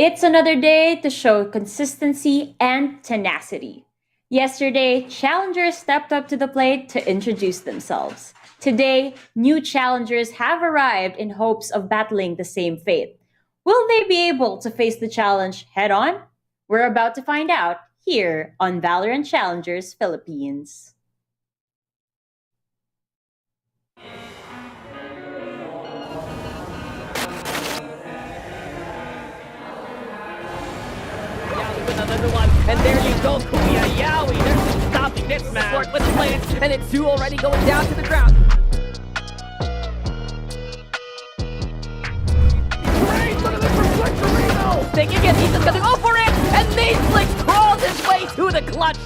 It's another day to show consistency and tenacity. Yesterday, challengers stepped up to the plate to introduce themselves. Today, new challengers have arrived in hopes of battling the same fate. Will they be able to face the challenge head on? We're about to find out here on VALORANT Challengers Philippines. Another one, and there you go, Kuya Yowie. There's stopping this sport with the blades, and it's two already going down to the ground. Great, look at this reflection, Reno! Thinking it, he's just gonna go for it, and Naslick crawls his way to the clutch.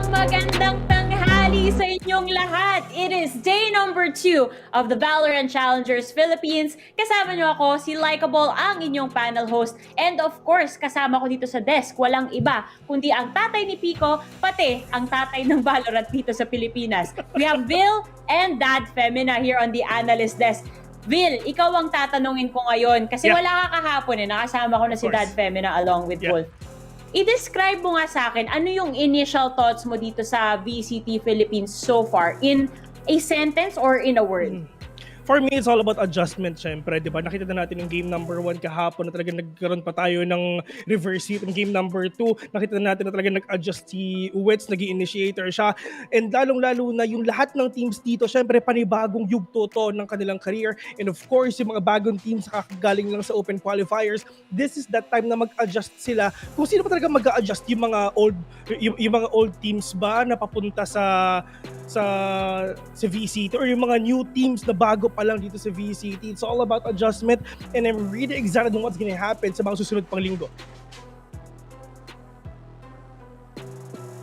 Magandang tanghali sa inyong lahat. It is day number 2 of the VALORANT Challengers Philippines. Kasama niyo ako, si Likeable, ang inyong panel host. And of course, kasama ko dito sa desk, walang iba, kundi ang tatay ni Pico, pati ang tatay ng VALORANT dito sa Pilipinas. We have Bill and Dad Femina here on the analyst desk. Vil, ikaw ang tatanungin ko ngayon kasi wala ka kahapon nakasama ko na si Dad Femina along with Wolf. I-describe mo nga sa akin, ano yung initial thoughts mo dito sa VCT Philippines so far in a sentence or in a word? For me, it's all about adjustment, syempre, di ba? Nakita na natin yung game number 1 kahapon na talagang nagkaroon pa tayo ng reverse hit. Yung game number 2, nakita na natin na talagang nag-adjust si Wets, nag-initiator siya. And lalong-lalo na yung lahat ng teams dito, syempre, panibagong yugto to ng kanilang career. And of course, yung mga bagong teams kakagaling lang sa open qualifiers, this is that time na mag-adjust sila. Kung sino pa talaga mag-adjust yung mga old teams ba na papunta sa VCT or yung mga new teams na bago pa lang dito sa VCT. It's all about adjustment and I'm really excited on what's gonna happen sa mga susunod pang linggo.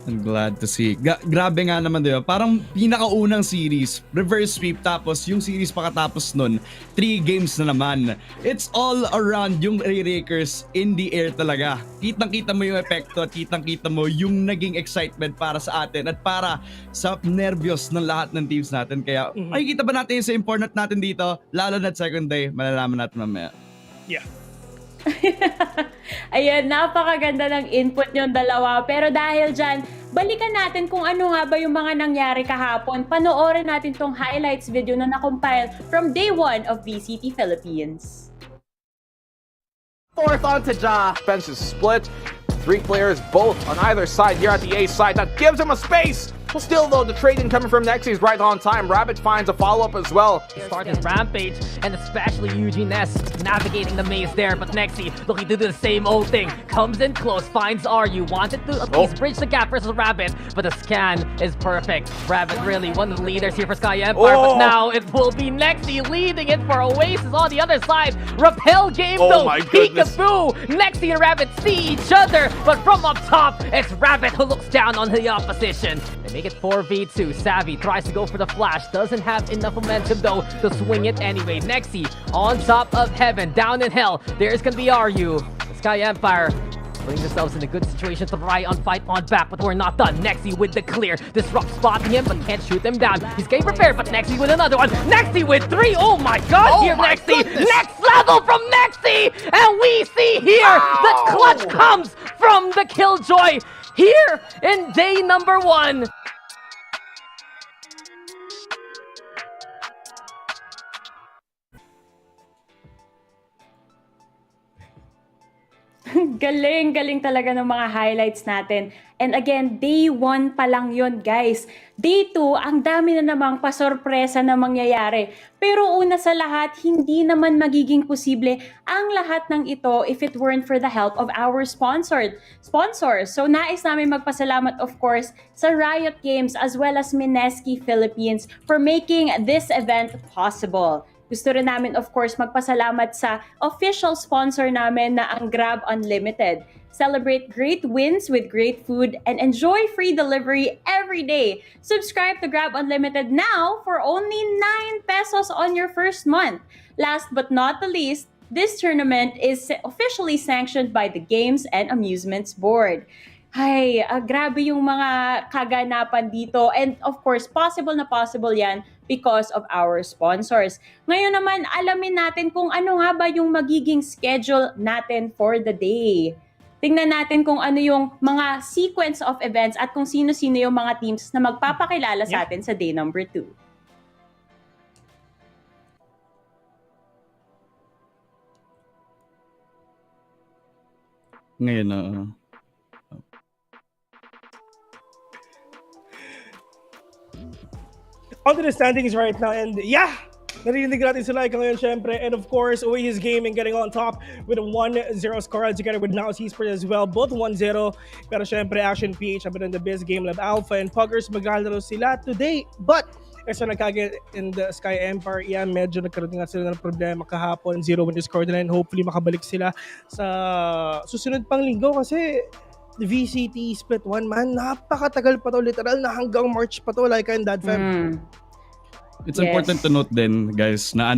I'm glad to see. Grabe nga naman, diba? Parang pinakaunang series, reverse sweep, tapos yung series pakatapos nun, 3 games na naman. It's all around yung Rakers in the air talaga. Kitang-kita mo yung epekto at kitang-kita mo yung naging excitement para sa atin at para sa nervyos ng lahat ng teams natin. Kaya makikita ba natin yung sa important natin dito, lalo na second day, malalaman natin mamaya. Yeah. Ayan, napakaganda ng input yung dalawa. Pero dahil dyan, balikan natin kung ano nga ba yung mga nangyari kahapon. Panoorin natin tong highlights video na na-compile from day 1 of VCT Philippines. Fourth onto Ja. Bench is split. 3 players both on either side here at the A side. That gives him a space. Still, though, the trade incoming from Nexi is right on time. Rabbit finds a follow-up as well. Starting Rampage, and especially Eugene S navigating the maze there, but Nexi looking to do the same old thing. Comes in close, finds RU, wanted to at least bridge the gap versus Rabbit, but the scan is perfect. Rabbit really one of the leaders here for Sky Empire, but now it will be Nexi leading it for Oasis on the other side. Repel game though, my goodness. peekaboo! Nexi and Rabbit see each other, but from up top, it's Rabbit who looks down on the opposition. They make it 4v2. Savvy tries to go for the flash. Doesn't have enough momentum though to swing it anyway. Nexi on top of heaven. Down in hell. There's gonna be RU. The Sky Empire putting themselves in a good situation to try on fight on back, but we're not done. Nexi with the clear. Disrupt spotting him, but can't shoot him down. He's getting prepared, but Nexi with another one. Nexi with 3. Oh my god, here Nexi. Goodness. Next level from Nexi. And we see here the clutch comes from the Killjoy here in day number 1. Galing talaga ng mga highlights natin. And again, day 1 pa lang yon guys. Day 2, ang dami na namang pasorpresa na mangyayari. Pero una sa lahat, hindi naman magiging posible ang lahat ng ito if it weren't for the help of our sponsors. So nais namin magpasalamat of course sa Riot Games as well as Mineski Philippines for making this event possible. Gusto rin namin of course magpasalamat sa official sponsor namin na ang Grab Unlimited. Celebrate great wins with great food and enjoy free delivery every day. Subscribe to Grab Unlimited now for only 9 pesos on your first month. Last but not the least, this tournament is officially sanctioned by the Games and Amusements Board. Ay, grabe yung mga kaganapan dito. And of course, possible na possible yan because of our sponsors. Ngayon naman, alamin natin kung ano nga ba yung magiging schedule natin for the day. Tingnan natin kung ano yung mga sequence of events at kung sino-sino yung mga teams na magpapakilala sa atin sa day number 2. Ngayon na. On to the standings right now, and narinig natin sila ngayon syempre, and of course Oasis Gaming getting on top with a 1-0 score together with now Esports as well, both 1-0. Pero syempre Action PH, Abaddon the Biz, GameLab.Alpha and Puggers maglalaro sila today, but kasi nagkagit in the Sky Empire, medyo nagkaroon nga sila ng problema kahapon, 0-1 score nila, and hopefully makabalik sila sa susunod pang linggo kasi VCT split 1 man, napakatagal pa to, literal na hanggang March pa to, like and Dad Fam. It's important to note din, guys, na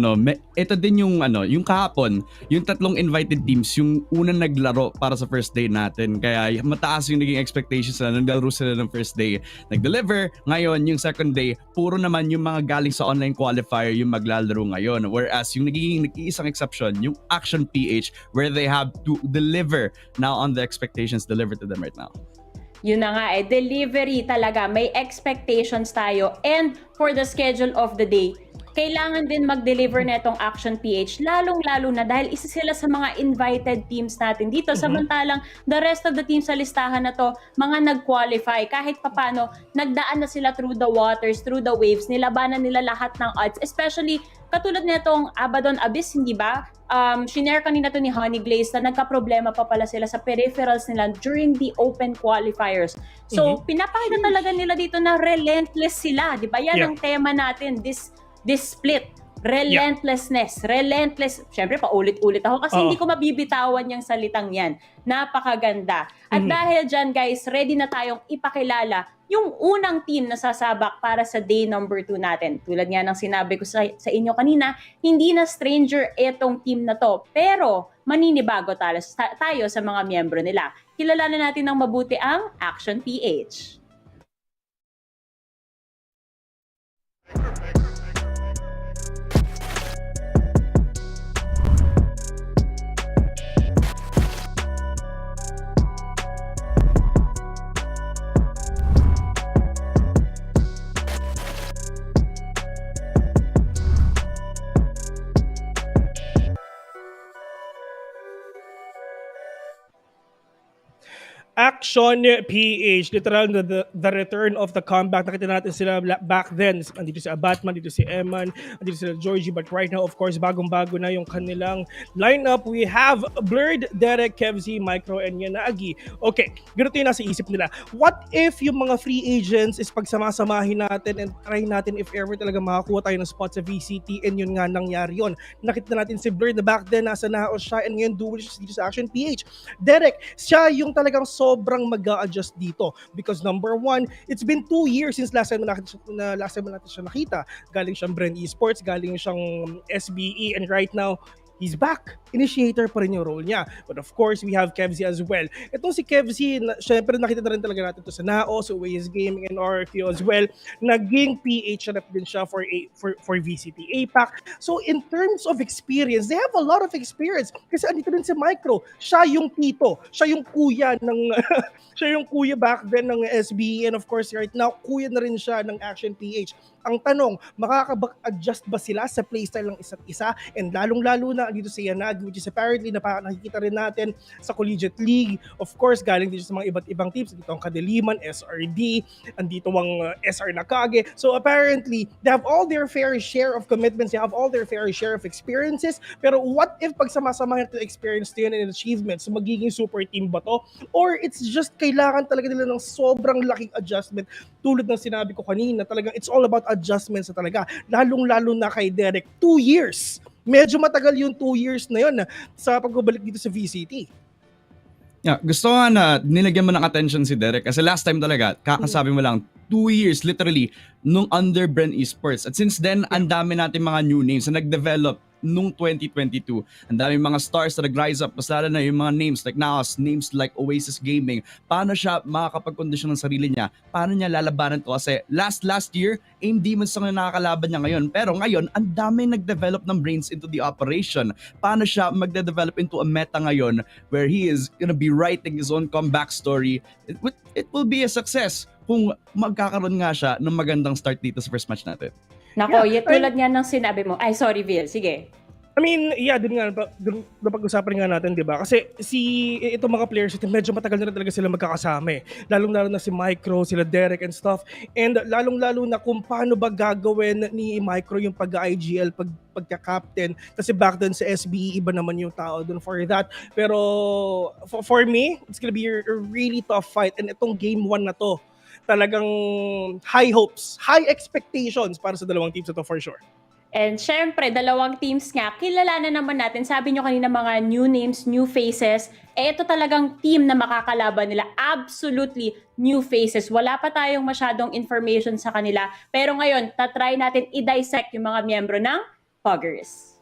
ito din yung kahapon, yung tatlong invited teams, yung unang naglaro para sa first day natin. Kaya mataas yung naging expectations na naglaro sila ng first day. Nag-deliver. Ngayon, yung second day, puro naman yung mga galing sa online qualifier yung maglalaro ngayon. Whereas yung nag-iisang exception, yung Action PH, where they have to deliver now on the expectations delivered to them right now. Yun na nga delivery talaga. May expectations tayo. And for the schedule of the day, kailangan din mag-deliver na itong Action PH, lalong-lalo na dahil isa sila sa mga invited teams natin dito. Samantalang the rest of the teams sa listahan na to, mga nag-qualify. Kahit papano, nagdaan na sila through the waters, through the waves, nilabanan nila lahat ng odds. Especially, katulad nitong Abaddon Abyss, hindi ba? Shinare kanina to ni Honey Glaze na nagka-problema pa pala sila sa peripherals nila during the open qualifiers. So, pinapakita talaga nila dito na relentless sila. Di ba? Yan ang tema natin, this split. Relentlessness. Relentless. Siyempre, paulit-ulit ako kasi hindi ko mabibitawan yung salitang yan. Napakaganda. At dahil dyan, guys, ready na tayong ipakilala yung unang team na sasabak para sa day number 2 natin. Tulad nga ng sinabi ko sa inyo kanina, hindi na stranger itong team na to. Pero, maninibago tayo sa mga miyembro nila. Kilalanin natin ng mabuti ang Action PH. Action PH, literal the return of the comeback. Nakita natin sila back then. Andito si Abaddon, andito si Eman, andito sila Georgie. But right now, of course, bagong-bago na yung kanilang lineup. We have Blurred, Derek, Kevzi, Micro, and Yanagi. Okay, ganito yung nasa isip nila. What if yung mga free agents is pagsamasamahin natin and try natin if ever talaga makakuha tayo ng spot sa VCT, and yun nga nangyari yun. Nakita natin si Blurred na back then nasa naos siya, and ngayon dual siya dito sa Action PH. Derek, siya yung talagang sobrang mag-a-adjust dito because number one, it's been 2 years since last time natin siya nakita. Galing siyang Brand Esports, galing siyang SBE, and right now he's back. Initiator pa rin yung role niya. But of course, we have Kevzi as well. Itong si Kevzi, syempre nakita na rin talaga natin ito sa NAO, sa Ways Gaming, and RFQ as well. Naging PH rep din siya for VCT APAC. So in terms of experience, they have a lot of experience. Kasi andito din si Micro. Siya yung tito. Siya yung kuya ng siya yung kuya back then ng SBE, and of course right now, kuya na rin siya ng Action PH. Ang tanong, makaka-adjust ba sila sa playstyle ng isa't isa? And lalong-lalo na dito si Yanagi, which is apparently nakikita rin natin sa Collegiate League. Of course, galing dito sa mga iba't ibang teams. Dito ang Kadeliman, SRD, andito ang SR Nakage. So apparently, they have all their fair share of commitments, they have all their fair share of experiences. Pero what if pag sama-samahin natin experience to yun and achievements, so magiging super team ba to? Or it's just kailangan talaga nila ng sobrang laking adjustment. Tulad ng sinabi ko kanina, talagang it's all about adjustments na talaga. Lalong-lalo na kay Derek, 2 years. Medyo matagal yung 2 years na yun sa pagbabalik dito sa VCT. Yeah, gusto nga na nilagyan mo ng attention si Derek kasi last time talaga, kakasabi mo lang, 2 years literally nung under Brand Esports. At since then, ang dami natin mga new names na nag-develop nung 2022. Ang daming mga stars na nag-rise up, mas lalo na yung mga names like Naos, names like Oasis Gaming. Paano siya makakapag-kondisyon ng sarili niya? Paano niya lalabanan to? Kasi last year, AIM Demons ang nakakalaban niya ngayon. Pero ngayon, ang daming nag-develop ng brains into the operation. Paano siya magde-develop into a meta ngayon where he is gonna be writing his own comeback story? It will be a success kung magkakaroon nga siya ng magandang start dito sa first match natin. Nako, tulad nga ng sinabi mo. Ay, sorry, Vil. Sige. I mean, yeah, din nga, napag-usapan nga natin, di ba? Kasi itong mga players, medyo matagal na talaga sila magkakasama eh. Lalong-lalo na si Micro, sila Derek and stuff. And lalong-lalo na kung paano ba gagawin ni Micro yung pag-IGL, pagka-captain. Kasi back then sa SBE, iba naman yung tao dun for that. Pero for me, it's gonna be a really tough fight. And itong game 1 na to, talagang high hopes, high expectations para sa dalawang teams na to for sure. And syempre, dalawang teams nga, kilalanan naman natin, sabi nyo kanina mga new names, new faces, ito talagang team na makakalaban nila, absolutely new faces. Wala pa tayong masyadong information sa kanila, pero ngayon, tatry natin i-dissect yung mga miyembro ng Puggers.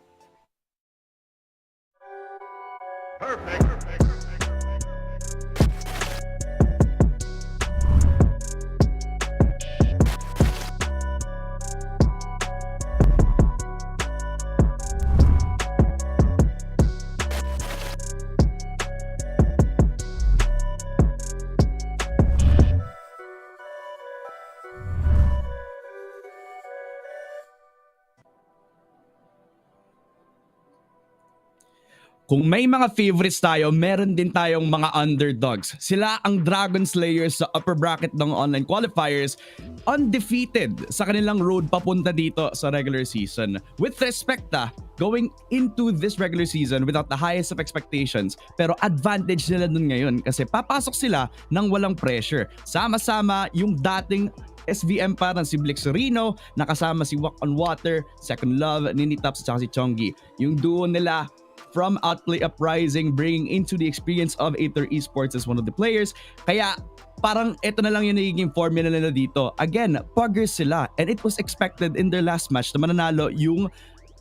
Kung may mga favorites tayo, meron din tayong mga underdogs. Sila ang Dragon Slayers sa upper bracket ng online qualifiers, undefeated sa kanilang road papunta dito sa regular season. With respect going into this regular season without the highest of expectations, pero advantage nila dun ngayon kasi papasok sila ng walang pressure. Sama-sama yung dating SVM parang si Blix Rino, nakasama si Walk on Water, Second Love, Nini Taps at si Chongi. Yung duo nila from Outplay Uprising, bringing into the experience of Aether Esports as one of the players. Kaya parang ito na lang yung nagiging formula nila dito. Again, Puggers sila, and it was expected in their last match na mananalo yung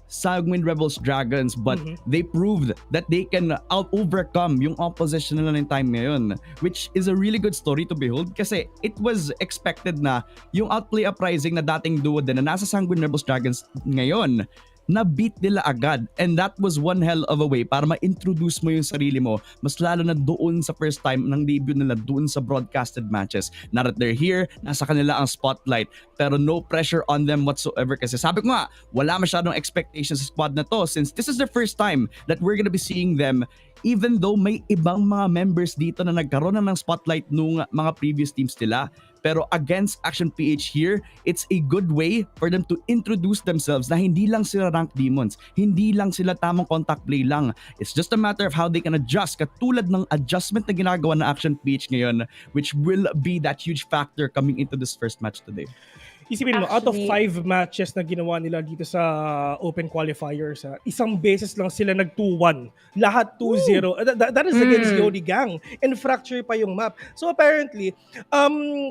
Sanguine Rebels Dragons, but they proved that they can overcome yung opposition nila ng time ngayon, which is a really good story to behold kasi it was expected na yung Outplay Uprising na dating duo din na nasa Sanguine Rebels Dragons ngayon na-beat nila agad, and that was one hell of a way para ma-introduce mo yung sarili mo, mas lalo na doon sa first time ng debut nila doon sa broadcasted matches. Now that they're here, nasa kanila ang spotlight, pero no pressure on them whatsoever kasi sabi ko nga, wala masyadong expectations sa squad na to since this is the first time that we're gonna be seeing them, even though may ibang mga members dito na nagkaroon na ng spotlight nung mga previous teams nila. Pero against Action PH here, it's a good way for them to introduce themselves na hindi lang sila ranked demons, hindi lang sila tamang contact play lang. It's just a matter of how they can adjust, katulad ng adjustment na ginagawa ng Action PH ngayon, which will be that huge factor coming into this first match today. Isipin mo, out of 5 matches na ginawa nila dito sa open qualifiers, isang beses lang sila nag 2-1. Lahat 2-0. That is against Yodi Gang. And fracture pa yung map. So apparently,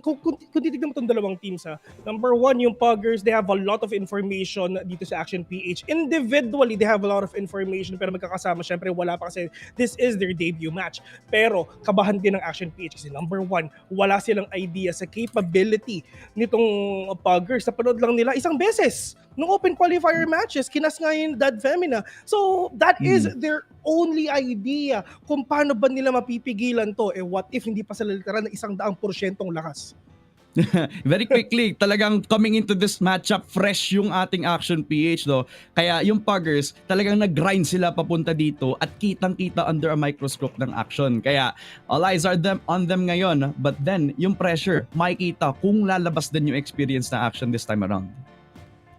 kung titignan mo itong dalawang teams, number 1, yung Puggers, they have a lot of information dito sa Action PH. Individually, they have a lot of information, pero magkakasama, syempre wala pa kasi this is their debut match. Pero kabahan din ng Action PH kasi number 1, wala silang idea sa capability nitong Puggers. Napanood lang nila isang beses nung open qualifier matches, kinas nga yung Dad Femina. So that is their only idea kung paano ba nila mapipigilan to. What if hindi pa sila literal na 100% lakas? Very quickly, talagang coming into this matchup, fresh yung ating Action PH though. Kaya yung Puggers, talagang nag-grind sila papunta dito at kitang-kita under a microscope ng Action. Kaya all eyes are on them ngayon, but then yung pressure, makikita kung lalabas din yung experience na Action this time around.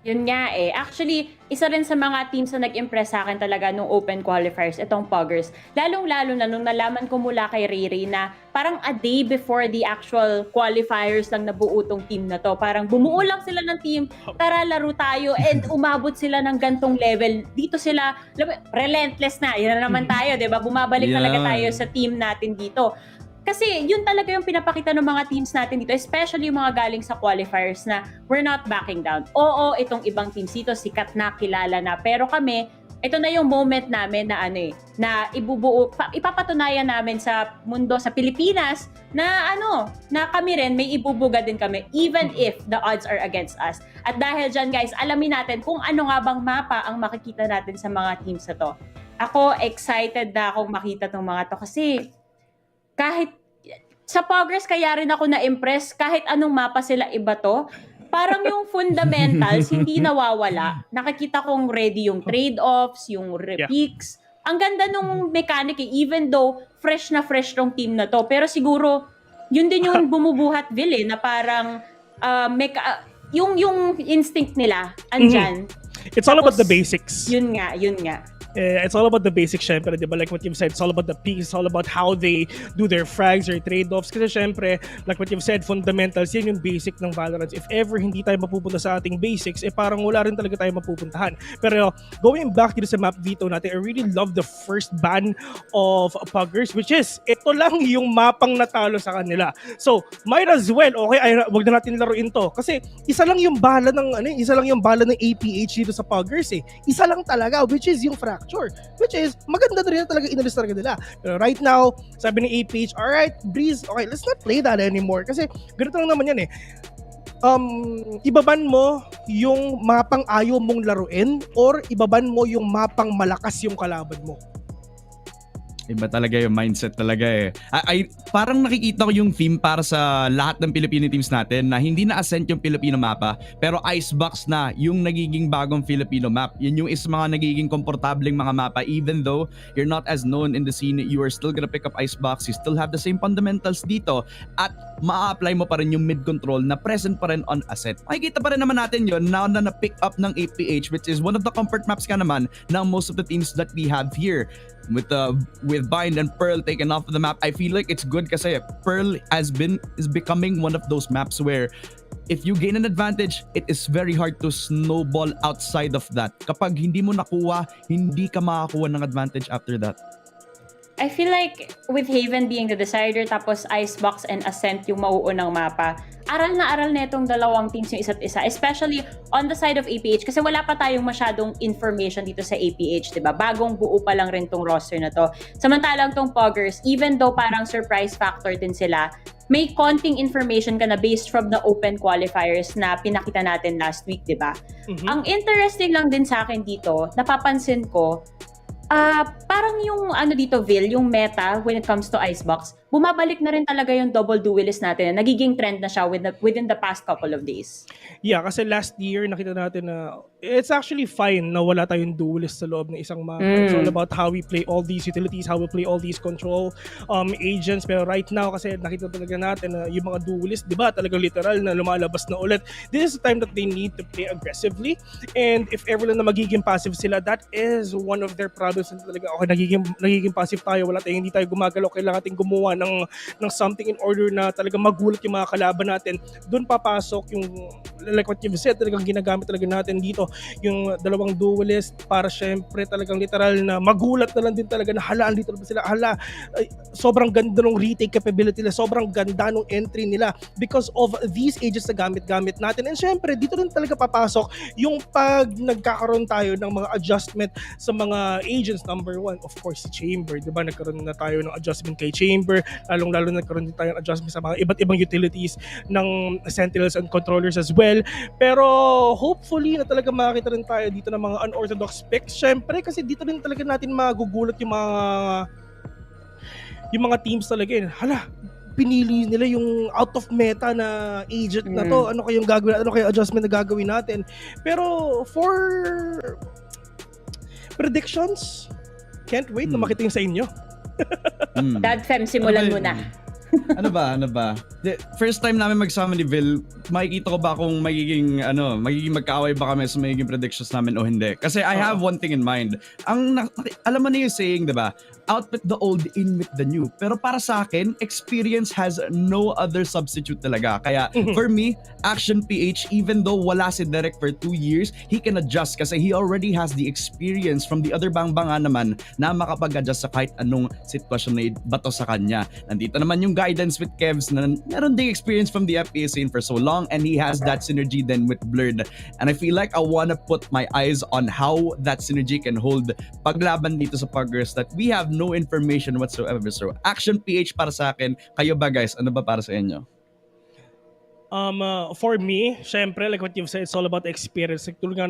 Yun nga Actually, isa rin sa mga teams na nag-impress sa akin talaga nung open qualifiers, itong Puggers. Lalong-lalo na nung nalaman ko mula kay Riri na parang a day before the actual qualifiers lang nabuo tong team na to. Parang bumuo lang sila ng team, tara laro tayo, and umabot sila ng gantong level. Dito sila, relentless na. Yun na naman tayo, diba? Bumabalik talaga tayo sa team natin dito. Kasi yun talaga yung pinapakita ng mga teams natin dito, especially yung mga galing sa qualifiers na we're not backing down. Oo, itong ibang teams dito, sikat na, kilala na. Pero kami, ito na yung moment namin na na ipapatunayan namin sa mundo, sa Pilipinas, na na kami rin, may ibubuga din kami, even if the odds are against us. At dahil dyan guys, alamin natin kung ano nga bang mapa ang makikita natin sa mga teams na to. Ako, excited na akong makita tong mga to kasi kahit sa Puggers kaya rin ako na-impress kahit anong mapa sila iba to. Parang yung fundamentals hindi nawawala. Nakikita kong ready yung trade-offs, yung picks. Ang ganda nung mechanic even though fresh na fresh tong team na to. Pero siguro yun din yung bumubuhat na parang yung instinct nila andyan. It's all about the basics. Yun nga. It's all about the basics, syempre, di ba? Like what you've said, it's all about the peaks, it's all about how they do their frags or trade-offs. Kasi syempre, like what you've said, fundamentals, yan yung basic ng Valorant. If ever hindi tayo mapupunta sa ating basics, parang wala rin talaga tayo mapupuntahan. Pero going back dito sa map veto natin, I really love the first ban of Puggers, which is, ito lang yung mapang natalo sa kanila. So, might as well, okay, wag na natin laruin to. Kasi, isa lang yung bala ng APH dito sa Puggers Isa lang talaga, which is yung fracture. Which is, maganda na rin talaga, inalis talaga nila. Pero right now, sabi ni APH, alright, Breeze, okay, let's not play that anymore. Kasi, ganito lang naman yan ibaban mo yung mapang ayaw mong laruin or ibaban mo yung mapang malakas yung kalaban mo. Iba talaga yung mindset talaga Ay, parang nakikita ko yung theme para sa lahat ng Filipino teams natin na hindi na ascent yung Filipino mapa pero Icebox na yung nagiging bagong Filipino map. Yun yung is mga nagiging komportableng mga mapa even though you're not as known in the scene, you are still gonna pick up Icebox. You still have the same fundamentals dito at ma-apply mo pa rin yung mid control na present pa rin on ascent. Makikita pa rin naman natin yun now na na-pick up ng APH which is one of the comfort maps ka naman ng most of the teams that we have here. With Bind and Pearl taken off of the map, I feel like it's good kasi Pearl is becoming one of those maps where if you gain an advantage, it is very hard to snowball outside of that. Kapag hindi mo nakuha, hindi ka makakuha ng advantage after that. I feel like with Haven being the decider tapos Icebox and Ascent yung mauunang mapa, aral na itong dalawang teams yung isa't isa, especially on the side of APH kasi wala pa tayong masyadong information dito sa APH, diba? Bagong buo pa lang rin tong roster na to. Samantalang tong Puggers, even though parang surprise factor din sila, may konting information ka na based from the open qualifiers na pinakita natin last week, diba? Mm-hmm. Ang interesting lang din sa akin dito, napapansin ko, parang yung dito, Vil, yung meta when it comes to Icebox, bumabalik na rin talaga yung double duelist natin. Nagiging trend na siya within the past couple of days. Yeah, kasi last year nakita natin na it's actually fine na wala tayong duelist sa loob ng isang map. It's all about how we play all these utilities, how we play all these control agents. Pero right now kasi nakita talaga natin na yung mga duelist, di ba, talagang literal na lumalabas na ulit. This is the time that they need to play aggressively. And if ever lang na magiging passive sila, that is one of their problems. Talaga, okay, nagiging passive tayo, hindi tayo gumagalaw, kailangan natin gumawa ng something in order na talaga magulat yung mga kalaban natin. Doon papasok yung, like what you've said, talagang ginagamit talaga natin dito yung dalawang duelist para syempre talagang literal na magulat na lang din talaga na halaan dito sila, sobrang ganda ng retake capability nila, sobrang ganda ng entry nila because of these agents na gamit natin. And syempre dito rin talaga papasok yung pag nagkakaroon tayo ng mga adjustment sa mga agents. Number one, of course, si Chamber, diba? Nagkaroon na tayo ng adjustment kay Chamber, lalong-lalo nagkaroon din tayo ng adjustment sa mga iba't ibang utilities ng Sentinels and Controllers as well. Pero hopefully na talaga makakita rin tayo dito ng mga unorthodox picks. Syempre kasi dito rin talaga natin magugulat yung mga teams talaga. Hala, pinili nila yung out of meta na agent na to. Ano kayong gagawin? Ano kayong adjustment na gagawin natin? Pero for predictions, can't wait na makita yung sa inyo. Dadfem, simulan mo na. Ano ba? First time namin magsama ni Vil, makikita ko ba kung magiging magkaaway ba kami sa magiging predictions namin o hindi? Kasi I have one thing in mind. Alam mo na yung saying, diba? Out with the old, in with the new. Pero para sa akin, experience has no other substitute talaga. Kaya for me, Action PH, even though wala si Derek for 2 years, he can adjust kasi he already has the experience from the other bangbanga naman na makapag-adjust sa kahit anong sitwasyon na bato sa kanya. Nandito naman yung guidance with Kevs na meron ding experience from the FPS scene for so long and he has that synergy then with Blurred. And I feel like I wanna put my eyes on how that synergy can hold paglaban dito sa Puggers that we have no information whatsoever. So, Action PH para sa akin. Kayo ba guys? Ano ba para sa inyo? For me, syempre, like what you've said, it's all about experience. Tulad nga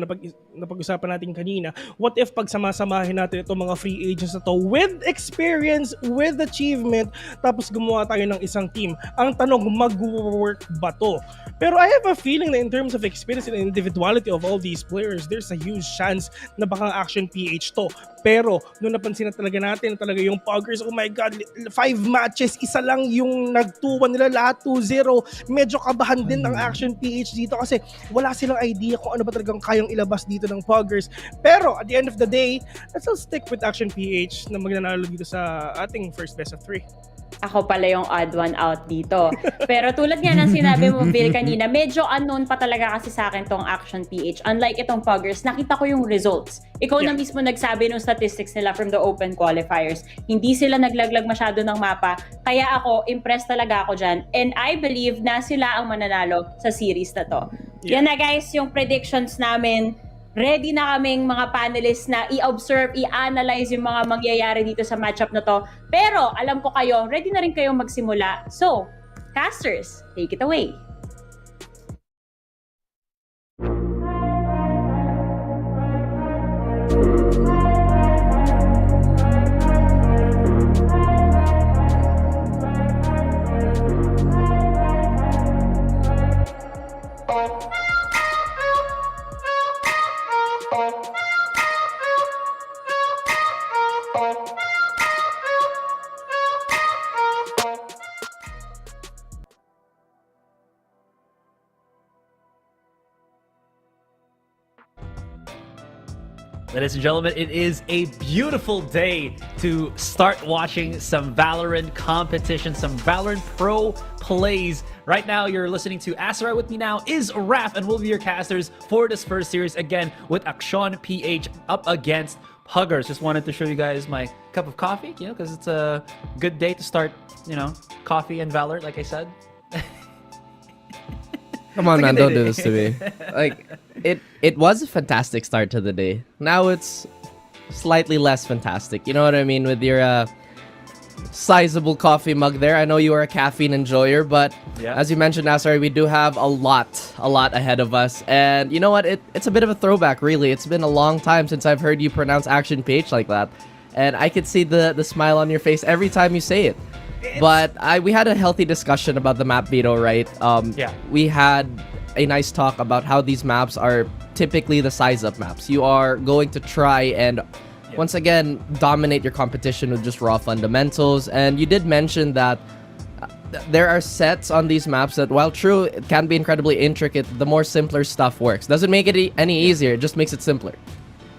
napag-usapan natin kanina, what if pag sama-samahin natin itong mga free agents na to with experience, with achievement, tapos gumawa tayo ng isang team. Ang tanong, mag-work ba to? Pero I have a feeling na in terms of experience and individuality of all these players, there's a huge chance na baka Action PH to. Pero, nung napansin na talaga natin, talaga yung Puggers, oh my God, 5 matches, isa lang yung nag-2-1 nila, lahat 2-0. Medyo kabahan kinakabahan din ang Action PH dito kasi wala silang idea kung ano ba talagang kayang ilabas dito ng Puggers. Pero at the end of the day, let's all stick with Action PH na magnanalo dito sa ating first best of 3. Ako pala yung odd one out dito. Pero tulad nga ng sinabi mo, Bill, kanina, medyo unknown pa talaga kasi sa akin tong Action PH. Unlike itong Puggers, nakita ko yung results. Ikaw na mismo nagsabi ng statistics nila from the open qualifiers. Hindi sila naglaglag masyado ng mapa. Kaya ako, impressed talaga ako dyan. And I believe na sila ang mananalo sa series na to. Yan na guys, yung predictions namin. Ready na kaming mga panelists na i-observe, i-analyze yung mga mangyayari dito sa matchup na to. Pero alam ko kayo, ready na rin kayong magsimula. So, casters, take it away. Ladies and gentlemen, it is a beautiful day to start watching some Valorant competition, some Valorant Pro plays. Right now, you're listening to Asura. With me now is Raph, and we'll be your casters for this first series again with Action PH up against Puggers. Just wanted to show you guys my cup of coffee, you know, because it's a good day to start, you know, coffee and Valorant, like I said. Come on, man, don't do this to me. Like, it was a fantastic start to the day. Now it's slightly less fantastic. You know what I mean? With your sizable coffee mug there. I know you are a caffeine enjoyer, but as you mentioned, Nasser, we do have a lot ahead of us. And you know what? It's a bit of a throwback, really. It's been a long time since I've heard you pronounce Action PH like that. And I could see the smile on your face every time you say it. But we had a healthy discussion about the map veto, right? We had a nice talk about how these maps are typically the size-up maps. You are going to try and, once again, dominate your competition with just raw fundamentals. And you did mention that there are sets on these maps that, while true, it can be incredibly intricate, the more simpler stuff works. Doesn't make it any easier, it just makes it simpler.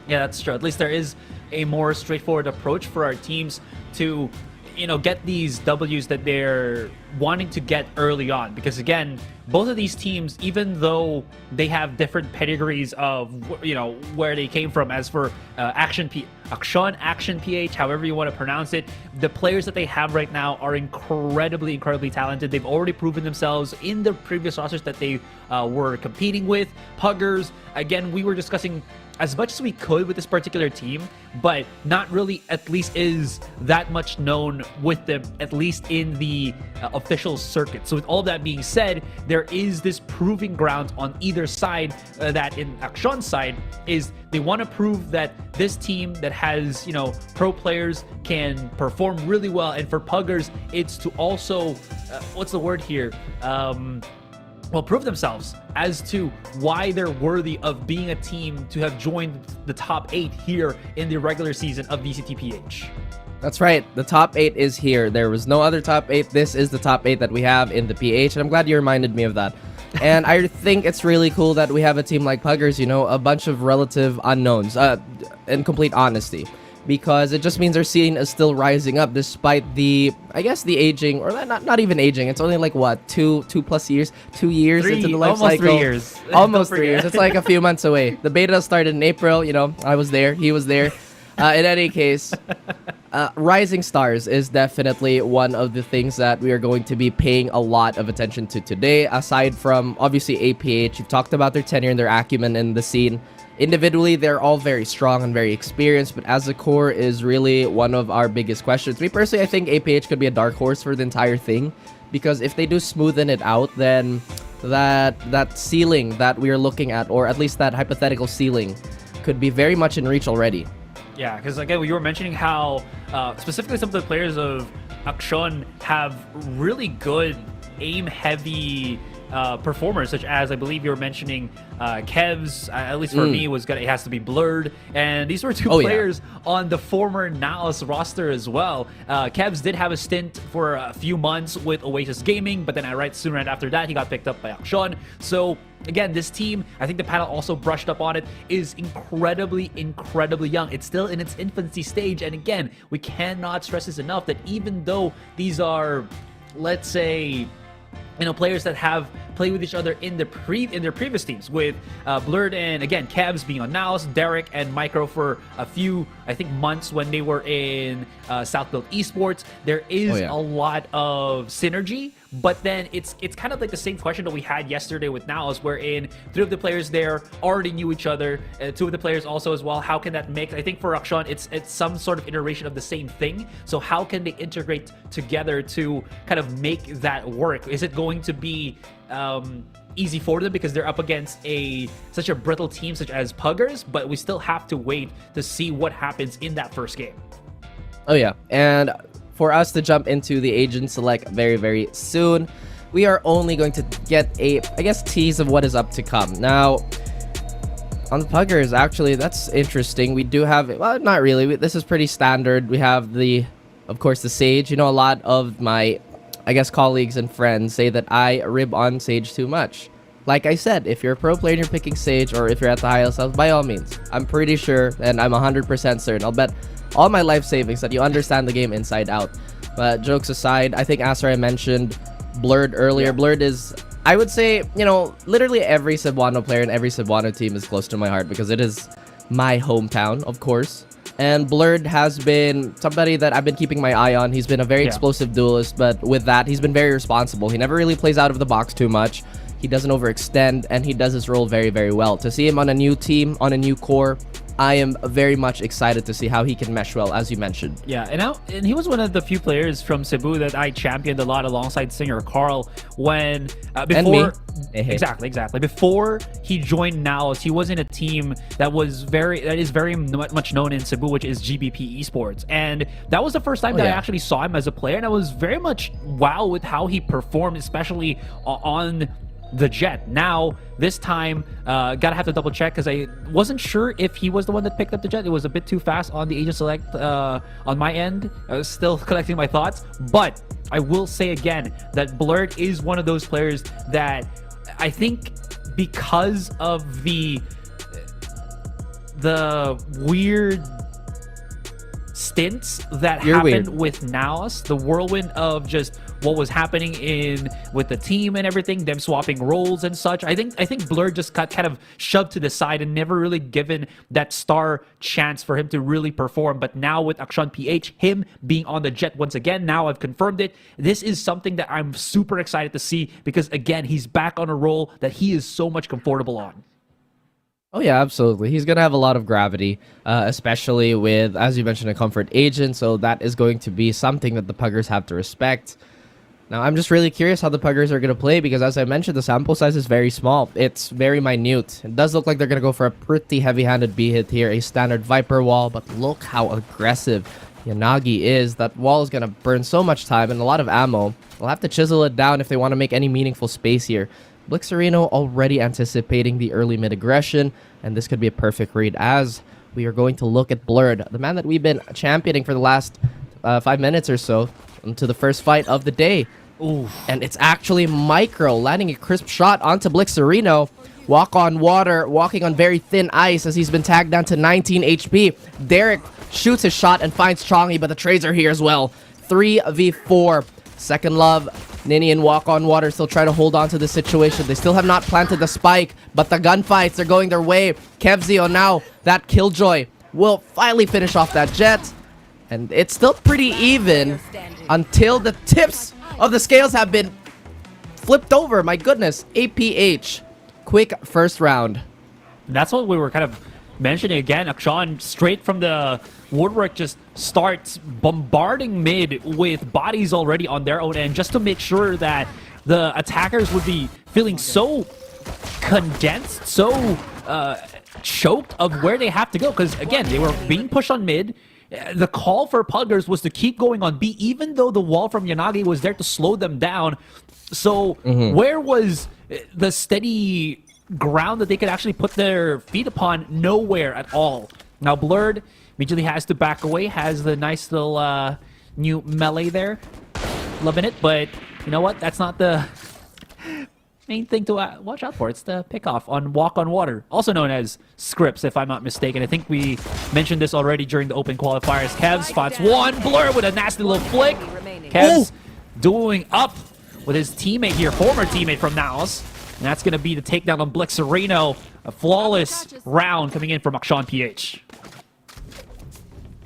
Yeah, that's true. At least there is a more straightforward approach for our teams to, you know, get these W's that they're wanting to get early on. Because again, both of these teams, even though they have different pedigrees of, you know, where they came from, as for Action PH, however you want to pronounce it, the players that they have right now are incredibly talented. They've already proven themselves in the previous rosters that they were competing with. Puggers, again, we were discussing as much as we could with this particular team, but not really at least is that much known with them, at least in the official circuit. So with all that being said, there is this proving ground on either side that in Action's side is they want to prove that this team that has, you know, pro players can perform really well. And for Puggers, it's to also, what's the word here? Prove themselves as to why they're worthy of being a team to have joined the top 8 here in the regular season of VCTPH. That's right. The top 8 is here. There was no other top 8. This is the top 8 that we have in the PH, and I'm glad you reminded me of that. And I think it's really cool that we have a team like Puggers, you know, a bunch of relative unknowns, in complete honesty. Because it just means our scene is still rising up despite the, I guess, the aging, or not even aging. It's only like, what, 2 plus years? 2 years into the life almost cycle. 3 years. Almost 3 years. It's like a few months away. The beta started in April, you know, I was there, he was there. In any case, Rising Stars is definitely one of the things that we are going to be paying a lot of attention to today. Aside from, obviously, APH, you've talked about their tenure and their acumen in the scene. Individually, they're all very strong and very experienced, but as a core is really one of our biggest questions. Me personally, I think APH could be a dark horse for the entire thing, because if they do smoothen it out, then that ceiling that we are looking at, or at least that hypothetical ceiling, could be very much in reach already. Yeah, because again, you were mentioning how specifically some of the players of Action have really good aim-heavy performers, such as I believe you were mentioning Kev's, at least for me, it has to be Blurred. And these were two players on the former Naos roster as well. Kev's did have a stint for a few months with Oasis Gaming, but then soon right after that, he got picked up by Akshan. So again, this team, I think the panel also brushed up on it, is incredibly young. It's still in its infancy stage. And again, we cannot stress this enough that even though these are, let's say, players that have played with each other in their previous teams, with Blurred and again Kevs being on Naos, Derek and Micro for a few, I think, months when they were in Southfield Esports. There is a lot of synergy, but then it's kind of like the same question that we had yesterday with Naos, wherein 3 of the players there already knew each other, 2 of the players also as well. How can that mix? I think for Akshan, it's some sort of iteration of the same thing. So how can they integrate together to kind of make that work? Is it going to be easy for them because they're up against such a brittle team such as Puggers? But we still have to wait to see what happens in that first game. Oh yeah, and for us to jump into the Agent Select very soon, we are only going to get a, I guess, tease of what is up to come. Now, on the Puggers, actually, that's interesting. We do have, well, not really. This is pretty standard. We have of course, the Sage. A lot of my, I guess, colleagues and friends say that I rib on Sage too much. Like I said, if you're a pro player and you're picking Sage, or if you're at the highest level, by all means, I'm pretty sure, and I'm 100% certain, I'll bet all my life savings that you understand the game inside out. But jokes aside, I think as I mentioned Blurred earlier. Blurred is, I would say, literally every Cebuano player and every Cebuano team is close to my heart because it is my hometown, of course. And Blurred has been somebody that I've been keeping my eye on. He's been a very explosive duelist, but with that, he's been very responsible. He never really plays out of the box too much. He doesn't overextend, and he does his role very well. To see him on a new team, on a new core, I am very much excited to see how he can mesh well, as you mentioned. Yeah, and he was one of the few players from Cebu that I championed a lot alongside singer Carl when before. And me. Exactly. Before he joined Naos, he was in a team that is very much known in Cebu, which is GBP Esports, and that was the first time that I actually saw him as a player, and I was very much wow with how he performed, especially on the Jet. Now, this time, gotta have to double check because I wasn't sure if he was the one that picked up the Jet. It was a bit too fast on the Agent Select on my end. I was still collecting my thoughts, but I will say again that Blurred is one of those players that I think, because of the weird stints that happened with Naos, the whirlwind of just what was happening with the team and everything, them swapping roles and such. I think Blurred just got kind of shoved to the side and never really given that star chance for him to really perform. But now with Akshan PH, him being on the Jet once again, now I've confirmed it. This is something that I'm super excited to see because again, he's back on a role that he is so much comfortable on. Oh yeah, absolutely. He's going to have a lot of gravity, especially with, as you mentioned, a comfort agent. So that is going to be something that the Puggers have to respect. Now, I'm just really curious how the Puggers are going to play because, as I mentioned, the sample size is very small. It's very minute. It does look like they're going to go for a pretty heavy-handed B-hit here, a standard Viper wall, but look how aggressive Yanagi is. That wall is going to burn so much time and a lot of ammo. They'll have to chisel it down if they want to make any meaningful space here. Blixerino already anticipating the early mid-aggression, and this could be a perfect read as we are going to look at Blurred, the man that we've been championing for the last 5 minutes or so, into the first fight of the day. Ooh. And it's actually Micro landing a crisp shot onto Blixerino. Walk on water, walking on very thin ice as he's been tagged down to 19 HP. Derek shoots his shot and finds Chongi, but the trades are here as well. 3v4. Second Love, Ninian walk on water, still try to hold on to the situation. They still have not planted the spike, but the gunfights are going their way. Kevzio now, that Killjoy will finally finish off that Jet. And it's still pretty even until the tips of the scales have been flipped over. My goodness, APH. Quick first round. That's what we were kind of mentioning again. Akshan, straight from the woodwork, just starts bombarding mid with bodies already on their own end just to make sure that the attackers would be feeling so condensed, so choked of where they have to go. Because again, they were being pushed on mid. the call for Puggers was to keep going on B, even though the wall from Yanagi was there to slow them down. So where was the steady ground that they could actually put their feet upon? Nowhere at all. Now Blurred immediately has to back away, has the nice little new melee there. Loving it, but you know what? That's not the main thing to watch out for. It's the pickoff on Walk on Water, also known as Scripts, if I'm not mistaken. I think we mentioned this already during the open qualifiers. Kev spots one, Blur with a nasty little flick. Kev's doing up with his teammate here, former teammate from Naos. And that's going to be the takedown on Blixerino. A flawless round coming in from Akshan PH.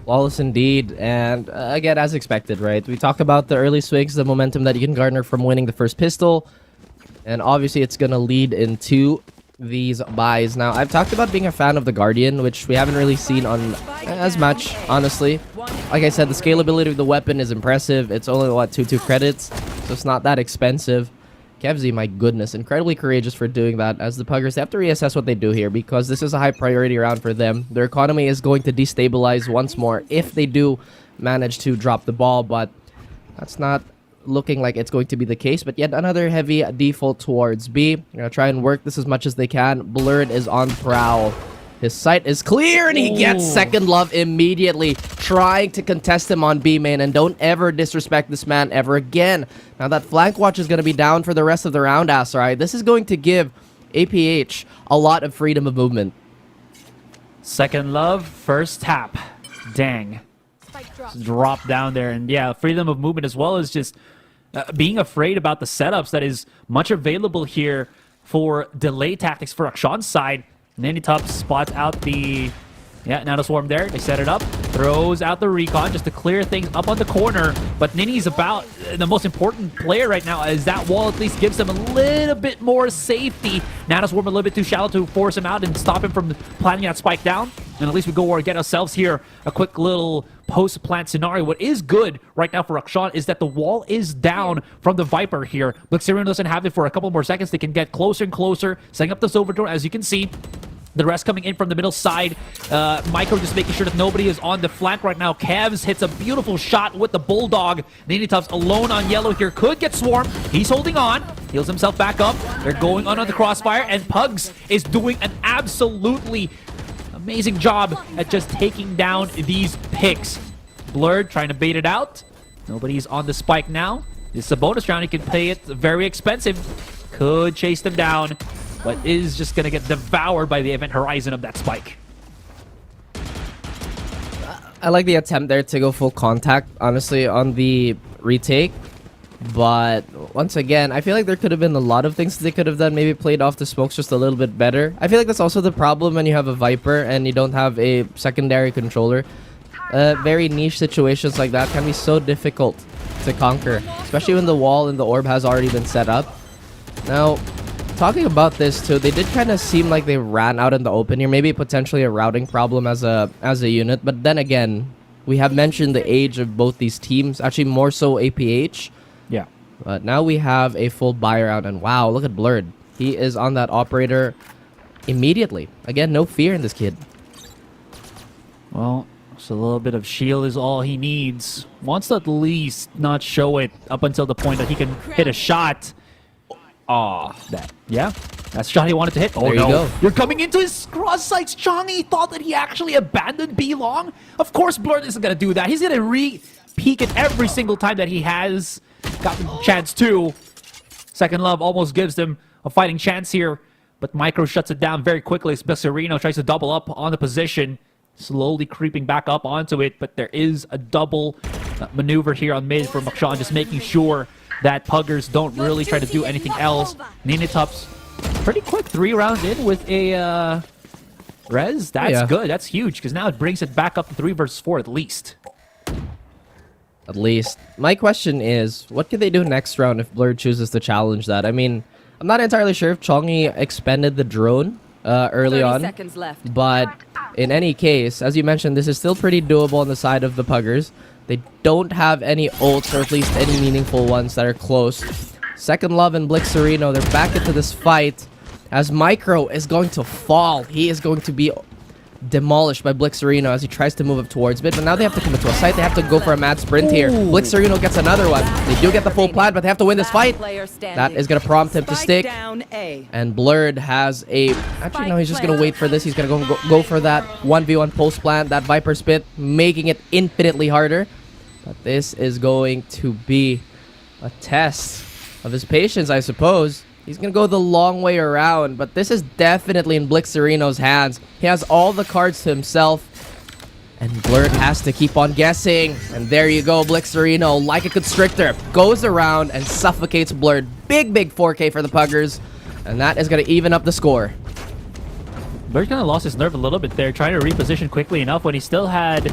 Flawless indeed, and again, as expected, right? We talked about the early swings, the momentum that you can garner from winning the first pistol, and obviously it's going to lead into these buys. Now, I've talked about being a fan of the Guardian, which we haven't really seen on as much, honestly. Like I said, the scalability of the weapon is impressive. It's only, what, 2 credits, so it's not that expensive. Kevzy, my goodness, incredibly courageous for doing that, as the Puggers have to reassess what they do here, because this is a high priority round for them. Their economy is going to destabilize once more if they do manage to drop the ball, but that's not looking like it's going to be the case. But yet another heavy default towards B. They're going to try and work this as much as they can. Blurred is on prowl. His sight is clear, and he gets Second Love immediately, trying to contest him on B main. And don't ever disrespect this man ever again. Now that flank watch is going to be down for the rest of the round, Asarai. This is going to give APH a lot of freedom of movement. Second Love, first tap. Dang. Just drop down there. And yeah, freedom of movement, as well as just being afraid about the setups that is much available here for delay tactics for Akshan's side. Ninitop spots out the... Yeah, Nano Swarm there. They set it up. Throws out the recon just to clear things up on the corner. But Nini's about the most important player right now, as that wall at least gives them a little bit more safety. Nano Swarm a little bit too shallow to force him out and stop him from planting that spike down. And at least we go or get ourselves here a quick little post-plant scenario. What is good right now for Akshan is that the wall is down from the Viper here. Blixerion doesn't have it for a couple more seconds. They can get closer and closer, setting up this overthrow, as you can see. The rest coming in from the middle side. Micro just making sure that nobody is on the flank right now. Kevs hits a beautiful shot with the Bulldog. Ninitub's alone on yellow here. Could get swarmed. He's holding on. Heals himself back up. They're going on the crossfire. And Pugs is doing an absolutely amazing job at just taking down these picks. Blurred trying to bait it out. Nobody's on the spike now. This is a bonus round. He can pay it very expensive. Could chase them down, but is just going to get devoured by the event horizon of that spike. I like the attempt there to go full contact, honestly, on the retake. But once again, I feel like there could have been a lot of things they could have done. Maybe played off the smokes just a little bit better. I feel like that's also the problem when you have a Viper and you don't have a secondary controller. Very niche situations like that can be so difficult to conquer, especially when the wall and the orb has already been set up. Now, talking about this too, they did kind of seem like they ran out in the open here. Maybe potentially a routing problem as a unit. But then again, we have mentioned the age of both these teams. Actually, more so APH. Yeah. But now we have a full buy round. And wow, look at Blurred. He is on that operator immediately. Again, no fear in this kid. Well, so a little bit of shield is all he needs. Wants to at least not show it up until the point that he can hit a shot. Yeah, that's the shot he wanted to hit. Oh, there you no. go. You're coming into his cross sights, Chongy. Thought that he actually abandoned B-Long. Of course, Blurred isn't going to do that. He's going to re-peek it every single time that he has gotten a chance to. Second Love almost gives them a fighting chance here, but Micro shuts it down very quickly. Spexerino tries to double up on the position, slowly creeping back up onto it, but there is a double maneuver here on mid from Akshan, just making sure that Puggers don't really try to do anything else. Ninitup's pretty quick 3 rounds in with a res. That's good. That's huge, because now it brings it back up to 3 versus 4 at least. At least. My question is, what can they do next round if Blurred chooses to challenge that? I mean, I'm not entirely sure if Chongy expended the drone early on. Seconds left. But in any case, as you mentioned, this is still pretty doable on the side of the Puggers. They don't have any ults, or at least any meaningful ones that are close. Second Love and Blixerino, they're back into this fight as Micro is going to fall. He is going to be demolished by Blixerino as he tries to move up towards mid. But now they have to commit to a site. They have to go for a mad sprint here. Blixerino gets another one. They do get the full plant, but they have to win this fight. That is going to prompt him to stick. And Blurred has a... Actually, no, he's just going to wait for this. He's going to go for that 1v1 post plant, that Viper Spit, making it infinitely harder. But this is going to be a test of his patience, I suppose. He's going to go the long way around, but this is definitely in Blixerino's hands. He has all the cards to himself, and Blurred has to keep on guessing. And there you go, Blixerino, like a constrictor, goes around and suffocates Blurred. Big 4K for the Puggers, and that is going to even up the score. Blurred kind of lost his nerve a little bit there, trying to reposition quickly enough when he still had,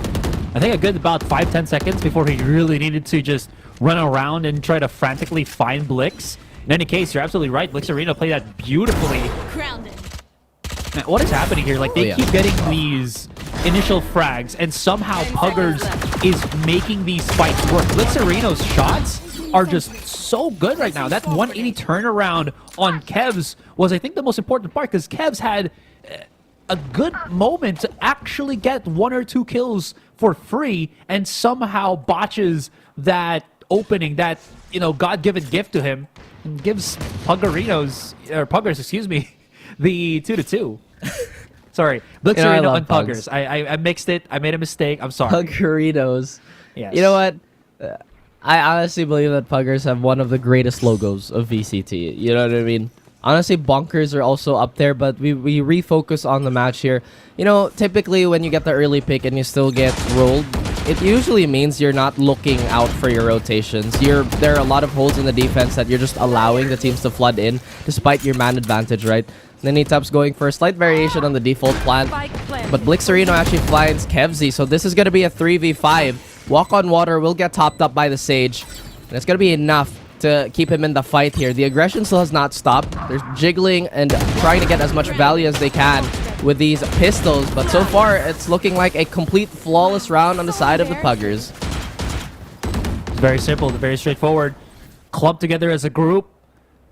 I think, a good about 5-10 seconds before he really needed to just run around and try to frantically find Blix. In any case, you're absolutely right. Blixerino played that beautifully. Man, what is happening here? Like, they keep getting these initial frags, and somehow Puggers is making these fights work. Blixerino's shots are just so good right now. That 180 turnaround on Kevs was, I think, the most important part, because Kevs had a good moment to actually get 1 or 2 kills for free, and somehow botches that opening, that, you know, God-given gift to him, and gives Puggers, excuse me, the 2-2. Sorry, Blixerino and Puggers. I mixed it. I made a mistake. I'm sorry. Puggerinos. Yes. You know what? I honestly believe that Puggers have one of the greatest logos of VCT. You know what I mean? Honestly, Bonkers are also up there, but we refocus on the match here. You know, typically when you get the early pick and you still get rolled, it usually means you're not looking out for your rotations. There are a lot of holes in the defense that you're just allowing the teams to flood in, despite your man advantage, right? Ninitup's going for a slight variation on the default plan, but Blixerino actually finds Kevzy, so this is going to be a 3v5. Walk on Water will get topped up by the Sage, and it's going to be enough to keep him in the fight here. The aggression still has not stopped. They're jiggling and trying to get as much value as they can with these pistols, but so far it's looking like a complete flawless round on the side of the Puggers. It's very simple, very straightforward. Clump together as a group,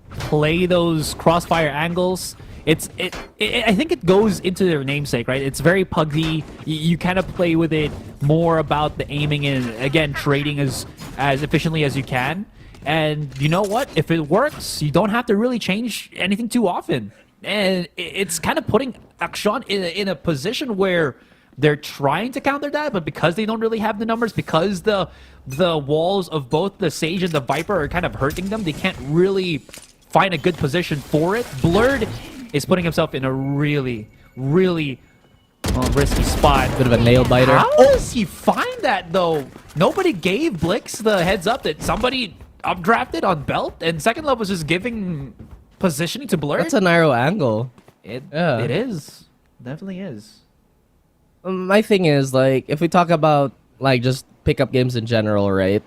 play those crossfire angles. I think it goes into their namesake, right? It's very Puggy. You kind of play with it more about the aiming and, again, trading as efficiently as you can. And you know what? If it works, you don't have to really change anything too often. And it's kind of putting Akshan in a position where they're trying to counter that, but because they don't really have the numbers, because the walls of both the Sage and the Viper are kind of hurting them, they can't really find a good position for it. Blurred is putting himself in a really, really risky spot. Bit of a nail biter. How does he find that, though? Nobody gave Blix the heads up that somebody updrafted on Belt, and Second Love was just giving positioning to Blurred. That's a narrow angle. It is. Definitely is. My thing is, like, if we talk about, like, just pickup games in general, right?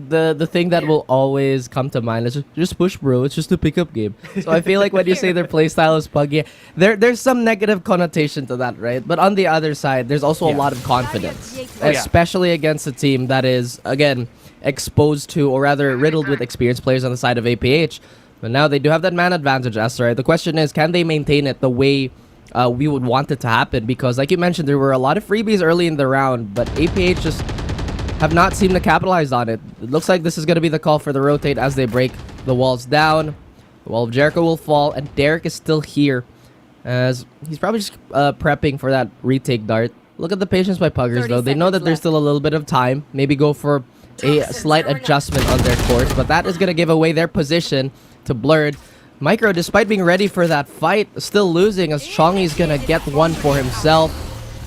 The thing that will always come to mind is just push, bro. It's just a pickup game. So I feel like when you say their playstyle is Puggy, there's some negative connotation to that, right? But on the other side, there's also a lot of confidence, especially against a team that is, again, exposed to, or rather riddled with experienced players on the side of APH. But now they do have that man advantage, Esther. Right? The question is, can they maintain it the way we would want it to happen? Because like you mentioned, there were a lot of freebies early in the round, but APH just have not seemed to capitalize on it. It looks like this is going to be the call for the rotate as they break the walls down. The wall of Jericho will fall, and Derek is still here as he's probably just prepping for that retake dart. Look at the patience by Puggers, though. They know that there's still a little bit of time. Maybe go for a slight adjustment on their course, but that is going to give away their position to Blurred. Micro, despite being ready for that fight, still losing as Chongi's going to get one for himself.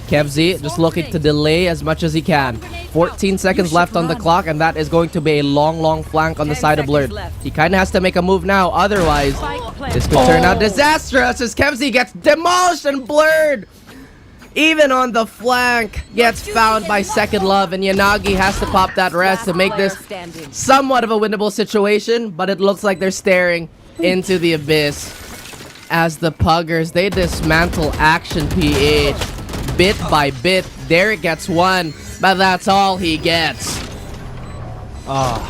Kevzy just looking to delay as much as he can. 14 seconds left on the clock, and that is going to be a long flank on the side of Blurred. He kind of has to make a move now, otherwise this could turn out disastrous as Kevzy gets demolished, and Blurred, even on the flank, gets found by Second Love, and Yanagi has to pop that rest to make this somewhat of a winnable situation, but it looks like they're staring into the abyss as the Puggers, they dismantle Action PH bit by bit. Derek gets one, but that's all he gets. That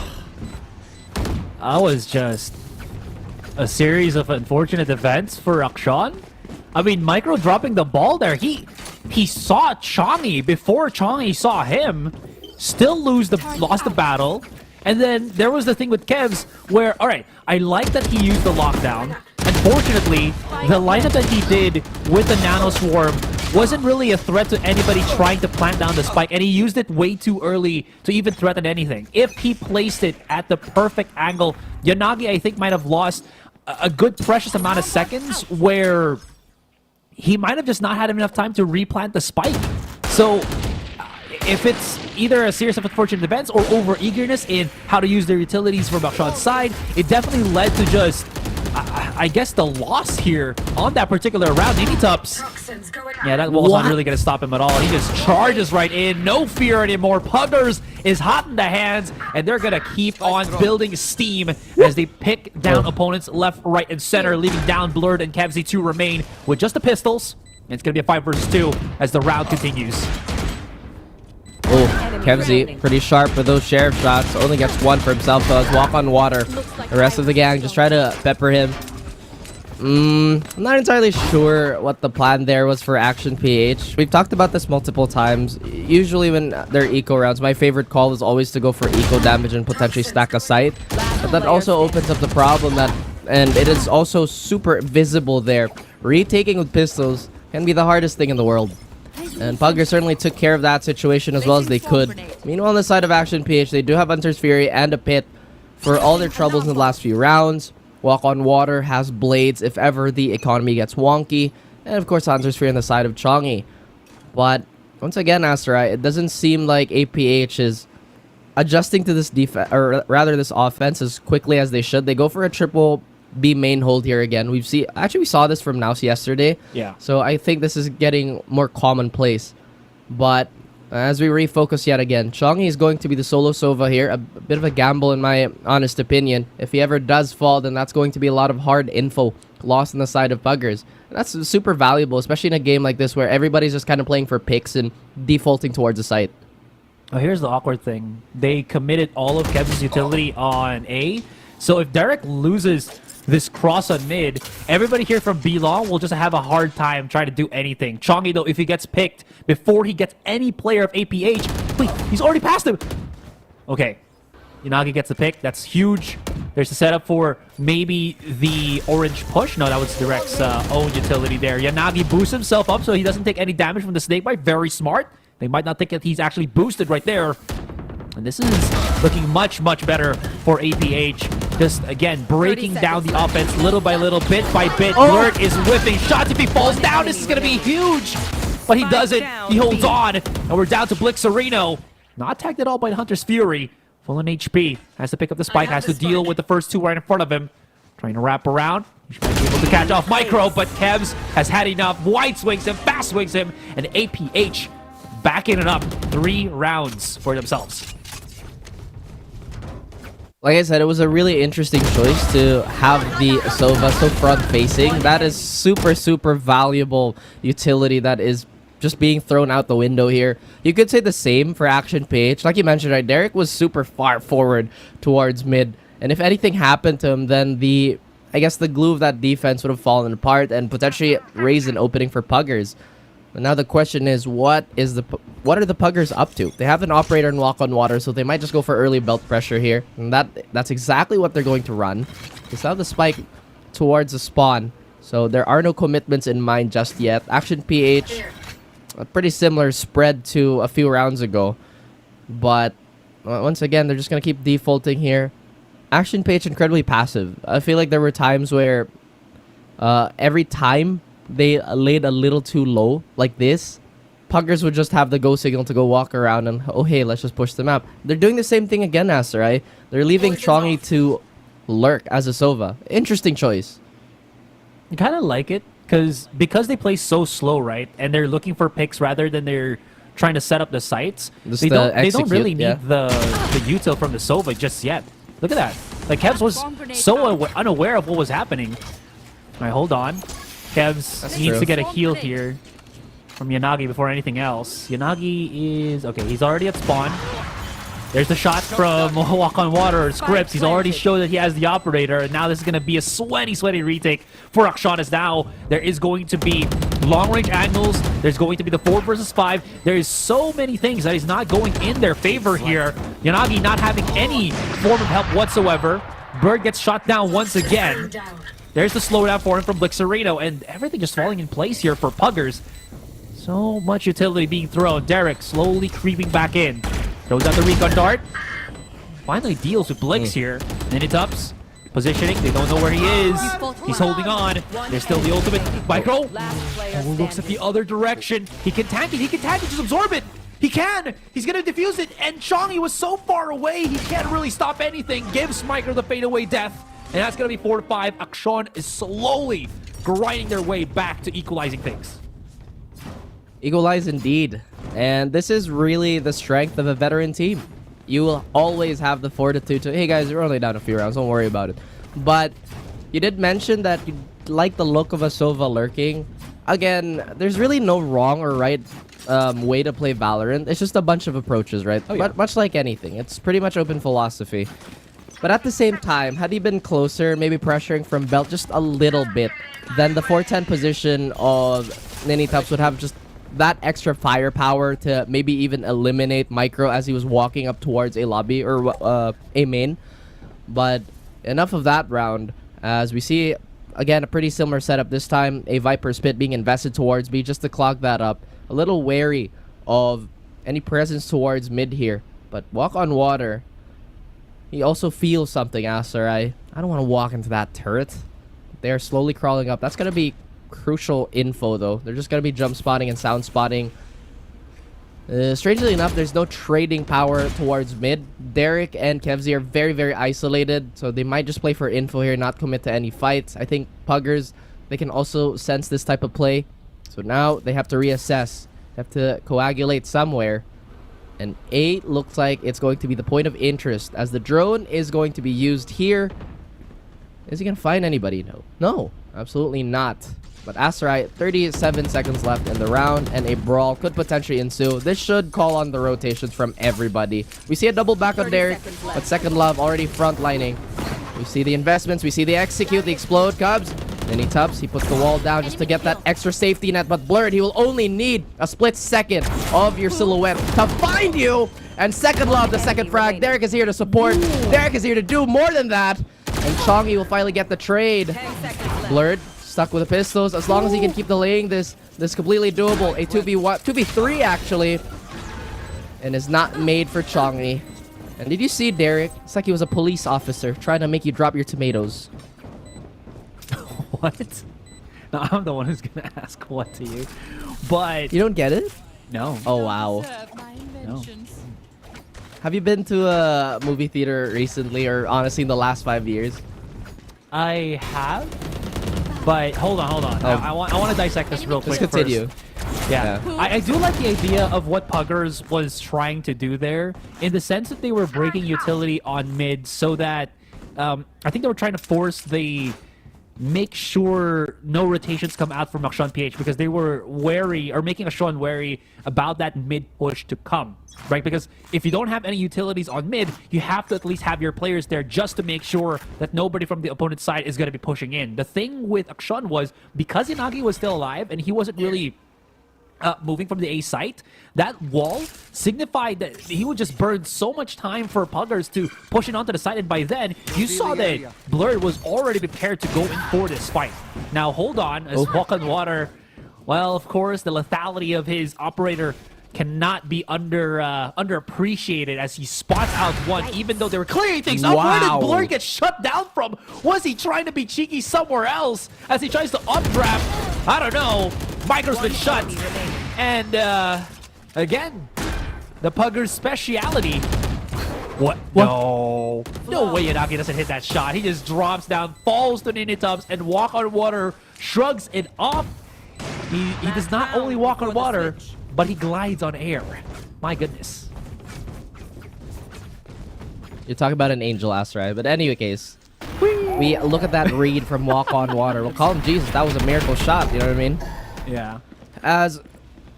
was just a series of unfortunate events for Akshan. I mean, Micro dropping the ball there. He he saw Chongi before Chongi saw him, still lost the battle. And then there was the thing with Kevs where, all right, I like that he used the lockdown. Unfortunately, the lineup that he did with the Nano Swarm wasn't really a threat to anybody trying to plant down the spike, and he used it way too early to even threaten anything. If he placed it at the perfect angle, Yanagi, I think, might have lost a good precious amount of seconds where he might have just not had enough time to replant the spike. So if it's either a series of unfortunate events or over-eagerness in how to use their utilities from Akshan's side, it definitely led to just, I guess, the loss here on that particular round. Ninitups, yeah, that wall's not really going to stop him at all. He just charges right in. No fear anymore. Puggers is hot in the hands, and they're going to keep on building steam as they pick down opponents left, right, and center, leaving down Blurred and Kevzy to remain with just the pistols. And it's going to be a 5 versus 2 as the round continues. Oh, Kevzy, pretty sharp with those sheriff shots. Only gets 1 for himself, though. Walk on water. The rest of the gang just try to pepper him. I'm not entirely sure what the plan there was for Action PH. We've talked about this multiple times. Usually when they're eco rounds, my favorite call is always to go for eco damage and potentially stack a site. But that also opens up the problem that, and it is also super visible there. Retaking with pistols can be the hardest thing in the world. And Puggers certainly took care of that situation as well as they could. Meanwhile, on the side of Action PH, they do have Hunter's Fury and a Pit for all their troubles in the last few rounds. Walk on Water has Blades if ever the economy gets wonky. And of course, Hunter's Fury on the side of Chongi. But once again, Asterai, it doesn't seem like APH is adjusting to this defense, or rather this offense, as quickly as they should. They go for a triple B main hold here again. We saw this from Naus yesterday. Yeah. So I think this is getting more commonplace. But as we refocus yet again, Chongi is going to be the solo Sova here. A bit of a gamble in my honest opinion. If he ever does fall, then that's going to be a lot of hard info lost on the side of Puggers. And that's super valuable, especially in a game like this where everybody's just kind of playing for picks and defaulting towards the site. Oh, here's the awkward thing. They committed all of Kev's utility on A. So if Derek loses this cross on mid, everybody here from B-Long will just have a hard time trying to do anything. Chongi, though, if he gets picked before he gets any player of APH... Wait, he's already passed him! Okay, Yanagi gets the pick. That's huge. There's the setup for maybe the orange push. No, that was Direct's own utility there. Yanagi boosts himself up so he doesn't take any damage from the snakebite. Very smart. They might not think that he's actually boosted right there. And this is looking much, much better for APH. Just, again, breaking down the offense little by little, bit by bit. Blurt is whipping shots. If he falls down, this is going to be huge. But he doesn't. He holds on. And we're down to Blixerino. Not tagged at all by the Hunter's Fury. Full on HP. Has to pick up the spike. Has to deal with the first 2 right in front of him. Trying to wrap around. He might be able to catch off Micro, but Kevs has had enough. Wide swings him, fast swings him. And APH backing it up. 3 rounds for themselves. Like I said, it was a really interesting choice to have the Sova so front-facing. That is super, super valuable utility that is just being thrown out the window here. You could say the same for Action PH. Like you mentioned, right, Derek was super far forward towards mid. And if anything happened to him, then I guess the glue of that defense would have fallen apart and potentially raised an opening for Puggers. And now the question is, what are the Puggers up to? They have an operator and walk on water, so they might just go for early belt pressure here. And that's exactly what they're going to run. They still have the spike towards the spawn, so there are no commitments in mind just yet. Action PH, a pretty similar spread to a few rounds ago. But once again, they're just going to keep defaulting here. Action PH incredibly passive. I feel like there were times where every time they laid a little too low like this, Puggers would just have the go signal to go walk around and, oh hey, let's just push them up. They're doing the same thing again, Aster, right? They're leaving Chongi to lurk as a Sova. Interesting choice. I kind of like it because they play so slow, right? And they're looking for picks rather than they're trying to set up the sites. They don't really need the util from the Sova just yet. Look at that. Like, Kevs was so unaware of what was happening. All right, hold on. Kevs needs to get a heal here from Yanagi before anything else. Yanagi is... Okay, he's already at spawn. There's the shot from Walk on Water or Scripts. He's already showed that he has the operator, and now this is going to be a sweaty retake for Akshan, as now there is going to be long-range angles. There's going to be the 4 versus 5. There is so many things that is not going in their favor here. Yanagi not having any form of help whatsoever. Bird gets shot down once again. There's the slowdown for him from Blixerino, and everything just falling in place here for Puggers. So much utility being thrown. Derek slowly creeping back in. Throws out the recon dart. Finally deals with Blix here. Ninitups positioning. They don't know where he is. He's holding on. There's still the ultimate. Micro looks at the other direction. He can tank it. He can tank it. Just absorb it. He can. He's going to defuse it. And Chongi was so far away, he can't really stop anything. Gives Micro the fadeaway death. And that's going to be 4-5. Action is slowly grinding their way back to equalizing things. Equalize indeed. And this is really the strength of a veteran team. You will always have the fortitude to, hey guys, we're only down a few rounds, don't worry about it. But you did mention that you like the look of a Sova lurking. Again, there's really no wrong or right way to play Valorant. It's just a bunch of approaches, right? Oh, yeah. But much like anything, it's pretty much open philosophy. But at the same time, had he been closer, maybe pressuring from belt just a little bit, then the 410 position of Ninitups would have just that extra firepower to maybe even eliminate Micro as he was walking up towards a lobby or a main. But enough of that round, as we see, again, a pretty similar setup this time. A Viper Spit being invested towards B just to clog that up. A little wary of any presence towards mid here. But Walk on Water, he also feels something, Asarai. I don't want to walk into that turret. They're slowly crawling up. That's going to be crucial info, though. They're just going to be jump spotting and sound spotting. Strangely enough, there's no trading power towards mid. Derek and Kevzi are very, very isolated, so they might just play for info here, not commit to any fights. I think Puggers, they can also sense this type of play. So now they have to reassess. They have to coagulate somewhere. And 8 looks like it's going to be the point of interest, as the drone is going to be used here. Is he going to find anybody? No, absolutely not. But Asarai, 37 seconds left in the round, and a brawl could potentially ensue. This should call on the rotations from everybody. We see a double back on Derek, but Second Love already frontlining. We see the investments, we see the execute, the explode, Cubs. Ninitups, he puts the wall down just to get that extra safety net, but Blurred, he will only need a split second of your silhouette to find you. And Second Love, the second frag. Derek is here to support. Derek is here to do more than that. And Chongi will finally get the trade. Blurred, stuck with the pistols. As long as he can keep delaying this completely doable. A 2v1, 2v3 actually. And is not made for Chongi. And did you see Derek? It's like he was a police officer trying to make you drop your tomatoes. What? No, I'm the one who's gonna ask what to you. But You don't get it? no. Oh, wow. No. Have you been to a movie theater recently, or honestly in the last 5 years? I have. But hold on. I want to dissect this real quick Just continue. first. Yeah. I do like the idea of what Puggers was trying to do there, in the sense that they were breaking utility on mid, so that I think they were trying to force the make sure no rotations come out from Akshan PH, because they were wary, or making Akshan wary about that mid push to come, right? Because if you don't have any utilities on mid, you have to at least have your players there just to make sure that nobody from the opponent's side is going to be pushing in. The thing with Akshan was, because Inagi was still alive and he wasn't really moving from the A site, that wall signified that he would just burn so much time for Puggers to push it onto the side, and by then, you saw that Blurred was already prepared to go in for this fight. Now, hold on, as Walk on Water, well, of course, the lethality of his operator cannot be underappreciated, as he spots out one, even though they were clearing things up. Where did Blurred get shut down from? Was he trying to be cheeky somewhere else as he tries to updraft? I don't know. Micro's been shut. And again, the Puggers' speciality. What? No way Inagi doesn't hit that shot. He just drops down, falls to Ninitups, and Walk on Water shrugs it off. He does not only walk on water, but he glides on air. My goodness. You're talking about an angel, Asarai. But anyway, case, we look at that read from Walk on Water. We'll call him Jesus. That was a miracle shot. You know what I mean? Yeah. As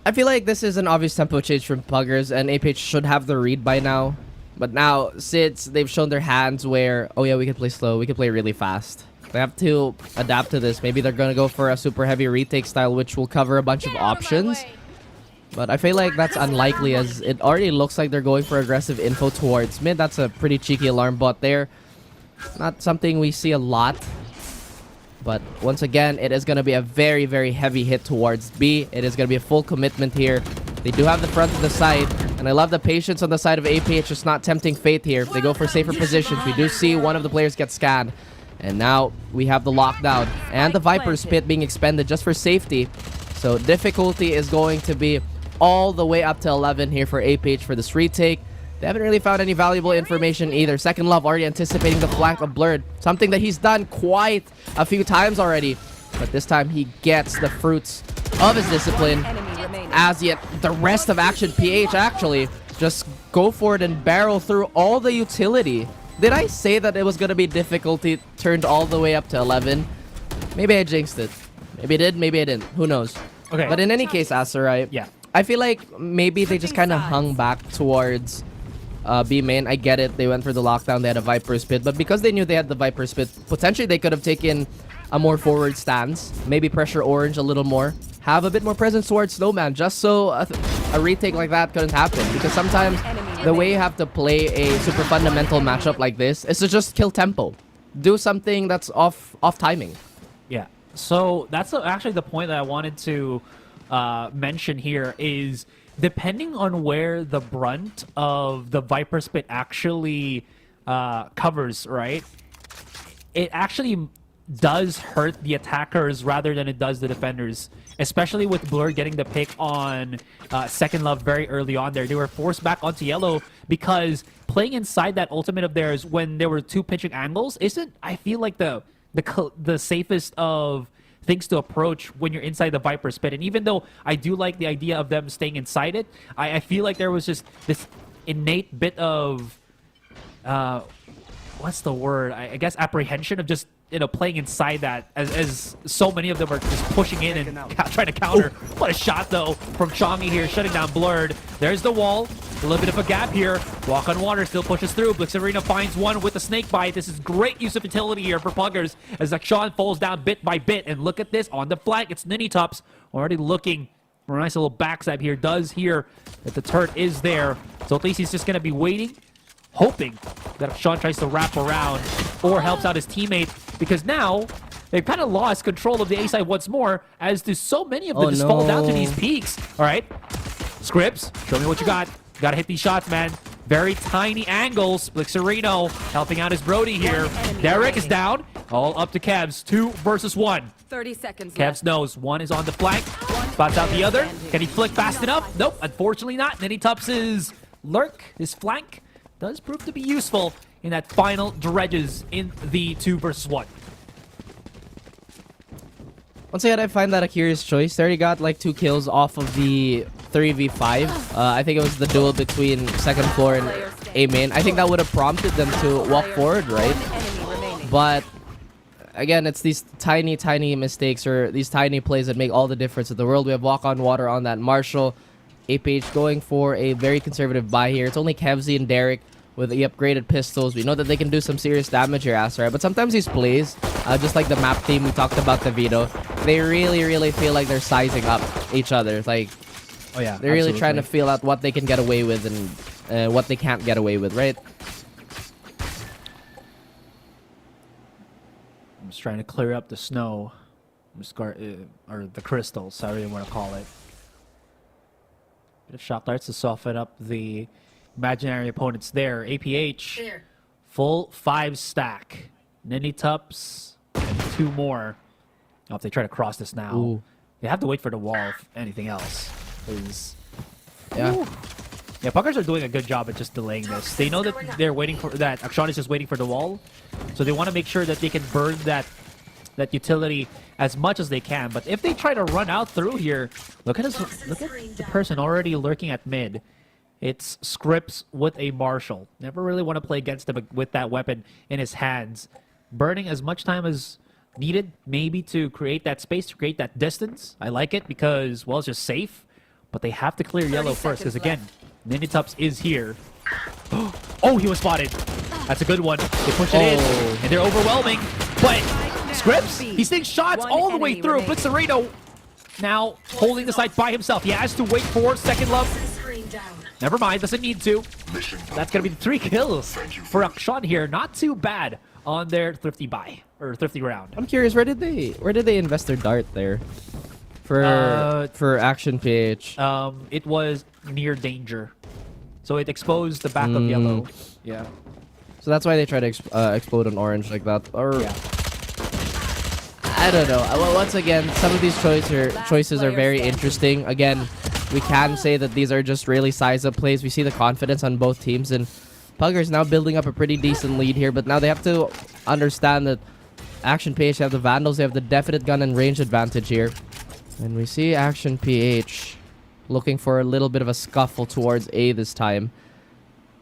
I feel like this is an obvious tempo change from Puggers, and APH should have the read by now. But now, since they've shown their hands where, oh yeah, we can play slow, we can play really fast. They have to adapt to this. Maybe they're gonna go for a super heavy retake style, which will cover a bunch of options. But I feel like that's unlikely, as it already looks like they're going for aggressive info towards mid. That's a pretty cheeky alarm bot there. Not something we see a lot. But once again, it is going to be a very, very heavy hit towards B. It is going to be a full commitment here. They do have the front and the side. And I love the patience on the side of APH, just not tempting fate here. They go for safer positions. We do see one of the players get scanned. And now we have the lockdown and the Viper's Pit being expended just for safety. So difficulty is going to be all the way up to 11 here for APH for this retake. They haven't really found any valuable information either. Second Love already anticipating the flank of Blurred. Something that he's done quite a few times already. But this time he gets the fruits of his discipline. As yet, the rest of Action PH actually just go for it and barrel through all the utility. Did I say that it was going to be difficulty turned all the way up to 11? Maybe I jinxed it. Maybe I did, maybe I didn't. Who knows? Okay. But in any case, Asarai, Yeah. I feel like maybe they just kind of hung back towards B main. I get it. They went for the lockdown. They had a Viper's Pit. But because they knew they had the Viper's Pit, potentially they could have taken a more forward stance. Maybe pressure Orange a little more. Have a bit more presence towards Snowman. Just so a retake like that couldn't happen. Because sometimes the way you have to play a super fundamental matchup like this is to just kill tempo. Do something that's off timing. Yeah. So that's actually the point that I wanted to mention here is depending on where the brunt of the Viper Spit actually covers, right? It actually does hurt the attackers rather than it does the defenders. Especially with Blur getting the pick on Second Love very early on there. They were forced back onto yellow because playing inside that ultimate of theirs when there were two pitching angles isn't, I feel like, the safest of things to approach when you're inside the Viper Spit. And even though I do like the idea of them staying inside it, I feel like there was just this innate bit of what's the word? I guess apprehension of just, you know, playing inside that as so many of them are just pushing in and trying to counter. What a shot, though, from Chongi here, shutting down Blurred. There's the wall. A little bit of a gap here. Walk on Water still pushes through. Blix Arena finds one with a snake bite. This is great use of utility here for Puggers as Akshan falls down bit by bit. And look at this on the flank. It's Ninitops already looking for a nice little backstab here. Does hear that the turret is there. So at least he's just going to be waiting, hoping that Sean tries to wrap around or helps out his teammate, because now they've kind of lost control of the A side once more, as do so many of them just fall down to these peaks. All right, Scripps, show me what you got. Got to hit these shots, man. Very tiny angles. Blixerino helping out his Brody here. Derek is down. All up to Kevs. 2 versus 1. 30 seconds Kevs left. knows one is on the flank. Spots out the other. Can he flick fast enough? Nope, unfortunately not. Ninitop's lurk, his flank, does prove to be useful in that final dredges in the 2 versus 1. Once again, I find that a curious choice. They already got like 2 kills off of the 3v5. I think it was the duel between second floor and A main. I think that would have prompted them to walk forward, right? But again, it's these tiny, tiny mistakes or these tiny plays that make all the difference in the world. We have Walk on Water on that Marshall. APH going for a very conservative buy here. It's only Kevzy and Derek with the upgraded pistols. We know that they can do some serious damage here, Asra. But sometimes these plays, just like the map team we talked about, the Vito, they really, really feel like they're sizing up each other. Like, Oh yeah, they're really trying to feel out what they can get away with and what they can't get away with, right? I'm just trying to clear up the snow, or the crystals, however you want to call it. Bit of shock darts to soften up the imaginary opponents there. APH, full 5 stack. Ninitups, and 2 more. Oh, if they try to cross this now, Ooh. they have to wait for the wall, if anything else. Yeah. Yeah, Puggers are doing a good job at just delaying this. They know that they're waiting for that. Akshan is just waiting for the wall, so they want to make sure that they can burn that utility as much as they can. But if they try to run out through here, look at the person already lurking at mid. It's Scripps with a Marshall. Never really want to play against him with that weapon in his hands. Burning as much time as needed, maybe to create that space, to create that distance. I like it because, well, it's just safe. But they have to clear yellow first, because again, Ninitups is here. Oh, he was spotted. That's a good one. They push it in, and they're overwhelming. But Scripps, he's taking shots all the way through. Blitzerino now holding the site by himself. He has to wait for Second Love. Never mind, doesn't need to. That's going to be 3 kills for Akshan here. Not too bad on their thrifty buy, or thrifty round. I'm curious, where did they invest their dart there? For Action PH. It was near danger. So it exposed the back of yellow. Yeah. So that's why they try to explode on orange like that. Or Yeah. I don't know. Well, once again, some of these choices are very interesting. Again, we can say that these are just really size-up plays. We see the confidence on both teams, and Puggers now building up a pretty decent lead here. But now they have to understand that Action PH have the Vandals. They have the definite gun and range advantage here. And we see Action PH looking for a little bit of a scuffle towards A this time.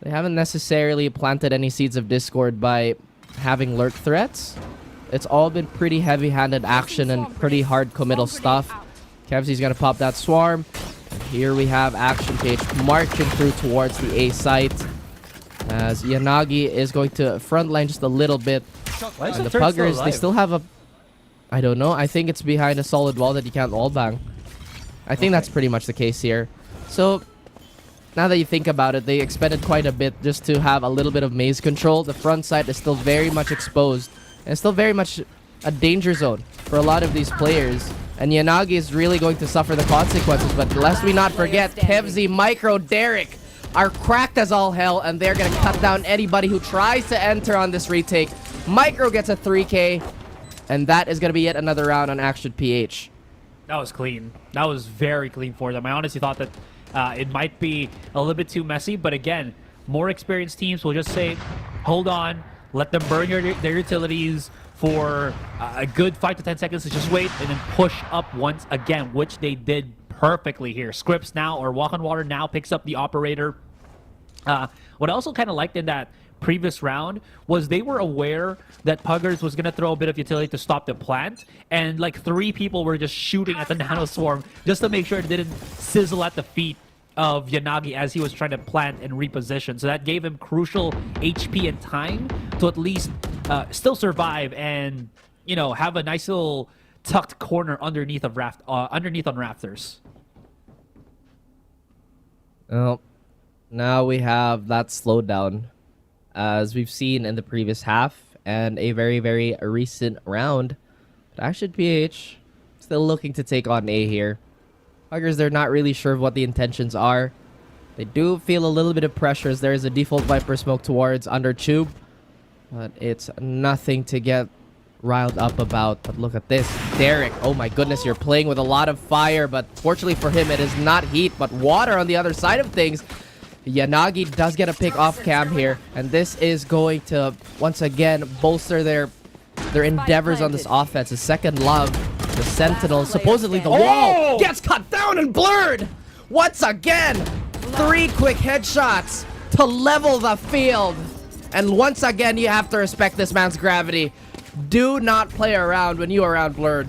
They haven't necessarily planted any seeds of discord by having lurk threats. It's all been pretty heavy-handed action and pretty hard committal stuff. Kevzy's gonna pop that swarm. And here we have Action PH marching through towards the A site. As Yanagi is going to frontline just a little bit. Why is And the turret Puggers, they alive? still have a... I don't know. I think it's behind a solid wall that you can't wallbang. I think that's pretty much the case here. So, now that you think about it, they expended quite a bit just to have a little bit of maze control. The front side is still very much exposed. And it's still very much a danger zone for a lot of these players. And Yanagi is really going to suffer the consequences. But lest we not forget, Kevzy, Micro, Derek are cracked as all hell. And they're going to cut down anybody who tries to enter on this retake. Micro gets a 3K. And that is going to be yet another round on Action PH. That was clean. That was very clean for them. I honestly thought that it might be a little bit too messy, but again, more experienced teams will just say, hold on, let them burn their utilities for a good 5 to 10 seconds to just wait, and then push up once again, which they did perfectly here. Scripps now, or Walk on Water now, picks up the operator. What I also kind of liked in that previous round was they were aware that Puggers was going to throw a bit of utility to stop the plant, and like 3 people were just shooting at the nano swarm just to make sure it didn't sizzle at the feet of Yanagi as he was trying to plant and reposition. So that gave him crucial HP and time to at least still survive and, you know, have a nice little tucked corner underneath on rafters. Well, now we have that slowdown, as we've seen in the previous half and a very, very recent round. But Action PH still looking to take on A here. Puggers, they're not really sure of what the intentions are. They do feel a little bit of pressure as there is a default Viper smoke towards under tube. But it's nothing to get riled up about. But look at this. Derek, oh my goodness, you're playing with a lot of fire. But fortunately for him, it is not heat, but water on the other side of things. Yanagi does get a pick off cam here. And this is going to, once again, bolster their endeavors on this offense. A second love. The Sentinel, supposedly the wall, gets cut down and blurred. Once again, 3 quick headshots to level the field. And once again, you have to respect this man's gravity. Do not play around when you are around blurred.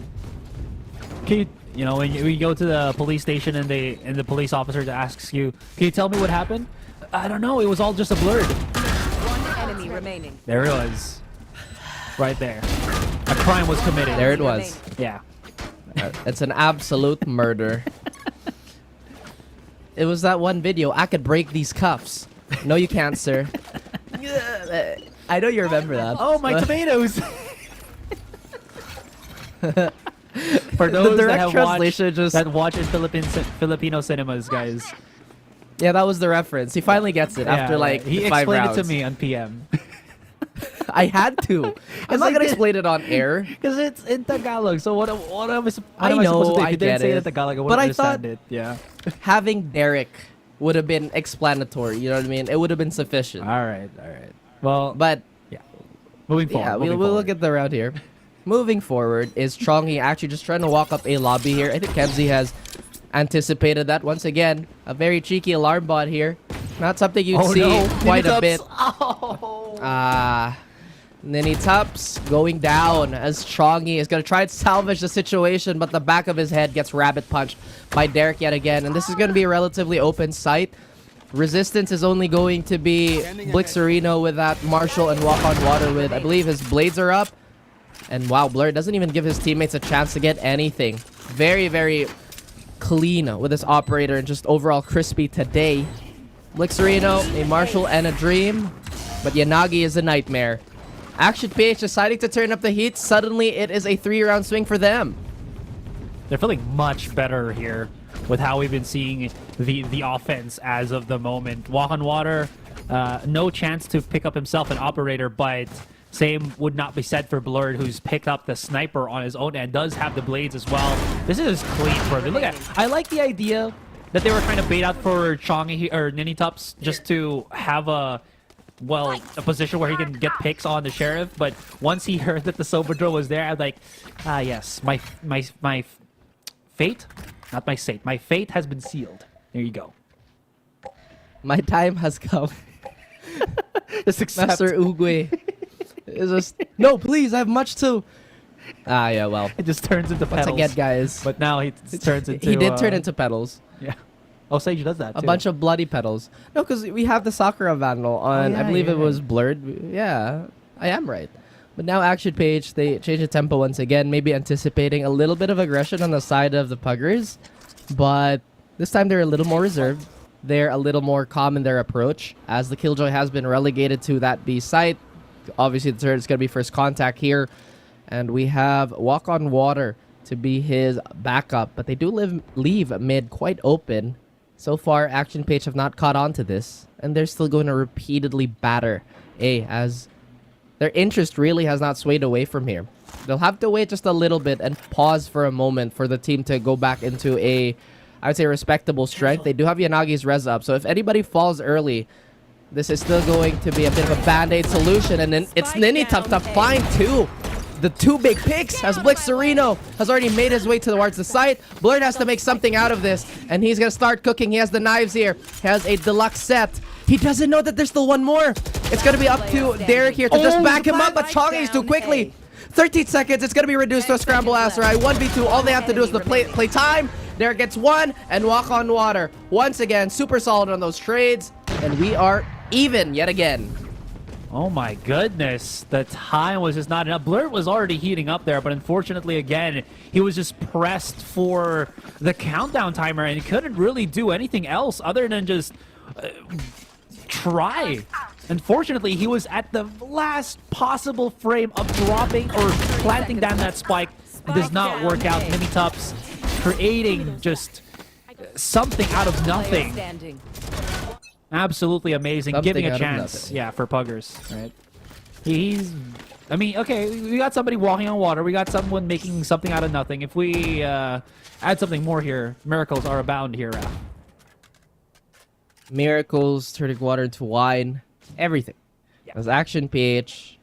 Can you know, when you go to the police station and the police officer asks you, can you tell me what happened? I don't know. It was all just a blurred. One enemy remaining. There it was. Right there. A crime was committed. There it was. Yeah. It's an absolute murder. It was that one video. I could break these cuffs. No, you can't, sir. I know you remember that. Oh, my tomatoes! For those direct translation that watch in Filipino cinemas, guys. Yeah, that was the reference. He finally gets it after like he 5 rounds. explained it to me on PM. I had to. I'm not gonna explain it on air. Because it's in Tagalog. So what am I supposed I to know, do? If I you didn't get say it it. in Tagalog, I But wouldn't I understand thought- it. Yeah. Having Derek would have been explanatory. You know what I mean? It would have been sufficient. All right. Well, But yeah. Moving forward. yeah, moving we'll forward. look at the round here. Moving forward is Chongi actually just trying to walk up a lobby here. I think Kevzy has anticipated that. Once again, a very cheeky alarm bot here. Not something you'd see quite a bit. Ninitups going down as Chongi is going to try and salvage the situation, but the back of his head gets rabbit punched by Derek yet again. And this is going to be a relatively open site. Resistance is only going to be Blixerino with that Marshall and Walk on Water with, I believe his blades are up. And wow, Blur doesn't even give his teammates a chance to get anything. Very, very clean with this operator and just overall crispy today. Blixerino, a Marshall and a Dream. But Yanagi is a nightmare. Action PH deciding to turn up the heat. Suddenly, it is a 3-round swing for them. They're feeling much better here with how we've been seeing the offense as of the moment. Walk on Water, no chance to pick up himself an operator, but same would not be said for Blurred, who's picked up the sniper on his own and does have the blades as well. This is clean for him. Look at, I like the idea that they were trying to bait out for Chongi or Ninitops just to have a position where he can get picks on the Sheriff. But once he heard that the Soberdro was there, I was like, yes, my fate, not my sate, my fate has been sealed. There you go. My time has come. Just accept. Master Ugwe is just, no, please, I have much to. Yeah, well. It just turns into Once petals. again, guys. But now he turns into... He did turn into petals. Yeah. Oh, Sage does that, too. A bunch of bloody petals. No, because we have the Sakura Vandal on, I believe it was Blurred. Yeah, I am right. But now Action Page, they change the tempo once again, maybe anticipating a little bit of aggression on the side of the Puggers. But this time they're a little more reserved. They're a little more calm in their approach, as the Killjoy has been relegated to that B site. Obviously, the turret's going to be first contact here. And we have Walk on Water to be his backup. But they do leave mid quite open. So far, Action Page have not caught on to this. And they're still going to repeatedly batter A, as their interest really has not swayed away from here. They'll have to wait just a little bit and pause for a moment for the team to go back into a, I would say, respectable strength. They do have Yanagi's res up. So if anybody falls early, this is still going to be a bit of a band-aid solution. And then it's Ninitops to find the two big picks, as Blixerino has already made his way towards the site. Blurred has to make something out of this, and he's going to start cooking. He has the knives here. He has a deluxe set. He doesn't know that there's still one more. It's going to be up to Derek here to just back him up, but Chongi is too quickly. 13 seconds. It's going to be reduced to a scramble Asteroid. 1v2. All they have to do is the play time. Derek gets one, and Walk on Water. Once again, super solid on those trades, and we are even yet again. Oh my goodness, the time was just not enough. Blurt was already heating up there, but unfortunately, again, he was just pressed for the countdown timer, and he couldn't really do anything else other than just try. Unfortunately, he was at the last possible frame of dropping or planting down that spike. It does not work out. Ninitops creating just something out of nothing. Absolutely amazing. Something Giving a out of chance, nothing. yeah, for Puggers, right? He's, I mean, okay, we got somebody walking on water. We got someone making something out of nothing. If we add something more here, miracles are abound here, Raph. Miracles, turning water into wine, everything. As Action PH,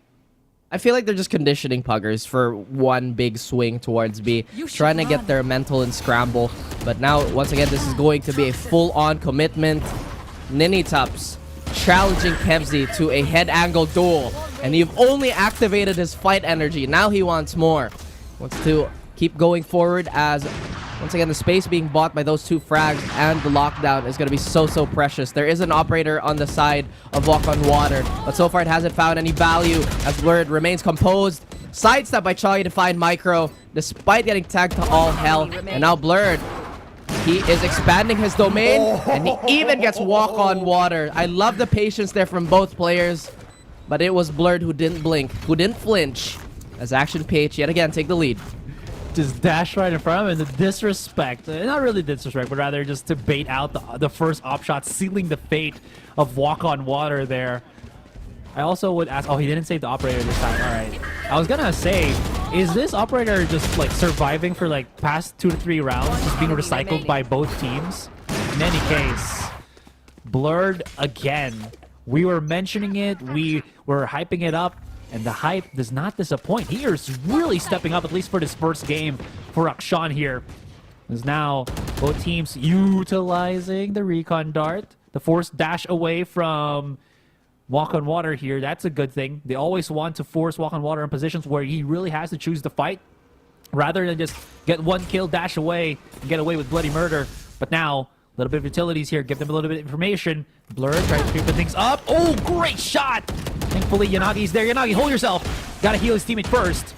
I feel like they're just conditioning Puggers for one big swing towards B, trying to get their mental and scramble. But now, once again, this is going to be a full-on commitment. Ninitops challenging Kevzi to a head angle duel, and you've only activated his fight energy. Now he wants more. Wants to keep going forward, as once again the space being bought by those two frags and the lockdown is going to be so precious. There is an operator on the side of Walk on Water, but so far it hasn't found any value, as Blurred remains composed. Sidestep by Chai to find Micro despite getting tagged to all hell, and now Blurred, he is expanding his domain, and he even gets Walk on Water. I love the patience there from both players, but it was Blurred who didn't blink, who didn't flinch, as Action PH yet again take the lead. Just dash right in front of him, the disrespect. Not really disrespect, but rather just to bait out the first op shot, sealing the fate of Walk on Water there. I also would ask, oh, he didn't save the operator this time. All right. I was gonna say, is this operator just like surviving for like past 2 to 3 rounds, just being recycled by both teams? In any case, Blurred again. We were mentioning it, we were hyping it up, and the hype does not disappoint. He is really stepping up, at least for this first game for Akshan here. As now both teams utilizing the recon dart, the forced dash away from Walk on Water here. That's a good thing. They always want to force Walk on Water in positions where he really has to choose the fight, rather than just get one kill, dash away, and get away with bloody murder. But now, little bit of utilities here, give them a little bit of information. Blur, try to creep things up. Oh, great shot! Thankfully, Yanagi's there. Yanagi, hold yourself. Gotta heal his teammate first.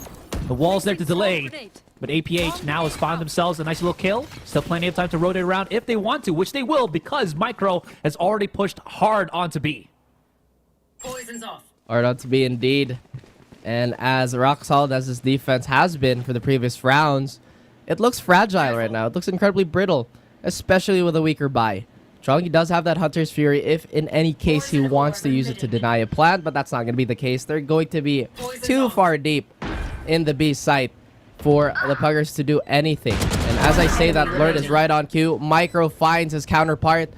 The wall's there to delay. But APH now has found themselves a nice little kill. Still plenty of time to rotate around if they want to, which they will because Micro has already pushed hard onto B. Poison's off. Hard onto B indeed. And as rock solid as this defense has been for the previous rounds, it looks fragile right now. It looks incredibly brittle, especially with a weaker buy. Chongi does have that Hunter's Fury if in any case he wants to use it to deny a plant, but that's not going to be the case. They're going to be too far deep in the B site for the Puggers to do anything. And as I say that, Blurred is right on cue. Micro finds his counterpart,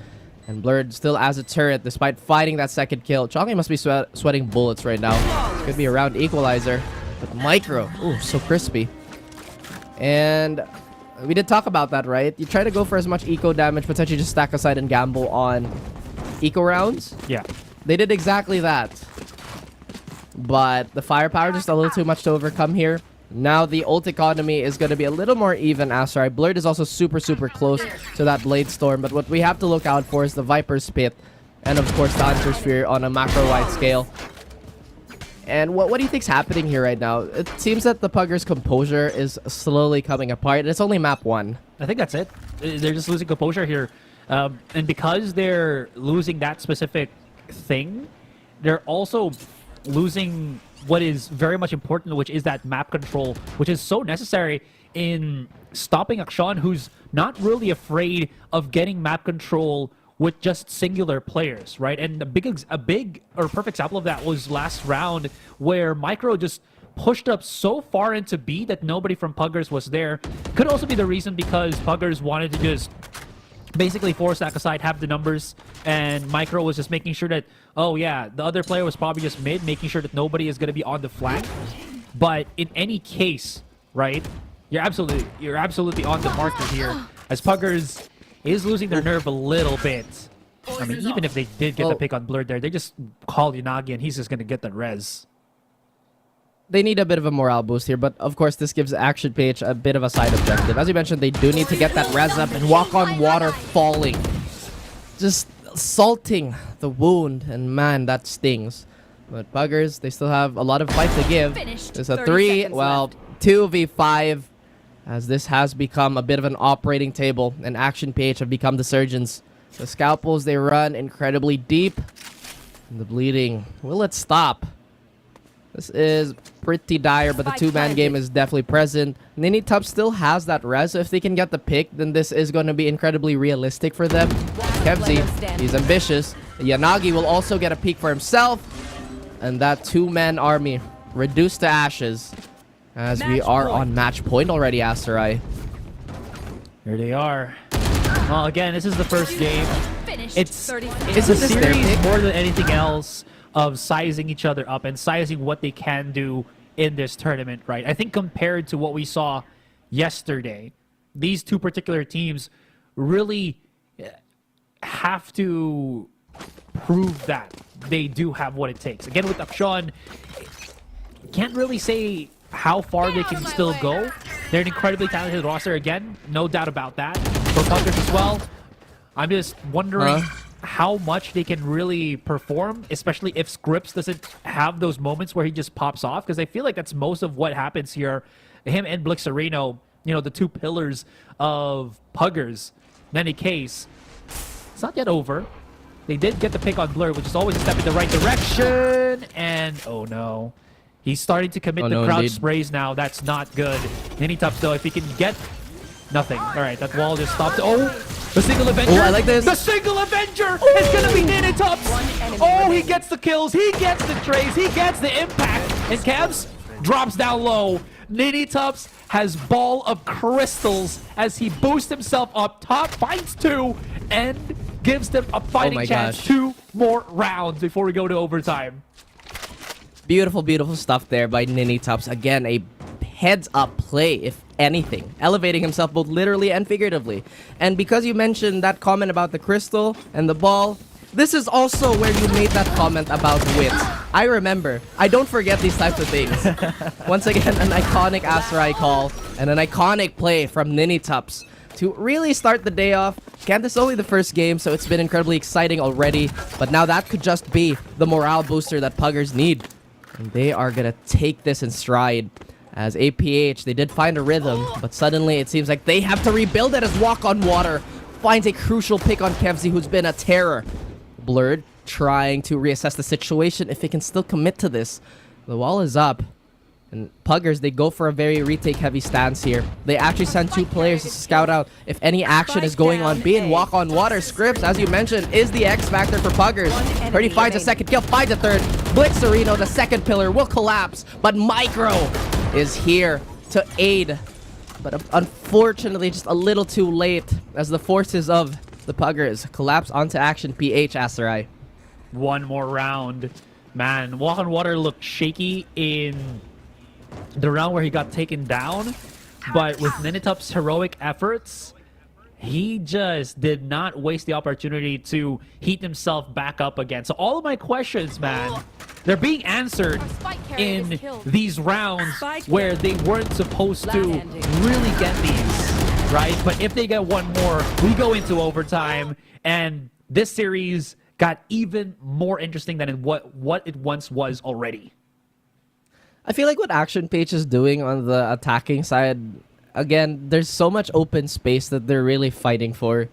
and Blurred still has a turret despite fighting that second kill. Chongi must be sweating bullets right now. This could be a round equalizer. But Micro, ooh, so crispy. And we did talk about that, right? You try to go for as much eco damage, potentially just stack aside and gamble on eco rounds. Yeah. They did exactly that. But the firepower just a little too much to overcome here. Now the ult economy is going to be a little more even. Sorry, Blurred is also super close to that Blade Storm. But what we have to look out for is the Viper's Pit. And of course the Hunter's Fear on a macro-wide scale. And what do you think's happening here right now? It seems that the Puggers' composure is slowly coming apart. It's only map 1. I think that's it. They're just losing composure here. And because they're losing that specific thing, they're also losing what is very much important, which is that map control, which is so necessary in stopping Akshan, who's not really afraid of getting map control with just singular players, right? And a big or perfect example of that was last round where Micro just pushed up so far into B that nobody from Puggers was there. Could also be the reason because Puggers wanted to just basically force that aside, have the numbers, and Micro was just making sure that, oh yeah, the other player was probably just mid, making sure that nobody is going to be on the flank. But in any case, right, you're absolutely on the marker here, as Puggers is losing their nerve a little bit. I mean, even if they did get the pick on Blurred there, they just call Yanagi and he's just going to get the res. They need a bit of a morale boost here, but of course this gives Action Page a bit of a side objective. As you mentioned, they do need to get that res up and walk on water falling. Just salting the wound, and man, that stings. But Puggers, they still have a lot of fight to give. There's a 2v5, as this has become a bit of an operating table, and Action Page have become the surgeons. The scalpels, they run incredibly deep. And the bleeding, will it stop? This is pretty dire, but the two-man game is definitely present. Ninitub still has that res, so if they can get the pick, then this is going to be incredibly realistic for them. Kevzi, he's ambitious. Yanagi will also get a peek for himself. And that two-man army reduced to ashes as we are on match point already, Asterai. Here they are. Well, again, this is the first game. It's a this their series pick? more than anything else of sizing each other up and sizing what they can do in this tournament, right? I think compared to what we saw yesterday, these two particular teams really have to prove that they do have what it takes. Again, with Akshan, can't really say how far they can still go. They're an incredibly talented roster again, no doubt about that. For Puggers as well, I'm just wondering how much they can really perform, especially if Scripps doesn't have those moments where he just pops off, because I feel like that's most of what happens here. Him and Blixarino, you know, the two pillars of Puggers. In any case, it's not yet over. They did get the pick on Blur, which is always a step in the right direction. And, oh no. He's starting to commit the crouch sprays now. That's not good. Ninitub, though, if he can get nothing. All right, that wall just stopped. Oh, the single Avenger. Oh, I like this. The single Avenger is going to be Ninitub's. Oh, he gets the kills. He gets the trays. He gets the impact. And Cavs drops down low. Ninitub's has Ball of Crystals as he boosts himself up top, finds two, and gives them a fighting chance. Gosh. 2 more rounds before we go to overtime. Beautiful, beautiful stuff there by Ninitubs. Again, a heads-up play, if anything. Elevating himself both literally and figuratively. And because you mentioned that comment about the crystal and the ball, this is also where you made that comment about wits. I remember. I don't forget these types of things. Once again, an iconic Asterai call and an iconic play from Ninitubs to really start the day off Again, this is only the first game, so it's been incredibly exciting already. But now that could just be the morale booster that Puggers need. And they are going to take this in stride. As APH, they did find a rhythm, but suddenly it seems like they have to rebuild it as Walk on Water finds a crucial pick on Kevzi, who's been a terror. Blurred trying to reassess the situation if he can still commit to this. The wall is up. And Puggers, they go for a very retake-heavy stance here. They actually send 2 players to scout out if any action is going on B. And Walk on Water. Scripps, as you mentioned, is the X-Factor for Puggers. Already finds a second kill, finds a third. Blitzerino, the second pillar, will collapse. But Micro is here to aid. But unfortunately, just a little too late as the forces of the Puggers collapse onto Action PH, Asarai. One more round. Man, Walk on Water looked shaky in the round where he got taken down, but with Ninitup's heroic efforts, he just did not waste the opportunity to heat himself back up again. So all of my questions, man, they're being answered in these rounds where they weren't supposed to really get these, right? But if they get one more, we go into overtime, and this series got even more interesting than what it once was already. I feel like what Action Page is doing on the attacking side, again, there's so much open space that they're really fighting for.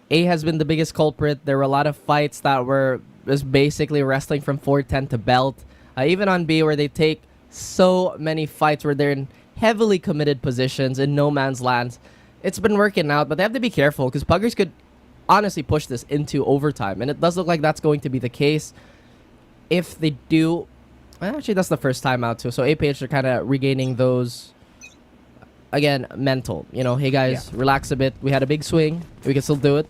A has been the biggest culprit. There were a lot of fights that were just basically wrestling from 410 to belt. Even on B, where they take so many fights where they're in heavily committed positions in no man's land. It's been working out, but they have to be careful because Puggers could honestly push this into overtime. And it does look like that's going to be the case if they do. Well, actually, that's the first time out too. So APH are kind of regaining those, again, mental. You know, hey guys, relax a bit. We had a big swing. We can still do it.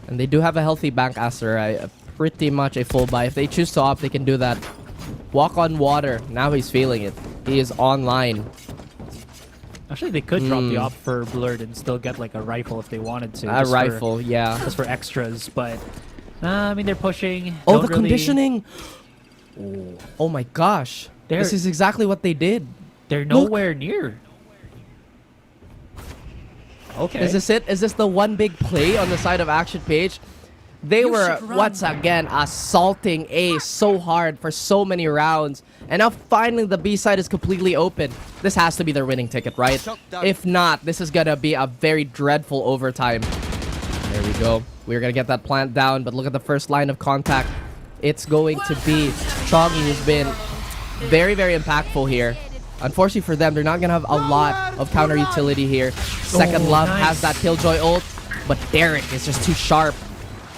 And they do have a healthy bank Aster. Pretty much a full buy. If they choose to opt, they can do that. Walk on Water. Now he's feeling it. He is online. Actually, they could drop the op for Blurred and still get like a rifle if they wanted to. A rifle, yeah. Just for extras, but I mean, they're pushing. Oh, Don't the really... conditioning. Oh my gosh. This is exactly what they did. They're nowhere near. Okay. Is this it? Is this the one big play on the side of Action Page? They were, once again, assaulting A so hard for so many rounds. And now finally the B side is completely open. This has to be their winning ticket, right? If not, this is going to be a very dreadful overtime. There we go. We're going to get that plant down, but look at the first line of contact. It's going to be Choggy, who's been very, very impactful here. Unfortunately for them, they're not going to have a lot of counter utility here. Second Love has that Killjoy ult, but Derek is just too sharp.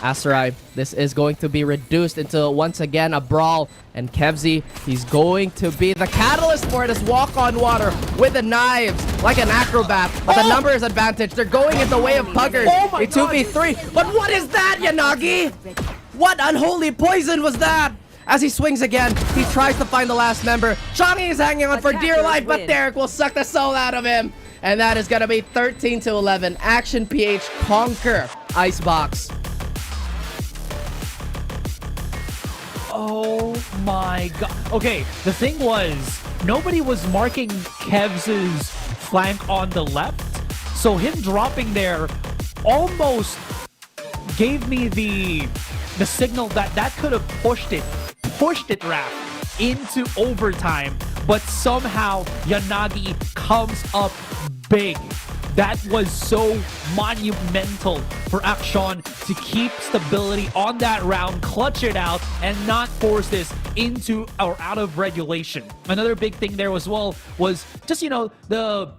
Asarai, this is going to be reduced into, once again, a brawl. And Kevzi, he's going to be the catalyst for it as Walk on Water with the knives, like an acrobat. But the numbers advantage, they're going in the way of Puggers. A 2v3. But what is that, Yanagi? What unholy poison was that? As he swings again, he tries to find the last member. Chongi is hanging on for dear life, but Derek will suck the soul out of him. And that is going to be 13-11. Action PH conquer Icebox. Oh my god. Okay, the thing was, nobody was marking Kev's flank on the left, so him dropping there almost gave me the signal that could have pushed it, Raph, into overtime, but somehow Yanagi comes up big. That was so monumental for Action to keep stability on that round, clutch it out, and not force this into or out of regulation. Another big thing there as well was just, you know, the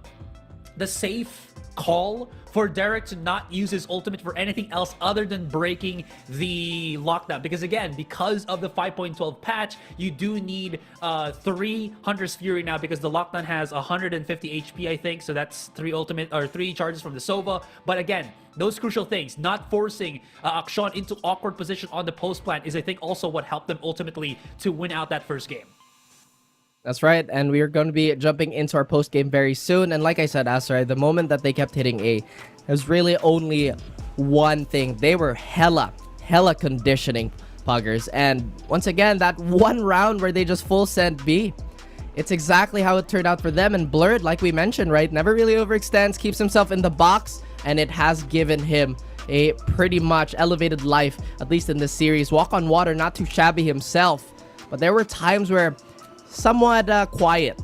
safe call for Derek to not use his ultimate for anything else other than breaking the lockdown. Because again, because of the 5.12 patch, you do need 3 Hunter's Fury now, because the lockdown has 150 HP, I think. So that's 3 charges from the Sova. But again, those crucial things, not forcing Akshan into awkward position on the post plant is, I think, also what helped them ultimately to win out that first game. That's right, and we are going to be jumping into our post-game very soon. And like I said, Asarai, the moment that they kept hitting A, it was really only one thing. They were hella conditioning Puggers. And once again, that one round where they just full sent B, it's exactly how it turned out for them. And Blurred, like we mentioned, right, never really overextends, keeps himself in the box and it has given him a pretty much elevated life, at least in this series. Walk on Water, not too shabby himself, but there were times where somewhat quiet.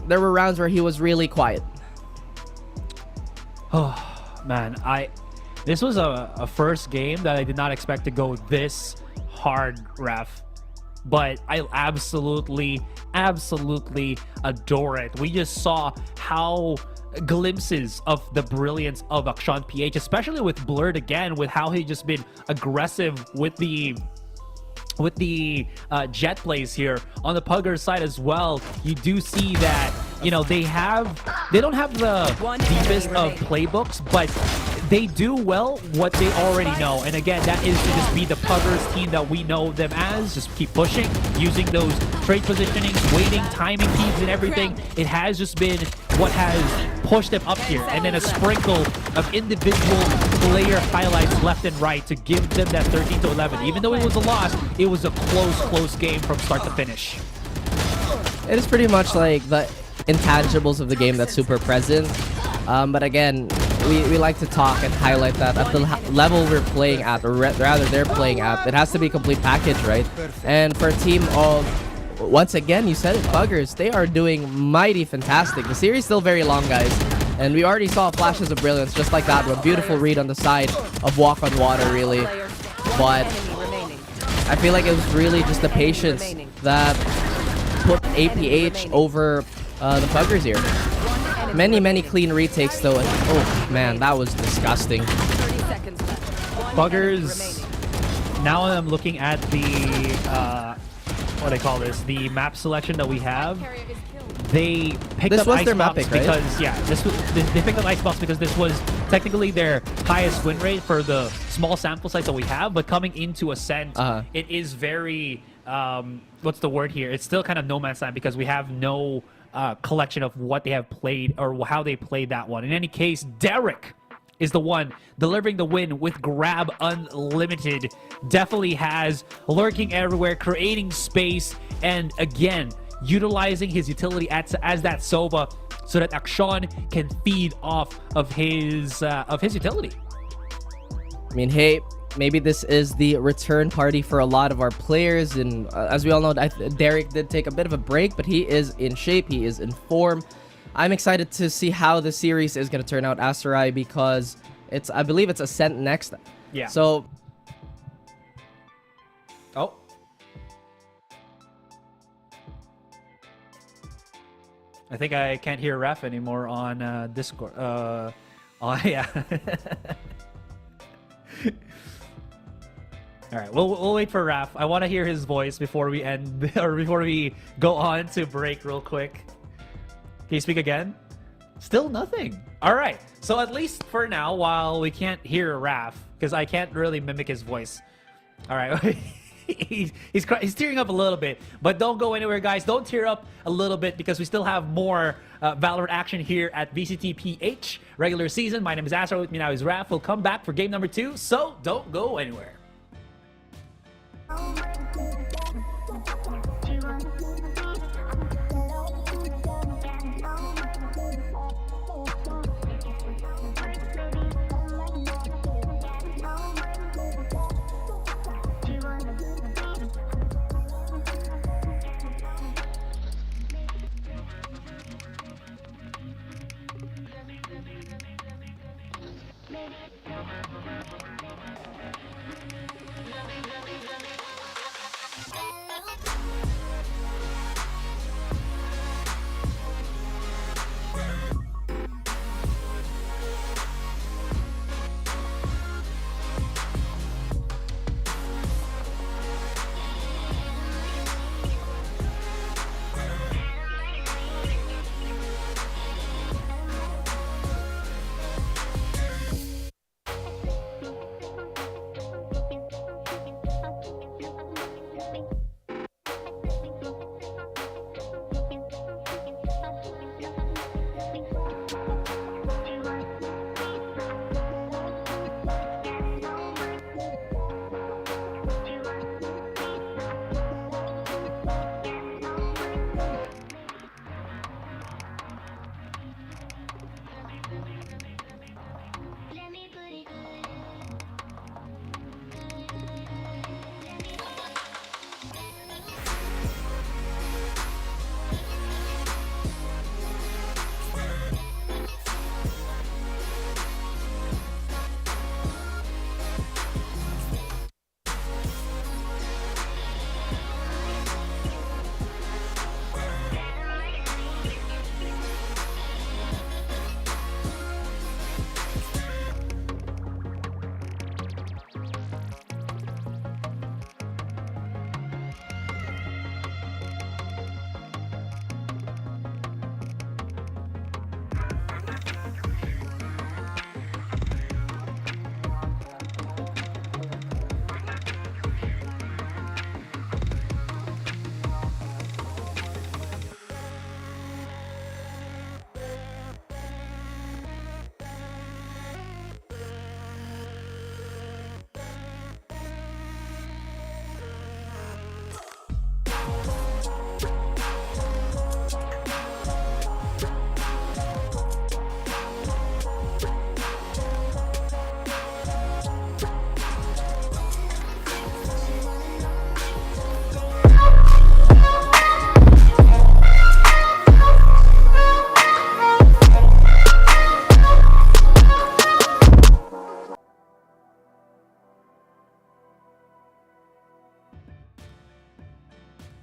There were rounds where he was really quiet. Oh man, this was a first game that I did not expect to go this hard, ref. But I absolutely adore it. We just saw how glimpses of the brilliance of Akshan PH, especially with Blurred again, with how he just been aggressive with the jet plays here. On the Puggers side as well, you do see that, you know, they don't have the deepest of playbooks, but they do well what they already know. And again, that is to just be the Puggers team that we know them as. Just keep pushing, using those trade positionings, waiting, timing keys and everything. It has just been what has pushed them up here. And then a sprinkle of individual player highlights left and right to give them that 13-11. Even though it was a loss, it was a close game from start to finish. It is pretty much like the intangibles of the game that's super present. But again, we like to talk and highlight that at the level we're playing at, or rather they're playing at, it has to be a complete package, right? And for a team of, once again, you said it, Puggers, they are doing mighty fantastic. The series is still very long, guys. And we already saw flashes of brilliance just like that. A beautiful read on the side of Walk on Water, really. But I feel like it was really just the patience that put APH over the Puggers here. Many clean retakes though, and oh man, that was disgusting. Puggers, now I'm looking at the what do I call this, the map selection that we have. They picked This up was their map Icebox pick, right? because they picked up Icebox because this was technically their highest win rate for the small sample size that we have. But coming into Ascent, it is very what's the word here? It's still kind of no man's land because we have no collection of what they have played or how they played that one. In any case, Derek is the one delivering the win with Grab Unlimited. Definitely has lurking everywhere, creating space, and again, utilizing his utility as that Sova so that Akshan can feed off of his utility. I mean, hey, maybe this is the return party for a lot of our players, and as we all know, Derek did take a bit of a break, but he is in shape, he is in form. I'm excited to see how the series is going to turn out, Asterai, because I believe it's Ascent next. Yeah. So, oh, I think I can't hear Raf anymore on Discord. Oh yeah. All right, we'll wait for Raf. I want to hear his voice before we end, or before we go on to break real quick. Can you speak again? Still nothing. All right, so at least for now, while we can't hear Raf, because I can't really mimic his voice. All right, he's tearing up a little bit, but don't go anywhere, guys. Don't tear up a little bit because we still have more Valorant action here at VCTPH regular season. My name is Astro. With me now is Raf. We'll come back for game number 2, so don't go anywhere.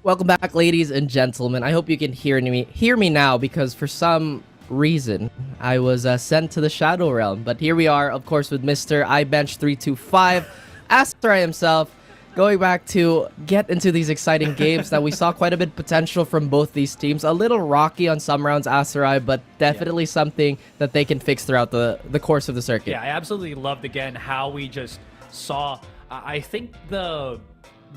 Welcome back, ladies and gentlemen. I hope you can hear me now, because for some reason I was sent to the Shadow Realm. But here we are, of course, with Mr. iBench325, Astray himself, going back to get into these exciting games that we saw quite a bit of potential from both these teams. A little rocky on some rounds, Asarai, but definitely something that they can fix throughout the course of the circuit. Yeah, I absolutely loved, again, how we just saw, I think, the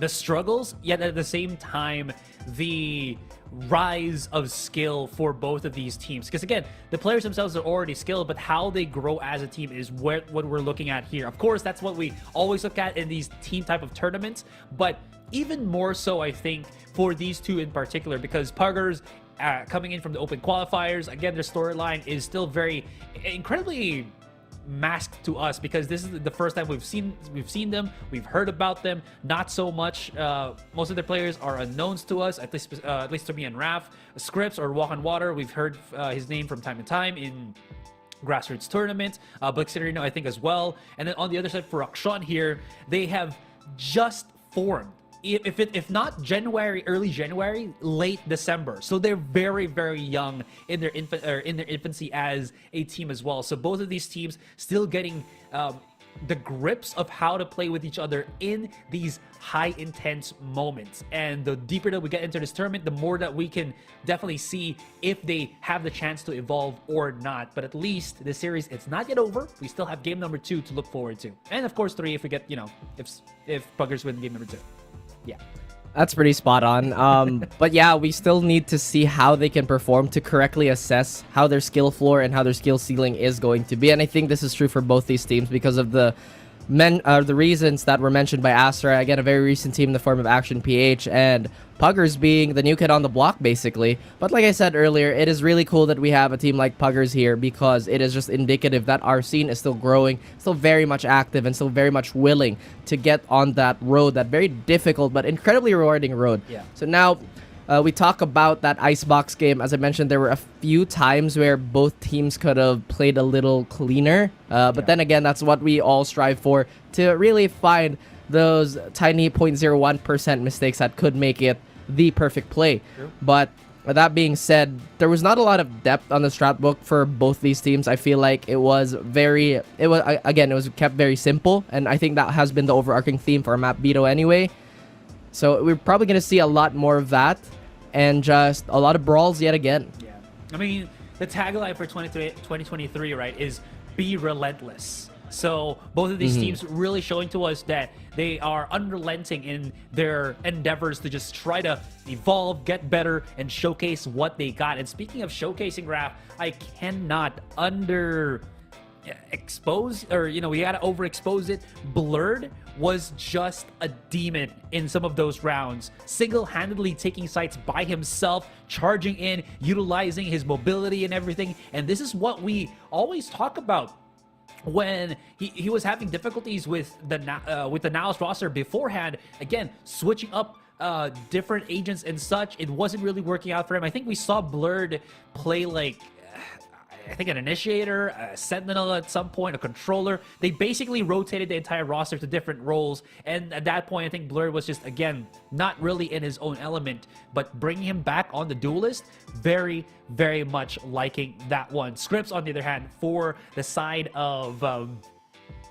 struggles, yet at the same time, the rise of skill for both of these teams. Because again, the players themselves are already skilled, but how they grow as a team is what we're looking at here. Of course, that's what we always look at in these team type of tournaments, but even more so, I think, for these two in particular, because Puggers, coming in from the open qualifiers, again, their storyline is still very incredibly masked to us, because this is the first time we've seen them, we've heard about them, not so much. Most of their players are unknowns to us, at least to me and Raph. Scripps or Walk on Water, we've heard his name from time to time in grassroots tournaments, Blixerino, I think, as well. And then on the other side, for Akshan here, they have just formed. If not January, early January, late December. So they're very, very young in their infancy as a team as well. So both of these teams still getting the grips of how to play with each other in these high intense moments. And the deeper that we get into this tournament, the more that we can definitely see if they have the chance to evolve or not. But at least the series, it's not yet over. We still have game number 2 to look forward to. And of course 3 if we get, if Puggers win game number 2. Yeah. That's pretty spot on. But yeah, we still need to see how they can perform to correctly assess how their skill floor and how their skill ceiling is going to be. And I think this is true for both these teams because of the reasons that were mentioned by Astra. Again, a very recent team in the form of Action PH, and Puggers being the new kid on the block, basically. But like I said earlier, it is really cool that we have a team like Puggers here, because it is just indicative that our scene is still growing, still very much active, and still very much willing to get on that road, that very difficult but incredibly rewarding road. Yeah. So now, we talk about that Icebox game. As I mentioned, there were a few times where both teams could have played a little cleaner. But then again, that's what we all strive for, to really find those tiny 0.01% mistakes that could make it the perfect play. True. But with that being said, there was not a lot of depth on the strat book for both these teams. I feel like it was kept very simple, and I think that has been the overarching theme for Map Veto anyway. So we're probably going to see a lot more of that, and just a lot of brawls yet again. Yeah. I mean, the tagline for 2023, right, is be relentless. So both of these teams really showing to us that they are unrelenting in their endeavors to just try to evolve, get better, and showcase what they got. And speaking of showcasing, Raph, I cannot expose, or we gotta overexpose it. Blurred was just a demon in some of those rounds, single-handedly taking sites by himself, charging in, utilizing his mobility and everything. And this is what we always talk about when he was having difficulties with the Naos roster beforehand. Again, switching up different agents and such, it wasn't really working out for him. I think we saw Blurred play like an initiator, a sentinel at some point, a controller. They basically rotated the entire roster to different roles, and at that point I think Blurred was just, again, not really in his own element. But bringing him back on the duelist, very, very much liking that one. Scripps, on the other hand, for the side of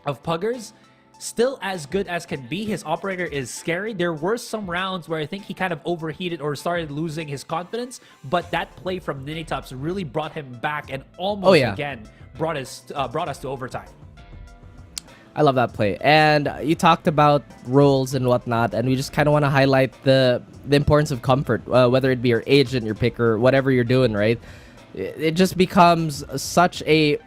Puggers, still as good as can be. His operator is scary. There were some rounds where I think he kind of overheated or started losing his confidence, but that play from Ninitops really brought him back and almost again brought us to overtime. I love that play. And you talked about roles and whatnot, and we just kind of want to highlight the importance of comfort, whether it be your agent, your picker, whatever you're doing, right? It just becomes such a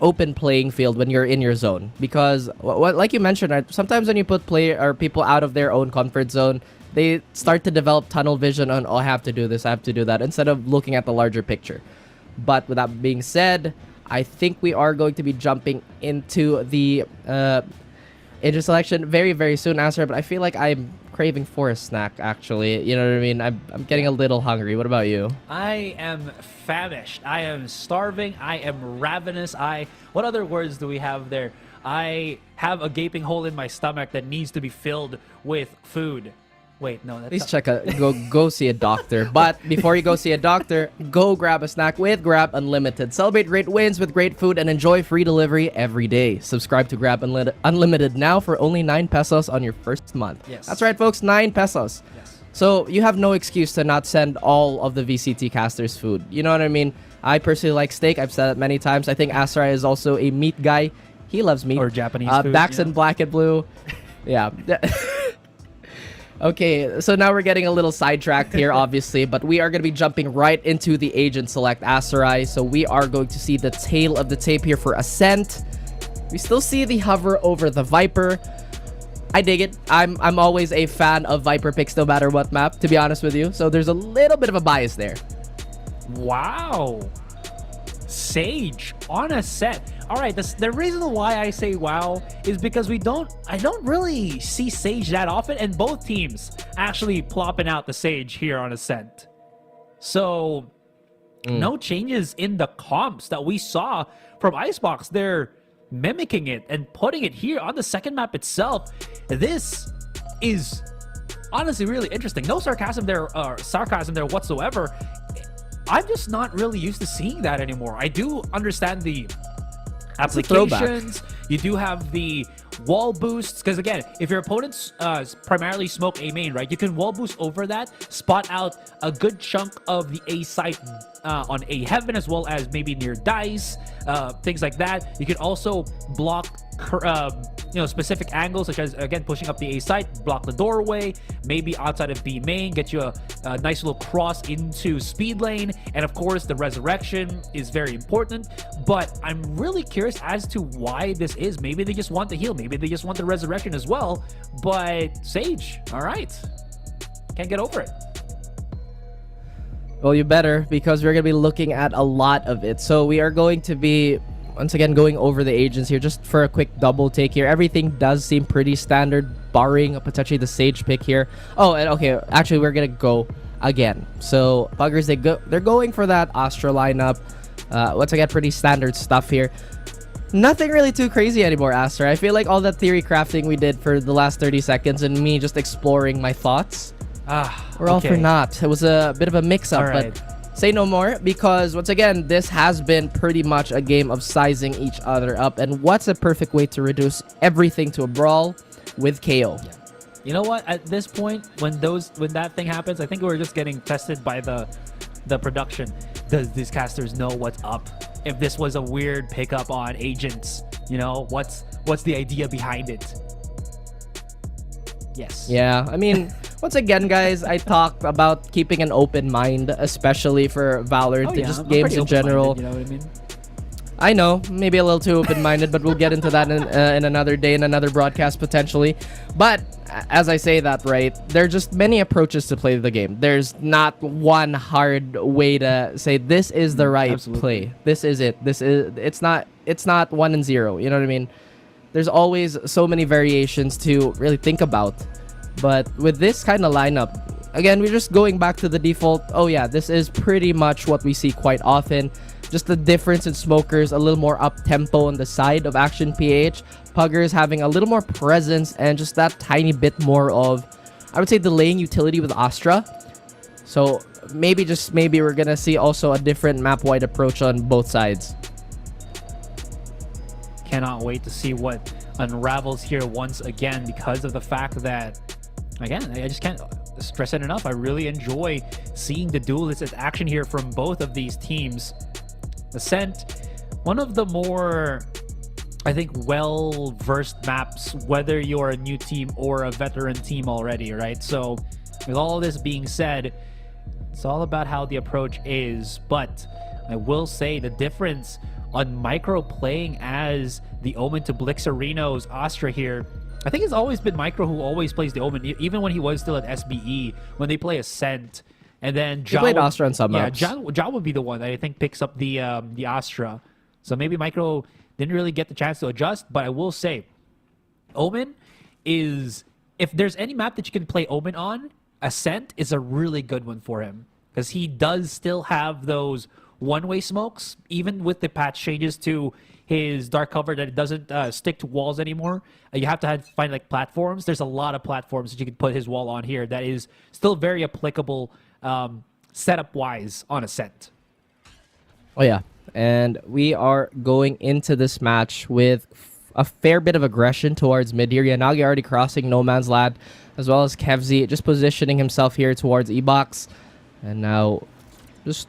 open playing field when you're in your zone, because like you mentioned, right, sometimes when you put people out of their own comfort zone, they start to develop tunnel vision on, I have to do this, I have to do that, instead of looking at the larger picture. But with that being said, I think we are going to be jumping into the agent selection very, very soon, Asher, but I feel like I'm craving for a snack, actually. You know what I mean? I'm getting a little hungry. What about you? I am famished. I am starving. I am ravenous. What other words do we have there? I have a gaping hole in my stomach that needs to be filled with food. Wait, no, that's Please go see a doctor. But before you go see a doctor, go grab a snack with Grab Unlimited. Celebrate great wins with great food and enjoy free delivery every day. Subscribe to Grab Unlimited now for only 9 pesos on your first month. Yes. That's right, folks, 9 pesos. Yes. So you have no excuse to not send all of the VCT casters food. You know what I mean? I personally like steak. I've said it many times. I think Asra is also a meat guy. He loves meat. Or Japanese food. Backs in black and blue. Yeah. Okay, so now we're getting a little sidetracked here, obviously, but we are going to be jumping right into the Agent Select Aserai. So we are going to see the tail of the tape here for Ascent. We still see the hover over the Viper. I dig it. I'm always a fan of Viper picks no matter what map, to be honest with you. So there's a little bit of a bias there. Wow. Sage on a set. All right, the reason why I say wow is because I don't really see Sage that often, and both teams actually plopping out the Sage here on Ascent. So no changes in the comps that we saw from Icebox. They're mimicking it and putting it here on the second map itself. This is honestly really interesting. No sarcasm there whatsoever. I'm just not really used to seeing that anymore. I do understand the applications. You do have the wall boosts, because again, if your opponents primarily smoke A main, right, you can wall boost over that, spot out a good chunk of the A site on A heaven, as well as maybe near dice, things like that. You can also block specific angles, such as again pushing up the A site, block the doorway, maybe outside of B main, get you a nice little cross into speed lane, and of course the resurrection is very important. But I'm really curious as to why this is. Maybe they just want the heal, maybe they just want the resurrection as well. But Sage, all right, can't get over it. Well, you better, because we're going to be looking at a lot of it. So we are going to be, once again, going over the agents here just for a quick double take here. Everything does seem pretty standard, barring potentially the Sage pick here. Oh, and okay, actually, we're going to go again. So Puggers, they're going for that Astra lineup. Once again, pretty standard stuff here. Nothing really too crazy anymore, Astra. I feel like all that theory crafting we did for the last 30 seconds and me just exploring my thoughts, we're all for naught. It was a bit of a mix-up, right. But say no more, because once again, this has been pretty much a game of sizing each other up. And what's a perfect way to reduce everything to a brawl with KO? Yeah. You know what? At this point, when that thing happens, I think we're just getting tested by the production. Does these casters know what's up? If this was a weird pickup on agents, what's the idea behind it? Yes. Yeah, I mean, once again, guys, I talked about keeping an open mind, especially for VALORANT, just games in general. You know what I mean? I know, maybe a little too open-minded, but we'll get into that in another day, in another broadcast, potentially. But as I say that, right, there are just many approaches to play the game. There's not one hard way to say this is the right play. This is it. It's not 1 and 0. You know what I mean? There's always so many variations to really think about. But with this kind of lineup, again, we're just going back to the default. Oh yeah, this is pretty much what we see quite often. Just the difference in smokers, a little more up-tempo on the side of Action PH. Puggers having a little more presence and just that tiny bit more of, I would say, delaying utility with Astra. So maybe we're gonna see also a different map-wide approach on both sides. Cannot wait to see what unravels here once again, because of the fact that, again, I just can't stress it enough. I really enjoy seeing the duelist action here from both of these teams. Ascent, one of the more, I think, well-versed maps, whether you're a new team or a veteran team already, right? So with all this being said, it's all about how the approach is. But I will say the difference on Micro playing as the Omen to Blixarino's Astra here, I think it's always been Micro who always plays the Omen, even when he was still at SBE, when they play Ascent. And then He played Astra on some maps. Ja would be the one that I think picks up the Astra. So maybe Micro didn't really get the chance to adjust, but I will say, Omen is, if there's any map that you can play Omen on, Ascent is a really good one for him, because he does still have those one-way smokes, even with the patch changes to his dark cover that it doesn't stick to walls anymore. You have to find like platforms. There's a lot of platforms that you can put his wall on here that is still very applicable setup-wise on Ascent. Oh yeah, and we are going into this match with a fair bit of aggression towards mid here. Yanagi already crossing no man's land, as well as Kevzi just positioning himself here towards E-Box. And now just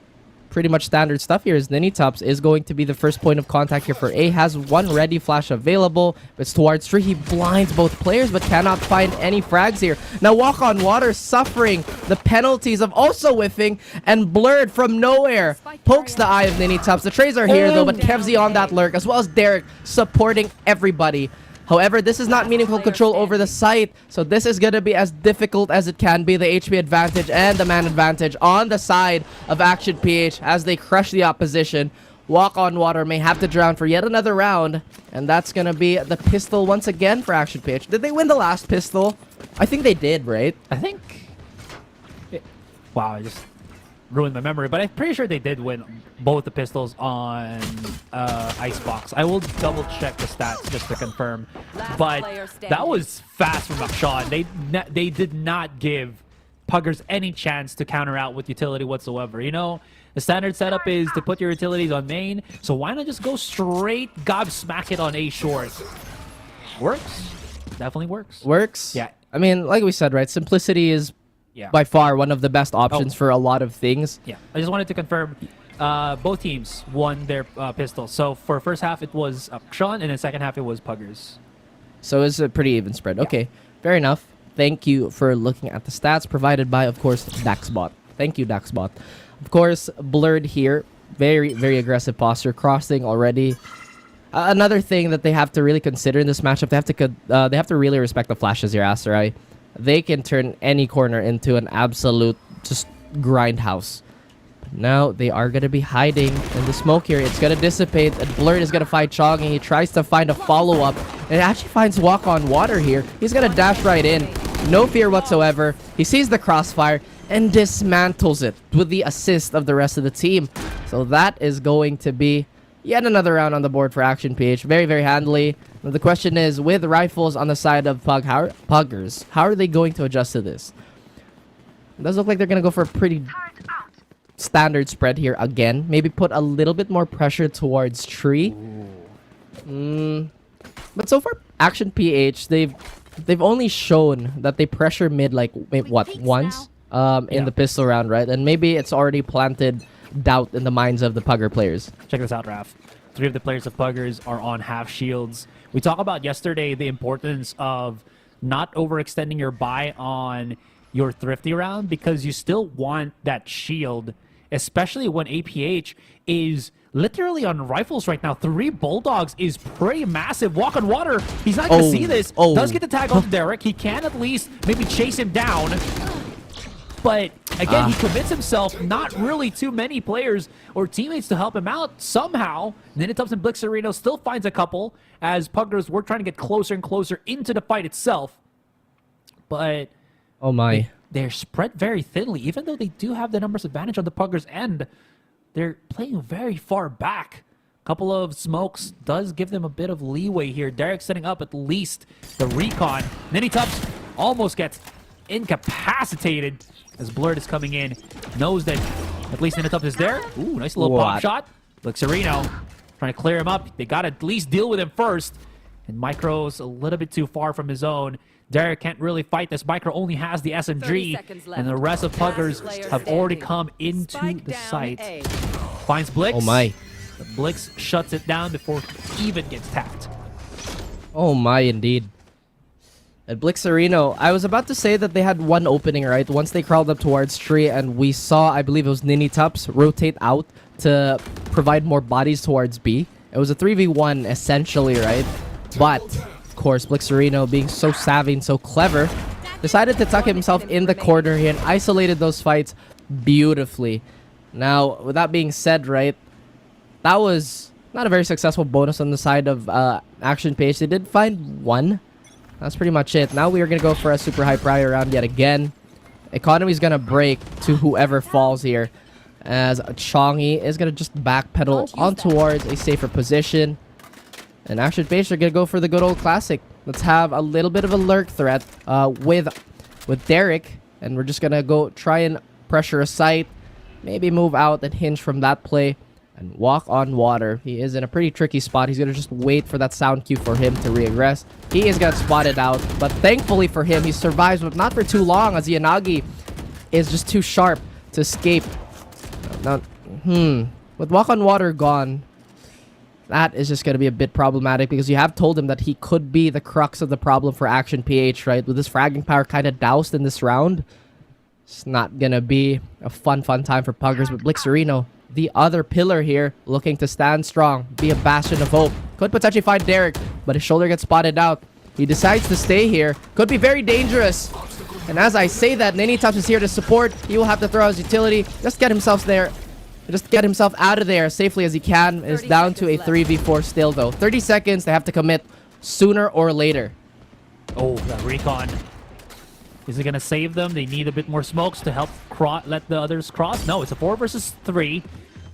pretty much standard stuff here is Ninitops is going to be the first point of contact here for A. Has one ready flash available. It's towards 3. He blinds both players but cannot find any frags here. Now Walk on Water suffering the penalties of also whiffing, and Blurred from nowhere pokes the eye of Ninitops. The trays are here though, but Kevzi on that lurk, as well as Derek supporting everybody. However, this is not meaningful control over the site, so this is going to be as difficult as it can be. The HP advantage and the man advantage on the side of Action PH as they crush the opposition. Walk on Water may have to drown for yet another round, and that's going to be the pistol once again for Action PH. Did they win the last pistol? I think they did, right? I think... Wow, I just ruined my memory, but I'm pretty sure they did win both the pistols on Icebox. I will double check the stats just to confirm, but that was fast from Akshan. They did not give Puggers any chance to counter out with utility whatsoever. You know, the standard setup is to put your utilities on main, so why not just go straight smack it on A short? Works. Definitely works. Works? Yeah. I mean, like we said, right? Simplicity is Yeah. by far one of the best options for a lot of things. Yeah, I just wanted to confirm both teams won their pistols. So for first half, it was Akshan, and then second half, it was Puggers. So it's a pretty even spread. Okay, fair enough. Thank you for looking at the stats provided by, of course, Daxbot. Thank you, Daxbot. Of course, Blurred here. Very, very aggressive posture. Crossing already. Another thing that they have to really consider in this matchup, they have to really respect the flashes here, Asterai. They can turn any corner into an absolute just grindhouse. But now they are going to be hiding in the smoke here. It's going to dissipate, and Blurred is going to fight Chong, and he tries to find a follow-up, and it actually finds Walk on Water here. He's going to dash right in. No fear whatsoever. He sees the crossfire and dismantles it with the assist of the rest of the team. So that is going to be yet another round on the board for Action PH. Very, very handily. Now the question is, with rifles on the side of Puggers, how are they going to adjust to this? It does look like they're going to go for a pretty standard spread here again. Maybe put a little bit more pressure towards Tree. But so far, Action PH, they've only shown that they pressure mid like, what, once in the pistol round, right? And maybe it's already planted doubt in the minds of the Pugger players. Check this out, Raf. 3 of the players of Puggers are on half shields. We talked about yesterday the importance of not overextending your buy on your thrifty round, because you still want that shield, especially when APH is literally on rifles right now. 3 Bulldogs is pretty massive. Walk on Water, he's not going to see this. Does get the tag on Derek. He can at least maybe chase him down. But again, he commits himself. Not really too many players or teammates to help him out somehow. Ninitops and Blixerino still finds a couple as Puggers were trying to get closer and closer into the fight itself. But oh my, they're spread very thinly. Even though they do have the numbers advantage on the Puggers end, they're playing very far back. Couple of smokes does give them a bit of leeway here. Derek setting up at least the recon. Ninitops almost gets incapacitated as Blurred is coming in. Knows that at least Ninitops is there. Ooh, nice little pop shot. Blixerino trying to clear him up. They got to at least deal with him first. And Micro's a little bit too far from his own. Derek can't really fight this. Micro only has the SMG. And the rest of Puggers have already come into the site. Finds Blix. Oh my. The Blix shuts it down before he even gets tapped. Oh my, indeed. At Blixerino, I was about to say that they had one opening, right? Once they crawled up towards Tree, and we saw, I believe it was Ninitops, rotate out to provide more bodies towards B. It was a 3v1, essentially, right? But, of course, Blixerino, being so savvy and so clever, decided to tuck himself in the corner here and isolated those fights beautifully. Now, with that being said, right, that was not a very successful bonus on the side of Action PH. They did find one. That's pretty much it. Now we are going to go for a super high prior round yet again. Economy's going to break to whoever falls here. as Chongi is going to just backpedal on towards a safer position. And Action PH are going to go for the good old classic. Let's have a little bit of a lurk threat with Derek. And we're just going to go try and pressure a site. Maybe move out and hinge from that play. And walk on water. He is in a pretty tricky spot. He's going to just wait for that sound cue for him to reaggress. He is going to spot it out. But thankfully for him, he survives, but not for too long, as Yanagi is just too sharp to escape. Now, with walk on water gone, that is just going to be a bit problematic, because you have told him that he could be the crux of the problem for Action PH, right? With his fragging power kind of doused in this round, it's not going to be a fun time for Puggers. But Blixerino, the other pillar here, looking to stand strong, be a bastion of hope. Could potentially find Derek, but his shoulder gets spotted out. He decides to stay here. Could be very dangerous. And as I say that, Ninitops is here to support. He will have to throw his utility. Just get himself there. Just get himself out of there as safely as he can. It's down to a 3v4 still, though. 30 seconds. They have to commit sooner or later. Oh, that recon. Is it going to save them? They need a bit more smokes to help let the others cross. No, it's a 4 versus 3.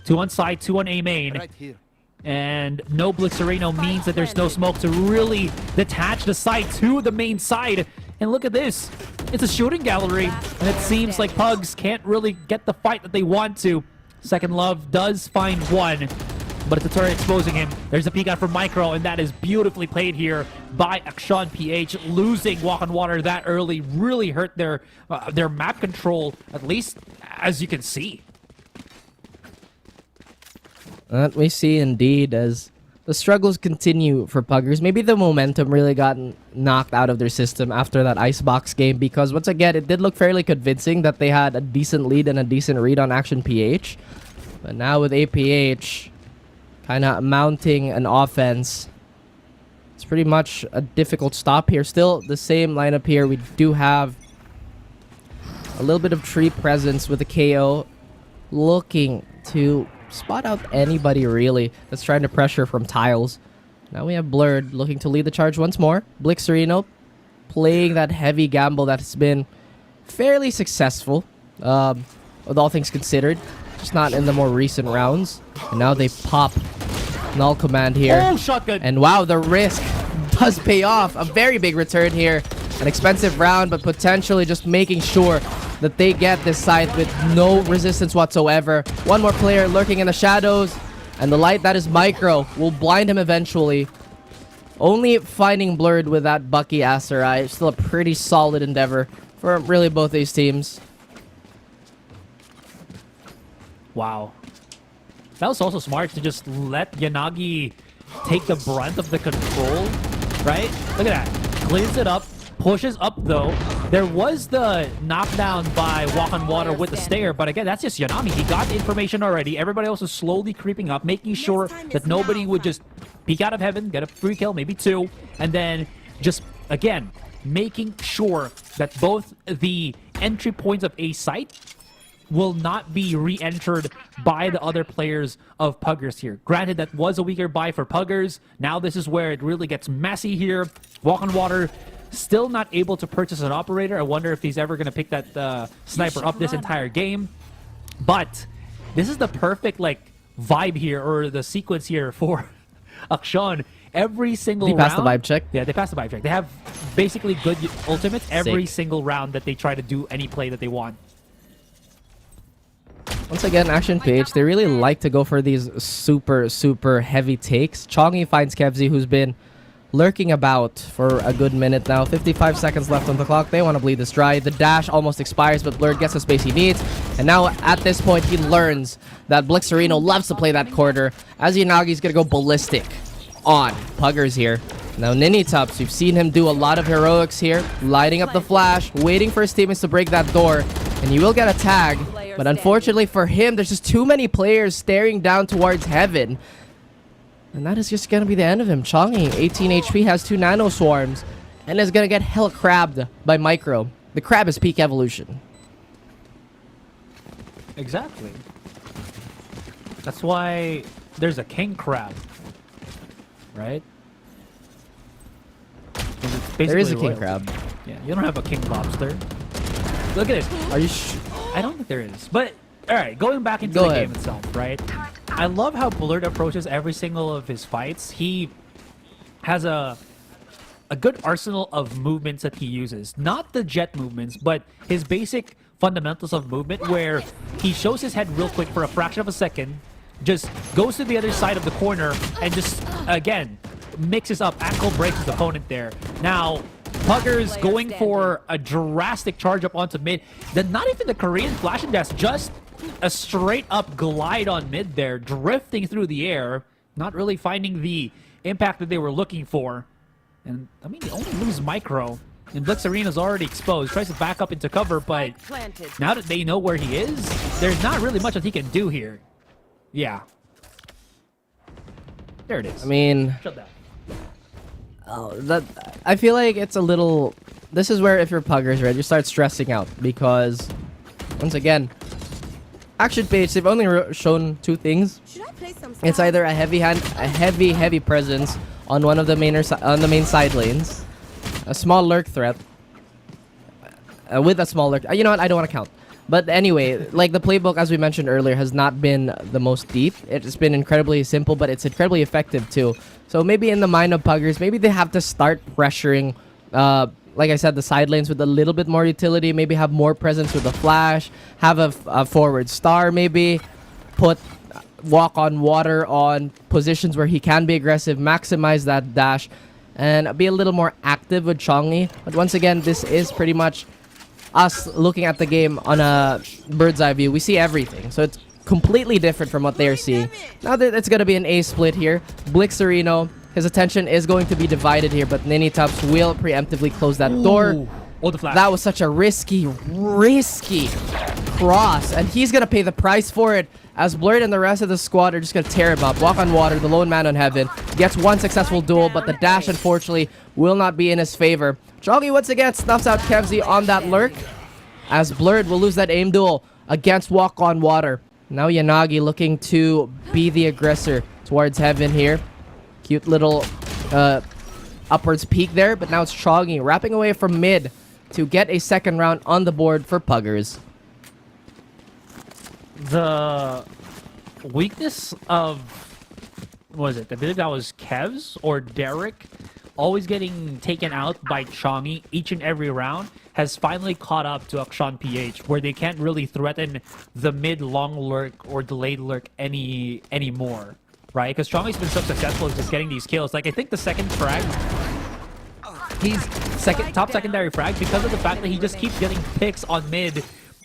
2 on side, 2 on A main. Right here. And no Blixerino means that there's no smoke to really detach the site to the main side. And look at this. It's a shooting gallery. And it seems like Pugs can't really get the fight that they want to. Second Love does find one, but it's a turret exposing him. There's a peek out from Micro, and that is beautifully played here by Action PH. Losing Walk on Water that early really hurt their map control, at least as you can see. That we see indeed, as the struggles continue for Puggers. Maybe the momentum really got knocked out of their system after that Icebox game, because once again, it did look fairly convincing that they had a decent lead and a decent read on Action PH. But now with APH kind of mounting an offense, it's pretty much a difficult stop here. Still the same lineup here. We do have a little bit of tree presence with the KO, looking to spot out anybody really that's trying to pressure from tiles. Now we have Blurred looking to lead the charge once more. Blixerino playing that heavy gamble that's been fairly successful, with all things considered. Just not in the more recent rounds. And now they pop Null Command here. Oh, shotgun! And wow, the risk does pay off. A very big return here. An expensive round, but potentially just making sure that they get this side with no resistance whatsoever. One more player lurking in the shadows, and the light that is Micro will blind him eventually. Only finding Blurred with that Bucky Aserai. Still a pretty solid endeavor for really both these teams. Wow. That was also smart to just let Yanagi take the brunt of the control, right? Look at that. Cleans it up, pushes up though. There was the knockdown by Walk on Water with the stair, but again, that's just Yanami. He got the information already. Everybody else is slowly creeping up, making sure that nobody would just peek out of heaven, get a free kill, maybe 2, and then just, again, making sure that both the entry points of a site will not be re-entered by the other players of Puggers here. Granted, that was a weaker buy for Puggers. Now this is where it really gets messy here. Walk on Water still not able to purchase an operator. I wonder if he's ever going to pick that sniper up this entire game. But this is the perfect vibe here, or the sequence here for Action. Every single round. They passed the vibe check. Yeah, they passed the vibe check. They have basically good ultimates every single round that they try to do any play that they want. Once again, Action PH, they really like to go for these super heavy takes. Chongi finds Kevzi, who's been lurking about for a good minute now. 55 seconds left on the clock. They want to bleed this dry. The dash almost expires, but Blurred gets the space he needs. And now at this point, he learns that Blixerino loves to play that quarter, as Yanagi's going to go ballistic on Puggers here. Now Ninitops, you've seen him do a lot of heroics here, lighting up the flash, waiting for his teammates to break that door, and you will get a tag. But unfortunately for him, there's just too many players staring down towards heaven. And that is just going to be the end of him. Chongi, 18 HP, has 2 nano swarms, and is going to get hell crabbed by Micro. The crab is peak evolution. Exactly. That's why there's a king crab, right? There is a king royalty. crab. Yeah, you don't have a king lobster. Look at it. Are you sure? I don't think there is. But All right, going back into Go the ahead. game itself, right? I love how Blurred approaches every single of his fights. He has a good arsenal of movements that he uses. Not the jet movements, but his basic fundamentals of movement where he shows his head real quick for a fraction of a second, just goes to the other side of the corner, and just, again, mixes up, ankle breaks his opponent there. Now, Puggers going for a drastic charge up onto mid. Then not even the Korean flash and dash, just a straight up glide on mid there, drifting through the air, not really finding the impact that they were looking for. And I mean, they only lose Micro. And Blix Arena's already exposed. Tries to back up into cover, but now that they know where he is, there's not really much that he can do here. Yeah. There it is. I mean, Shut down. I feel like it's a little. This is where if you're Puggers, right, you start stressing out because, once again, Action Page, they've only shown two things. It's either a heavy presence on one of the main side lanes, a small lurk threat with a small lurk. You know what? I don't want to count. But anyway, like the playbook, as we mentioned earlier, has not been the most deep. It's been incredibly simple, but it's incredibly effective too. So maybe in the mind of Puggers, maybe they have to start pressuring, like I said, the side lanes with a little bit more utility. Maybe have more presence with the flash, have a forward star maybe, put walk on water on positions where he can be aggressive, maximize that dash, and be a little more active with Chongi. But once again, this is pretty much us looking at the game on a bird's eye view. We see everything, so it's completely different from what they're seeing. Now that it's going to be an A split here, Blixerino, his attention is going to be divided here, but Ninitops will preemptively close that door. Oh, the flash. That was such a risky cross, and he's going to pay the price for it as Blurred and the rest of the squad are just going to tear him up. Walk on water, the lone man on heaven, gets one successful duel, but the dash, unfortunately, will not be in his favor. Chongi once again snuffs out Kevzi on that lurk, as Blurred will lose that aim duel against Walk on Water. Now Yanagi looking to be the aggressor towards heaven here. Cute little upwards peak there, but now it's Chongi wrapping away from mid to get a second round on the board for Puggers. The weakness of, what was it? I believe that was Kevs or Derek, always getting taken out by Chongi each and every round, has finally caught up to Akshan PH, where they can't really threaten the mid-long lurk or delayed lurk anymore, right? Because Chongi's been so successful at just getting these kills. Like, I think the second frag, he's top secondary frag because of the fact that he just keeps getting picks on mid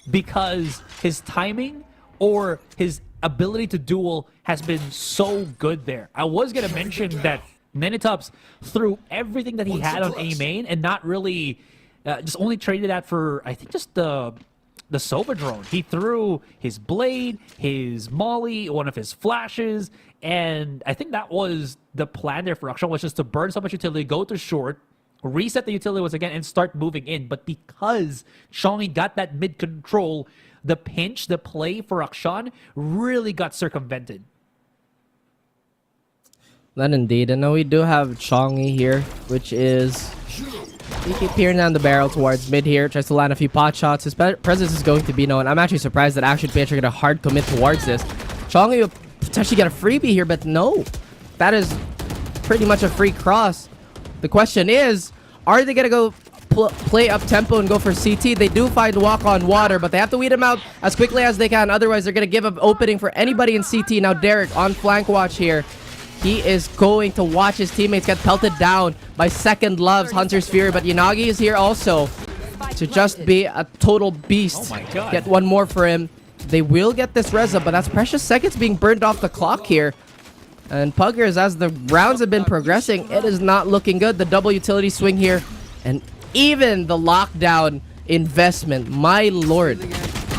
because his timing or his ability to duel has been so good there. I was going to mention that Ninitops threw everything that he had on A main and not really just only traded that for, I think, just the Sova drone. He threw his blade, his molly, one of his flashes, and I think that was the plan there for Akshan, was just to burn so much utility, go to short, reset the utility once again, and start moving in. But because Chongi got that mid control, the pinch, the play for Akshan really got circumvented. That indeed. And now we do have Chongi here, which is... He keep peering down the barrel towards mid here. Tries to land a few pot shots. His presence is going to be known. I'm actually surprised that Action PH are going to hard commit towards this. Chongi will potentially get a freebie here, but no. That is pretty much a free cross. The question is, are they going to go play up tempo and go for CT? They do find Walk on Water, but they have to weed him out as quickly as they can. Otherwise, they're going to give an opening for anybody in CT. Now, Derek on flank watch here. He is going to watch his teammates get pelted down by Second Love's Hunter's Fury, but Yanagi is here also to just be a total beast. Oh my God. Get one more for him. They will get this res up, but that's precious seconds being burned off the clock here. And Puggers, as the rounds have been progressing, it is not looking good. The double utility swing here, and even the lockdown investment, my lord.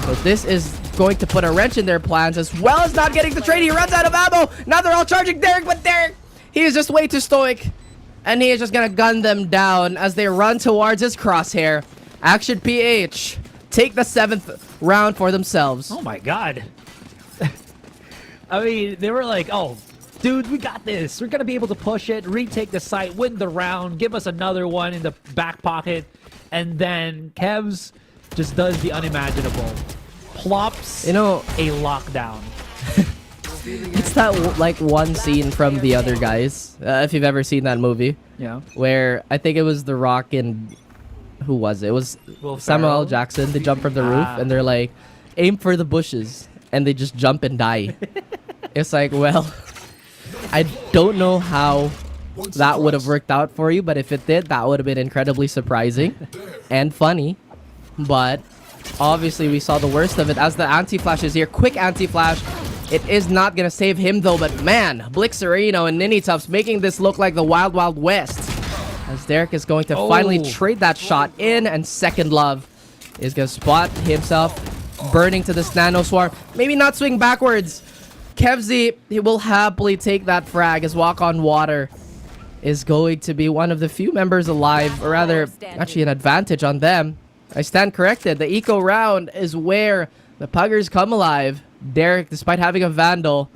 So this is going to put a wrench in their plans, as well as not getting the trade. He runs out of ammo. Now they're all charging Derek, but Derek, he is just way too stoic, and he is just gonna gun them down as they run towards his crosshair. Action PH take the 7th round for themselves. Oh my God. I mean, they were like, oh, dude, we got this. We're gonna be able to push it, retake the site, win the round, give us another one in the back pocket, and then Kevs just does the unimaginable. plops You know, a lockdown. it's that like one scene from The Other Guys, if you've ever seen that movie, Yeah. where I think it was The Rock and who was it? It was Will Samuel L. Ferrell? Jackson. They jump from the roof and they're like, aim for the bushes, and they just jump and die. It's like, well, I don't know how that would have worked out for you, but if it did, that would have been incredibly surprising and funny. But obviously, we saw the worst of it as the anti-flash is here. Quick anti-flash. It is not going to save him, though. But man, Blixerino and Ninitubs making this look like the Wild Wild West. As Derek is going to finally trade that shot in. And Second Love is going to spot himself burning to this Nano Swarm. Maybe not swing backwards. Kevzi, he will happily take that frag as Walk on Water is going to be one of the few members alive. Or rather, actually an advantage on them. I stand corrected. The eco round is where the Puggers come alive. Derek, despite having a Vandal,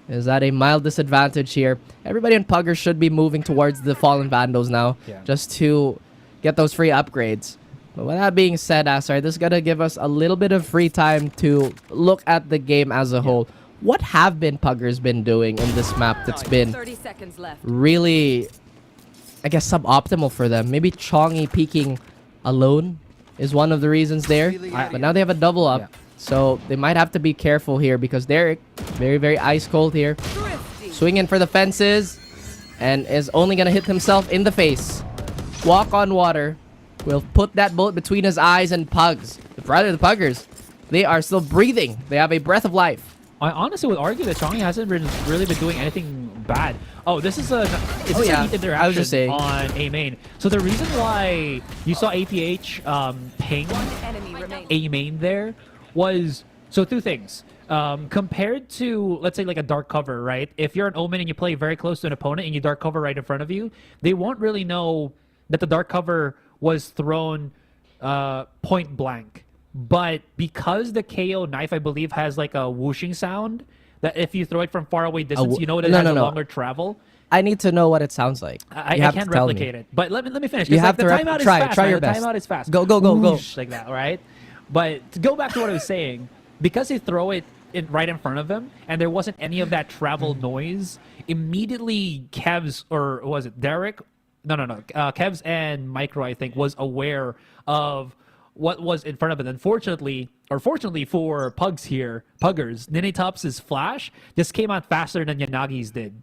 is at a mild disadvantage here. Everybody in Puggers should be moving towards the Fallen Vandals now, just to get those free upgrades. But with that being said, Asar, this is going to give us a little bit of free time to look at the game as a whole. What have Puggers been doing in this map that's been 30 seconds left. really, I guess, suboptimal for them? Maybe Chongi peeking alone is one of the reasons there. But now they have a double up. So they might have to be careful here because Derek, very, very ice cold here. Swinging for the fences and is only going to hit himself in the face. Walk on Water will put that bullet between his eyes, and Pugs, rather the Puggers, they are still breathing. They have a breath of life. I honestly would argue that Chongi hasn't really been doing anything bad. Oh, this is a neat interaction I was just saying. on A main. So the reason why you saw APH ping A main there was, so two things. Compared to, let's say, like a dark cover, right? If you're an Omen and you play very close to an opponent and you dark cover right in front of you, they won't really know that the dark cover was thrown point blank. But because the KO knife, I believe, has like a whooshing sound, that if you throw it from far away distance, you know that it has a longer travel. I need to know what it sounds like. I can't replicate it. But let me finish. You have the to timeout is try. fast. Try right? your The best. timeout is fast. Go. Whoosh, like that, right? But to go back to what I was saying, because they throw it right in front of him, and there wasn't any of that travel noise, immediately Kevs, or was it Derek? No. Kevs and Micro, I think, was aware of what was in front of it. Unfortunately, or fortunately for Puggers, Ninitops' flash just came out faster than Yanagi's did.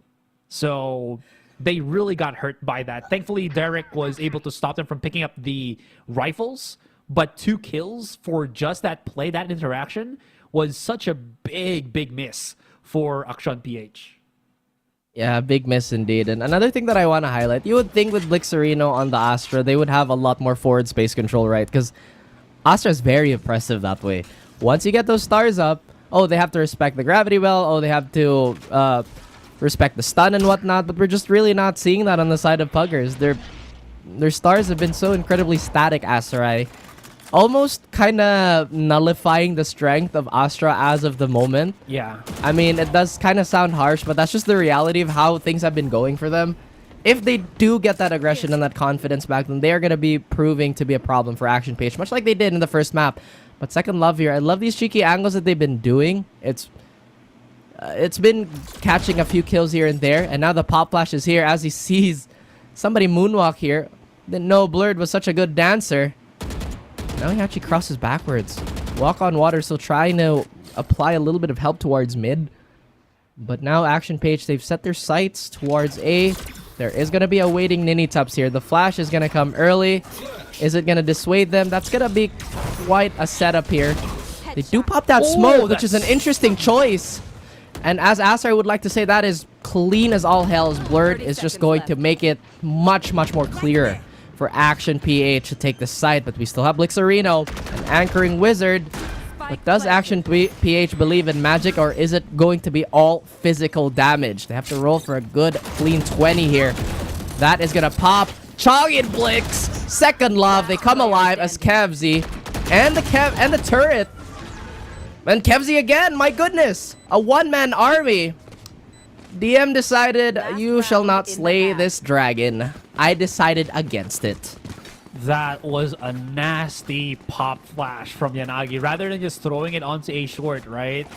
So they really got hurt by that. Thankfully, Derek was able to stop them from picking up the rifles, but 2 kills for just that play, that interaction, was such a big miss for Akshan PH. Yeah, big miss indeed. And another thing that I want to highlight, you would think with Blixerino on the Astra, they would have a lot more forward space control, right? Because Astra is very impressive that way. Once you get those stars up, they have to respect the gravity well. They have to respect the stun and whatnot. But we're just really not seeing that on the side of Puggers. Their stars have been so incredibly static, Asarai. Almost kind of nullifying the strength of Astra as of the moment. Yeah. I mean, it does kind of sound harsh, but that's just the reality of how things have been going for them. If they do get that aggression and that confidence back, then they are going to be proving to be a problem for Action Page, much like they did in the first map. But Second Love here, I love these cheeky angles that they've been doing. It's been catching a few kills here and there, and now the pop flash is here as he sees somebody moonwalk here. Didn't know Blurred was such a good dancer. Now he actually crosses backwards. Walk on Water still trying to apply a little bit of help towards mid. But now Action Page, they've set their sights towards A. There is going to be a waiting Ninitops here. The flash is going to come early. Is it going to dissuade them? That's going to be quite a setup here. They do pop that smoke, which is an interesting choice. And as Asar would like to say, that is clean as all hell. As Blurred is just going to make it much more clearer for Action PH to take the site. But we still have Blixerino, an anchoring wizard. But does Action PH believe in magic, or is it going to be all physical damage? They have to roll for a good clean 20 here. That is going to pop. Chong and Blix, Second Love, they come alive as Kevzi and the turret. And Kevzi again, my goodness. A one-man army. DM decided, you shall not slay this dragon. I decided against it. That was a nasty pop flash from Yanagi. Rather than just throwing it onto a short, right?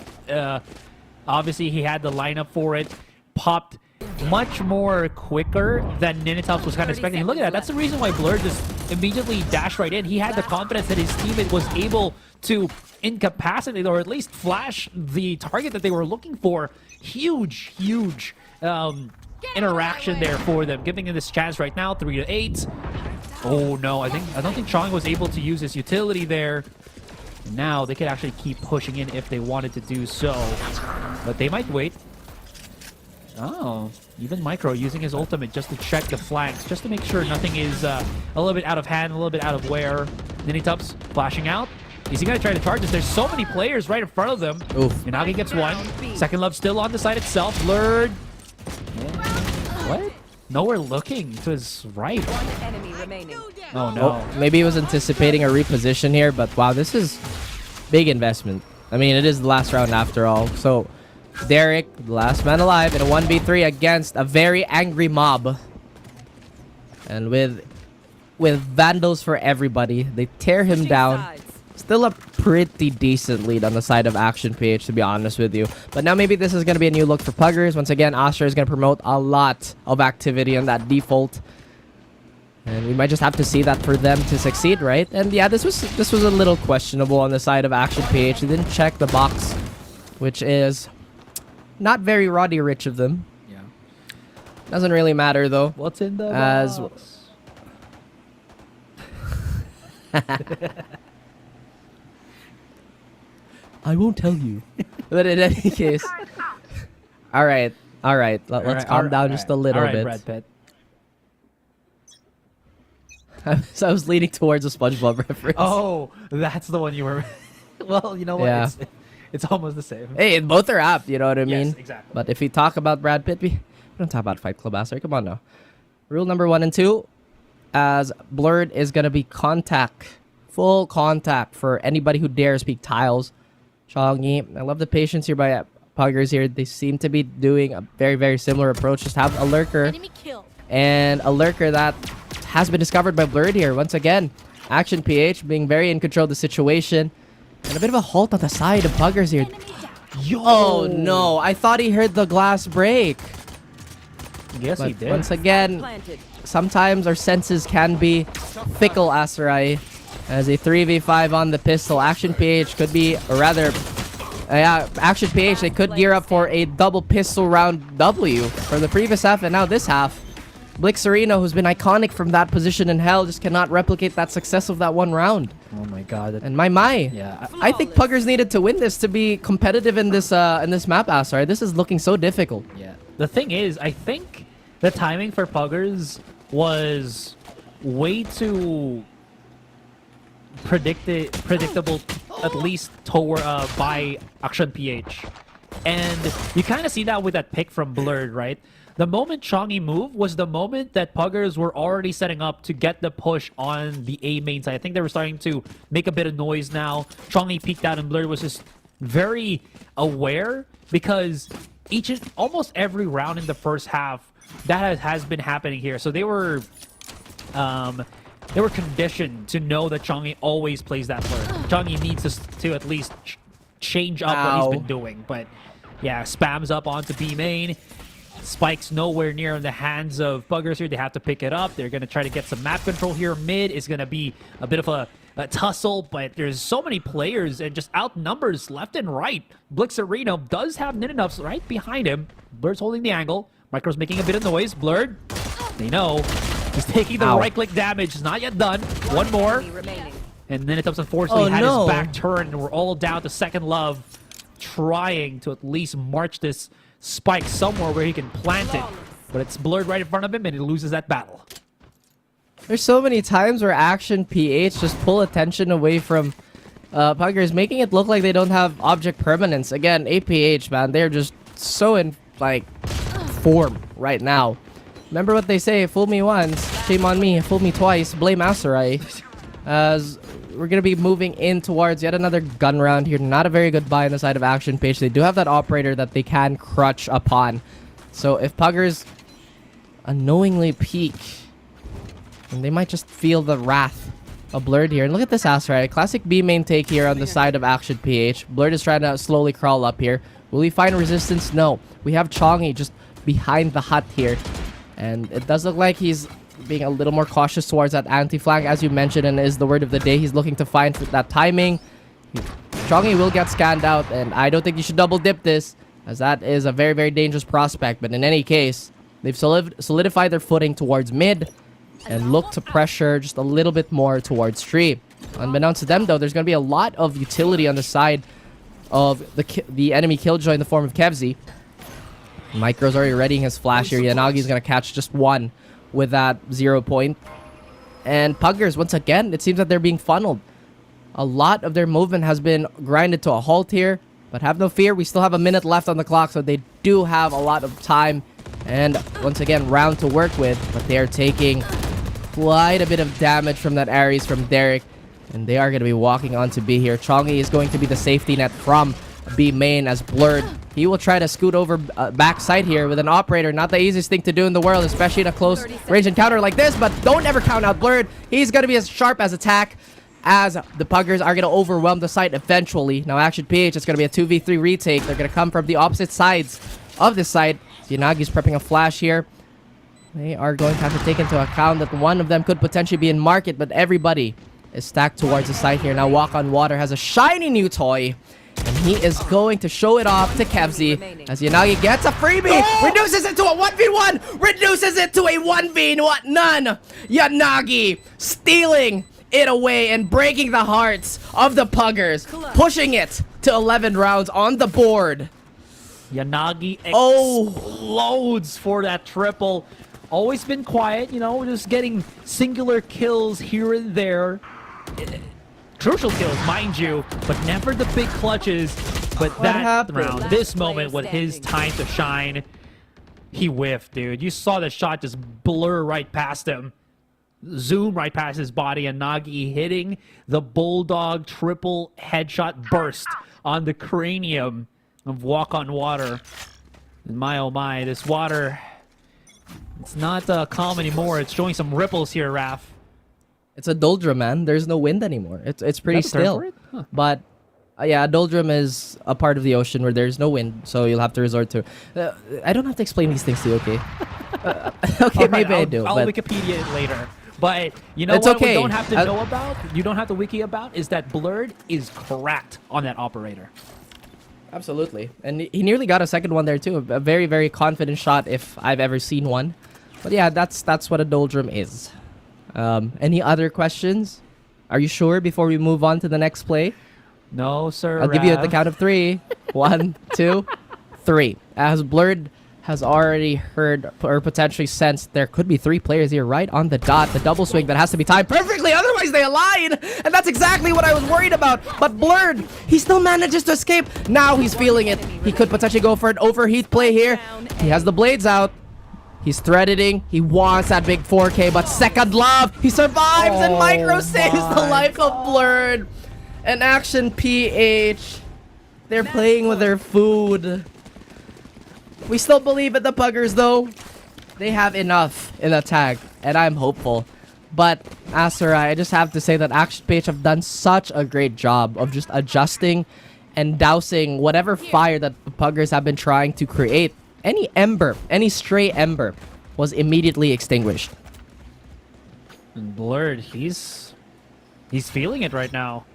Obviously, he had the lineup for it. Popped much more quicker than Ninitops was kind of expecting. Look at that. That's the reason why Blur just immediately dashed right in. He had the confidence that his teammate was able to incapacitate or at least flash the target that they were looking for. Huge interaction there for them, giving him this chance right now. 3-8. Oh no, I don't think Chong was able to use his utility there. Now they could actually keep pushing in if they wanted to do so, but they might wait. Oh, even Micro using his ultimate just to check the flanks, just to make sure nothing is a little bit out of hand, a little bit out of wear. Ninitups flashing out. Is he going to try to charge this? There's so many players right in front of them. Oof. Yanagi gets one. Second Love still on the side itself. Blurred. What? Nowhere looking to his right. Oh no. Oh, maybe he was anticipating a reposition here, but wow, this is big investment. I mean, it is the last round after all. So, Derek, the last man alive in a 1v3 against a very angry mob. And with Vandals for everybody, they tear him down. Still a pretty decent lead on the side of Action PH, to be honest with you. But now maybe this is going to be a new look for Puggers. Once again, Astra is going to promote a lot of activity on that default. And we might just have to see that for them to succeed, right? And yeah, this was a little questionable on the side of Action PH. They didn't check the box, which is not very Roddy rich of them. Yeah. Doesn't really matter though. What's in the As box? I won't tell you. But in any case, all right. Let's calm down just a little bit. Brad Pitt. So I was leaning towards a SpongeBob reference. Oh, that's the one you were. Well, you know what? Yeah. It's almost the same. Hey, both are apt, you know what I mean? Yes, exactly. But if we talk about Brad Pitt, we don't talk about Fight Club Master. Come on now. Rule number 1 and 2, as Blurred is going to be contact. Full contact for anybody who dares peek tiles. Chongi, I love the patience here by Puggers here. They seem to be doing a very, very similar approach. Just have a lurker. And a lurker that has been discovered by Blurred here. Once again, Action PH being very in control of the situation. And a bit of a halt on the side of Puggers here. Yo! Oh no, I thought he heard the glass break. Yes, he But did. once again, sometimes our senses can be fickle, Asarai. As a 3v5 on the pistol, Action PH could be, or rather, Action PH, they could gear up for a double pistol round W for the previous half and now this half. Blixerino, who's been iconic from that position in Hell, just cannot replicate that success of that one round. Oh my god. And my. Yeah. I think Puggers needed to win this to be competitive in this map, Asarai. This is looking so difficult. Yeah. The thing is, I think the timing for Puggers was way too predictable, at least toward by Action PH. And you kind of see that with that pick from Blurred, right? The moment Chongi moved was the moment that Puggers were already setting up to get the push on the A main side. I think they were starting to make a bit of noise now. Chongi peeked out and Blurred was just very aware because almost every round in the first half, that has been happening here. So they were conditioned to know that Chongi always plays that Blurred. Chongi needs to at least change up what he's been doing. But yeah, spams up onto B main. Spike's nowhere near in the hands of Puggers here. They have to pick it up. They're going to try to get some map control here. Mid is going to be a bit of a tussle, but there's so many players and just outnumbers left and right. Blixerino does have Ninitups right behind him. Blurred's holding the angle. Micro's making a bit of noise. Blurred, they know. He's taking the right-click damage. It's not yet done. One more. And Ninitups unfortunately had his back turned, and we're all down to Second Love, trying to at least march this Spike somewhere where he can plant it. But it's Blurred right in front of him, and he loses that battle. There's so many times where Action PH just pull attention away from Puggers, making it look like they don't have object permanence. Again, APH, man, they're just so in, form right now. Remember what they say, fool me once, shame on me, fool me twice, blame Asarai. As we're going to be moving in towards yet another gun round here. Not a very good buy on the side of Action PH. They do have that operator that they can crutch upon. So if Puggers unknowingly peek And they might just feel the wrath of Blurred here. And look at this Asteroid. Classic B main take here on the side of Action PH. Blurred is trying to slowly crawl up here. Will he find resistance? No. We have Chongi just behind the hut here. And it does look like he's being a little more cautious towards that anti-flank, as you mentioned, and is the word of the day. He's looking to find that timing. Chongi will get scanned out, and I don't think you should double dip this, as that is a very, very dangerous prospect. But in any case, they've solidified their footing towards mid and look to pressure just a little bit more towards tree. Unbeknownst to them, though, there's going to be a lot of utility on the side of the enemy killjoy in the form of Kevzi. Micro's already readying his flash here. Yanagi's going to catch just one with that 0 point. And Puggers, once again, it seems that they're being funneled. A lot of their movement has been grinded to a halt here. But have no fear, we still have a minute left on the clock, so they do have a lot of time. And once again, round to work with. But they are taking quite a bit of damage from that Ares from Derek. And they are going to be walking on to B here. Chongi is going to be the safety net from B main as Blurred. He will try to scoot over backside here with an operator. Not the easiest thing to do in the world, especially in a close range encounter like this. But don't ever count out Blurred. He's going to be as sharp as attack, as the Puggers are going to overwhelm the site eventually. Now Action PH, it's going to be a 2v3 retake. They're going to come from the opposite sides of this site. Yanagi's prepping a flash here. They are going to have to take into account that one of them could potentially be in market, but everybody is stacked towards the site here. Now Walk on Water has a shiny new toy, and he is going to show it off to Kevzi as Yanagi gets a freebie. Reduces it to a 1v1. Reduces it to a 1v1. None. Yanagi stealing it away and breaking the hearts of the Puggers. Pushing it to 11 rounds on the board. Yanagi explodes for that triple. Always been quiet, you know, just getting singular kills here and there. Crucial kills, mind you, but never the big clutches. But that round, this moment was his time to shine. He whiffed, dude. You saw the shot just blur right past him. Zoom right past his body, and Nagi hitting the Bulldog triple headshot burst on the cranium of Walk on Water. And my oh my, this water, it's not calm anymore. It's showing some ripples here, Raph. It's a doldrum, man. There's no wind anymore. It's pretty still. Huh. But yeah, a doldrum is a part of the ocean where there's no wind, so you'll have to resort to. I don't have to explain these things to you, okay? Okay, Right, maybe I do. I'll But Wikipedia it later. But you know It's what okay. we don't have to know about? You don't have to wiki about is that Blurred is cracked on that operator. absolutely, and he nearly got a second one there too. A very, very confident shot if I've ever seen one. But yeah, that's what a doldrum is. Any other questions? Are you sure before we move on to the next play? No, sir. I'll give you at the count of 3. 1, 2, 3. As Blurred has already heard or potentially sensed, there could be 3 players here right on the dot. The double swing that has to be timed perfectly, otherwise they align. And that's exactly what I was worried about. But Blurred, he still manages to escape. Now he's feeling it. He could potentially go for an overheat play here. He has the blades out. He's threatening. He wants that big 4K, but second love. He survives, and Micro saves the life of Blurred. And Action PH, they're playing with their food. We still believe in the Puggers, though. They have enough in the tag, and I'm hopeful. But, Asarai, I just have to say that Action PH have done such a great job of just adjusting and dousing whatever fire that the Puggers have been trying to create. Any ember, any stray ember was immediately extinguished. And Blurred, he's feeling it right now.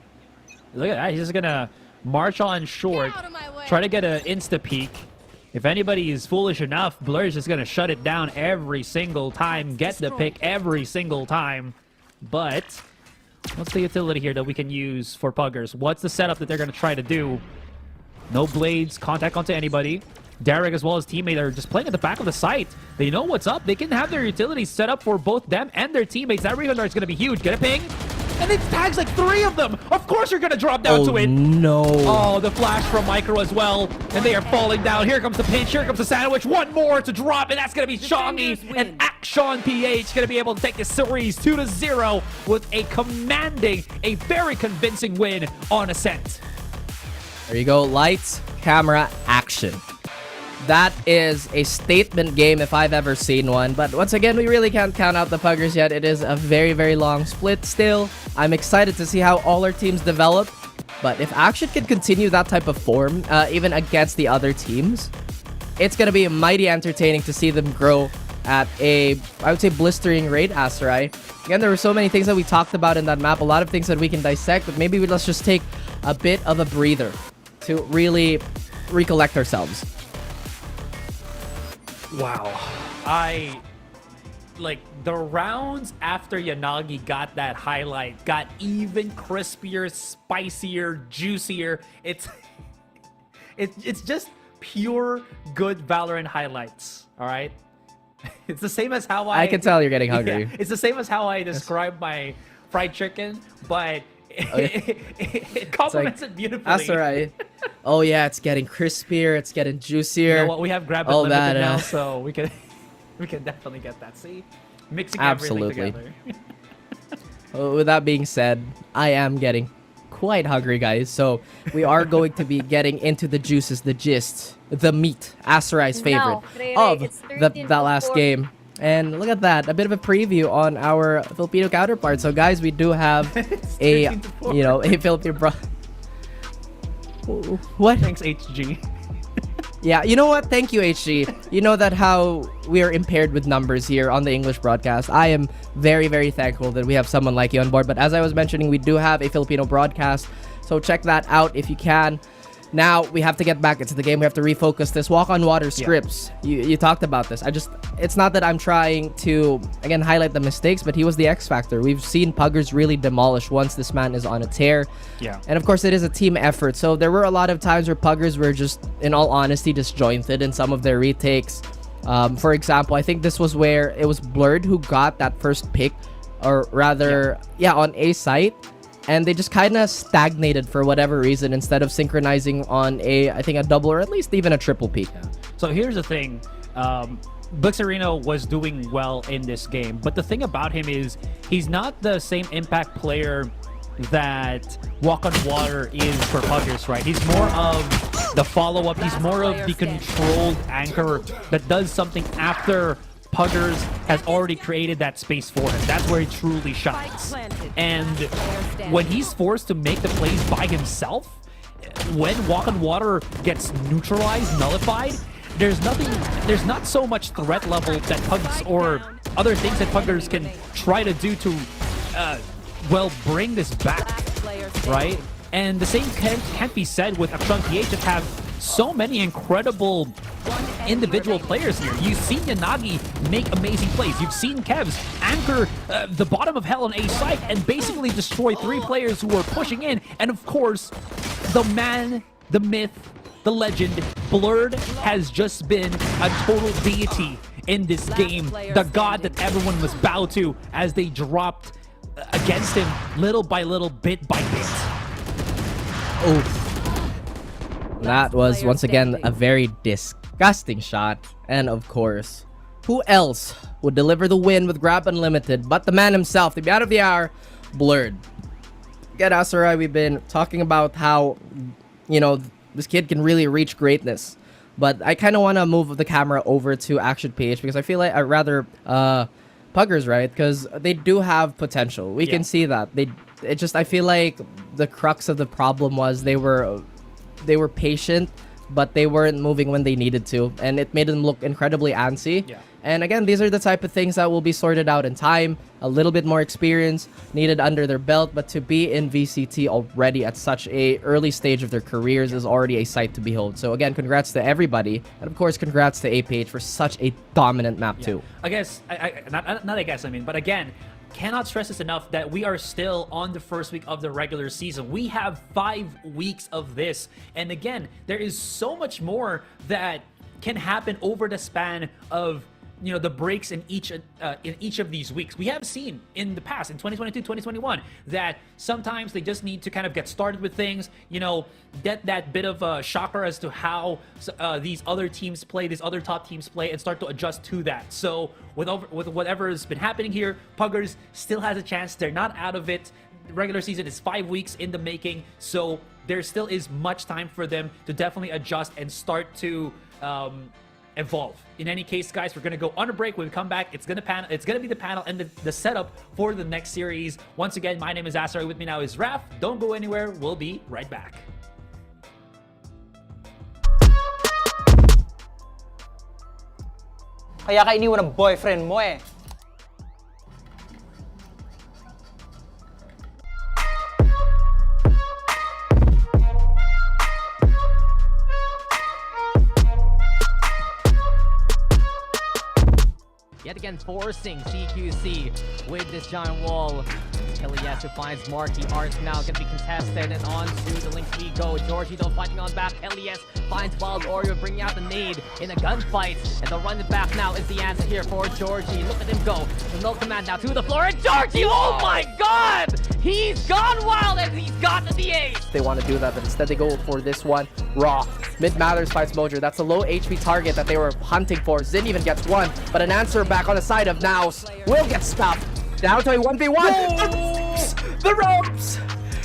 Look at that. He's just gonna march on short, try to get an insta peek. If anybody is foolish enough, Blur's just gonna shut it down every single time, get the pick every single time. But what's the utility here that we can use for Puggers? What's the setup that they're gonna try to do? No blades, contact onto anybody. Derek as well as teammate are just playing at the back of the site. They know what's up. They can have their utilities set up for both them and their teammates. That rebound is going to be huge. Get a ping. And it tags like 3 of them. Of course you're going to drop down to it. No. Oh, the flash from Micro as well. And they are falling down. Here comes the pinch. Here comes the sandwich. One more to drop. And that's going to be Chongi. And Action PH going to be able to take this series 2-0 with a commanding, a very convincing win on Ascent. There you go. Lights, camera, action. That is a statement game if I've ever seen one. But once again, we really can't count out the Puggers yet. It is a very, very long split still. I'm excited to see how all our teams develop. But if Action can continue that type of form, even against the other teams, it's going to be mighty entertaining to see them grow at a, I would say, blistering rate, Aserai. Again, there were so many things that we talked about in that map, a lot of things that we can dissect, but maybe let's just take a bit of a breather to really recollect ourselves. Wow. Like, the rounds after Yanagi got that highlight got even crispier, spicier, juicier. It's just pure good Valorant highlights, all right? It's the same as how I can tell you're getting hungry. Yeah, it's the same as how I describe my fried chicken, but it complements it beautifully. That's alright. Oh yeah, it's getting crispier, it's getting juicier. You know what? We have Grab It Limited now, so we can definitely get that. See? Mixing everything together. With that being said, I am getting quite hungry, guys. So we are going to be getting into the juices, the gist, the meat, Aserai's favorite of that last game. And look at that, a bit of a preview on our Filipino counterpart. So guys, we do have a Filipino What? Thanks, HG. Yeah, you know what? Thank you, HG. You know that how we are impaired with numbers here on the English broadcast. I am very, very thankful that we have someone like you on board. But as I was mentioning, we do have a Filipino broadcast. So check that out if you can. Now, we have to get back into the game. We have to refocus this. Walk on Water scripts. Yeah. You talked about this. It's not that I'm trying to, again, highlight the mistakes, but he was the X factor. We've seen Puggers really demolish once this man is on a tear. Yeah. And of course, it is a team effort. So there were a lot of times where Puggers were just, in all honesty, disjointed in some of their retakes. For example, I think this was where it was Blurred who got that first pick, or rather, on A site. And they just kind of stagnated for whatever reason instead of synchronizing on I think a double or at least even a triple peak. So here's the thing. Blixarino was doing well in this game, but the thing about him is he's not the same impact player that Walk on Water is for Puggers, right? He's more of the follow-up. He's more of the controlled anchor that does something after Puggers has already created that space for him. That's where he truly shines. And when he's forced to make the plays by himself, when Walk on Water gets neutralized, nullified, there's not so much threat level that Puggers or other things that Puggers can try to do to, bring this back, right? And the same can't be said with Action PH that have so many incredible individual players here. You've seen Yanagi make amazing plays. You've seen Kevs anchor the bottom of hell on A site and basically destroy 3 players who were pushing in. And of course, the man, the myth, the legend, Blurred has just been a total deity in this game. The god that everyone must bow to as they dropped against him little by little, bit by bit. Oh. That was, once again, a very disgusting shot. And of course, who else would deliver the win with Grab Unlimited but the man himself, the man of the hour, Blurred. Again, Aserai, we've been talking about how, this kid can really reach greatness. But I kind of want to move the camera over to Action PH because I feel like Puggers, right? Because they do have potential. We can see that. I feel like the crux of the problem was they were patient, but they weren't moving when they needed to, and it made them look incredibly antsy. Yeah. And again, these are the type of things that will be sorted out in time. A little bit more experience needed under their belt, but to be in VCT already at such a early stage of their careers is already a sight to behold. So again, congrats to everybody, and of course, congrats to APH for such a dominant map too. I guess, but again, cannot stress this enough that we are still on the first week of the regular season. We have 5 weeks of this. And again, there is so much more that can happen over the span of the breaks in each of these weeks. We have seen in the past, in 2022, 2021, that sometimes they just need to kind of get started with things, get that bit of a shocker as to how these other teams play, these other top teams play, and start to adjust to that. So with whatever has been happening here, Puggers still has a chance. They're not out of it. The regular season is 5 weeks in the making, so there still is much time for them to definitely adjust and start to evolve. In any case, guys, we're gonna go on a break. When we come back, it's gonna be the panel and the setup for the next series. Once again, my name is Asar. With me now is Raf. Don't go anywhere. We'll be right back. Kaya ka iniwan ng boyfriend mo eh. Yet again, forcing CQC with this giant wall. Elias who finds Marky. Art's now going to be contested, and on to the links we go. Georgie though fighting on back. Elias finds Wild Oreo, bringing out the nade in a gunfight, and the run it back now is the answer here for Georgie. Look at him go. The no command now to the floor, and Georgie, oh my god! He's gone wild and he's gotten the ace! They want to do that, but instead they go for this one. Raw. Mid Matters fights Mojo. That's a low HP target that they were hunting for. Zin even gets one, but an answer back on the side of Naus will get stopped. Down to a 1v1. The ropes!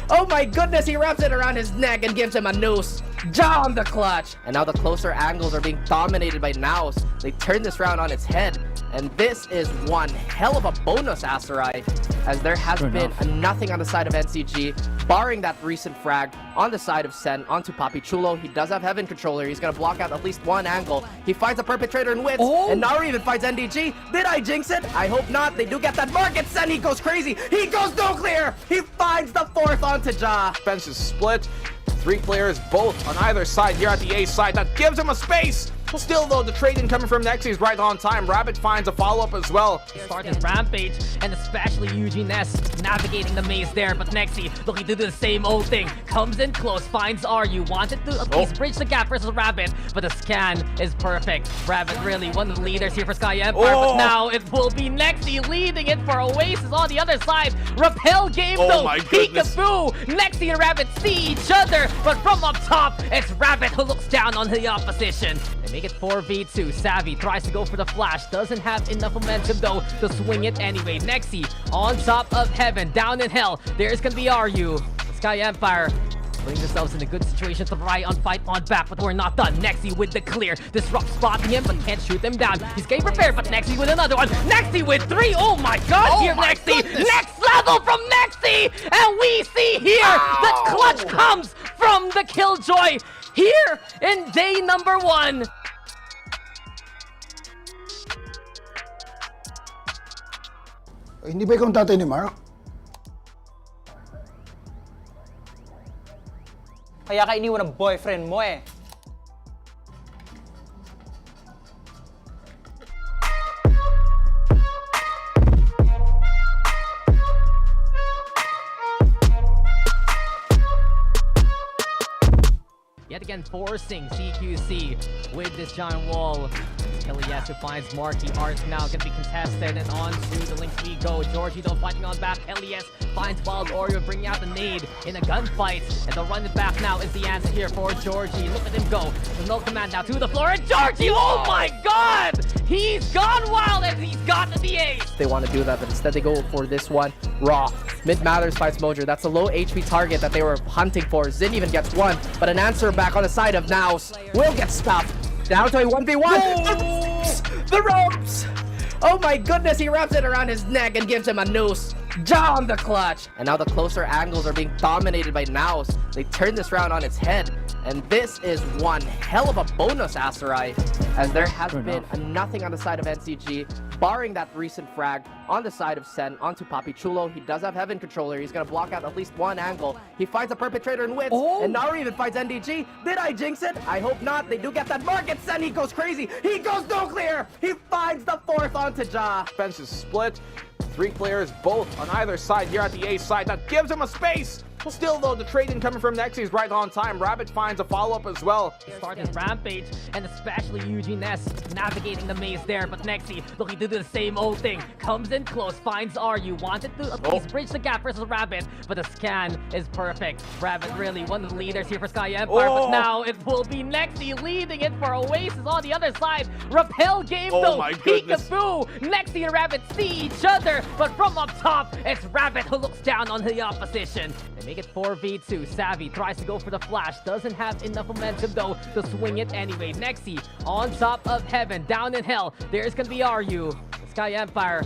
Oh my goodness, he wraps it around his neck and gives him a noose. Jaw on the clutch. And now the closer angles are being dominated by Naus. They turn this round on its head. And this is one hell of a bonus, Aserai, as there has been a nothing on the side of NCG, barring that recent frag on the side of Sen onto Papi Chulo. He does have Heaven Controller. He's going to block out at least one angle. He finds a Perpetrator in Wits, and Naru even finds NDG. Did I jinx it? I hope not. They do get that market. Sen, he goes crazy. He goes nuclear. He finds the fourth onto Ja. Defense is split. 3 players both on either side here at the A side. That gives him a space. Still, though, the trade incoming from Nexi is right on time. Rabbit finds a follow-up as well. Start his rampage, and especially Eugene S navigating the maze there, but Nexi looking to do the same old thing. Comes in close, finds RU, wanted to at least bridge the gap versus Rabbit, but the scan is perfect. Rabbit really one of the leaders here for Sky Empire, but now it will be Nexi leading it for Oasis on the other side. Repel game though, my goodness. peekaboo! Nexi and Rabbit see each other, but from up top, it's Rabbit who looks down on the opposition. They make it 4v2. Savvy tries to go for the flash, doesn't have enough momentum though to swing it anyway. Nexi on top of Heaven, down in hell. There's gonna be RU. Sky Empire putting themselves in a good situation to try on fight on back, but we're not done. Nexi with the clear. Disrupt spotting him, but can't shoot him down. He's getting prepared, but Nexi with another one. Nexi with 3. Oh my god, here Nexi. Next level from Nexi! And we see here the clutch comes from the Killjoy here in day number 1. Hindi ba ikaw ang tatay ni Mark? Kaya ka iniwan ng boyfriend mo eh. Yet again, forcing CQC with this giant wall. Elias who finds Marky. Art's now going to be contested, and on to the links we go. Georgie though fighting on back. Elias finds Wild Oreo, bringing out the nade in a gunfight, and the run it back now is the answer here for Georgie. Look at him go. The no command now to the floor, and Georgie, oh my god! He's gone wild and he's gotten the ace! They want to do that, but instead they go for this one. Raw. Mid Matters fights Mojo. That's a low HP target that they were hunting for. Zin even gets one, but an answer back on the side of Naus will get stopped. Down to a 1v1. The ropes! Oh my goodness, he wraps it around his neck and gives him a noose. Jaw on the clutch. And now the closer angles are being dominated by Naus. They turn this round on its head. And this is one hell of a bonus, Aserai, as there has been a nothing on the side of NCG, barring that recent frag on the side of Sen onto Papi Chulo. He does have Heaven Controller. He's going to block out at least one angle. He finds a Perpetrator in Wits, and Naru even finds NDG. Did I jinx it? I hope not. They do get that market. Sen, he goes crazy. He goes nuclear. He finds the fourth onto Ja. Defense is split. 3 players both on either side here at the A side. That gives him a space. Still, though, the trade incoming from Nexi is right on time. Rabbit finds a follow-up as well. Start his rampage, and especially Eugene S navigating the maze there, but Nexi looking to do the same old thing. Comes in close, finds RU, wanted to at least bridge the gap versus Rabbit, but the scan is perfect. Rabbit really one of the leaders here for Sky Empire, but now it will be Nexi leading it for Oasis on the other side. Repel game though, my goodness. peekaboo! Nexi and Rabbit see each other, but from up top, it's Rabbit who looks down on the opposition. They make make it 4v2. Savvy tries to go for the flash. Doesn't have enough momentum though to swing it anyway. Nexi on top of heaven. Down in hell. There's gonna be RU. The Sky Empire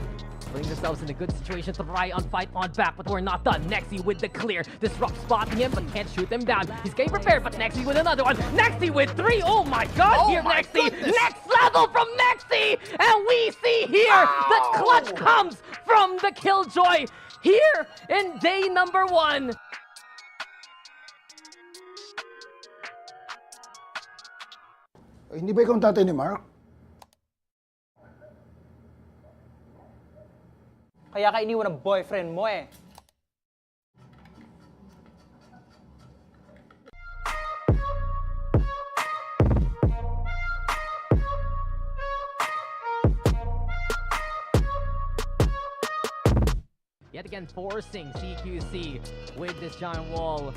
putting themselves in a good situation to try and fight on back, but we're not done. Nexi with the clear. Disrupt spotting him, but can't shoot him down. He's getting prepared, but Nexi with another one. Nexi with 3. Oh my god, here Nexi. Next level from Nexi. And we see here the clutch comes from the Killjoy here in day number 1. Hindi ba ikaw ang tatay ni Mark? Kaya ka iniwan ng boyfriend mo eh. Yet again, forcing CQC with this giant wall.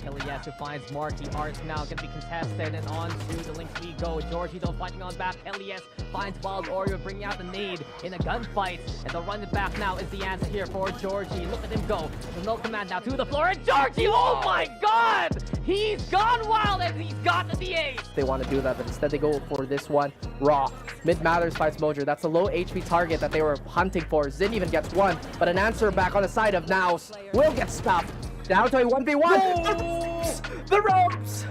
Elias who finds Marky. Arts now going to be contested, and on to the links we go. Georgie though fighting on back. Elias finds Wild Oreo, bringing out the nade in a gunfight. And the run it back now is the answer here for Georgie. Look at him go. The no command now to the floor, and Georgie, oh my god! He's gone wild and he's gotten the ace! They want to do that, but instead they go for this one. Raw. Mid Matters fights Mojo. That's a low HP target that they were hunting for. Zin even gets one, but an answer back on the side of Naus will get stopped. Down to a 1v1. The ropes!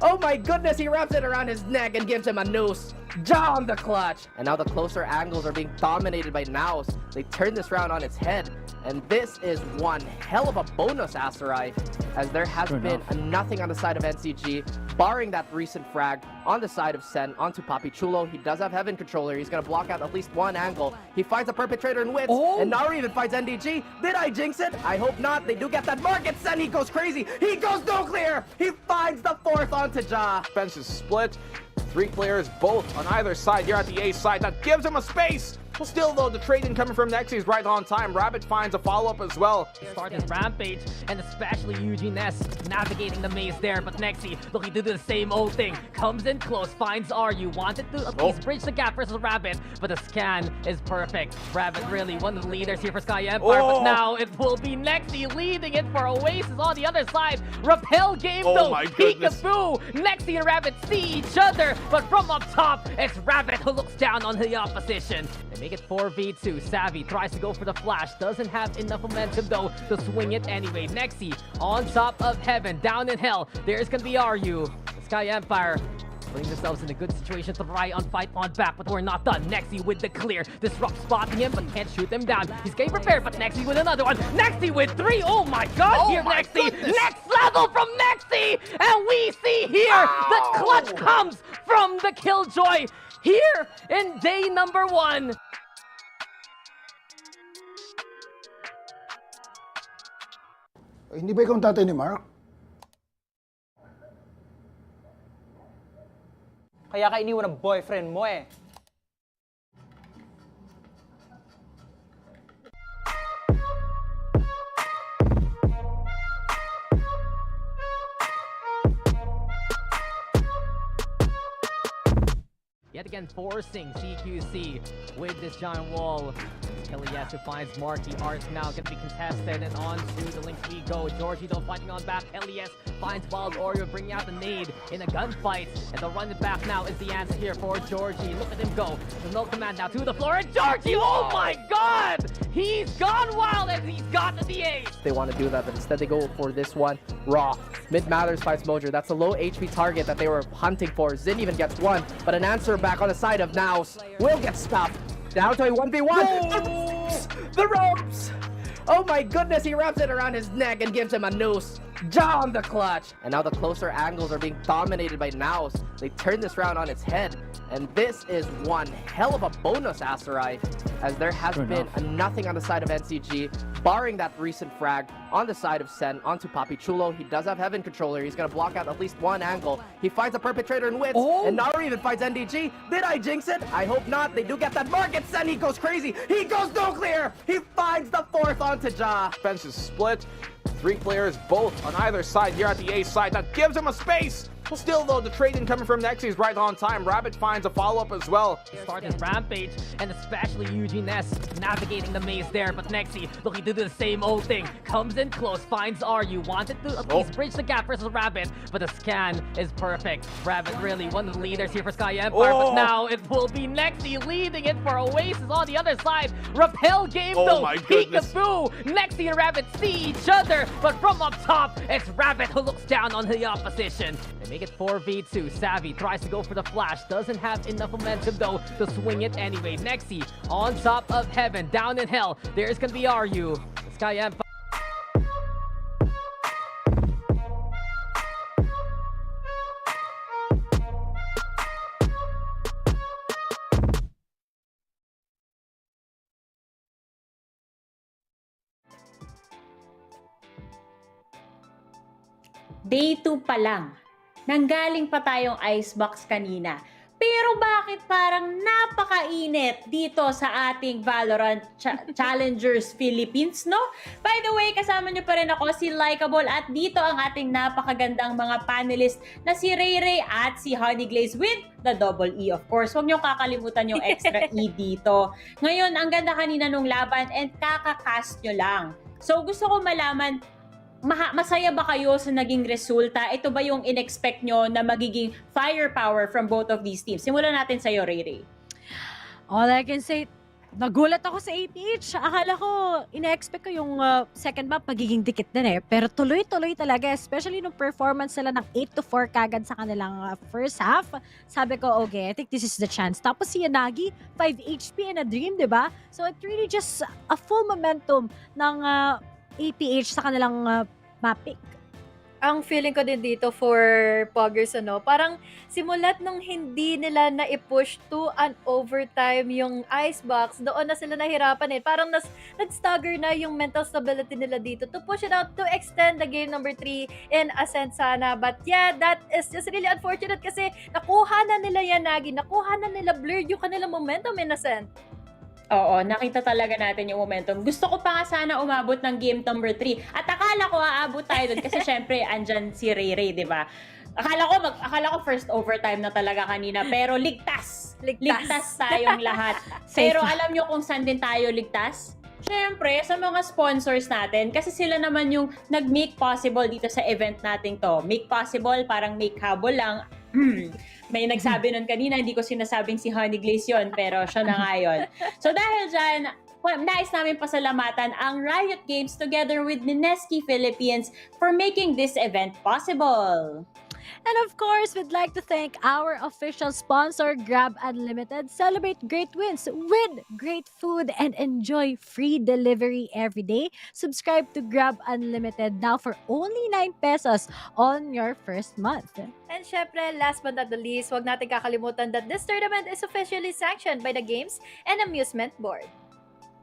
Oh my goodness, he wraps it around his neck and gives him a noose. Jaw on the clutch. And now the closer angles are being dominated by Naus. They turn this round on its head. And this is one hell of a bonus, Aserai, as there has been a nothing on the side of NCG, barring that recent frag on the side of Sen onto Papi Chulo. He does have Heaven Controller. He's going to block out at least one angle. He finds a Perpetrator in Wits, and Naru even finds NDG. Did I jinx it? I hope not. They do get that market. Sen, he goes crazy. He goes nuclear. He finds the 4th onto Ja. Defense is split. 3 players both on either side here at the A side. That gives him a space. Still, though, the trade in coming from Nexi is right on time. Rabbit finds a follow-up as well. Start his rampage, and especially Eugene S navigating the maze there, but Nexi looking to do the same old thing. Comes in close, finds RU, wanted to at least bridge the gap versus Rabbit, but the scan is perfect. Rabbit really one of the leaders here for Sky Empire, but now it will be Nexi leading it for Oasis on the other side. Repel game though, my goodness. peekaboo! Nexi and Rabbit see each other, but from up top, it's Rabbit who looks down on the opposition. They make it 4v2. Savvy tries to go for the flash. Doesn't have enough momentum though to swing it anyway. Nexi on top of heaven. Down in hell. There's gonna be RU. The Sky Empire putting themselves in a good situation to try and fight on back, but we're not done. Nexi with the clear. Disrupt spotting him, but can't shoot him down. He's getting prepared, but Nexi with another one. Nexi with 3. Oh my god, here Nexi. Next level from Nexi. And we see here the clutch comes from the Killjoy here in day number 1. Hindi ba ikaw ang tatay ni Mark? Kaya ka iniwan ng boyfriend mo eh. Yet again, forcing CQC with this giant wall. Elias who finds Marky. Arts now going to be contested, and on to the links we go. Georgie though fighting on back. Elias finds Wild Oreo, bringing out the nade in a gunfight. And the run it back now is the answer here for Georgie. Look at him go. The no command now to the floor, and Georgie, oh my god! He's gone wild and he's gotten the ace! They want to do that, but instead they go for this one. Raw. Mid Matters fights Mojo. That's a low HP target that they were hunting for. Zin even gets one, but an answer back on the side of Naus will get stopped. Down to a 1v1. The ropes! Oh my goodness, he wraps it around his neck and gives him a noose. Jaw on the clutch. And now the closer angles are being dominated by Naus. They turn this round on its head. And this is one hell of a bonus, Aserai, as there has been a nothing on the side of NCG, barring that recent frag on the side of Sen onto Papi Chulo. He does have Heaven Controller. He's going to block out at least one angle. He finds a Perpetrator in Wits, and Naru even finds NDG. Did I jinx it? I hope not. They do get that market. Sen, he goes crazy. He goes nuclear. He finds the 4th onto Ja. Defense is split. 3 players both on either side here at the A side. That gives him a space. Still, though, the trade-in coming from Nexi is right on time. Rabbit finds a follow-up as well. Start his rampage, and especially Eugene S navigating the maze there, but Nexi looking to do the same old thing. Comes in close, finds RU, wanted to at least bridge the gap versus Rabbit, but the scan is perfect. Rabbit really one of the leaders here for Sky Empire, but now it will be Nexi leading it for Oasis on the other side. Repel game though, my goodness. peekaboo! Nexi and Rabbit see each other, but from up top, it's Rabbit who looks down on the opposition. They make it 4v2. Savvy tries to go for the flash, doesn't have enough momentum though to swing it anyway. Nexi on top of heaven, down in hell. There's gonna be RU. Sky Empire. Day 2 pa lang. Nanggaling pa tayong icebox kanina. Pero bakit parang napakainit dito sa ating VALORANT Challengers Philippines, no? By the way, kasama nyo pa rin ako, si Likeable, at dito ang ating napakagandang mga panelist na si Ray Ray at si Honey Glaze with the double E, of course. Huwag nyo kakalimutan yung extra E dito. Ngayon, ang ganda kanina nung laban and kakakast nyo lang. So, gusto ko malaman, masaya ba kayo sa naging resulta? Ito ba yung in-expect nyo na magiging firepower from both of these teams? Simulan natin sa'yo, Ray Ray. All I can say, nagulat ako sa APH. Akala ko, ina-expect ko yung second map magiging dikit din eh. Pero tuloy-tuloy talaga, especially nung performance nila ng 8-4 kagad sa kanilang first half. Sabi ko, okay, I think this is the chance. Tapos si Yanagi, 5 HP and a dream, di ba? So it really just a full momentum ng APH sa kanilang mapping. Ang feeling ko din dito for Puggers, parang simulat nung hindi nila na-push to an overtime yung icebox, doon na sila nahirapan eh. Parang nag-stagger na yung mental stability nila dito to push it out to extend the game number 3 in Ascent sana. But yeah, that is just really unfortunate kasi nakuha na nila Yanagi, nakuha na nila Blurred yung kanilang momentum in Ascent. Oo, nakita talaga natin yung momentum. Gusto ko pa nga sana umabot ng game number 3. At akala ko aabot tayo dun kasi syempre andyan si Ray Ray, di ba? Akala ko first overtime na talaga kanina, pero ligtas. Ligtas tayong lahat. Pero alam nyo kung saan din tayo ligtas? Syempre, sa mga sponsors natin, kasi sila naman yung nag-make possible dito sa event natin to. Make possible, parang make habol lang. May nagsabi nun kanina, hindi ko sinasabing si Honey Glaze yun, pero siya na nga yun. So dahil dyan, nais namin pasalamatan ang Riot Games together with Nineski Philippines for making this event possible. And of course, we'd like to thank our official sponsor, Grab Unlimited. Celebrate great wins with great food and enjoy free delivery every day. Subscribe to Grab Unlimited now for only 9 pesos on your first month. And syempre, last but not the least, huwag natin kakalimutan that this tournament is officially sanctioned by the Games and Amusement Board.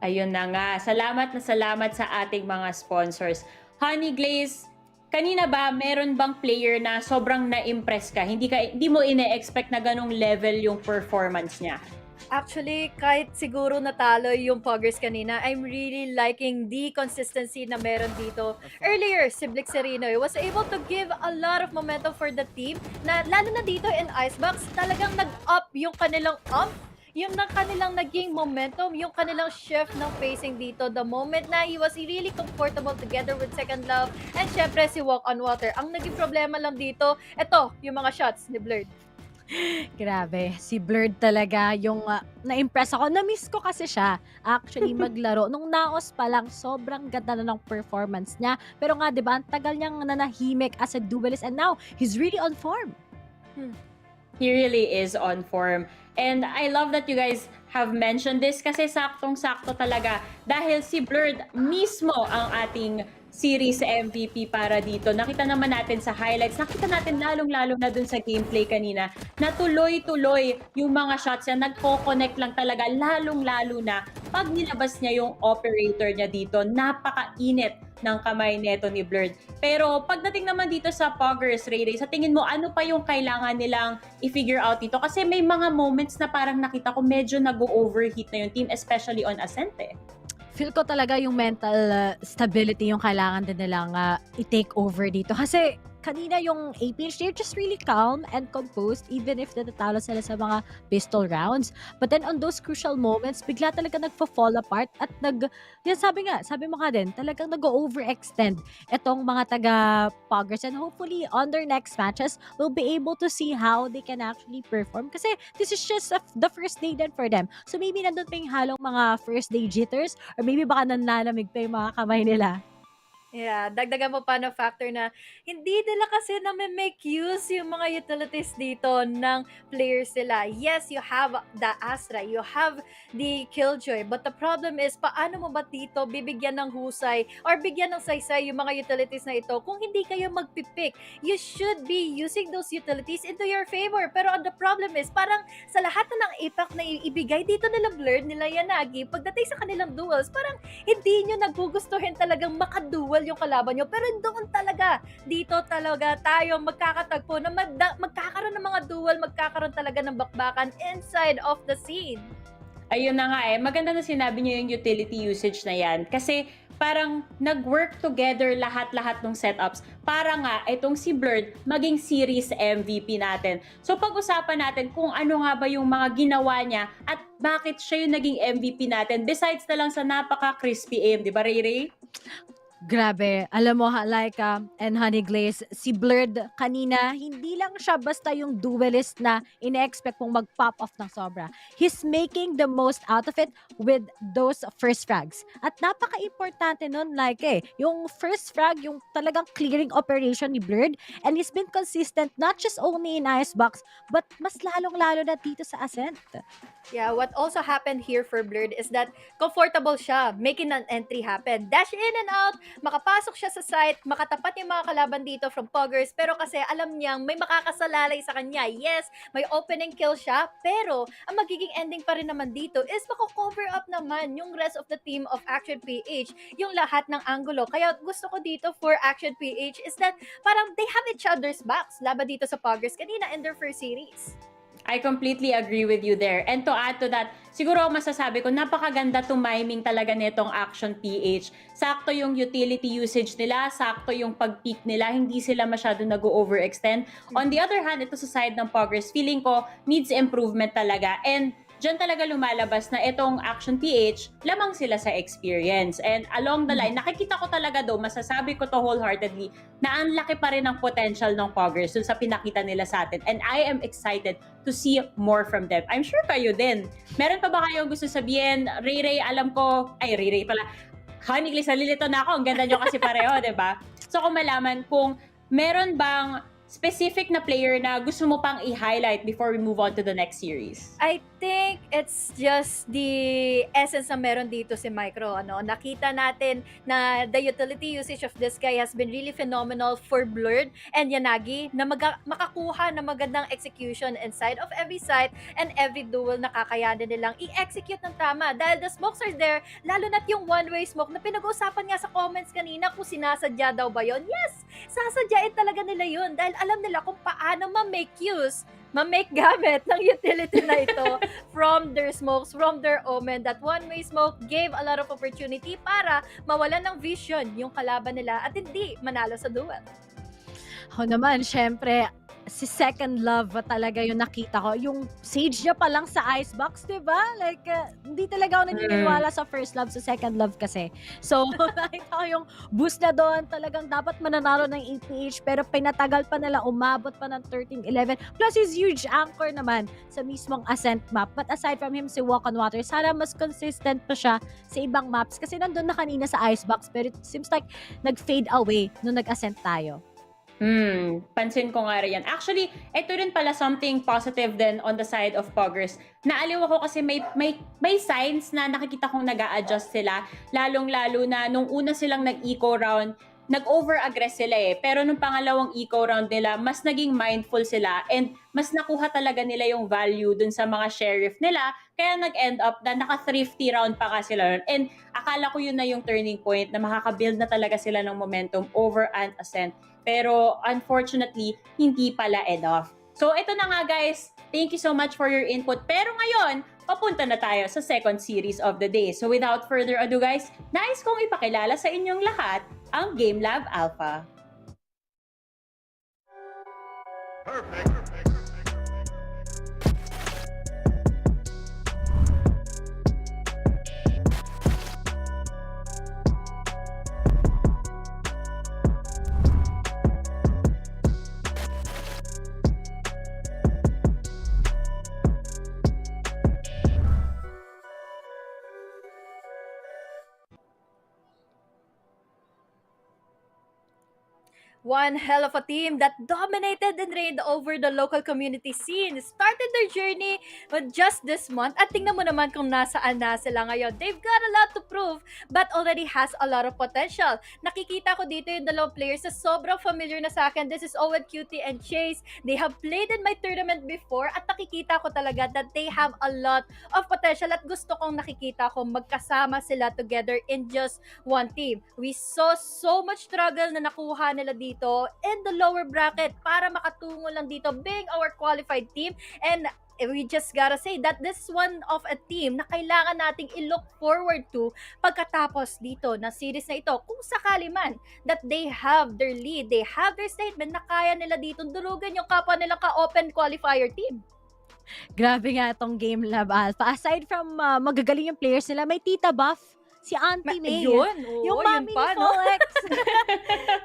Ayun na nga. Salamat na salamat sa ating mga sponsors. Honey Glaze, kanina ba, meron bang player na sobrang na-impress ka? Hindi mo ine-expect na ganong level yung performance niya? Actually, kahit siguro natalo yung Puggers kanina, I'm really liking the consistency na meron dito. Earlier, si Blix Sereno was able to give a lot of momentum for the team na lalo na dito in Icebox, talagang nag-up yung kanilang yung kanilang naging momentum, yung kanilang shift ng pacing dito. The moment na he was really comfortable together with Second Love and syempre si Walk on Water. Ang naging problema lang dito, eto, yung mga shots ni Blurred. Grabe, si Blurred talaga yung na-impress ako. Na-miss ko kasi siya actually maglaro. Nung naos pa lang, sobrang ganda na ng performance niya. Pero nga, di ba, ang tagal niyang nanahimik as a duelist and now, he's really on form. He really is on form. And I love that you guys have mentioned this kasi saktong-sakto talaga dahil si Blurred mismo ang ating series MVP para dito. Nakita naman natin sa highlights, nakita natin lalong-lalo na dun sa gameplay kanina na tuloy-tuloy yung mga shots niya, nagko-connect lang talaga, lalong-lalo na pag nilabas niya yung operator niya dito, napakainit ng kamay neto ni Blurred. Pero pagdating naman dito sa Puggers, Ray Ray, sa tingin mo, ano pa yung kailangan nilang i-figure out dito? Kasi may mga moments na parang nakita ko medyo nag-overheat na yung team, especially on Ascent eh. Feel ko talaga yung mental stability yung kailangan din nilang i-take over dito. Kasi kanina yung APH, they're just really calm and composed even if natatalo sila sa mga pistol rounds. But then on those crucial moments, bigla talaga nagpa-fall apart at sabi mo nga din, talagang nag-overextend itong mga taga-Puggers. And hopefully on their next matches, we'll be able to see how they can actually perform. Kasi this is just the first day din for them. So maybe nandun pa yung halong mga first day jitters or maybe baka nanlalamig pa yung mga kamay nila. Yeah, dagdagan mo pa na factor na hindi nila kasi make use yung mga utilities dito ng players nila. Yes, you have the Astra, you have the Killjoy, but the problem is paano mo ba dito bibigyan ng husay or bigyan ng saysay yung mga utilities na ito kung hindi kayo magpipick. You should be using those utilities into your favor. Pero the problem is parang sa lahat na ng impact na ibigay dito nila Blurred, nila Yanagi, pagdating sa kanilang duels, parang hindi nyo nagugustuhin talagang makaduel yung kalaban nyo. Pero doon talaga, dito talaga tayo magkakatagpo na magkakaroon ng mga duel, magkakaroon talaga ng bakbakan inside of the scene. Ayun na nga maganda na sinabi niyo yung utility usage na yan. Kasi parang nag-work together lahat-lahat ng setups para nga itong si Blurred maging series MVP natin. So pag-usapan natin kung ano nga ba yung mga ginawa niya at bakit siya yung naging MVP natin besides na lang sa napaka-crispy aim, di ba Ray Ray? Grabe. Alam mo, Laika and Honey Glaze, si Blurred kanina, hindi lang siya basta yung duelist na ine-expect mong mag-pop off ng sobra. He's making the most out of it with those first frags. At napaka-importante nun, yung first frag, yung talagang clearing operation ni Blurred, and he's been consistent not just only in Icebox, but mas lalong-lalo na dito sa Ascent. Yeah, what also happened here for Blurred is that comfortable siya making an entry happen. Dash in and out, makapasok siya sa site, makatapat yung mga kalaban dito from Puggers, pero kasi alam niyang may makakasalalay sa kanya. Yes, may opening kill siya, pero ang magiging ending pa rin naman dito is mako-cover up naman yung rest of the team of Action PH, yung lahat ng angulo. Kaya gusto ko dito for Action PH is that parang they have each other's backs laban dito sa Puggers kanina in their first series. I completely agree with you there. And to add to that, siguro masasabi ko, napakaganda tumiming talaga nitong Action PH. Sakto yung utility usage nila, sakto yung pag-peak nila, hindi sila masyado nag-overextend. On the other hand, ito sa side ng Puggers, feeling ko needs improvement talaga. And dyan talaga lumalabas na itong Action PH, lamang sila sa experience. And along the line, nakikita ko talaga masasabi ko to wholeheartedly, na ang laki pa rin ng potential ng Puggers dun sa pinakita nila sa atin. And I am excited to see more from them. I'm sure kayo din. Meron pa ba kayong gusto sabihin? Ray, alam ko, Ray pala. Honey, nalilito na ako. Ang ganda nyo kasi pareho, diba? So kung malaman kung meron bang specific na player na gusto mo pang i-highlight before we move on to the next series? I think it's just the essence na meron dito si Micro. Nakita natin na the utility usage of this guy has been really phenomenal for Blurred and Yanagi na makakuha ng magandang execution inside of every site and every duel na kakayanin nilang i-execute ng tama. Dahil the smokes are there, lalo na't yung one-way smoke na pinag-uusapan nga sa comments kanina kung sinasadya daw ba yun. Yes! Sasadyain talaga nila yun dahil alam nila kung paano ma-make gamit ng utility na ito from their smokes, from their omen. That one-way smoke gave a lot of opportunity para mawalan ng vision yung kalaban nila at hindi manalo sa duel. Ako naman, syempre, si Second Love talaga yung nakita ko. Yung Sage niya pa lang sa Icebox, diba? Hindi talaga ako naniniwala sa First Love, sa Second Love kasi. So, nakita ko yung boost na doon. Talagang dapat mananalo ng APH, pero pinatagal pa nila, umabot pa ng 13-11. Plus, his huge anchor naman sa mismong Ascent map. But aside from him, si Walk on Water, sana mas consistent pa siya sa ibang maps. Kasi nandun na kanina sa Icebox, pero it seems like nag-fade away nung nag-Ascent tayo. Pansin ko nga rin yan. Actually, ito rin pala something positive din on the side of Puggers. Naaliw ako kasi may signs na nakikita kong nag-a-adjust sila. Lalong-lalo na nung una silang nag-eco round, nag-over-aggress sila Pero nung pangalawang eco round nila, mas naging mindful sila and mas nakuha talaga nila yung value dun sa mga sheriff nila. Kaya nag-end up na naka-thrifty round pa ka sila nun. And akala ko yun na yung turning point na makaka-build na talaga sila ng momentum over and Ascent. Pero unfortunately, hindi pala enough. So ito na nga guys, thank you so much for your input. Pero ngayon, papunta na tayo sa second series of the day. So without further ado guys, nais kong ipakilala sa inyong lahat ang GameLab.Alpha. One hell of a team that dominated and reigned over the local community scene. Started their journey with just this month at tingnan mo naman kung nasaan na sila ngayon. They've got a lot to prove but already has a lot of potential. Nakikita ko dito yung dalawang players na sobrang familiar na sa akin. This is Owen, Cutie, and Chase. They have played in my tournament before at nakikita ko talaga that they have a lot of potential at gusto kong nakikita ko magkasama sila together in just one team. We saw so much struggle na nakuha nila dito in the lower bracket para makatungo lang dito being our qualified team, and we just gotta say that this is one of a team na kailangan nating i-look forward to pagkatapos dito na series na ito, kung sakali man that they have their lead, they have their statement na kaya nila dito durugan yung kapwa nilang ka-open qualifier team. Grabe nga itong GameLab.Alpha. Aside from magagaling yung players nila, may tita buff. Si Auntie May. Yun, oo, yung yun mami pa, ni no? Folex.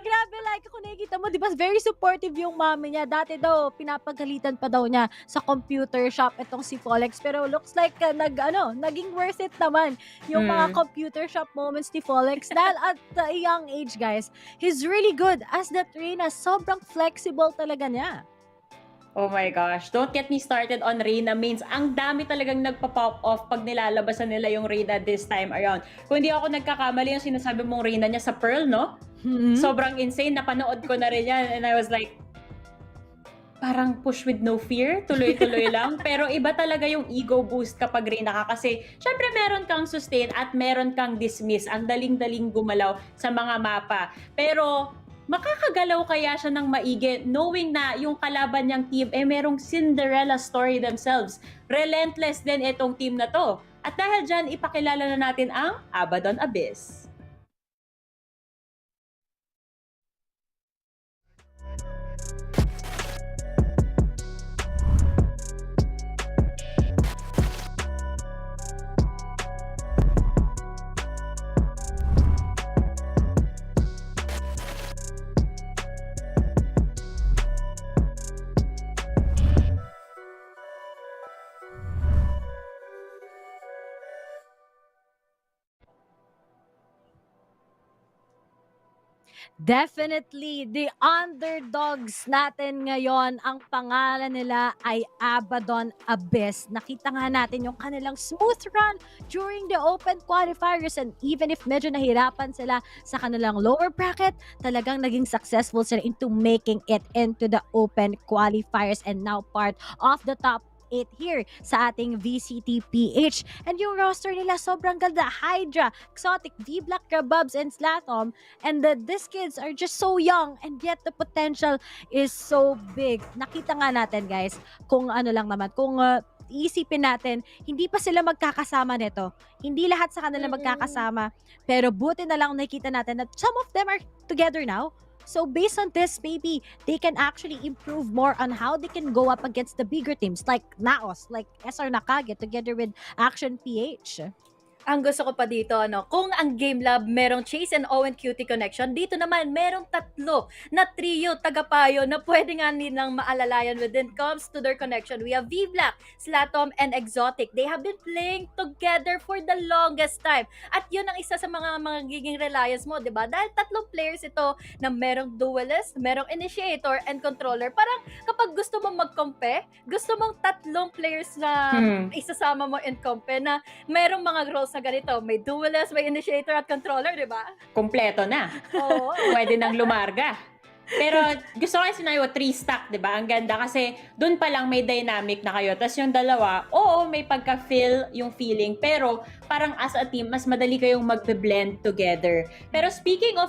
Grabe, like, kung nakikita mo, di ba, very supportive yung mami niya. Dati daw, pinapagalitan pa daw niya sa computer shop itong si Folex. Pero looks like, naging worth it naman yung mga computer shop moments ni Folex. Dahil at a young age, guys, he's really good as the trainer. Sobrang flexible talaga niya. Oh my gosh, don't get me started on Reyna mains. Ang dami talagang nagpa-pop off pag nilalabasan nila yung Reyna this time around. Kung hindi ako nagkakamali, yung sinasabi mong Reyna niya sa Pearl, no? Sobrang insane. Napanood ko na rin yan and I was like, parang push with no fear, tuloy-tuloy lang. Pero iba talaga yung ego boost kapag Reyna ka kasi syempre meron kang sustain at meron kang dismiss. Ang daling-daling gumalaw sa mga mapa. Pero makakagalaw kaya siya ng maigi knowing na yung kalaban niyang team merong Cinderella story themselves. Relentless din itong team na to. At dahil dyan, ipakilala na natin ang Abaddon Abyss. Definitely, the underdogs natin ngayon, ang pangalan nila ay Abaddon Abyss. Nakita nga natin yung kanilang smooth run during the open qualifiers, and even if medyo nahirapan sila sa kanilang lower bracket, talagang naging successful sila into making it into the open qualifiers and now part of the top 8 here sa ating VCTPH. And yung roster nila sobrang ganda. Hydra, Exotic, V-Black, Rabubs, and Slatom. And these kids are just so young and yet the potential is so big. Nakita nga natin, guys, kung ano lang naman, kung iisipin natin, hindi pa sila magkakasama nito. Hindi lahat sa kanila magkakasama. Pero buti na lang nakita natin that some of them are together now. So based on this, maybe they can actually improve more on how they can go up against the bigger teams like Naos, like SR Nakage together with Action PH. Ang gusto ko pa dito, kung ang GameLab merong Chase and Owen Cutie connection, dito naman merong tatlo na trio tagapayo na pwede nga nilang maalalayan when it comes to their connection. We have V-Black, Slatom, and Exotic. They have been playing together for the longest time. At yun ang isa sa mga magiging reliance mo, di ba? Dahil tatlong players ito na merong duelist, merong initiator, and controller. Parang kapag gusto mong mag-compare, gusto mong tatlong players na isasama mo in compare na merong mga roles na ganito. May duelist, may initiator at controller, di ba? Kompleto na. Oo. Pwede nang lumarga. Pero gusto ko yung sinabi 3-stack, di ba? Ang ganda kasi dun pa lang may dynamic na kayo. Tapos yung dalawa, oo, may pagka-feel yung feeling. Pero parang as a team, mas madali kayong magbe-blend together. Pero speaking on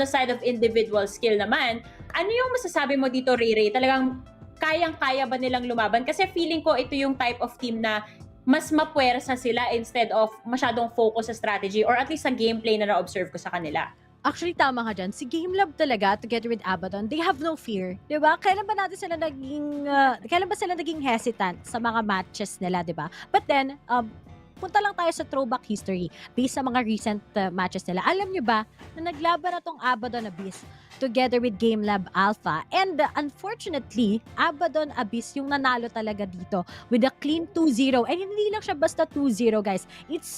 the side of individual skill naman, ano yung masasabi mo dito, Ray? Talagang kayang-kaya ba nilang lumaban? Kasi feeling ko ito yung type of team na mas mapuwersa sila instead of masyadong focus sa strategy or at least sa gameplay na na-observe ko sa kanila. Actually, tama ka dyan. Si GameLab talaga, together with Abaddon, they have no fear. Diba? Kailan ba sila naging hesitant sa mga matches nila, diba? But then, punta lang tayo sa throwback history based sa mga recent matches nila. Alam nyo ba na naglaban na tong Abaddon Abyss together with GameLab.Alpha. And unfortunately, Abaddon Abyss yung nanalo talaga dito with a clean 2-0. And hindi lang siya basta 2-0, guys. It's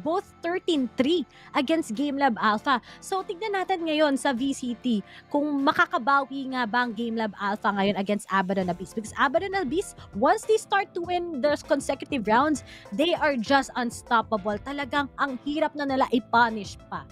both 13-3 against GameLab.Alpha. So, tignan natin ngayon sa VCT kung makakabawi nga ba ang GameLab.Alpha ngayon against Abaddon Abyss. Because Abaddon Abyss, once they start to win their consecutive rounds, they are just unstoppable. Talagang ang hirap na nila i-punish pa.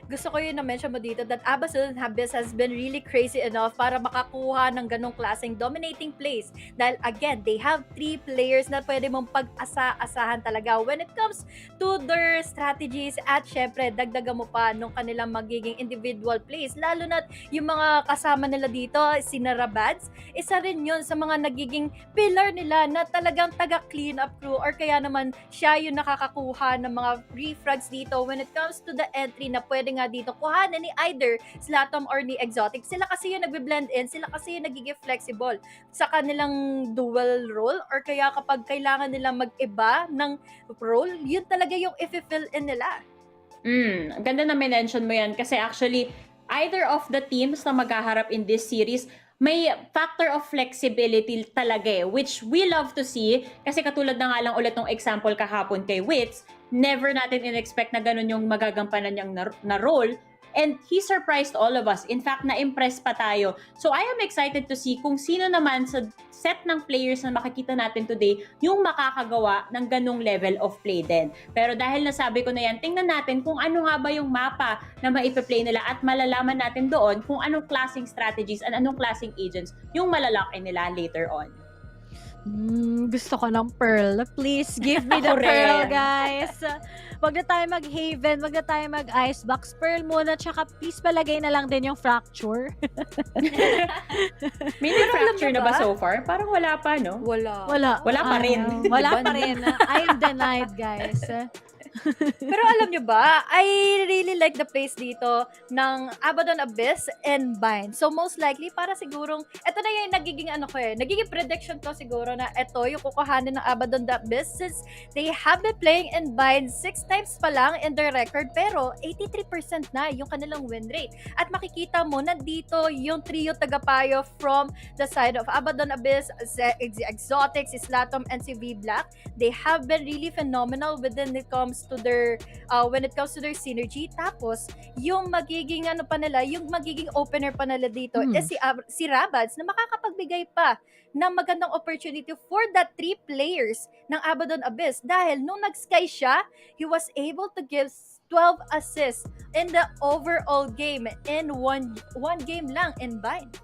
Gusto ko yung na-mention mo dito that Abaddon Abyss has been really crazy enough para makakuha ng ganong klaseng dominating plays. Dahil again, they have 3 players na pwede mong pag-asahan talaga when it comes to their strategies at syempre, dagdagan mo pa nung kanilang magiging individual plays. Lalo na yung mga kasama nila dito, si Narabads, isa rin yun sa mga nagiging pillar nila na talagang taga-clean up crew or kaya naman siya yung nakakakuha ng mga refrags dito when it comes to the entry na pwede nga dito kuhanan ni either Slatom or ni Exotic. Sila kasi yung nagbe-blend in, sila kasi yung nagiging flexible sa kanilang dual role or kaya kapag kailangan nilang mag-iba ng role, yun talaga yung i-fill in nila. Ang ganda na mention mo yan kasi actually either of the teams na maghaharap in this series may factor of flexibility talaga which we love to see kasi katulad na nga lang ulit ng example kahapon kay Wits, never natin in-expect na ganun yung magagampanan niyang na role and he surprised all of us. In fact, na-impress pa tayo. So I am excited to see kung sino naman sa set ng players na makikita natin today yung makakagawa ng ganung level of play din. Pero dahil nasabi ko na yan, tingnan natin kung ano nga ba yung mapa na maipa-play nila at malalaman natin doon kung anong klaseng strategies and anong klaseng agents yung malalakin nila later on. Gusto ko ng Pearl. Please give me the Pearl, guys. Wag na tayo mag-Haven, wag na tayo mag-Icebox. Pearl muna, tsaka please palagay na lang din yung Fracture. May fracture na ba so far? Parang wala pa, no? Wala. Wala pa rin. Wala pa rin. I'm denied, guys. Pero alam nyo ba, I really like the plays dito ng Abaddon Abyss and Bind. So most likely, para sigurong, eto na yung nagiging prediction ko siguro na eto yung kukuhanin ng Abaddon Abyss since they have been playing in Bind 6 times pa lang in their record pero 83% na yung kanilang win rate. At makikita mo, nandito yung trio tagapayo from the side of Abaddon Abyss, Exotic, si Slatom, and si V-Black. They have been really phenomenal when it comes to their synergy. Tapos yung magiging yung magiging opener pa nila dito is si Rabads na makakapagbigay pa ng magandang opportunity for the 3 players ng Abaddon Abyss dahil nung nag-sky siya, he was able to give 12 assists in the overall game in one game lang in Bind.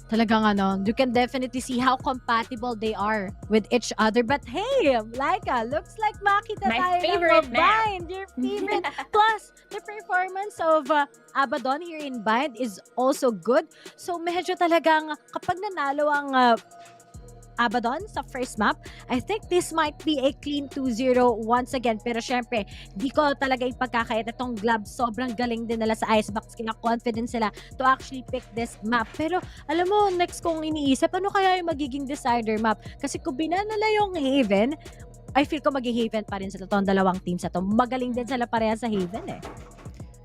Talagang you can definitely see how compatible they are with each other. But hey, Laika, looks like makita My tayo favorite ng Bind. Your favorite. Plus, the performance of Abaddon here in Bind is also good. So medyo talagang kapag nanalo ang Abaddon sa first map, I think this might be a clean 2-0 once again. Pero syempre, di ko talaga ipagkakait itong Glab. Sobrang galing din nila sa Icebox. Kaya confident sila to actually pick this map. Pero alam mo, next kong iniisip, ano kaya yung magiging decider map? Kasi kung binanala yung Haven, I feel ko mag-Haven pa rin sila itong dalawang teams na to. Magaling din sila pareha sa Haven eh.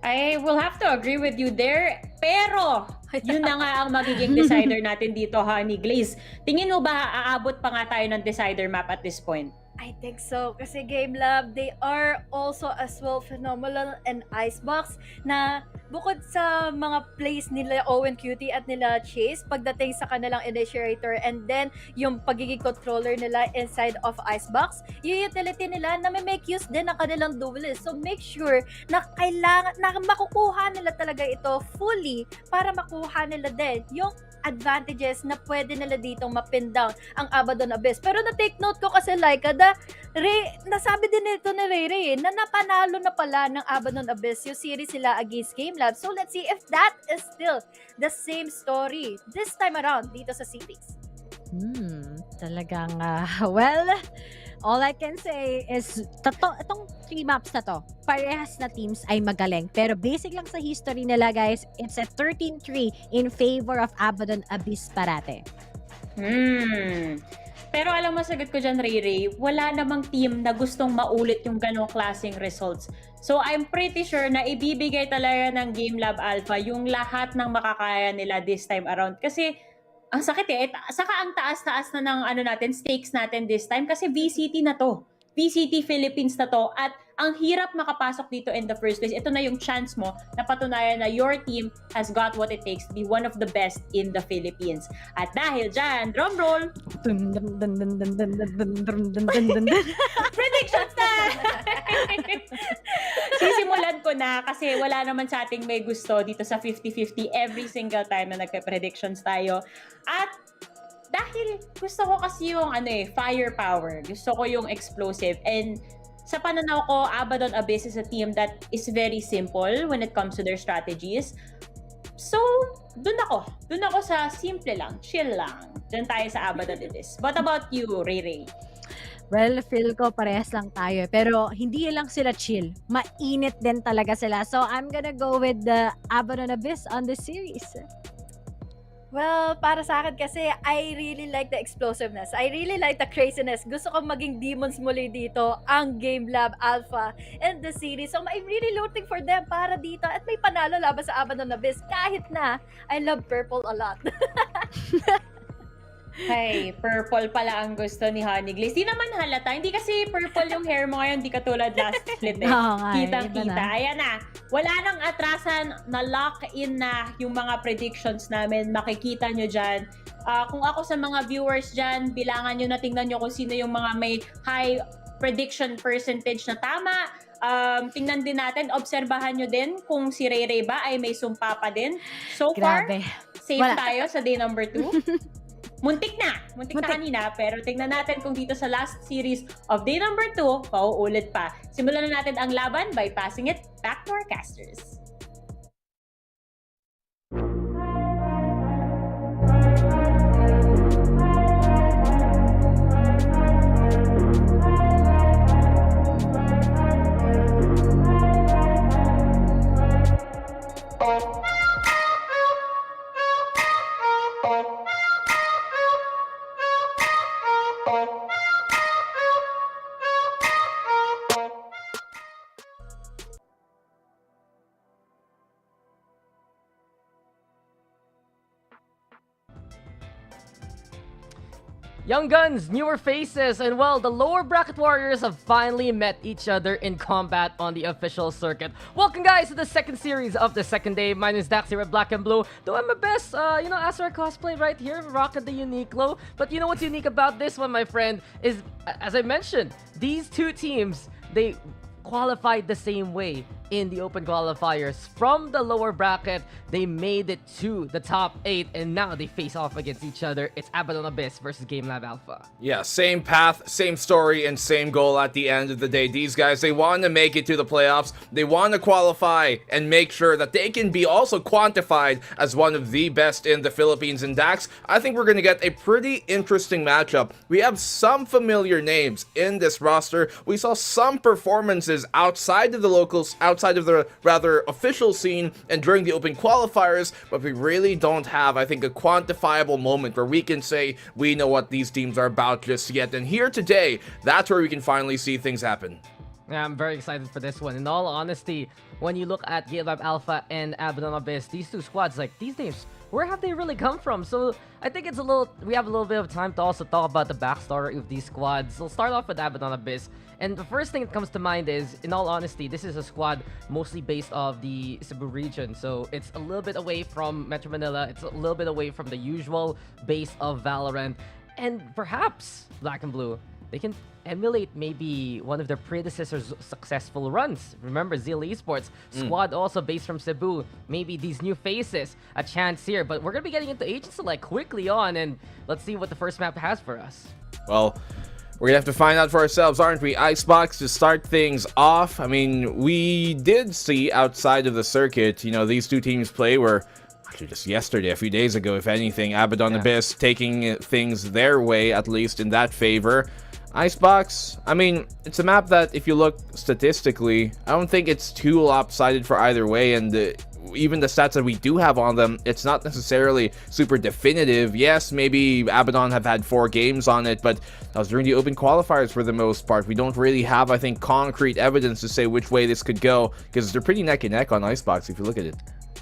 I will have to agree with you there. Pero, yun na nga ang magiging decider natin dito, Honey Glaze. Tingin mo ba aabot pa nga tayo ng decider map at this point? I think so. Kasi GameLab, they are also as well phenomenal and Icebox na bukod sa mga plays nila Owen Cutie at nila Chase pagdating sa kanilang initiator and then yung pagiging controller nila inside of Icebox, yung utility nila na may make use din ng kanilang duelist. So make sure na kailangan na makukuha nila talaga ito fully para makuha nila din yung advantages na pwede nila ditong mapin down ang Abaddon Abyss. Pero na-take note ko kasi nasabi din nito ni Ray na napanalo na pala ng Abaddon Abyss yung series sila against GameLab. So let's see if that is still the same story this time around dito sa series. Talagang, well, All I can say is, itong 3 maps na to, parehas na teams ay magaling. Pero basic lang sa history nila, guys, it's a 13-3 in favor of Abaddon Abyss parate. Pero alam mo, sagot ko dyan, Ray, wala namang team na gustong maulit yung ganong klaseng results. So I'm pretty sure na ibibigay talaga ng GameLab.Alpha yung lahat ng makakaya nila this time around. Kasi ang sakit saka ang taas-taas na ng natin, stakes natin this time kasi VCT na to. VCT Philippines na to at ang hirap makapasok dito in the first place. Ito na yung chance mo na patunayan na your team has got what it takes to be one of the best in the Philippines. At dahil dyan, drum roll! Predictions na! Sisimulan ko na kasi wala naman sa ating may gusto dito sa 50-50 every single time na nagpe-predictions tayo. At dahil gusto ko kasi yung firepower. Gusto ko yung explosive. And sa pananaw ko, Abaddon Abyss is a team that is very simple when it comes to their strategies. So, dun ako sa simple lang, chill lang. Dun tayo sa Abaddon Abyss. What about you, Ray? Well, feel ko parehas lang tayo. Pero hindi lang sila chill. Mainit din talaga sila. So, I'm gonna go with the Abaddon Abyss on this series. Well, para sa akin kasi, I really like the explosiveness. I really like the craziness. Gusto ko maging demons muli dito, ang GameLab.Alpha and the series. So, I'm really rooting for them para dito at may panalo laban sa Abaddon Abyss. Kahit na, I love purple a lot. Hey, purple pala ang gusto ni Honey Glaze. Di naman halata. Hindi kasi purple yung hair mo ngayon. Di katulad last split Oo nga, Kitang-kita. iba na. Ayan na. Wala nang atrasan. Na-lock-in na yung mga predictions namin. Makikita nyo dyan. Kung ako sa mga viewers dyan, bilangan nyo na, tingnan nyo kung sino yung mga may high prediction percentage na tama. Tingnan din natin, obserbahan nyo din kung si Ray ba ay may sumpa pa din. So Grabe. far, safe Wala. tayo sa day number 2. Muntik na kanina, pero tingnan natin kung dito sa last series of day number 2, pauulit pa. Simulan na natin ang laban by passing it back to our casters. Young guns, newer faces, and well, the lower bracket warriors have finally met each other in combat on the official circuit. Welcome guys to the second series of the second day. My name is Dax here at Black and Blue. Doing my best, as our cosplay right here, rocking the Uniqlo. But you know what's unique about this one, my friend, is, as I mentioned, these two teams, they qualified the same way in the open qualifiers. From the lower bracket, they made it to the top 8, and now they face off against each other. It's Abaddon Abyss versus GameLab.Alpha. Yeah, same path, same story, and same goal at the end of the day. These guys, they want to make it to the playoffs. They want to qualify and make sure that they can be also quantified as one of the best in the Philippines. And Dax, I think we're going to get a pretty interesting matchup. We have some familiar names in this roster. We saw some performances outside of the locals, outside of the rather official scene and during the open qualifiers, but we really don't have, I think, a quantifiable moment where we can say we know what these teams are about just yet. And here today, that's where we can finally see things happen. Yeah, I'm very excited for this one. In all honesty, when you look at GameLab.Alpha and Abaddon Abyss, these two squads, like, these names, where have they really come from? So I think we have a little bit of time to also talk about the backstory of these squads. We'll start off with Abaddon Abyss. And the first thing that comes to mind is, in all honesty, this is a squad mostly based off the Cebu region. So it's a little bit away from Metro Manila. It's a little bit away from the usual base of Valorant. And perhaps Black and Blue, they can emulate maybe one of their predecessors' successful runs. Remember, Zeal Esports, squad also based from Cebu. Maybe these new faces, a chance here. But we're going to be getting into Agent Select quickly on, and let's see what the first map has for us. Well, we're going to have to find out for ourselves, aren't we? Icebox to start things off. I mean, we did see outside of the circuit, these two teams play were actually just yesterday, a few days ago, if anything, Abaddon Abyss taking things their way, at least in that favor. Icebox, I mean, it's a map that if you look statistically, I don't think it's too lopsided for either way, and even the stats that we do have on them, it's not necessarily super definitive. Yes, maybe Abaddon have had 4 games on it, but that was during the open qualifiers for the most part. We don't really have, I think, concrete evidence to say which way this could go, because they're pretty neck and neck on Icebox if you look at it.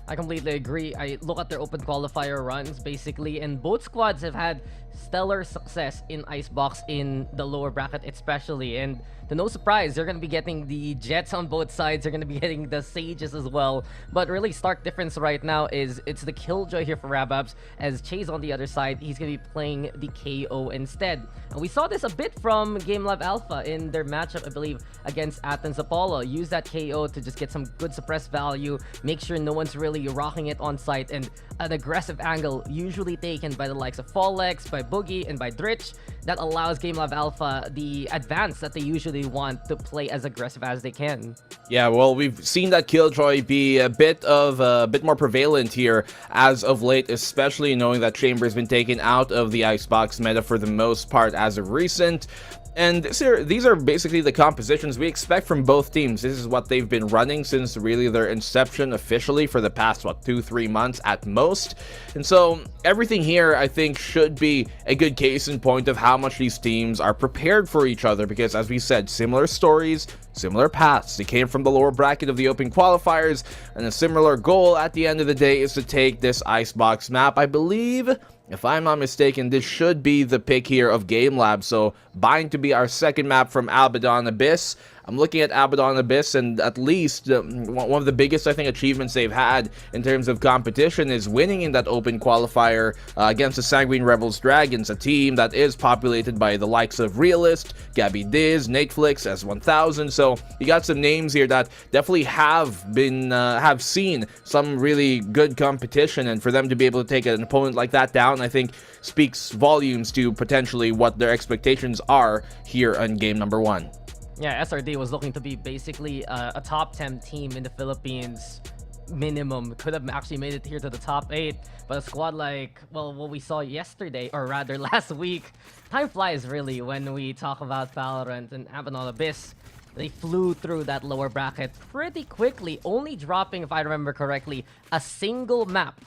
I completely agree. I look at their open qualifier runs basically, and both squads have had stellar success in Icebox in the lower bracket especially, and to no surprise, they're going to be getting the Jets on both sides. They're going to be getting the Sages as well. But really, stark difference right now is it's the Killjoy here for Rababs, as Chase on the other side, he's going to be playing the KO instead. And we saw this a bit from GameLab.Alpha in their matchup, I believe, against Athens Apollo. Use that KO to just get some good suppressed value, make sure no one's really rocking it on site, and an aggressive angle usually taken by the likes of Follex, by Boogie, and by Dritch that allows GameLab.Alpha the advance that they usually want to play as aggressive as they can. Yeah, well, we've seen that Killjoy be a bit more prevalent here as of late, especially knowing that Chamber's been taken out of the Icebox meta for the most part as of recent. And these are basically the compositions we expect from both teams. This is what they've been running since really their inception officially for the past, 2-3 months at most. And so everything here, I think, should be a good case in point of how much these teams are prepared for each other, because as we said, similar stories, similar paths. They came from the lower bracket of the open qualifiers, and a similar goal at the end of the day is to take this Icebox map. I believe, if I'm not mistaken, this should be the pick here of GameLab, so buying to be our second map from Abaddon Abyss. I'm looking at Abaddon Abyss, and at least one of the biggest, I think, achievements they've had in terms of competition is winning in that open qualifier against the Sanguine Rebels Dragons, a team that is populated by the likes of Realist, Gabby Diz, Nateflix, S1000. So you got some names here that definitely have seen some really good competition, and for them to be able to take an opponent like that down, I think speaks volumes to potentially what their expectations are here on game number 1. Yeah, SRD was looking to be basically a top 10 team in the Philippines minimum. Could have actually made it here to the top 8, but a squad like, well, what we saw yesterday, or rather last week, time flies really when we talk about Valorant and Abaddon Abyss. They flew through that lower bracket pretty quickly, only dropping, if I remember correctly, a single map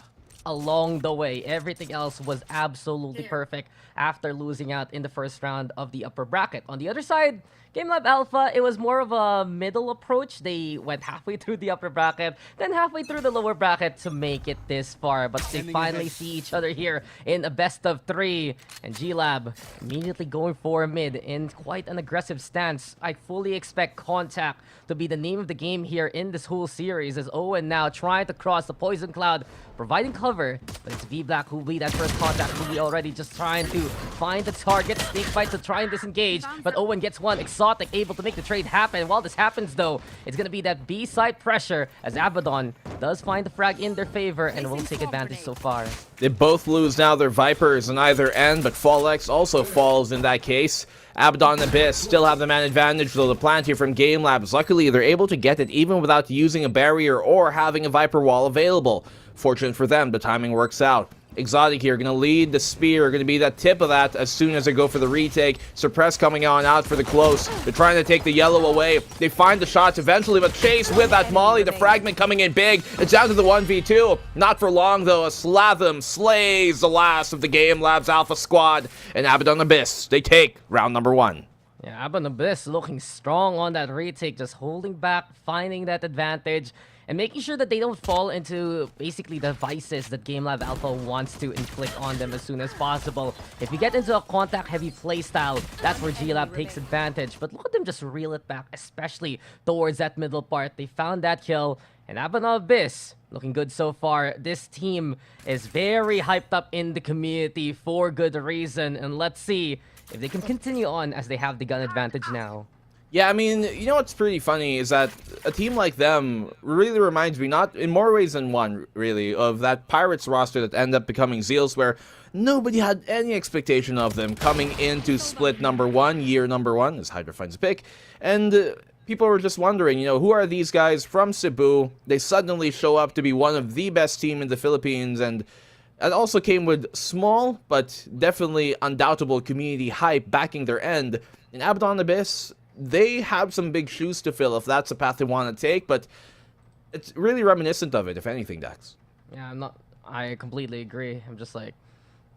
along the way. Everything else was absolutely perfect after losing out in the first round of the upper bracket. On the other side, GameLab.Alpha, it was more of a middle approach. They went halfway through the upper bracket, then halfway through the lower bracket to make it this far. But they finally see each other here in a best of 3. And GLab immediately going for a mid in quite an aggressive stance. I fully expect contact to be the name of the game here in this whole series, as Owen now trying to cross the poison cloud, providing cover, but it's V-Black who will be that first contact, who will be already just trying to find the target, snake bite to try and disengage, but Owen gets one, Exotic able to make the trade happen. While this happens though, it's gonna be that B-side pressure as Abaddon does find the frag in their favor and will take advantage so far. They both lose now their Vipers on either end, but Follex also falls in that case. Abaddon and Abyss still have the man advantage, though the plant here from GameLabs. Luckily, they're able to get it even without using a barrier or having a Viper wall available. Fortunate for them, the timing works out. Exotic here, gonna lead the spear, gonna be that tip of that as soon as they go for the retake. Suppress coming on out for the close. They're trying to take the yellow away. They find the shots eventually, but Chase with that molly, the fragment coming in big. It's down to the 1v2. Not for long though, as Slatham slays the last of the GameLab.Alpha squad. And Abaddon Abyss, they take round number 1. Yeah, Abaddon Abyss looking strong on that retake, just holding back, finding that advantage, and making sure that they don't fall into basically the vices that GameLab.Alpha wants to inflict on them as soon as possible. If you get into a contact-heavy playstyle, that's where GLab takes advantage. But look at them just reel it back, especially towards that middle part. They found that kill, and Abaddon Abyss looking good so far. This team is very hyped up in the community for good reason, and let's see if they can continue on as they have the gun advantage now. Yeah, I mean, you know what's pretty funny is that a team like them really reminds me, not in more ways than one, really, of that Pirates roster that ended up becoming Zeals, where nobody had any expectation of them coming into split number 1, year number 1, as Hydra finds a pick, and people were just wondering, you know, who are these guys from Cebu? They suddenly show up to be one of the best team in the Philippines, and It also came with small, but definitely undoubtable community hype backing their end. In Abaddon Abyss, they have some big shoes to fill if that's the path they want to take, but it's really reminiscent of it, if anything, Dax. Yeah, I completely agree. I'm just like,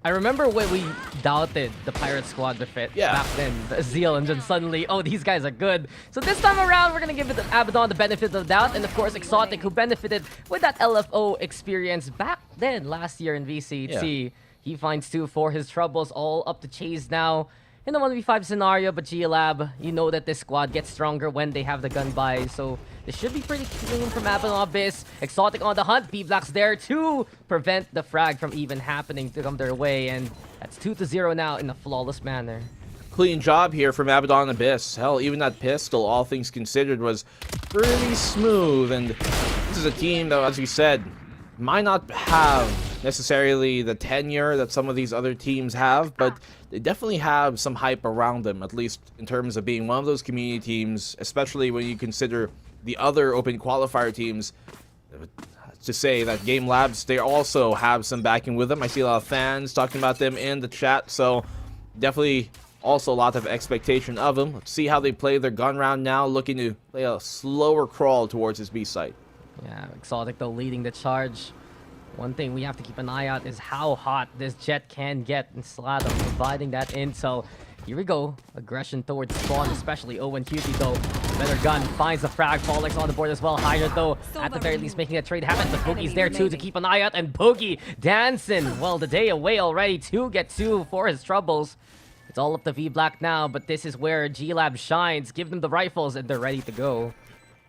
I remember when we doubted the Pirate Squad back then, the Zeal, and then suddenly, oh, these guys are good. So this time around, we're gonna give it Abaddon the benefit of the doubt, and of course, Exotic, who benefited with that LFO experience back then last year in VCT. He finds 2 for his troubles, all up to chase now in the 1v5 scenario, but GameLab, you know that this squad gets stronger when they have the gun buy, so this should be pretty clean from Abaddon Abyss. Exotic on the hunt, B-Black's there to prevent the frag from even happening to come their way, and that's 2-0 now in a flawless manner. Clean job here from Abaddon Abyss. Hell, even that pistol, all things considered, was pretty smooth, and this is a team that, as you said, might not have necessarily the tenure that some of these other teams have, but they definitely have some hype around them, at least in terms of being one of those community teams, especially when you consider the other open qualifier teams. To say that GameLabs, they also have some backing with them. I see a lot of fans talking about them in the chat, so definitely also a lot of expectation of them. Let's see how they play their gun round now, looking to play a slower crawl towards his B site. Yeah, Exotic though leading the charge. One thing we have to keep an eye out is how hot this Jet can get, and Sladom providing that intel. Here we go. Aggression towards spawn, especially Owen Cutie though. Better gun finds the frag. Fallex on the board as well. Higher though, at the very least making a trade happen. But Boogie's there too to keep an eye out, and Boogie dancing. Well, the day away already to get 2 for his troubles. It's all up to V-Black now, but this is where GameLab shines. Give them the rifles and they're ready to go.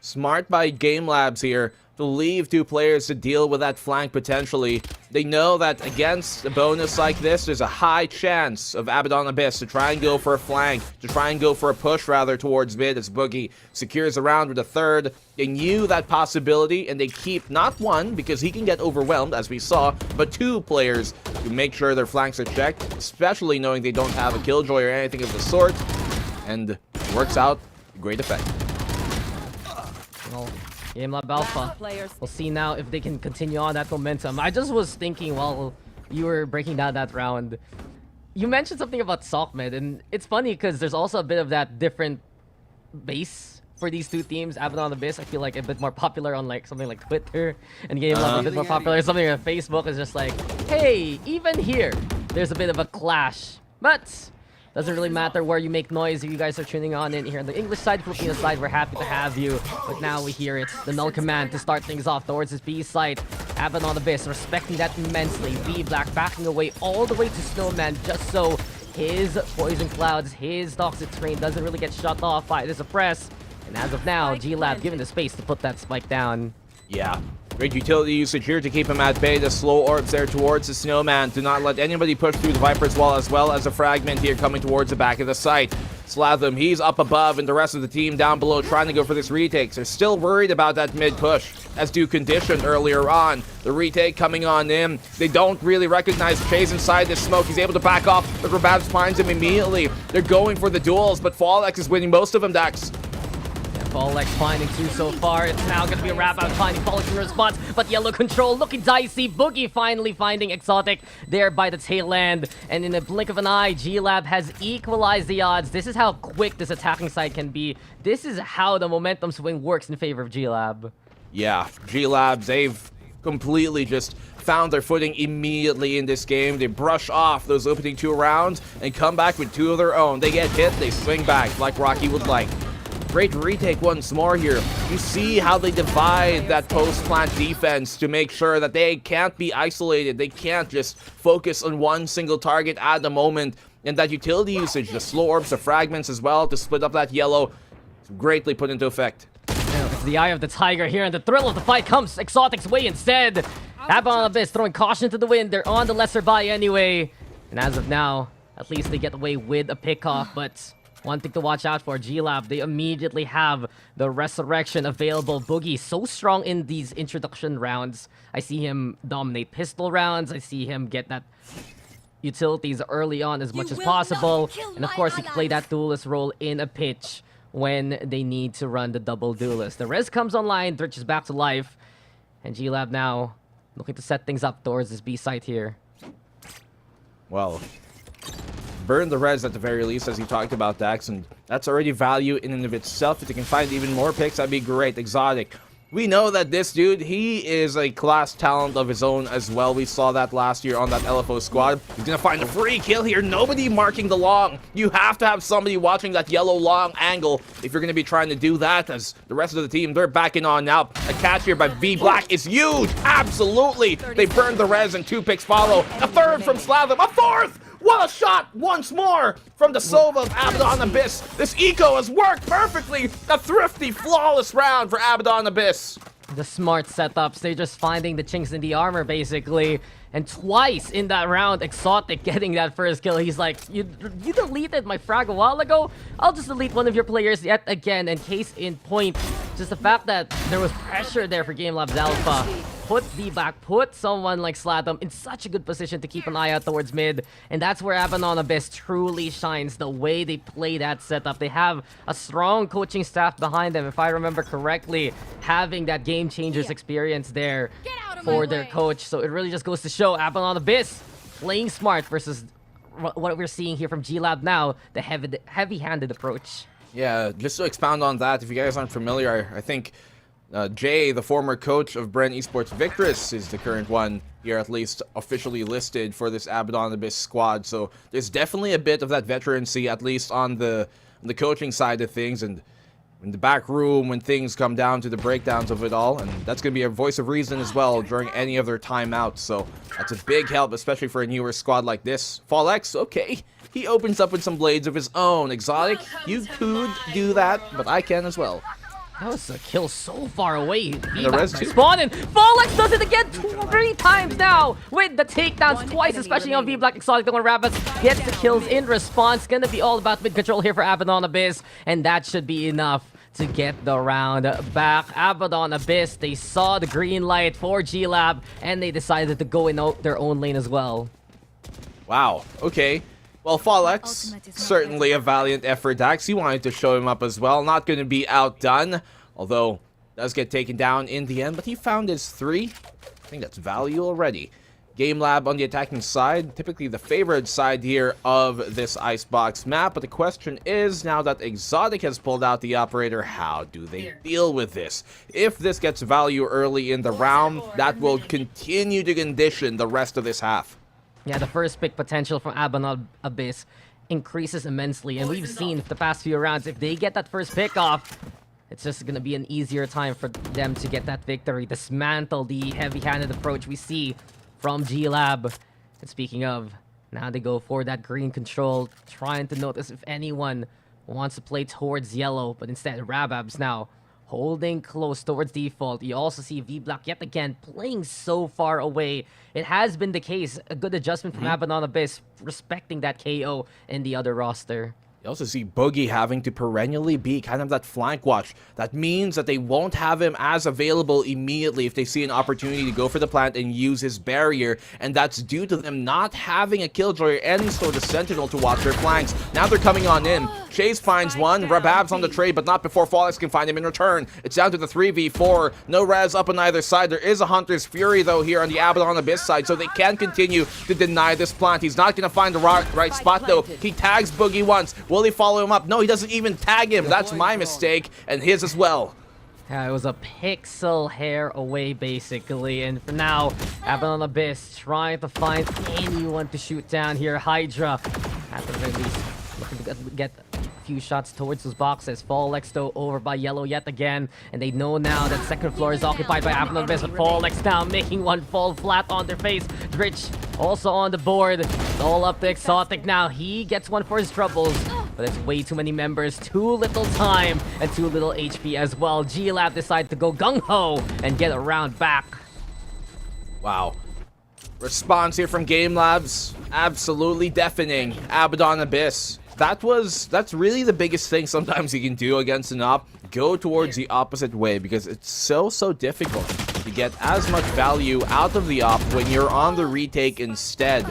Smart by GameLabs here to leave 2 players to deal with that flank potentially. They know that against a bonus like this, there's a high chance of Abaddon Abyss to try and go for a flank, to try and go for a push rather towards mid as Boogie secures the round with a 3rd. They knew that possibility, and they keep not 1 because he can get overwhelmed as we saw, but 2 players to make sure their flanks are checked, especially knowing they don't have a killjoy or anything of the sort, and works out to great effect. Well, GameLab.Alpha. We'll see now if they can continue on that momentum. I just was thinking while you were breaking down that round, you mentioned something about Sockmed, and it's funny because there's also a bit of that different base for these 2 teams. Abaddon Abyss, I feel like a bit more popular on like something like Twitter, and GameLab a bit more popular on something like Facebook. Is just like, hey, even here, there's a bit of a clash, but doesn't really matter where you make noise. If you guys are tuning on in here on the English side, Filipino side, we're happy to have you. But now we hear it. The null command to start things off towards his B side. Abaddon Abyss respecting that immensely. B-Black backing away all the way to Snowman just so his Poison Clouds, his Toxic Train doesn't really get shut off by the Suppress. And as of now, GameLab given the space to put that spike down. Yeah. Great utility usage here to keep him at bay. The slow orbs there towards the Snowman. Do not let anybody push through the Viper's wall, as well as a fragment here coming towards the back of the site. Slatham, he's up above, and the rest of the team down below trying to go for this retake. They're still worried about that mid push, as do Condition earlier on. The retake coming on in. They don't really recognize Chase inside this smoke. He's able to back off, but Rababs finds him immediately. They're going for the duels, but Fallex is winning most of them, Dax. Fallex finding 2 so far. It's now going to be a wrap-out finding Fallex in response, but Yellow Control looking dicey. Boogie finally finding Exotic there by the tail end, and in a blink of an eye, GameLab has equalized the odds. This is how quick this attacking side can be. This is how the momentum swing works in favor of GameLab. Yeah, GameLab, they've completely just found their footing immediately in this game. They brush off those opening 2 rounds and come back with 2 of their own. They get hit, they swing back like Rocky would like. Great retake once more here. You see how they divide that post-plant defense to make sure that they can't be isolated. They can't just focus on one single target at the moment. And that utility usage, the slow orbs, the fragments as well, to split up that yellow, greatly put into effect. It's the eye of the tiger here, and the thrill of the fight comes Exotic's way instead. Abaddon Abyss throwing caution to the wind. They're on the lesser buy anyway. And as of now, at least they get away with a pick-off, but one thing to watch out for, GameLab, they immediately have the Resurrection available. Boogie so strong in these introduction rounds. I see him dominate pistol rounds. I see him get that utilities early on as much as possible. And of course, he can play that duelist role in a pitch when they need to run the double duelist. The res comes online, Dritch is back to life. And GameLab now looking to set things up towards this B site here. Well, burn the res at the very least, as you talked about, Dax, and that's already value in and of itself. If you can find even more picks, that'd be great. Exotic. We know that this dude, he is a class talent of his own as well. We saw that last year on that LFO squad. He's gonna find a free kill here. Nobody marking the long. You have to have somebody watching that yellow long angle if you're gonna be trying to do that, as the rest of the team, they're backing on now. A catch here by V Black is huge. Absolutely. They burned the res and 2 picks follow. A third from Slavim. A fourth! What a shot once more from the Sova of Abaddon Abyss. This eco has worked perfectly. A thrifty, flawless round for Abaddon Abyss. The smart setups, they're just finding the chinks in the armor, basically. And twice in that round, Exotic getting that first kill. He's like, you deleted my frag a while ago? I'll just delete one of your players yet again. And case in point, just the fact that there was pressure there for GameLab.Alpha. Put D-back, put someone like Slatum in such a good position to keep an eye out towards mid. And that's where Abaddon Abyss truly shines, the way they play that setup. They have a strong coaching staff behind them, if I remember correctly, having that Game Changers experience there for their coach. So it really just goes to show Abaddon Abyss playing smart versus what we're seeing here from GLab now, the heavy-handed approach. Yeah, just to expound on that, if you guys aren't familiar, I think Jay, the former coach of Bren Esports Victress, is the current one here, at least officially listed for this Abaddon Abyss squad. So there's definitely a bit of that veterancy, at least on the coaching side of things, and in the back room when things come down to the breakdowns of it all. And that's going to be a voice of reason as well during any of their timeouts. So that's a big help, especially for a newer squad like this. FallX, okay, he opens up with some blades of his own. Exotic, you could do that, but I can as well. That was a kill so far away. The res too. Spawning. FallX does it again 3 times now with the takedowns twice, especially on V-Black. Exotic, the one Rabbits gets the kills in response. Gonna be all about mid-control here for Abaddon Abyss, and that should be enough to get the round back. Abaddon Abyss, they saw the green light for GLab, and they decided to go in their own lane as well. Wow, okay. Well, FallX, certainly a valiant effort. Dax, he wanted to show him up as well. Not going to be outdone, although does get taken down in the end. But he found his 3. I think that's value already. GameLab on the attacking side, typically the favored side here of this Icebox map. But the question is, now that Exotic has pulled out the operator, how do they deal with this? If this gets value early in the round, that will continue to condition the rest of this half. Yeah, the first pick potential from Abaddon Abyss increases immensely, and we've seen the past few rounds, if they get that first pick off, it's just going to be an easier time for them to get that victory. Dismantle the heavy-handed approach we see from GLab. And speaking of, now they go for that green control, trying to notice if anyone wants to play towards yellow, but instead Rabab's now holding close towards default. You also see V-Black yet again playing so far away. It has been the case. A good adjustment from Abaddon Abyss, respecting that KO in the other roster. You also see Boogie having to perennially be kind of that flank watch. That means that they won't have him as available immediately if they see an opportunity to go for the plant and use his barrier. And that's due to them not having a Killjoy and sort of Sentinel to watch their flanks. Now they're coming on in. Chase finds one. Rabab's on the trade, but not before FallX can find him in return. It's down to the 3v4. No res up on either side. There is a Hunter's Fury, though, here on the Abaddon Abyss side, so they can continue to deny this plant. He's not going to find the right spot, though. He tags Boogie once. Will he follow him up? No, he doesn't even tag him. That's my mistake, and his as well. Yeah, it was a pixel hair away, basically. And for now, Abaddon Abyss trying to find anyone to shoot down here. Hydra, at the very least, looking to get a few shots towards those boxes. FallX, though, over by yellow yet again. And they know now that second floor is occupied by Abaddon Abyss, but FallX now making one fall flat on their face. Rich also on the board. It's all up to Exotic now. He gets one for his troubles. But there's way too many members, too little time, and too little HP as well. GLab decide to go gung-ho and get a round back. Wow. Response here from GameLabs, absolutely deafening. Abaddon Abyss. That's really the biggest thing sometimes you can do against an op. Go towards the opposite way, because it's so difficult to get as much value out of the op when you're on the retake instead.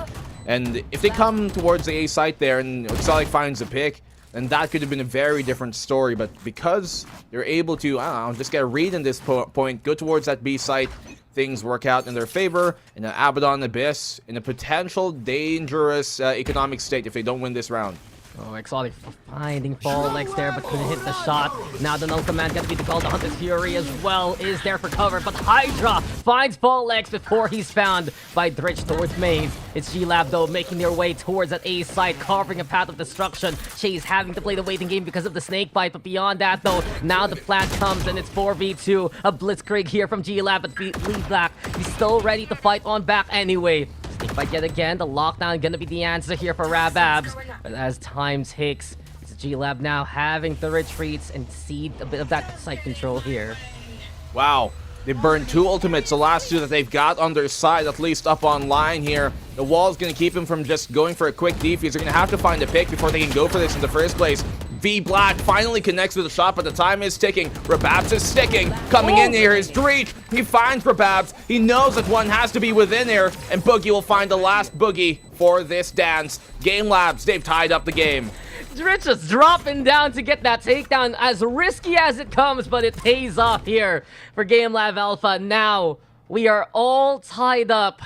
And if they come towards the A site there and Exotic finds a pick, then that could have been a very different story. But because they're able to, I don't know, just get a read in this point, go towards that B site, things work out in their favor, and Abaddon Abyss in a potential dangerous economic state if they don't win this round. Oh, Exotic finding Fall Legs there, but couldn't hit the shot. Now the null command gonna be the call. The Hunter's Fury as well is there for cover, but Hydra finds Fall Legs before he's found by Dritch towards Maze. It's GameLab though making their way towards that A site, carving a path of destruction. Chase having to play the waiting game because of the snake bite, but beyond that though, now the plant comes and it's 4v2. A Blitzkrieg here from GameLab, but Lead Black, he's still ready to fight on back anyway. But yet again, the lockdown gonna be the answer here for Rababs. But as time ticks, it's GameLab now having to retreat and cede a bit of that site control here. Wow, they burned 2 ultimates, the last 2 that they've got on their side, at least up online here. The wall's gonna keep him from just going for a quick defuse. They're gonna have to find a pick before they can go for this in the first place. V Black finally connects with a shot, but the time is ticking. Rababs is sticking. Coming in here is Dreech. He finds Rababs. He knows that one has to be within here, and Boogie will find the last Boogie for this dance. GameLabs, they've tied up the game. Dritch is dropping down to get that takedown, as risky as it comes, but it pays off here for GameLab.Alpha. Now, we are all tied up.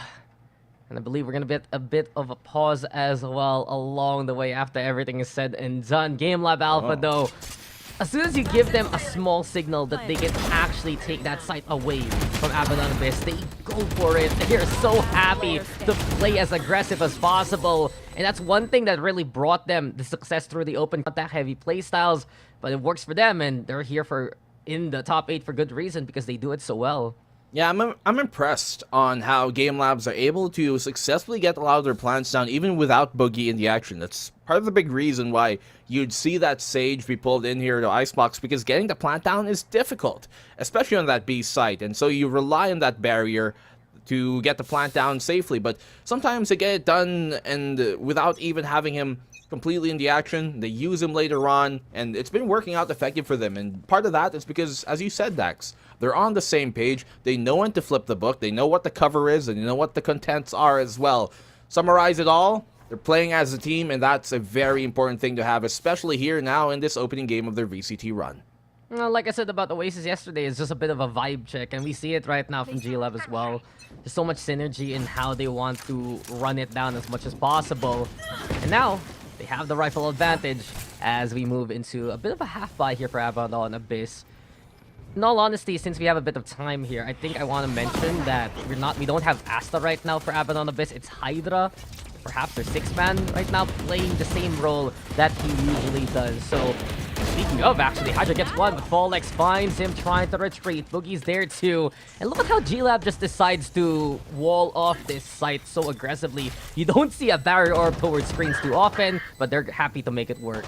And I believe we're going to get a bit of a pause as well along the way after everything is said and done. GameLab.Alpha, though, as soon as you give them a small signal that they can actually take that site away from Abaddon Abyss, they go for it. They're so happy to play as aggressive as possible. And that's one thing that really brought them the success through the open contact heavy playstyles. But it works for them, and they're here in the top 8 for good reason because they do it so well. Yeah, I'm impressed on how GameLabs are able to successfully get a lot of their plans down even without Boogie in the action. That's part of the big reason why you'd see that Sage be pulled in here to Icebox, because getting the plant down is difficult, especially on that B site. And so you rely on that barrier to get the plant down safely. But sometimes they get it done and without even having him completely in the action. They use him later on, and it's been working out effective for them. And part of that is because, as you said, Dax, they're on the same page. They know when to flip the book. They know what the cover is, and they know what the contents are as well. Summarize it all, they're playing as a team, and that's a very important thing to have, especially here now in this opening game of their VCT run. Well, like I said about Oasis yesterday, it's just a bit of a vibe check, and we see it right now from GameLab as well. There's so much synergy in how they want to run it down as much as possible. And now, they have the rifle advantage as we move into a bit of a half-buy here for Abaddon Abyss. In all honesty, since we have a bit of time here, I think I want to mention that we don't have Asta right now for Abaddon Abyss. It's Hydra, perhaps their 6-man right now, playing the same role that he usually does. So, speaking of, actually, Hydra gets one, but Fallex finds him trying to retreat. Boogie's there too. And look at how GameLab just decides to wall off this site so aggressively. You don't see a barrier orb towards screens too often, but they're happy to make it work.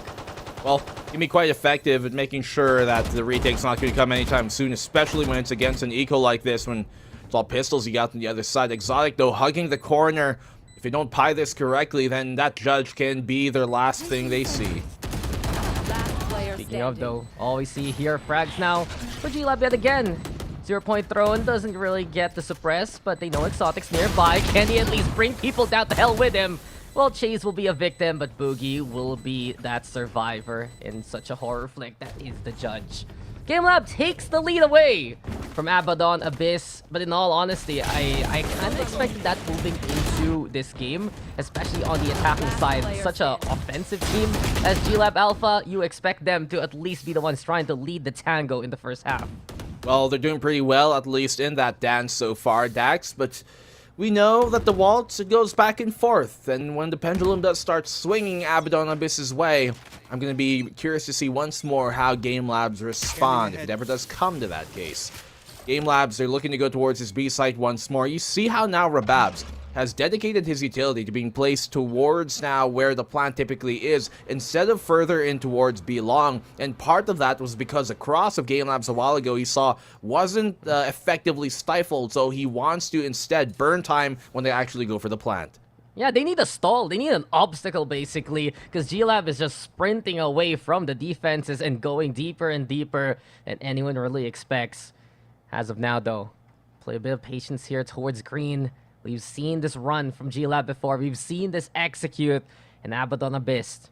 Well, can be quite effective at making sure that the retake's not going to come anytime soon, especially when it's against an eco like this, when it's all pistols you got on the other side. Exotic, though, hugging the corner. If they don't pie this correctly, then that judge can be their last thing they see. Speaking of, though, all we see here, frags now for GameLab yet again. 0-point throw-in doesn't really get the suppress, but they know Exotic's nearby. Can he at least bring people down the hell with him? Well, Chase will be a victim, but Boogie will be that survivor in such a horror flick that is the judge. GameLab takes the lead away from Abaddon Abyss, but in all honesty, I kind of expected that moving into this game, especially on the attacking side. Such an offensive team as GameLab.Alpha, you expect them to at least be the ones trying to lead the tango in the first half. Well, they're doing pretty well, at least in that dance so far, Dax, but we know that the waltz, it goes back and forth, and when the pendulum does start swinging Abaddon Abyss's way, I'm going to be curious to see once more how GameLabs respond, if it ever does come to that case. GameLabs, they're looking to go towards his B site once more. You see how now Rababs has dedicated his utility to being placed towards now where the plant typically is, instead of further in towards B long, and part of that was because the cross of GameLabs a while ago he saw wasn't effectively stifled, so he wants to instead burn time when they actually go for the plant. Yeah, they need a stall. They need an obstacle, basically, because GameLab is just sprinting away from the defenses and going deeper and deeper than anyone really expects. As of now, though, play a bit of patience here towards green. We've seen this run from GameLab before. We've seen this execute in Abaddon Abyss.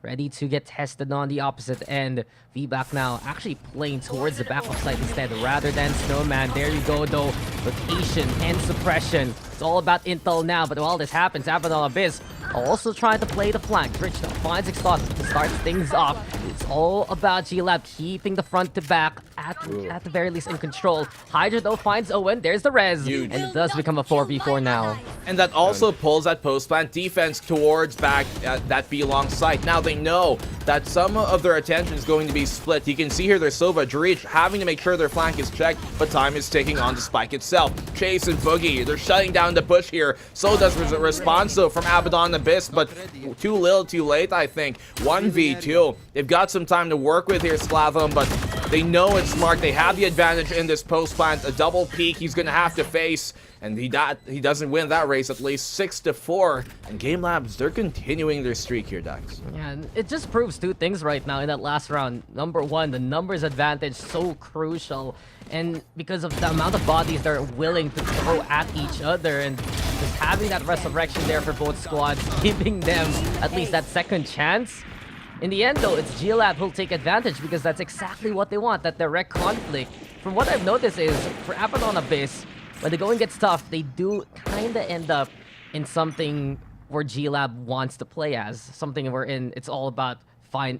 ready to get tested on the opposite end. V-Back now actually playing towards the back of site instead rather than Snowman. There you go though, rotation and suppression. It's all about intel now, but while this happens, Abaddon Abyss also trying to play the flank. Rich now finds Exhaust to start things off. It's all about GameLab keeping the front to back at the very least in control. Hydra though finds Owen. There's the res. Huge. And it does become a 4v4 now. And that also pulls that post-plant defense towards back at that B-long site. Now they know that some of their attention is going to be split. You can see here there's Sova, Dreech having to make sure their flank is checked, but time is ticking on the spike itself. Chase and Boogie, they're shutting down the push here. So does Responso from Abaddon Abyss, but too little too late, I think. 1v2. They've got some time to work with here, Slatham, but they know it's smart. They have the advantage in this post-plant. A double peak he's going to have to face. And he doesn't win that race, at least 6-4. And GameLabs, they're continuing their streak here, Dax. Yeah, and it just proves two things right now in that last round. Number one, the numbers advantage so crucial. And because of the amount of bodies they're willing to throw at each other, and just having that resurrection there for both squads, giving them at least that second chance. In the end, though, it's GameLab who'll take advantage because that's exactly what they want, that direct conflict. From what I've noticed is, for Abaddon Abyss, when the going gets tough, they do kind of end up in something where GameLab wants to play as. Something wherein it's all about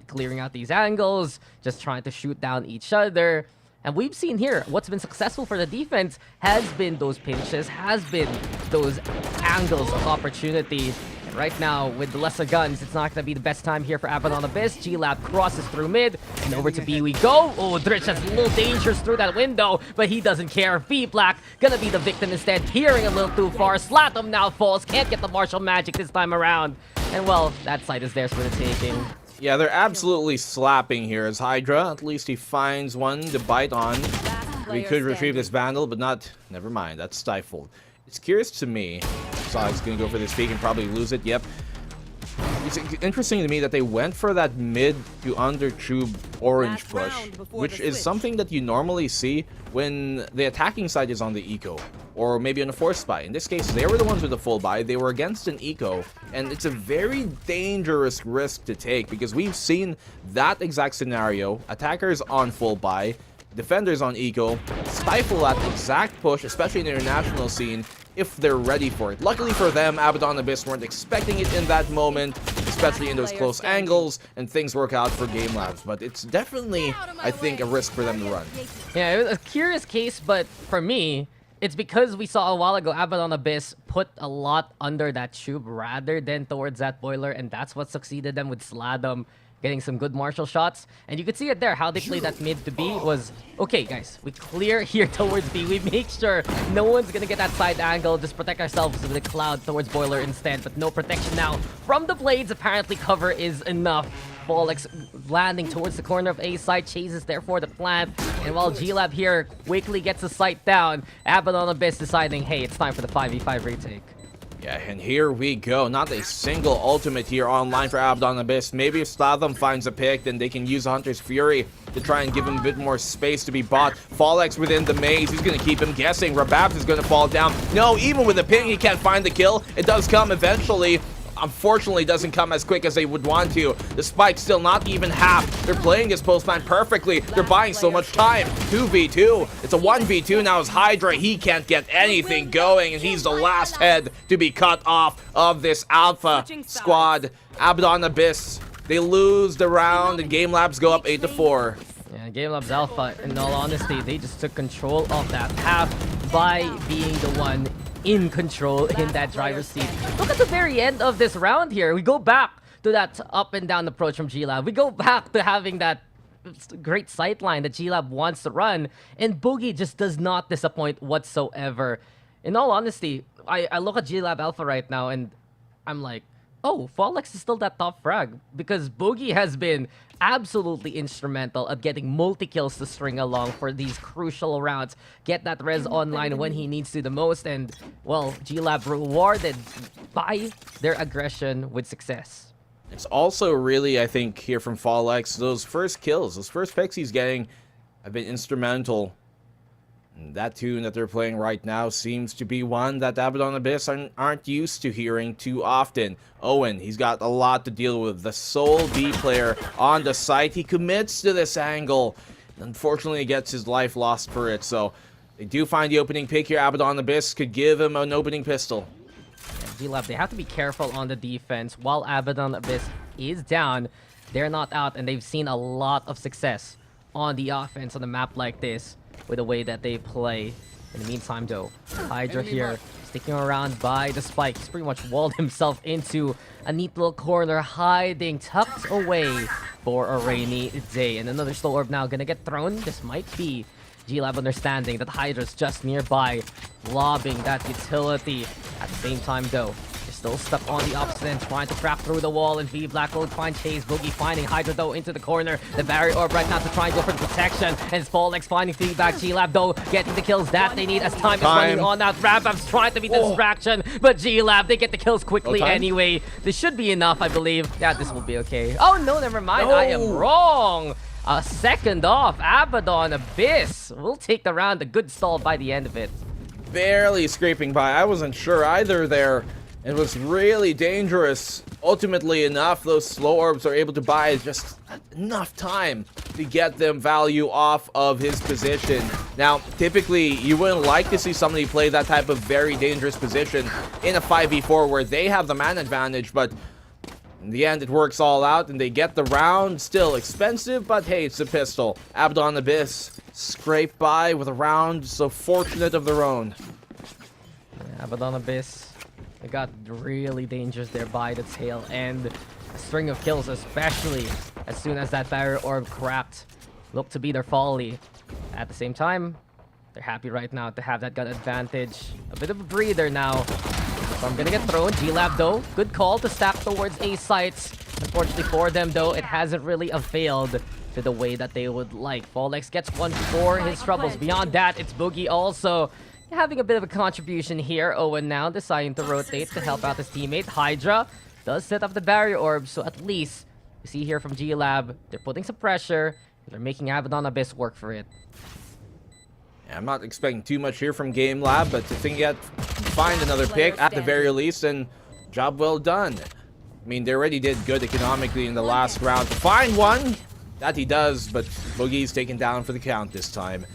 clearing out these angles, just trying to shoot down each other. And we've seen here, what's been successful for the defense has been those pinches, has been those angles of opportunity. And right now, with the lesser guns, it's not going to be the best time here for Abaddon Abyss. GameLab crosses through mid, and over to B we go. Oh, Dritch has a little dangerous through that window, but he doesn't care. V-Black gonna be the victim instead, peering a little too far. Slatham now falls, can't get the martial magic this time around. And well, that site is theirs for the taking. Yeah, they're absolutely slapping here as Hydra. At least he finds one to bite on. We could retrieve this Vandal, but not... Never mind, that's stifled. It's curious to me. Sonic's gonna go for this peak and probably lose it, yep. It's interesting to me that they went for that mid to under tube orange push, which is something that you normally see when the attacking side is on the eco, or maybe on a force buy. In this case, they were the ones with the full buy. They were against an eco, and it's a very dangerous risk to take because we've seen that exact scenario. Attackers on full buy, defenders on eco, stifle that exact push, especially in the international scene, if they're ready for it. Luckily for them, Abaddon Abyss weren't expecting it in that moment, especially in those close angles, and things work out for GameLabs. But it's definitely, I think, a risk for them to run. Yeah, it was a curious case, but for me, it's because we saw a while ago Abaddon Abyss put a lot under that tube rather than towards that boiler, and that's what succeeded them with Sladum getting some good martial shots. And you could see it there, how they played that mid to B was, okay guys, we clear here towards B, we make sure no one's gonna get that side angle, just protect ourselves with the cloud towards boiler instead, but no protection now from the blades. Apparently cover is enough. Bolex landing towards the corner of A side, chases therefore the plant, and while GameLab here quickly gets the sight down, Abaddon Abyss deciding, hey, it's time for the 5v5 retake. Yeah, and here we go. Not a single ultimate here online for Abaddon Abyss. Maybe if Slatham finds a pick, then they can use Hunter's Fury to try and give him a bit more space to be bought. Fallex within the maze. He's going to keep him guessing. Rababs is going to fall down. No, even with a ping, he can't find the kill. It does come eventually. Unfortunately, doesn't come as quick as they would want to. The spike's still not even half. They're playing this postman perfectly. They're buying so much time. 2v2. It's a 1v2 now as Hydra. He can't get anything going, and he's the last head to be cut off of this Alpha squad. Abaddon Abyss, they lose the round, and GameLabs go up 8-4. Yeah, GameLab.Alpha, in all honesty, they just took control of that half by being the one in control in that driver's seat. Look at the very end of this round here. We go back to that up and down approach from GameLab. We go back to having that great sightline that GameLab wants to run, and Boogie just does not disappoint whatsoever. In all honesty, I look at GameLab.Alpha right now and I'm like, oh, Fallex is still that top frag because Boogie has been absolutely instrumental at getting multi-kills to string along for these crucial rounds. Get that res online when he needs to the most, and, well, GameLab rewarded by their aggression with success. It's also really, I think, here from Fallex, those first kills, those first picks he's getting have been instrumental. That tune that they're playing right now seems to be one that Abaddon Abyss aren't used to hearing too often. Owen, he's got a lot to deal with. The sole B player on the site. He commits to this angle. Unfortunately, he gets his life lost for it. So they do find the opening pick here. Abaddon Abyss could give him an opening pistol. GameLab, they have to be careful on the defense. While Abaddon Abyss is down, they're not out, and they've seen a lot of success on the offense on a map like this with the way that they play. In the meantime, though, Hydra here sticking around by the spike. He's pretty much walled himself into a neat little corner, hiding, tucked away for a rainy day. And another slow orb now gonna get thrown. This might be GameLab understanding that Hydra's just nearby, lobbing that utility. At the same time, though, they're still stuck on the opposite end, trying to crack through the wall, and V Black will find Chase. Boogie finding Hydra, though, into the corner. The barrier orb right now to try and go for the protection, and Spolex finding feedback. GameLab, though, getting the kills that they need as time is running on out. Rabab's trying to be the distraction, but GameLab, they get the kills quickly anyway. This should be enough, I believe. Yeah, this will be okay. Oh, no, never mind. I am wrong. A second off, Abaddon Abyss will take the round. A good stall by the end of it. Barely scraping by. I wasn't sure either there. It was really dangerous. Ultimately enough, those slow orbs are able to buy just enough time to get them value off of his position. Now, typically, you wouldn't like to see somebody play that type of very dangerous position in a 5v4 where they have the man advantage, but in the end, it works all out, and they get the round. Still expensive, but hey, it's a pistol. Abaddon Abyss scrape by with a round so fortunate of their own. Yeah, Abaddon Abyss, they got really dangerous there by the tail end. A string of kills, especially as soon as that barrier orb cracked. Looked to be their folly. At the same time, they're happy right now to have that gun advantage. A bit of a breather now. So I'm gonna get thrown. GameLab, though, good call to stack towards A sites. Unfortunately for them, though, it hasn't really availed to the way that they would like. Folex gets one for his troubles. Beyond that, it's Boogie also having a bit of a contribution here. Owen now deciding to rotate to help out his teammate. Hydra does set up the barrier orb, so at least you see here from GameLab, they're putting some pressure. They're making Abaddon Abyss work for it. Yeah, I'm not expecting too much here from GameLab, but if they can find another pick at the very least, and job well done. I mean, they already did good economically in the last round. To find one, that he does, but Boogie's taken down for the count this time.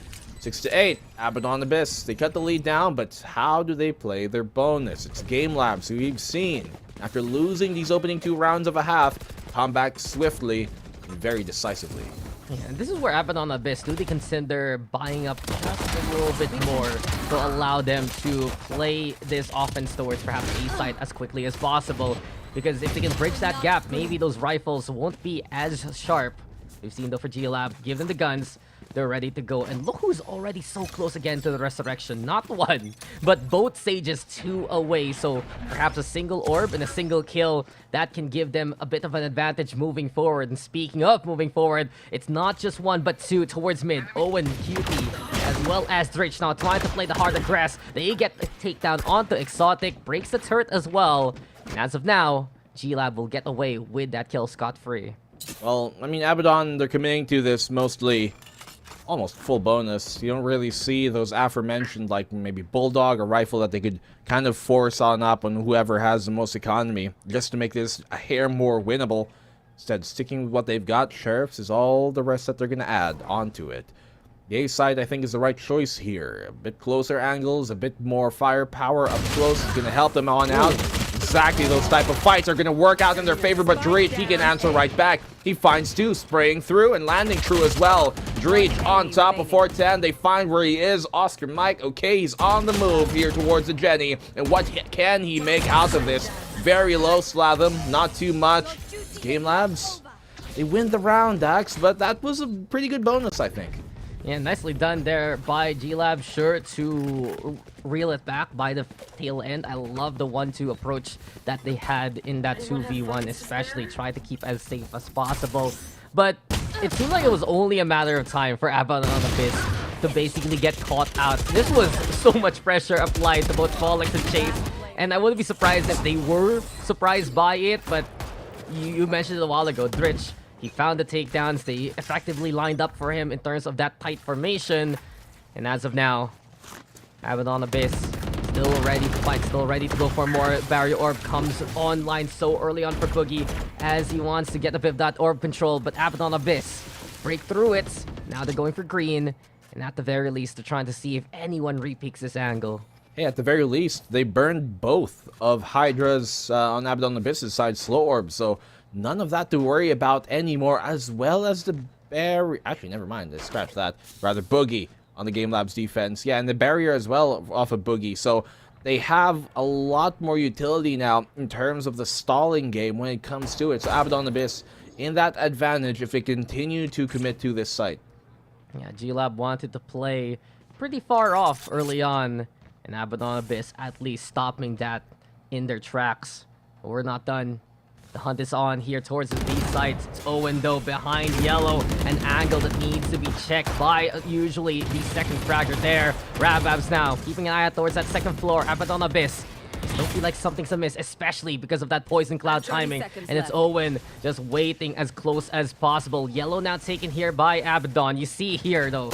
6-8, Abaddon Abyss. They cut the lead down, but how do they play their bonus? It's GameLab, so we've seen, after losing these opening 2 rounds of a half, come back swiftly and very decisively. Yeah, and this is where Abaddon Abyss, do they consider buying up just a little bit more to allow them to play this offense towards perhaps A side as quickly as possible? Because if they can bridge that gap, maybe those rifles won't be as sharp. We've seen though for GameLab, give them the guns, they're ready to go. And look who's already so close again to the resurrection. Not one, but both Sages 2 away. So perhaps a single orb and a single kill, that can give them a bit of an advantage moving forward. And speaking of moving forward, it's not just 1 but 2 towards mid. Owen, Cutie, as well as Dritch now trying to play the hard aggress. They get a takedown onto Exotic, breaks the turret as well. And as of now, GameLab will get away with that kill scot-free. Well, I mean, Abaddon, they're committing to this mostly almost full bonus. You don't really see those aforementioned, like maybe Bulldog or Rifle, that they could kind of force on up on whoever has the most economy, just to make this a hair more winnable. Instead, sticking with what they've got, Sheriffs, is all the rest that they're going to add onto it. The A side, I think, is the right choice here. A bit closer angles, a bit more firepower up close is going to help them on out. Exactly those type of fights are going to work out in their favor, but Dreech, he can answer right back. He finds 2, spraying through and landing true as well. Dreech on top of 410. They find where he is. Oscar Mike, okay, he's on the move here towards the Jenny. And what can he make out of this? Very low Slatham, not too much. GameLabs, they win the round, Dax, but that was a pretty good bonus, I think. Yeah, nicely done there by GameLab, sure to reel it back by the tail end. I love the 1-2 approach that they had in that 2v1, especially try to keep as safe as possible. But it seemed like it was only a matter of time for Abaddon Abyss to basically get caught out. This was so much pressure applied to both Folex and Chase, and I wouldn't be surprised if they were surprised by it, but you mentioned it a while ago, Dritch. He found the takedowns. They effectively lined up for him in terms of that tight formation. And as of now, Abaddon Abyss still ready to fight, still ready to go for more. Barrier Orb comes online so early on for Boogie as he wants to get a bit of that orb control, but Abaddon Abyss break through it. Now they're going for green, and at the very least, they're trying to see if anyone repeaks this angle. Hey, at the very least, they burned both of Hydra's on Abaddon Abyss's side slow orbs, so none of that to worry about anymore, as well as the barrier. Actually, never mind, let's scratch that. Rather, Boogie on the Game Lab's defense. Yeah, and the barrier as well off of Boogie. So they have a lot more utility now in terms of the stalling game when it comes to it. So Abaddon Abyss in that advantage if they continue to commit to this site. Yeah, GLab wanted to play pretty far off early on, and Abaddon Abyss at least stopping that in their tracks. But we're not done. The hunt is on here towards the B site. It's Owen though behind yellow. An angle that needs to be checked by usually the second fragger there. Rababs now keeping an eye out towards that second floor. Abaddon Abyss. Still feel like something's amiss, especially because of that poison cloud timing. And it's Owen just waiting as close as possible. Yellow now taken here by Abaddon. You see here though,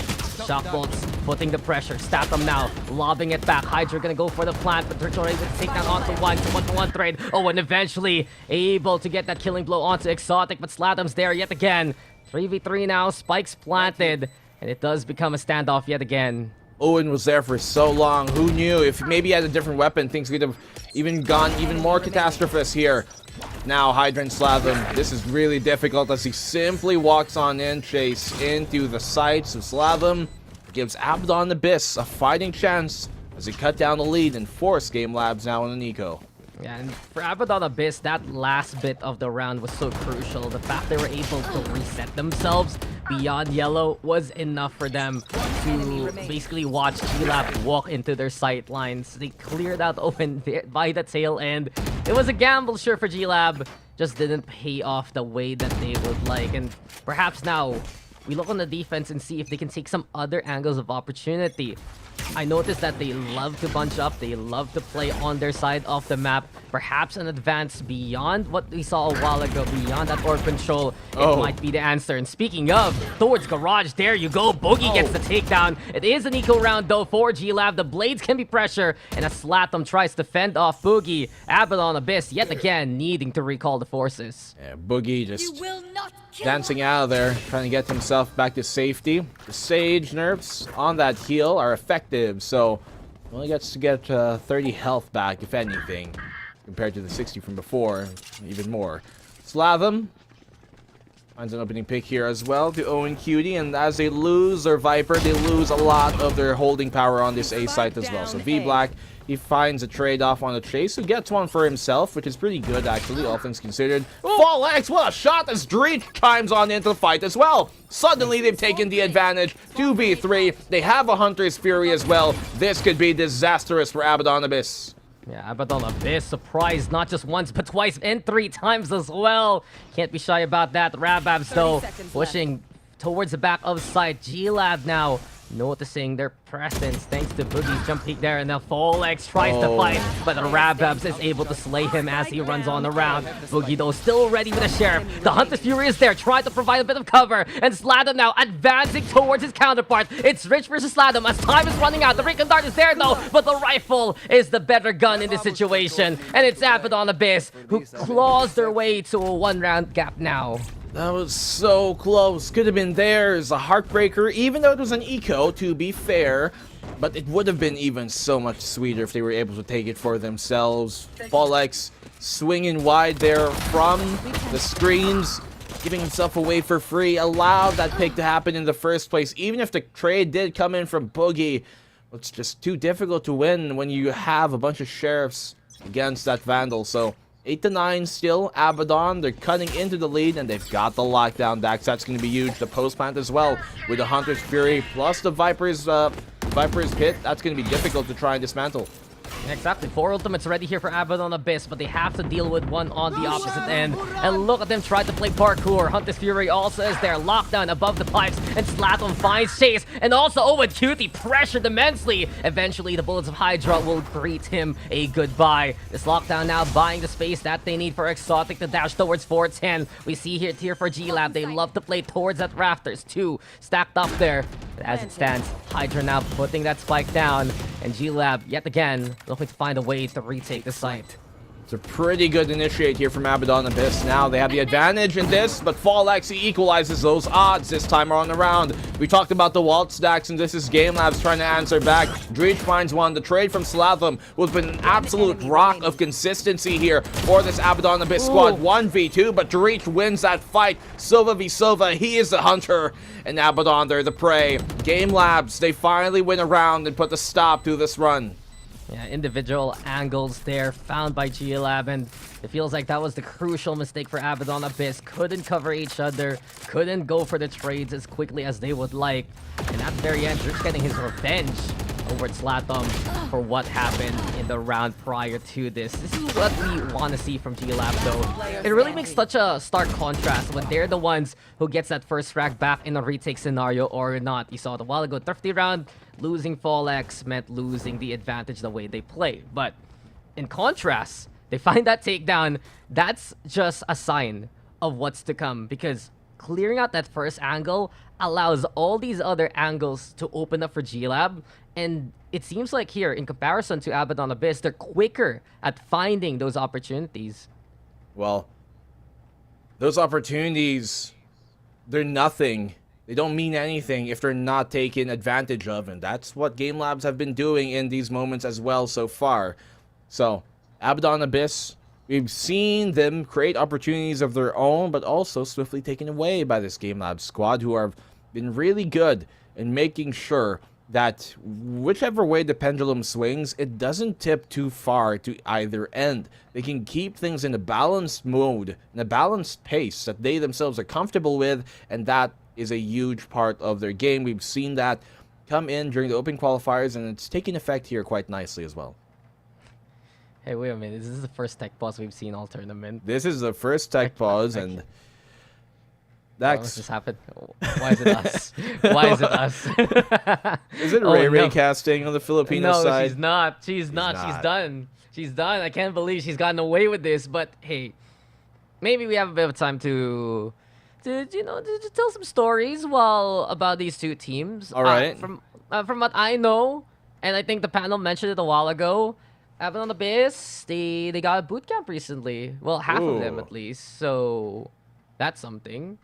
Shock Bolts putting the pressure. Statham now lobbing it back. Hydra gonna go for the plant, but they're trying to take down onto one trade. Owen eventually able to get that killing blow onto Exotic, but Slatham's there yet again. 3v3 now, spikes planted, and it does become a standoff yet again. Owen was there for so long. Who knew? If maybe he had a different weapon, things could have even gone even more catastrophist here. Now, Hydra and Slatham, this is really difficult as he simply walks on in, chase into the sights of Slatham. Gives Abaddon Abyss a fighting chance as he cut down the lead and force Game Labs now on an eco. Yeah, and for Abaddon Abyss, that last bit of the round was so crucial. The fact they were able to reset themselves beyond yellow was enough for them to basically watch GLab walk into their sight lines. They cleared out Owen by the tail end. It was a gamble, sure, for GLab. Just didn't pay off the way that they would like. And perhaps now, we look on the defense and see if they can take some other angles of opportunity. I noticed that they love to bunch up. They love to play on their side of the map. Perhaps an advance beyond what we saw a while ago, beyond that orb control. It might be the answer. And speaking of, towards Garage, there you go. Boogie gets the takedown. It is an eco round though for GLab. The blades can be pressure, and as Slatham tries to fend off Boogie, Abaddon Abyss yet again needing to recall the forces. Yeah, Boogie just dancing out of there, trying to get himself back to safety. The Sage nerfs on that heal are effective, so only gets to get 30 health back, if anything, compared to the 60 from before, even more. Slatham finds an opening pick here as well to Owen Cutie, and as they lose their Viper, they lose a lot of their holding power on this A site as well. So V-Black, he finds a trade-off on the chase, who gets one for himself, which is pretty good, actually, all things considered. Fall X, what a shot as Dreech chimes on into the fight as well. Suddenly, they've taken the advantage. 2v3. They have a Hunter's Fury as well. This could be disastrous for Abaddon Abyss. Yeah, Abaddon Abyss surprised not just once, but twice and 3 times as well. Can't be shy about that. Rababs, though, pushing towards the back of the site. GLab now noticing their presence thanks to Boogie's jump peek there, and now Folex tries to fight, but Rababs is able to slay him as he runs on around. Boogie though still ready with a Sheriff. The Hunter's Fury is there, trying to provide a bit of cover, and Slatham now advancing towards his counterpart. It's Rich versus Slatham as time is running out. The Recon Dart is there though, but the rifle is the better gun in this situation, and it's Abaddon Abyss who claws their way to a 1-round gap now. That was so close. Could have been theirs. A heartbreaker, even though it was an eco, to be fair. But it would have been even so much sweeter if they were able to take it for themselves. Folex swinging wide there from the screens, giving himself away for free. Allowed that pick to happen in the first place. Even if the trade did come in from Boogie, it's just too difficult to win when you have a bunch of Sheriffs against that Vandal. So 8-9 still, Abaddon, they're cutting into the lead, and they've got the lockdown back, so that's going to be huge. The post plant as well, with the Hunter's Fury, plus the Viper's Pit, that's going to be difficult to try and dismantle. Exactly, 4 ultimates ready here for Abaddon Abyss, but they have to deal with one on the opposite end. And look at them try to play parkour. Hunter's Fury also is there, lockdown above the pipes, and Slatham finds Chase, and also Owen Cutie pressured immensely. Eventually, the bullets of Hydra will greet him a goodbye. This lockdown now buying the space that they need for Exotic to dash towards 410. We see here for GLab, they love to play towards that rafters. 2 stacked up there. But as it stands, Hydra now putting that spike down, and GameLab yet again looking to find a way to retake the site. It's a pretty good initiate here from Abaddon Abyss. Now they have the advantage in this, but Fallex equalizes those odds this time around the round. We talked about the wall stacks, and this is GameLab's trying to answer back. Dreech finds one. The trade from Slatham, who's been an absolute rock of consistency here for this Abaddon Abyss squad. 1v2, but Dreech wins that fight. Silva v Silva, he is the hunter, and Abaddon, they're the prey. GameLabs, they finally win a round and put the stop to this run. Yeah, individual angles there found by GameLab, and it feels like that was the crucial mistake for Abaddon Abyss. Couldn't cover each other, couldn't go for the trades as quickly as they would like. And at the very end, Drip's getting his revenge over Slatham for what happened in the round prior to this. This is what we want to see from GameLab, though. It really makes such a stark contrast when they're the ones who gets that first frag back in a retake scenario or not. You saw it a while ago, Thrifty round. Losing Fallex meant losing the advantage the way they play. But in contrast, they find that takedown. That's just a sign of what's to come, because clearing out that first angle allows all these other angles to open up for GameLab. And it seems like here, in comparison to Abaddon Abyss, they're quicker at finding those opportunities. Well, those opportunities, they're nothing. They don't mean anything if they're not taken advantage of, and that's what GameLabs have been doing in these moments as well so far. So, Abaddon Abyss, we've seen them create opportunities of their own, but also swiftly taken away by this GameLabs squad, who have been really good in making sure that whichever way the pendulum swings, it doesn't tip too far to either end. They can keep things in a balanced mode, in a balanced pace that they themselves are comfortable with, and that is a huge part of their game. We've seen that come in during the open qualifiers, and it's taking effect here quite nicely as well. Hey, wait a minute. This is the first tech pause we've seen all tournament. This is the first tech pause, and what just happened? Why is it us? Why is it us? Is it Ray casting on the Filipino side? No, she's not. She's not. She's done. She's done. I can't believe she's gotten away with this. But hey, maybe we have a bit of time to tell some stories about these two teams. All right. From what I know, and I think the panel mentioned it a while ago, Abaddon Abyss, they got a boot camp recently. Well, half of them at least. So that's something.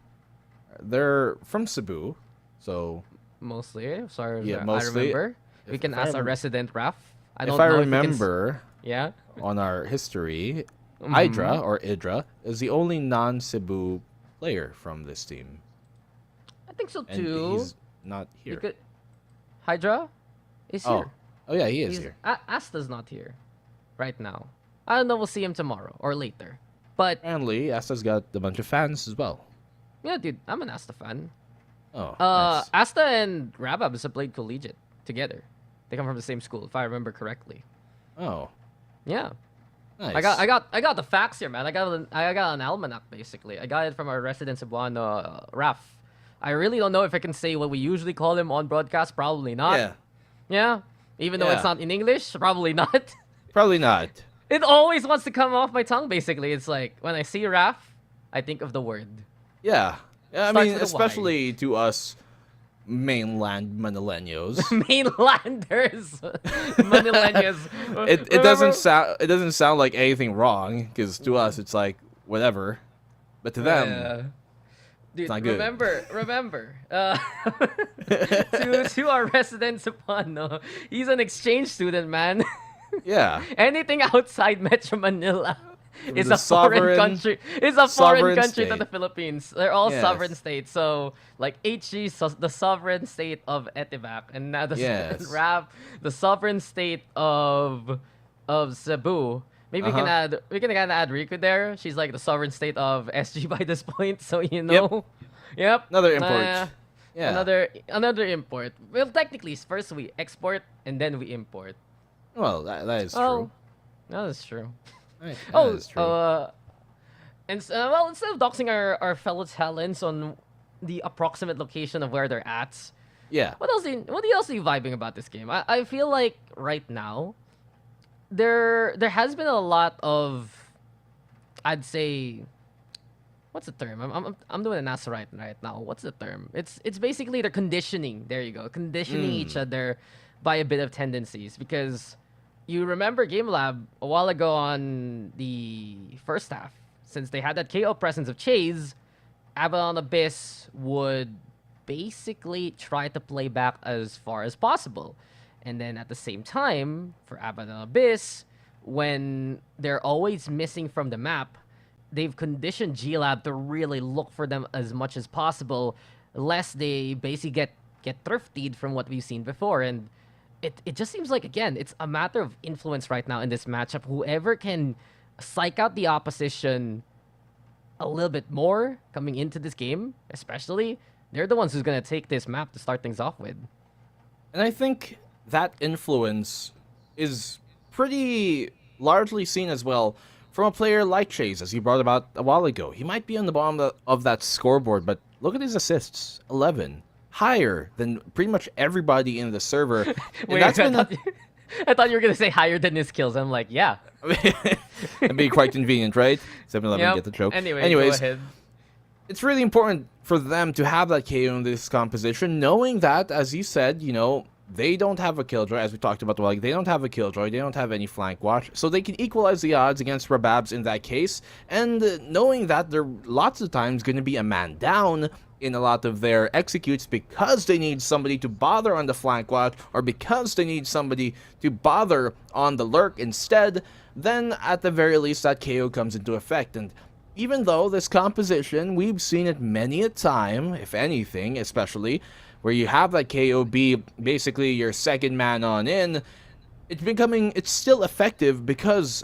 They're from Cebu, so mostly. Sorry, yeah, I mostly. remember. We can ask our resident Raf. If I remember, yeah, on our history, Hydra or Idra is the only non-Cebu player from this team. I think so And too. he's not here. Hydra is here. Oh yeah, he is here. Asta's not here right now. I don't know. We'll see him tomorrow or later. But apparently, Asta's got a bunch of fans as well. Yeah, dude, I'm an Asta fan. Oh, nice. Asta and Rabab have played collegiate together. They come from the same school, if I remember correctly. Oh, yeah. Nice. I got the facts here, man. I got an almanac basically. I got it from our resident Cebuano, Raf. I really don't know if I can say what we usually call him on broadcast. Probably not. Yeah. Yeah. Even though it's not in English, probably not. Probably not. It always wants to come off my tongue. Basically, it's like when I see Raf, I think of the word. Yeah. I Starts mean, with a Y. especially to us mainland Manileños. Mainlanders. Manileños. It doesn't sound like anything wrong, because to us it's like whatever, but to them dude, it's not good. remember to our resident Cebuano, he's an exchange student, man. Yeah. Anything outside Metro Manila is The a foreign country. It's a foreign country state. to the Philippines. They're all Yes. sovereign states. So, like HG, the sovereign state of Etivac, and now the Yes. Rap, the sovereign state of Cebu. Maybe we can add kind of add Riku there. She's like the sovereign state of SG by this point, so you know. Yep. Another import. Yeah. Another import. Well, technically, first we export and then we import. Well, that is true. That is true. Right, that is true. Well, instead of doxing our fellow talents on the approximate location of where they're at, Yeah. what else are you vibing about this game? I feel like right now there has been a lot of, I'd say, what's the term? I'm doing an answer right now. What's the term? It's basically they're conditioning. There you go, conditioning each other by a bit of tendencies. Because you remember GameLab a while ago on the first half, since they had that KO presence of Chase, Abaddon Abyss would basically try to play back as far as possible. And then at the same time, for Abaddon Abyss, when they're always missing from the map, they've conditioned GLab to really look for them as much as possible, lest they basically get thriftied from what we've seen before. And it just seems like, again, it's a matter of influence right now in this matchup. Whoever can psych out the opposition a little bit more coming into this game, especially, they're the ones who's going to take this map to start things off with. And I think that influence is pretty largely seen as well from a player like Chase, as he brought about a while ago. He might be on the bottom of that scoreboard, but look at his assists, 11. Higher than pretty much everybody in the server. And Wait, that's I thought you were going to say higher than his kills. I'm like, yeah. It'd be quite convenient, right? 7-Eleven, get the joke. Anyways, go ahead. It's really important for them to have that KO in this composition, knowing that, as you said, they don't have a killjoy, as we talked about, they don't have a killjoy, they don't have any flank watch, so they can equalize the odds against Rababs in that case, and knowing that they're lots of times going to be a man down in a lot of their executes because they need somebody to bother on the flank watch, or because they need somebody to bother on the lurk instead, then at the very least that KO comes into effect. And even though this composition, we've seen it many a time, if anything, especially, where you have that KO be basically your second man on in, it's still effective because,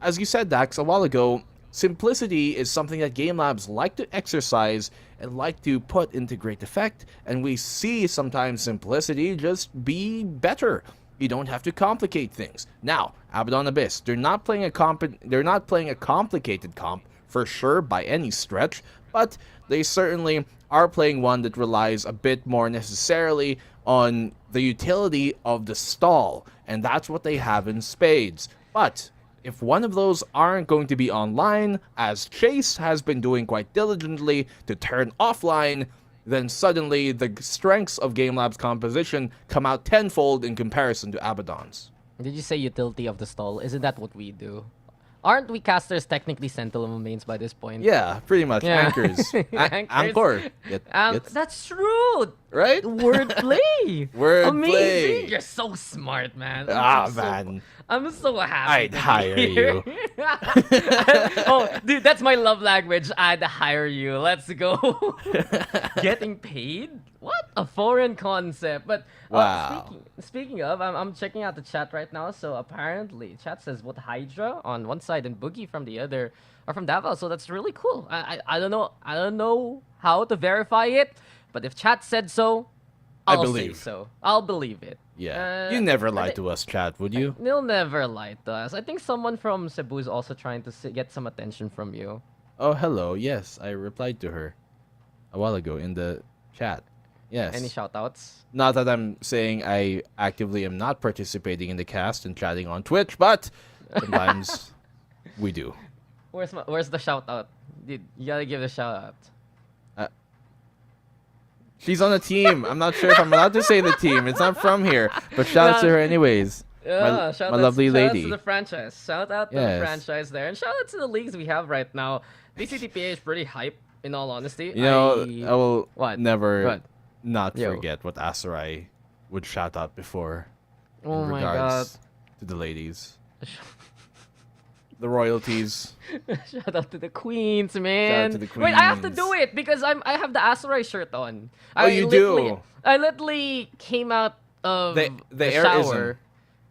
as you said, Dax, a while ago, simplicity is something that Game Labs like to exercise and like to put into great effect, and we see sometimes simplicity just be better. You don't have to complicate things. Now, Abaddon Abyss, they're not playing a complicated comp for sure by any stretch, but they certainly are playing one that relies a bit more necessarily on the utility of the stall, and that's what they have in spades. But if one of those aren't going to be online, as Chase has been doing quite diligently to turn offline, then suddenly the strengths of GameLab's composition come out tenfold in comparison to Abaddon's. Did you say utility of the stall? Isn't that what we do? Aren't we casters technically Sentinel mains by this point? Yeah, pretty much. Yeah. Anchors. Anchor. That's true. Right? Wordplay. Wordplay. Amazing. You're so smart, man. Man. I'm so happy. I'd hire you. Oh, dude, that's my love language. I'd hire you. Let's go. Getting paid? What a foreign concept. But wow. Speaking of, I'm checking out the chat right now. So apparently, chat says what Hydra on one side and Boogie from the other are from Davao. So that's really cool. I don't know. I don't know how to verify it, but if chat said so, I'll believe. say so. I'll believe it. Yeah. You never lie to us, chat, would you? They'll never lie to us. I think someone from Cebu is also trying to get some attention from you. Oh, hello. Yes, I replied to her a while ago in the chat. Yes. Any shoutouts? Not that I'm saying I actively am not participating in the cast and chatting on Twitch, but sometimes we do. Where's the shoutout? You gotta give the shoutout. She's on a team. I'm not sure if I'm allowed to say the team. It's not from here, but shout out to her anyways. Yeah, my lovely lady. Shout out to the franchise. Shout out to the franchise there, and shout out to the leagues we have right now. VCTPH is pretty hype, in all honesty. I will never not Yo. forget what Asarai would shout out before Oh in my regards to the ladies. The royalties. Shout out to the queens, man. Shout out to the Wait, I have to queens. do it because I have the Asarai shirt on. Oh, you do? I literally came out of The the air shower.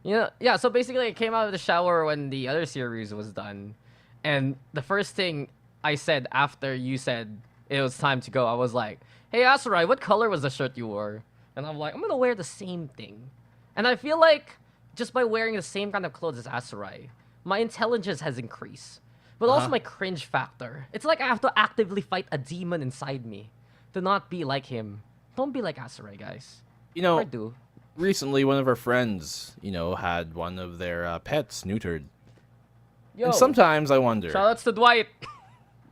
Yeah, so basically I came out of the shower when the other series was done. And the first thing I said after you said it was time to go, I was like, hey Asarai, what color was the shirt you wore? And I'm like, I'm gonna wear the same thing. And I feel like just by wearing the same kind of clothes as Asarai, my intelligence has increased. But also my cringe factor. It's like I have to actively fight a demon inside me to not be like him. Don't be like Asarai, guys. I do. Recently, one of our friends, had one of their pets neutered. Yo, And sometimes I wonder. shoutouts to Dwight.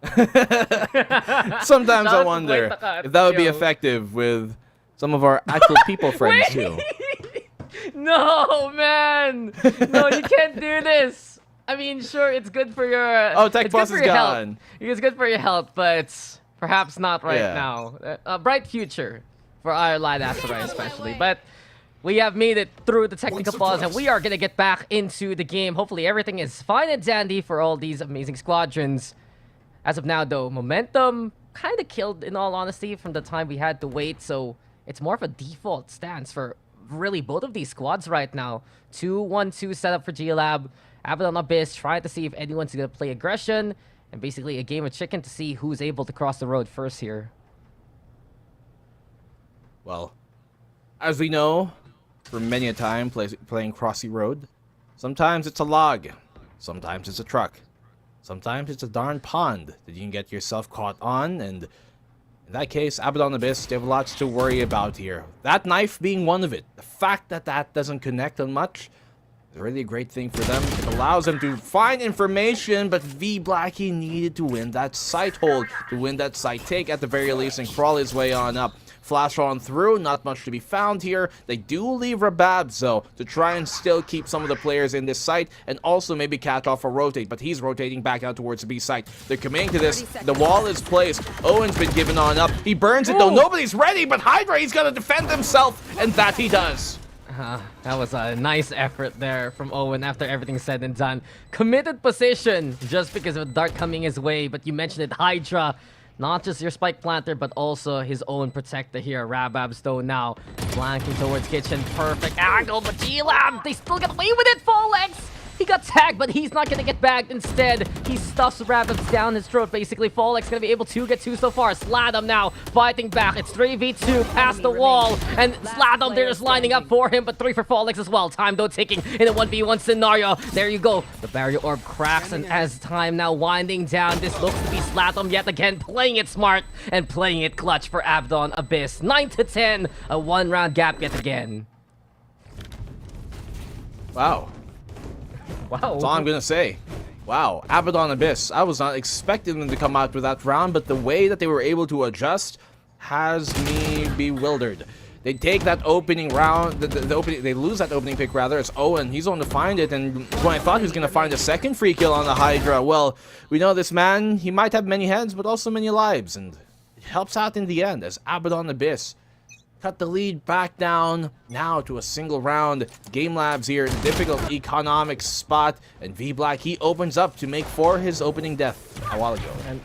Sometimes I Shout out to wonder Blake Takat, if that would be yo. effective with some of our actual people friends too. No, man! No, you can't do this! I mean, sure, it's good for your... Oh, Tech it's good Boss for is your health. gone. It's good for your health, but perhaps not right Yeah. now. A bright future for our line Asteroid especially. But we have made it through the technical pause, and we are going to get back into the game. Hopefully everything is fine and dandy for all these amazing squadrons. As of now, though, momentum kind of killed, in all honesty, from the time we had to wait. So it's more of a default stance for really both of these squads right now. 2-1-2 setup for GameLab. Abaddon Abyss trying to see if anyone's going to play aggression. And basically a game of chicken to see who's able to cross the road first here. Well, as we know, for many a time playing Crossy Road, sometimes it's a log, sometimes it's a truck, sometimes it's a darn pond that you can get yourself caught on, and in that case, Abaddon Abyss, they have lots to worry about here. That knife being one of it. The fact that that doesn't connect on much is really a great thing for them. It allows them to find information, but V Blackie needed to win that site hold, to win that site take at the very least, and crawl his way on up. Flash on through, not much to be found here. They do leave Rababs, though, to try and still keep some of the players in this site, and also maybe catch off a rotate, but he's rotating back out towards the B site. They're committing to this. The wall is placed. Owen's been given on up. He burns it, though. Nobody's ready, but Hydra, he's gonna defend himself, and that he does. That was a nice effort there from Owen after everything's said and done. Committed position just because of a dart coming his way, but you mentioned it, Hydra. Not just your spike planter, but also his own protector here. Rababs, though, now flanking towards kitchen. Perfect angle, but GameLab, they still get away with it. Folex, he got tagged, but he's not going to get bagged. Instead, he stuffs Rababs down his throat, basically. Folex going to be able to get two so far. Sladom now fighting back. It's 3v2 past the wall, and Sladom, they're just lining up for him, but 3 for Folex as well. Time, though, ticking in a 1v1 scenario. There you go. The barrier orb cracks, and as time now winding down, this looks to be Sladom yet again, playing it smart and playing it clutch for Abaddon Abyss. 9-10, a 1-round gap yet again. Wow. Wow. That's all I'm gonna say. Wow, Abaddon Abyss. I was not expecting them to come out with that round, but the way that they were able to adjust has me bewildered. They take that opening round, they lose that opening pick rather. It's Owen. He's on to find it, and when I thought he was gonna find a second free kill on the Hydra, well, we know this man. He might have many heads, but also many lives, and it helps out in the end as Abaddon Abyss cut the lead back down now to a single round. GameLab's here in a difficult economic spot, and V Black, he opens up to make for his opening death a while ago. And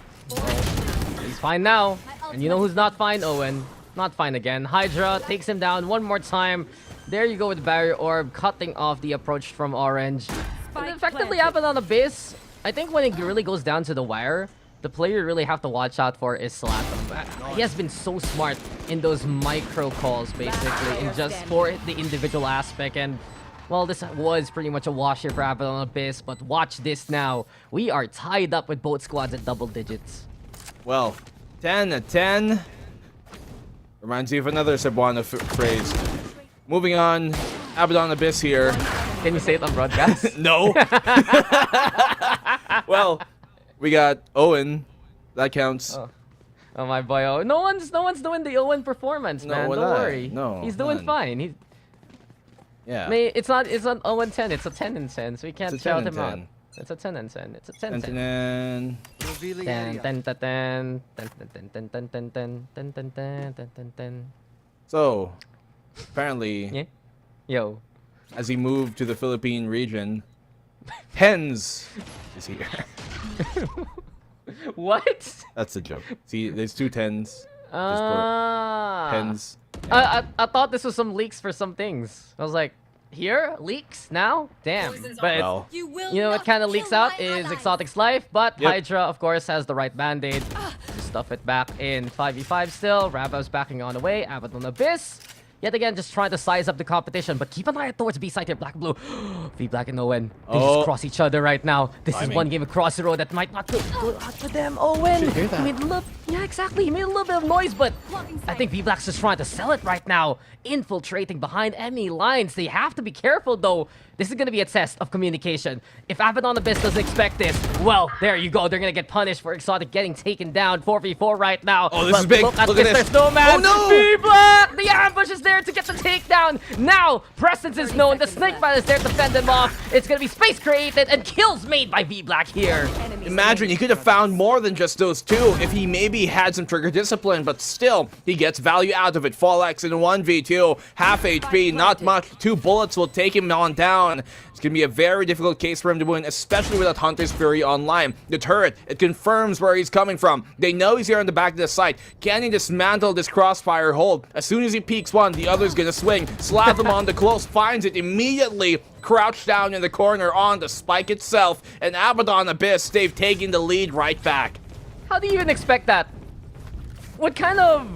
he's fine now. And you know who's not fine? Owen. Not fine again. Hydra takes him down one more time. There you go with the barrier orb, cutting off the approach from Orange. And effectively, Abaddon Abyss, I think when it really goes down to the wire, the player you really have to watch out for is Slatum. He has been so smart in those micro calls, basically, and just for the individual aspect. And, well, this was pretty much a wash here for Abaddon Abyss, but watch this now. We are tied up with both squads at double digits. Well, 10-10. Reminds me of another Cebuana phrase. Moving on, Abaddon Abyss here. Can you say it on broadcast? No. Well, we got Owen. That counts. Oh my boy, Owen. No one's doing the Owen performance, man. Don't worry. No, he's doing fine. Yeah. I mean, it's not 0-10. It's a 10-10. So we can't shout him out. It's a 10-10. It's a 10-10. So, apparently, yeah. Yo, as he moved to the Philippine region, Hens is here. What? That's a joke. See, there's two tens. Hens. I thought this was some leaks for some things. I was like, here? Leaks? Now? Damn. But Well, you know what kind of leaks out is Exotic's life, but Yep. Hydra, of course, has the right band-aid to stuff it back in 5v5 still. Rabab's backing on the way. Abaddon Abyss Yet again, just trying to size up the competition, but keep an eye towards B side here, Black and Blue. V-Black and Owen, they just cross each other right now. This is one game across the road that might not go out for them. Owen, he made a little, yeah, exactly. He made a little bit of noise, but I think V-Black's just trying to sell it right now, infiltrating behind enemy lines. They have to be careful though. This is going to be a test of communication. If Abaddon Abyss doesn't expect this, well, there you go. They're going to get punished for Exotic getting taken down 4v4 right now. Oh, this is big. Look at Look at Mr. this. Snowman. Oh, no! V-Black! The ambush is there to get the takedown. Now, presence is known. The snake bite is there to fend them off. It's going to be space created and kills made by V-Black here. Imagine he could have found more than just those two if he maybe had some trigger discipline, but still, he gets value out of it. Fallex in 1v2, half HP, not much. 2 bullets will take him on down. It's going to be a very difficult case for him to win, especially with that Hunter's Fury online. The turret, it confirms where he's coming from. They know he's here on the back of the site. Can he dismantle this crossfire hold? As soon as he peeks one, the other's going to swing. Slap him on the close, finds it immediately. Crouched down in the corner on the spike itself. And Abaddon Abyss, they've taken the lead right back. How do you even expect that? What kind of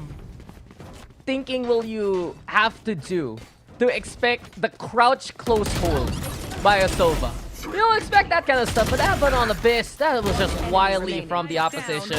thinking will you have to do to expect the crouch close hold by a Sova? You don't expect that kind of stuff, but Abaddon Abyss, that was just wildly from the opposition.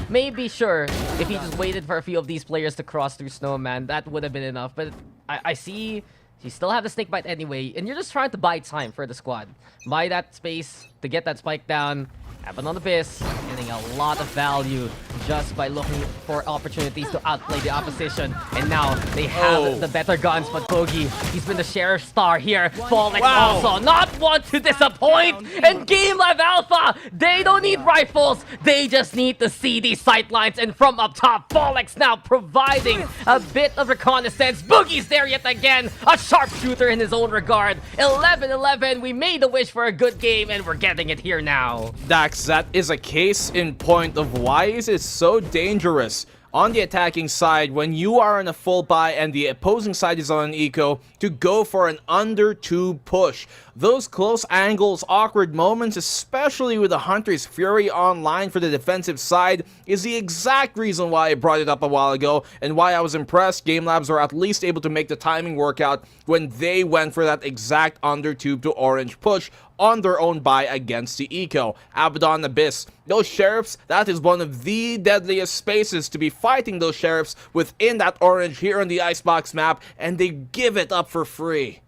Maybe sure, if he just waited for a few of these players to cross through Snowman, that would have been enough. But I see you still have the snake bite anyway, and you're just trying to buy time for the squad. Buy that space to get that spike down. Abaddon Abyss getting a lot of value just by looking for opportunities to outplay the opposition. And now they have the better guns, but Bogey, he's been the sheriff star here. Fallex also not one to disappoint. And GameLab.Alpha, they don't need rifles. They just need to see these sightlines. And from up top, Fallex now providing a bit of reconnaissance. Boogie's there yet again. A sharpshooter in his own regard. 11-11, we made a wish for a good game, and we're getting it here now. That is a case in point of why is it so dangerous on the attacking side when you are in a full buy and the opposing side is on an eco to go for an under 2 push. Those close angles, awkward moments, especially with the Hunter's Fury online for the defensive side, is the exact reason why I brought it up a while ago and why I was impressed GameLabs were at least able to make the timing work out when they went for that exact under 2 to orange push on their own buy against the eco. Abaddon Abyss, those sheriffs, that is one of the deadliest spaces to be fighting those sheriffs within that orange here on the Icebox map, and they give it up for free.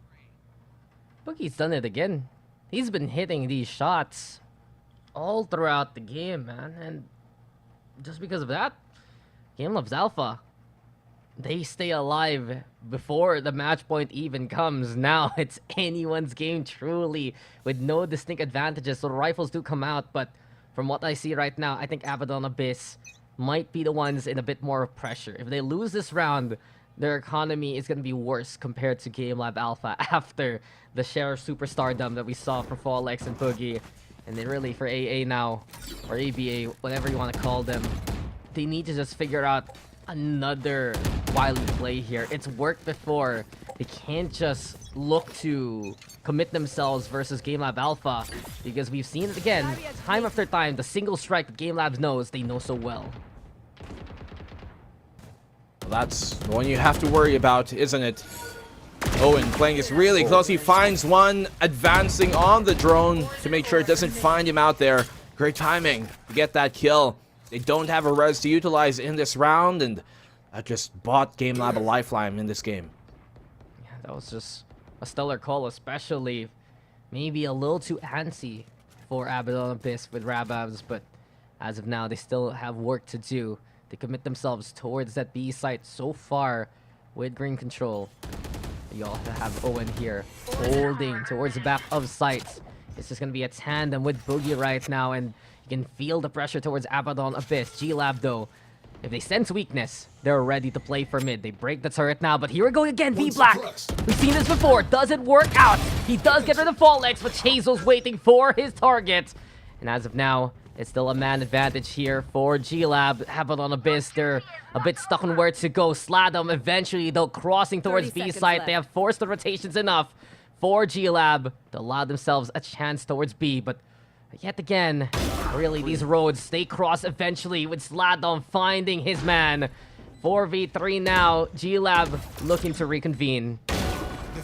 Boogie's done it again. He's been hitting these shots all throughout the game, man. And just because of that, GameLab.Alpha, they stay alive before the match point even comes. Now it's anyone's game truly with no distinct advantages. So the rifles do come out, but from what I see right now, I think Abaddon Abyss might be the ones in a bit more pressure. If they lose this round, their economy is going to be worse compared to GameLab.Alpha after the Sheriff Superstardom that we saw for Fallex and Boogie. And then really for AA now, or ABA, whatever you want to call them, they need to just figure out another wily play here. It's worked before. They can't just look to commit themselves versus GameLab.Alpha because we've seen it again, time after time, the single strike that GameLabs knows, they know so well. That's the one you have to worry about, isn't it? Owen playing this really close. He finds one, advancing on the drone to make sure it doesn't find him out there. Great timing to get that kill. They don't have a res to utilize in this round, and that just bought GameLab a lifeline in this game. Yeah, that was just a stellar call, especially maybe a little too antsy for Abaddon Abyss with Rababs, but as of now, they still have work to do. They commit themselves towards that B site so far with green control. You all have Owen here holding towards the back of sight. It's just going to be a tandem with Boogie right now, and you can feel the pressure towards Abaddon Abyss. GLab, though, if they sense weakness, they're ready to play for mid. They break the turret now, but here we go again, V-Black. We've seen this before. Doesn't work out. He does get rid of Fallex, but Chazel's waiting for his target. And as of now, it's still a man advantage here for GLab. Abaddon Abyss, they're a bit stuck on where to go. Sladom eventually, though, crossing towards B site. They have forced the rotations enough for GLab to allow themselves a chance towards B, but yet again, really, these roads, they cross eventually with Sladom finding his man. 4v3 now. GameLab looking to reconvene.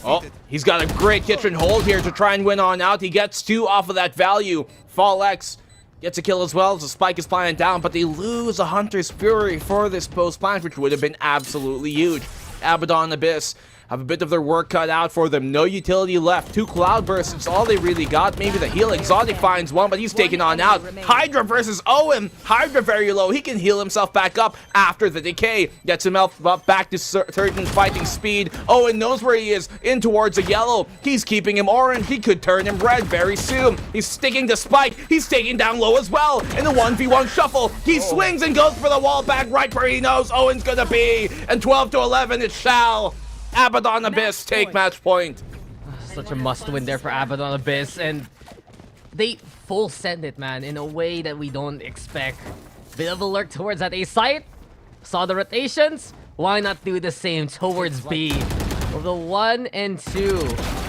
Oh, he's got a great kitchen hold here to try and win on out. He gets 2 off of that value. FallX gets a kill as well as the spike is flying down, but they lose a Hunter's Fury for this post plant, which would have been absolutely huge. Abaddon Abyss have a bit of their work cut out for them. No utility left. 2 Cloudbursts, it's all they really got. Maybe the heal. Exotic finds one, but he's taken on out. Hydra versus Owen. Hydra very low. He can heal himself back up after the decay. Gets himself up back to certain fighting speed. Owen knows where he is. In towards a yellow. He's keeping him orange. He could turn him red very soon. He's sticking to Spike. He's taking down low as well. In a 1v1 shuffle, he swings and goes for the wall back right where he knows Owen's gonna be. And 12-11, it shall. Abaddon Abyss take match point. Such a must-win there for Abaddon Abyss, and they full send it, man, in a way that we don't expect. Bit of a lurk towards that A site. Saw the rotations. Why not do the same towards B? With the 1 and 2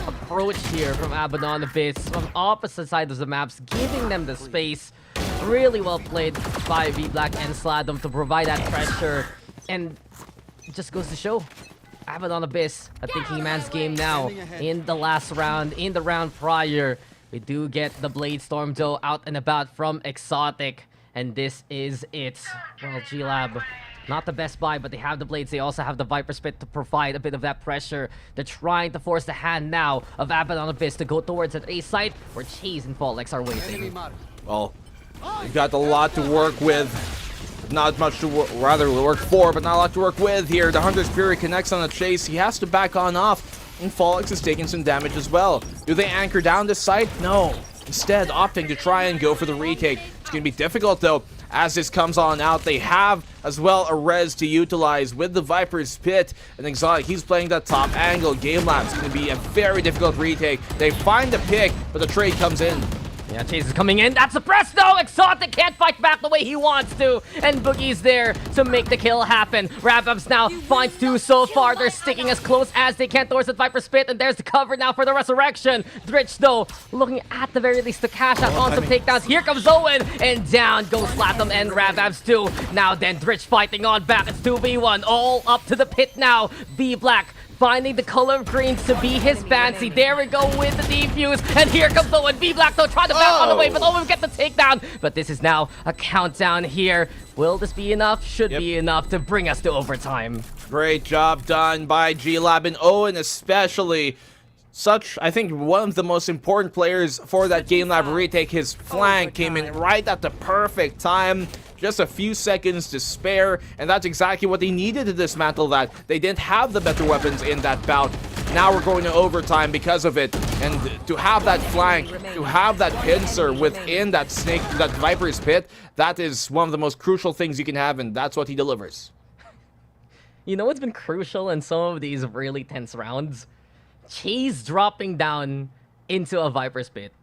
approach here from Abaddon Abyss from opposite sides of the maps, giving them the space. Really well played by VBlack and Sladom to provide that pressure, and it just goes to show. Abaddon Abyss, a thinking man's game now. In the last round, in the round prior, we do get the Blade Storm though out and about from Exotic. And this is it. Well, GameLab, not the best buy, but they have the Blades. They also have the Viper Spit to provide a bit of that pressure. They're trying to force the hand now of Abaddon Abyss to go towards that A site where Chase and FallX are waiting. Well, we've got a lot to work with. Not much to work for, but not a lot to work with here. The Hunter's Fury connects on the Chase. He has to back on off, and FallX is taking some damage as well. Do they anchor down this site? No. Instead, opting to try and go for the retake. It's going to be difficult, though, as this comes on out. They have, as well, a res to utilize with the Viper's Pit. And Exotic, he's playing that top angle. GameLab's going to be a very difficult retake. They find the pick, but the trade comes in. Yeah, Chase is coming in. That's suppressed though. Exotic can't fight back the way he wants to. And Boogie's there to make the kill happen. Wrap-ups now finds 2 so far. They're sticking as close as they can towards the Viper Spit. And there's the cover now for the Resurrection. Dritch though, looking at the very least to cash out on some takedowns. Here comes Owen. And down goes Latham and Wrap-ups too. Now then, Dritch fighting on back. It's 2v1. All up to the pit now. VBlack finding the color of green to be his fancy. There we go with the defuse. And here comes Owen. VBlack though trying to back on the way, but Owen get the takedown. But this is now a countdown here. Will this be enough? Should be enough to bring us to overtime. Great job done by GameLab and Owen especially. Such, I think, one of the most important players for that GameLab retake. His flank came in right at the perfect time. Just a few seconds to spare, and that's exactly what they needed to dismantle that. They didn't have the better weapons in that bout. Now we're going to overtime because of it. And to have that flank, to have that pincer within that snake, that Viper's Pit, that is one of the most crucial things you can have, and that's what he delivers. You know what's been crucial in some of these really tense rounds? Chase dropping down into a Viper's Pit.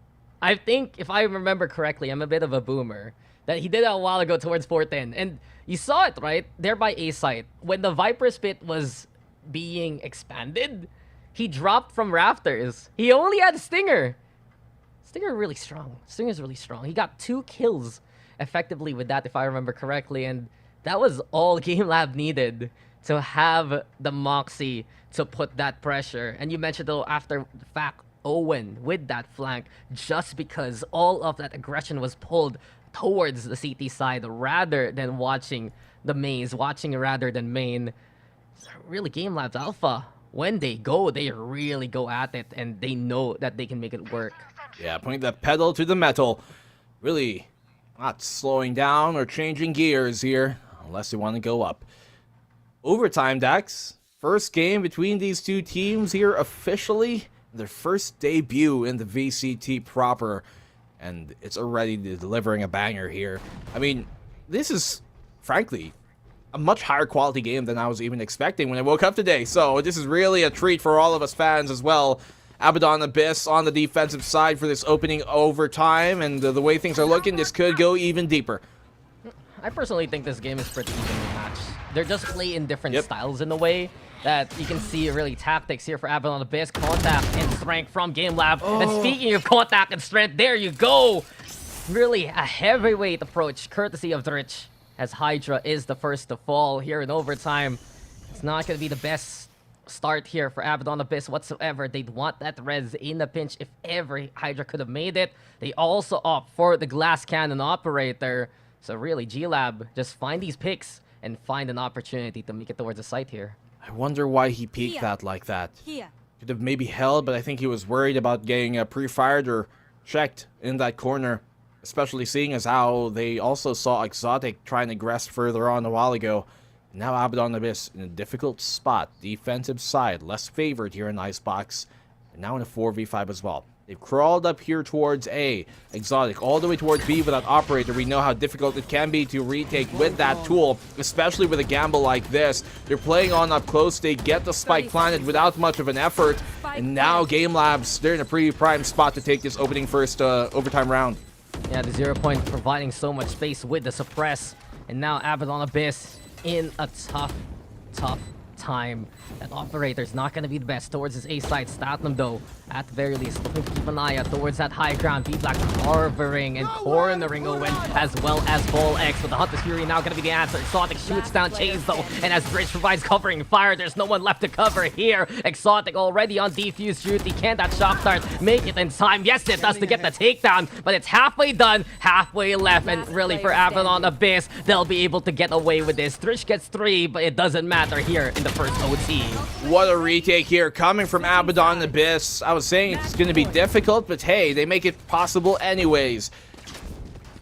I think, if I remember correctly, I'm a bit of a boomer, that he did that a while ago towards 410. And you saw it, right? There by A site. When the Viper's Pit was being expanded, he dropped from rafters. He only had Stinger. Stinger's really strong. He got 2 kills effectively with that, if I remember correctly. And that was all GameLab needed to have the Moxie to put that pressure. And you mentioned, though, after the fact, Owen with that flank, just because all of that aggression was pulled towards the CT side rather than watching the maze, rather than main. Really, GameLab.Alpha, when they go, they really go at it, and they know that they can make it work. Yeah, putting the pedal to the metal. Really not slowing down or changing gears here, unless they want to go up. Overtime, Dax. First game between these two teams here officially. Their first debut in the VCT proper. And it's already delivering a banger here. I mean, this is, frankly, a much higher quality game than I was even expecting when I woke up today. So this is really a treat for all of us fans as well. Abaddon Abyss on the defensive side for this opening overtime. And the way things are looking, this could go even deeper. I personally think this game is pretty evenly matched. They're just playing different styles in a way that you can see really tactics here for Abaddon Abyss. Contact and strength from GameLab. And speaking of contact and strength, there you go. Really a heavyweight approach, courtesy of Dritch. as Hydra is the first to fall here in overtime. It's not going to be the best start here for Abaddon Abyss whatsoever. They'd want that res in the pinch if ever Hydra could have made it. They also opt for the glass cannon operator. So really, GameLab just find these picks and find an opportunity to make it towards the site here. I wonder why he peeked that like that. Here. Could have maybe held, but I think he was worried about getting pre-fired or checked in that corner. Especially seeing as how they also saw Exotic trying to aggress further on a while ago. Now Abaddon Abyss in a difficult spot. Defensive side, less favored here in Icebox. And now in a 4v5 as well. They've crawled up here towards A. Exotic all the way towards B with that operator. We know how difficult it can be to retake with that tool, especially with a gamble like this. They're playing on up close. They get the spike planted without much of an effort. And now GameLabs, they're in a pretty prime spot to take this opening first overtime round. Yeah, the 0 point providing so much space with the suppress. And now Abaddon Abyss in a tough time. That operator's not going to be the best towards his A side. Statnum, though, at the very least, looking to keep an eye out towards that high ground. V-Black carvering and cornering Owen, as well as Ball X. But the Hunter's Fury now going to be the answer. Exotic shoots down Chase, though, and as Bridge provides covering fire, there's no one left to cover here. Exotic already on defuse duty. Can that shock start make it in time? Yes, it does to get the takedown, but it's halfway done, halfway left, and really for Abaddon Abyss, they'll be able to get away with this. Trish gets 3, but it doesn't matter here in the first OT. What a retake here coming from Abaddon Abyss. I was saying it's going to be difficult, but hey, they make it possible anyways.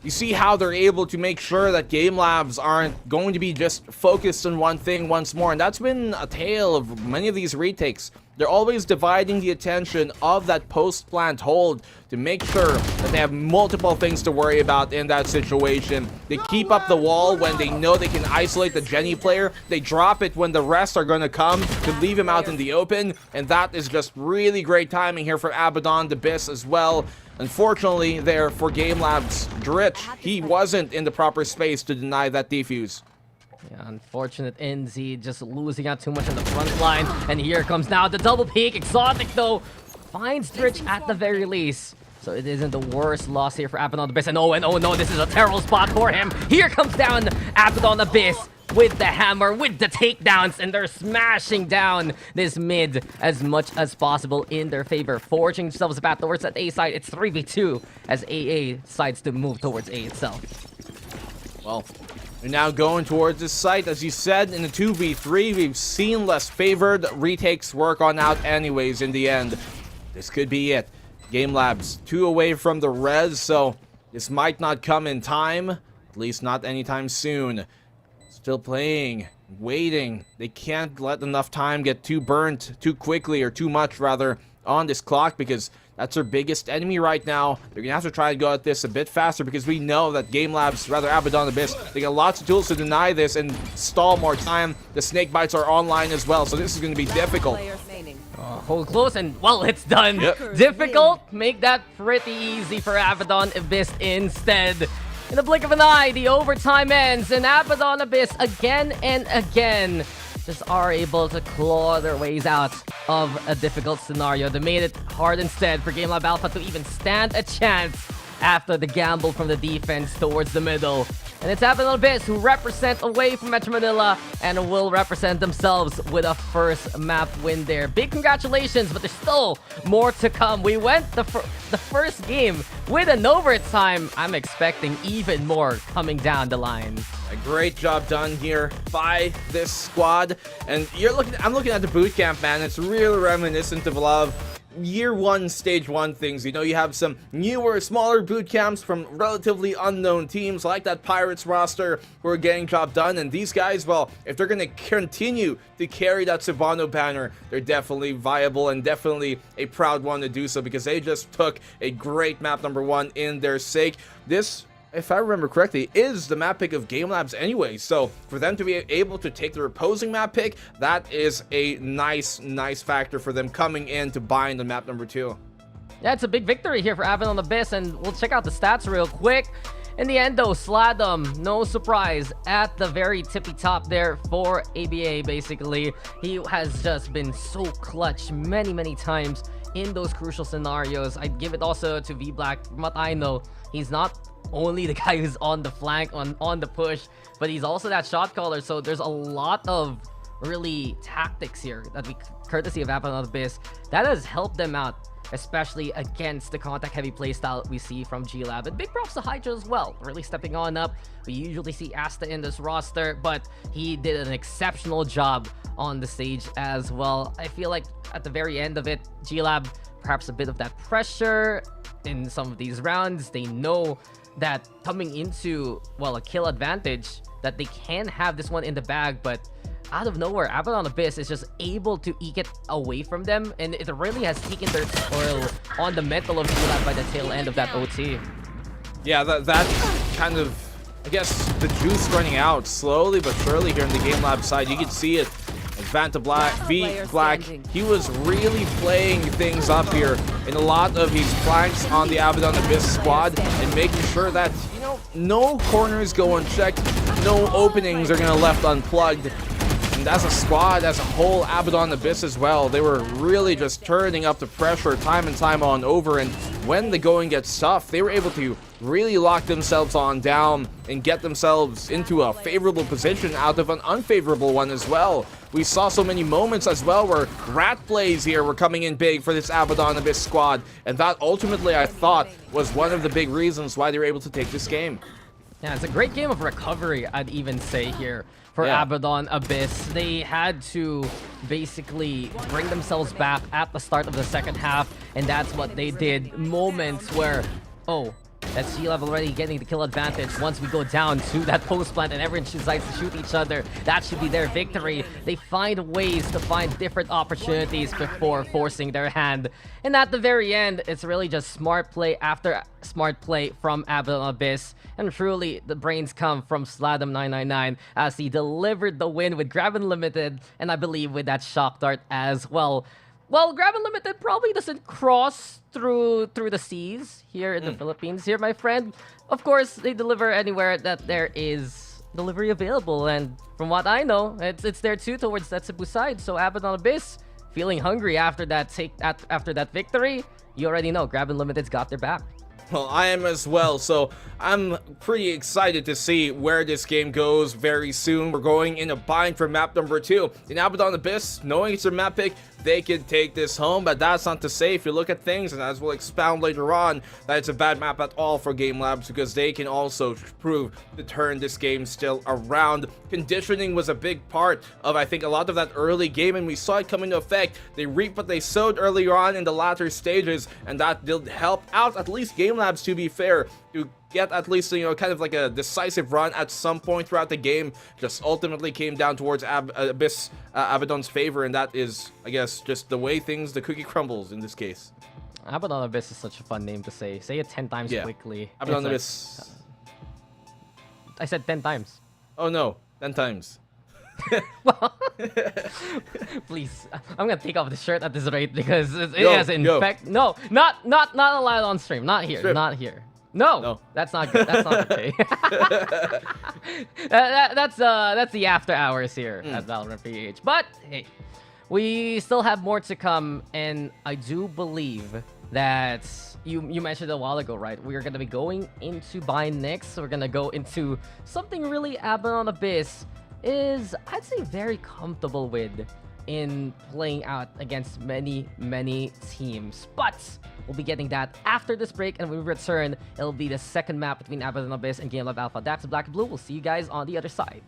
You see how they're able to make sure that GameLabs aren't going to be just focused on one thing once more, and that's been a tale of many of these retakes. They're always dividing the attention of that post-plant hold to make sure that they have multiple things to worry about in that situation. They keep up the wall when they know they can isolate the Jenny player. They drop it when the rest are going to come to leave him out in the open. And that is just really great timing here for Abaddon Abyss as well. Unfortunately there for GameLabs, Dritch, he wasn't in the proper space to deny that defuse. Yeah, unfortunate NZ just losing out too much on the front line. And here comes now the double peak. Exotic, though, finds Dritch at the very least. So it isn't the worst loss here for Abaddon Abyss. And oh no, this is a terrible spot for him. Here comes down Abaddon Abyss with the hammer, with the takedowns, and they're smashing down this mid as much as possible in their favor, forging themselves back towards that A side. It's 3v2 as AA decides to move towards A itself. Well, they're now going towards this site. As you said, in the 2v3, we've seen less favored retakes work on out anyways in the end. This could be it. GameLabs 2 away from the res, so this might not come in time. At least not anytime soon. Still playing, waiting. They can't let enough time get too burnt too quickly, or too much rather, on this clock, because that's their biggest enemy right now. They're gonna have to try and go at this a bit faster, because we know that GameLabs, rather Abaddon Abyss, they got lots of tools to deny this and stall more time. The snake bites are online as well, so this is gonna be difficult. Hold close and, well, it's done. Yep. Difficult? Make that pretty easy for Abaddon Abyss instead. In the blink of an eye, the overtime ends, and Abaddon Abyss again and again just are able to claw their ways out of a difficult scenario. They made it hard instead for GameLab.Alpha to even stand a chance after the gamble from the defense towards the middle. And it's Abaddon Abyss who represent away from Metro Manila and will represent themselves with a first map win there. Big congratulations, but there's still more to come. We went the first game with an overtime. I'm expecting even more coming down the line. A great job done here by this squad. And I'm looking at the boot camp, man. It's really reminiscent of a lot of year one, stage one things. You know, you have some newer, smaller boot camps from relatively unknown teams like that Pirates roster who are getting job done. And these guys, well, if they're going to continue to carry that Savano banner, they're definitely viable and definitely a proud one to do so, because they just took a great map number 1 in their sake. This, if I remember correctly, is the map pick of GameLabs anyway. So for them to be able to take their opposing map pick, that is a nice factor for them coming in to bind on map number 2. Yeah, it's a big victory here for Abaddon Abyss, and we'll check out the stats real quick. In the end, though, Sladum, no surprise, at the very tippy top there for ABA, basically. He has just been so clutch many times in those crucial scenarios. I'd give it also to V-Black. From what I know, he's not only the guy who's on the flank, on the push, but he's also that shot caller. So there's a lot of really tactics here that we, courtesy of Abaddon Abyss, that has helped them out, especially against the contact heavy playstyle we see from GameLab. And big props to Hydra as well, really stepping on up. We usually see Asta in this roster, but he did an exceptional job on the stage as well. I feel like at the very end of it, GameLab, perhaps a bit of that pressure in some of these rounds. They know that coming into, well, a kill advantage, that they can have this one in the bag, but out of nowhere, Abaddon Abyss is just able to eke it away from them, and it really has taken their toll on the mental of GameLab by the tail end of that OT. Yeah, that kind of, I guess, the juice running out slowly but surely here in the GameLab side. You can see it. Vanta Black, Black, he was really playing things up here in a lot of his flanks on the Abaddon Abyss squad and making sure that, you know, no corners go unchecked, no openings are gonna left unplugged. And as a squad, as a whole, Abaddon Abyss as well, they were really just turning up the pressure time and time on over, and when the going gets tough, they were able to really lock themselves on down and get themselves into a favorable position out of an unfavorable one as well. We saw so many moments as well where rat plays here were coming in big for this Abaddon Abyss squad, and that ultimately I thought was one of the big reasons why they were able to take this game. Yeah, it's a great game of recovery, I'd even say here for Abaddon Abyss. They had to basically bring themselves back at the start of the second half, and that's what they did. Moments where, oh, that's GameLab already getting the kill advantage. Once we go down to that post plant and everyone decides to shoot each other, that should be their victory. They find ways to find different opportunities before forcing their hand. And at the very end, it's really just smart play after smart play from Abaddon Abyss. And truly, the brains come from Sladam999 as he delivered the win with Grab Unlimited, and I believe with that shock dart as well. Well, Grab Unlimited probably doesn't cross through the seas here in the Philippines here, my friend. Of course, they deliver anywhere that there is delivery available, and from what I know, it's there too towards that Cebu side. So Abaddon Abyss feeling hungry after that victory. You already know Grab Unlimited's got their back. Well, I am as well, so I'm pretty excited to see where this game goes very soon. We're going in a bind for map number 2. In Abaddon Abyss, knowing it's their map pick, they can take this home, but that's not to say if you look at things, and as we'll expound later on, that it's a bad map at all for GameLab, because they can also prove to turn this game still around. Conditioning was a big part of, I think, a lot of that early game, and we saw it come into effect. They reaped what they sowed earlier on in the latter stages, and that did help out at least GameLabs, to be fair, to get at least, you know, kind of like a decisive run at some point throughout the game. Just ultimately came down towards Abaddon's favor, and that is, I guess, just the way the cookie crumbles in this case. Abaddon Abyss is such a fun name to say. Say it 10 times quickly. Abaddon Abyss. I said 10 times. Oh no, 10 times. Well, please, I'm gonna take off the shirt at this rate because it has infect. No, not allowed on stream. Not here. Not here. No, that's not good. That's not okay. That's the after hours here at VALORANT PH. But hey, we still have more to come, and I do believe that you mentioned a while ago, right? We are gonna be going into bind next. We're gonna go into something really Abaddon Abyss is, I'd say, very comfortable with in playing out against many teams. But we'll be getting that after this break, and when we return, it'll be the second map between Abaddon Abyss and GameLab.Alpha. That's Black and Blue. We'll see you guys on the other side.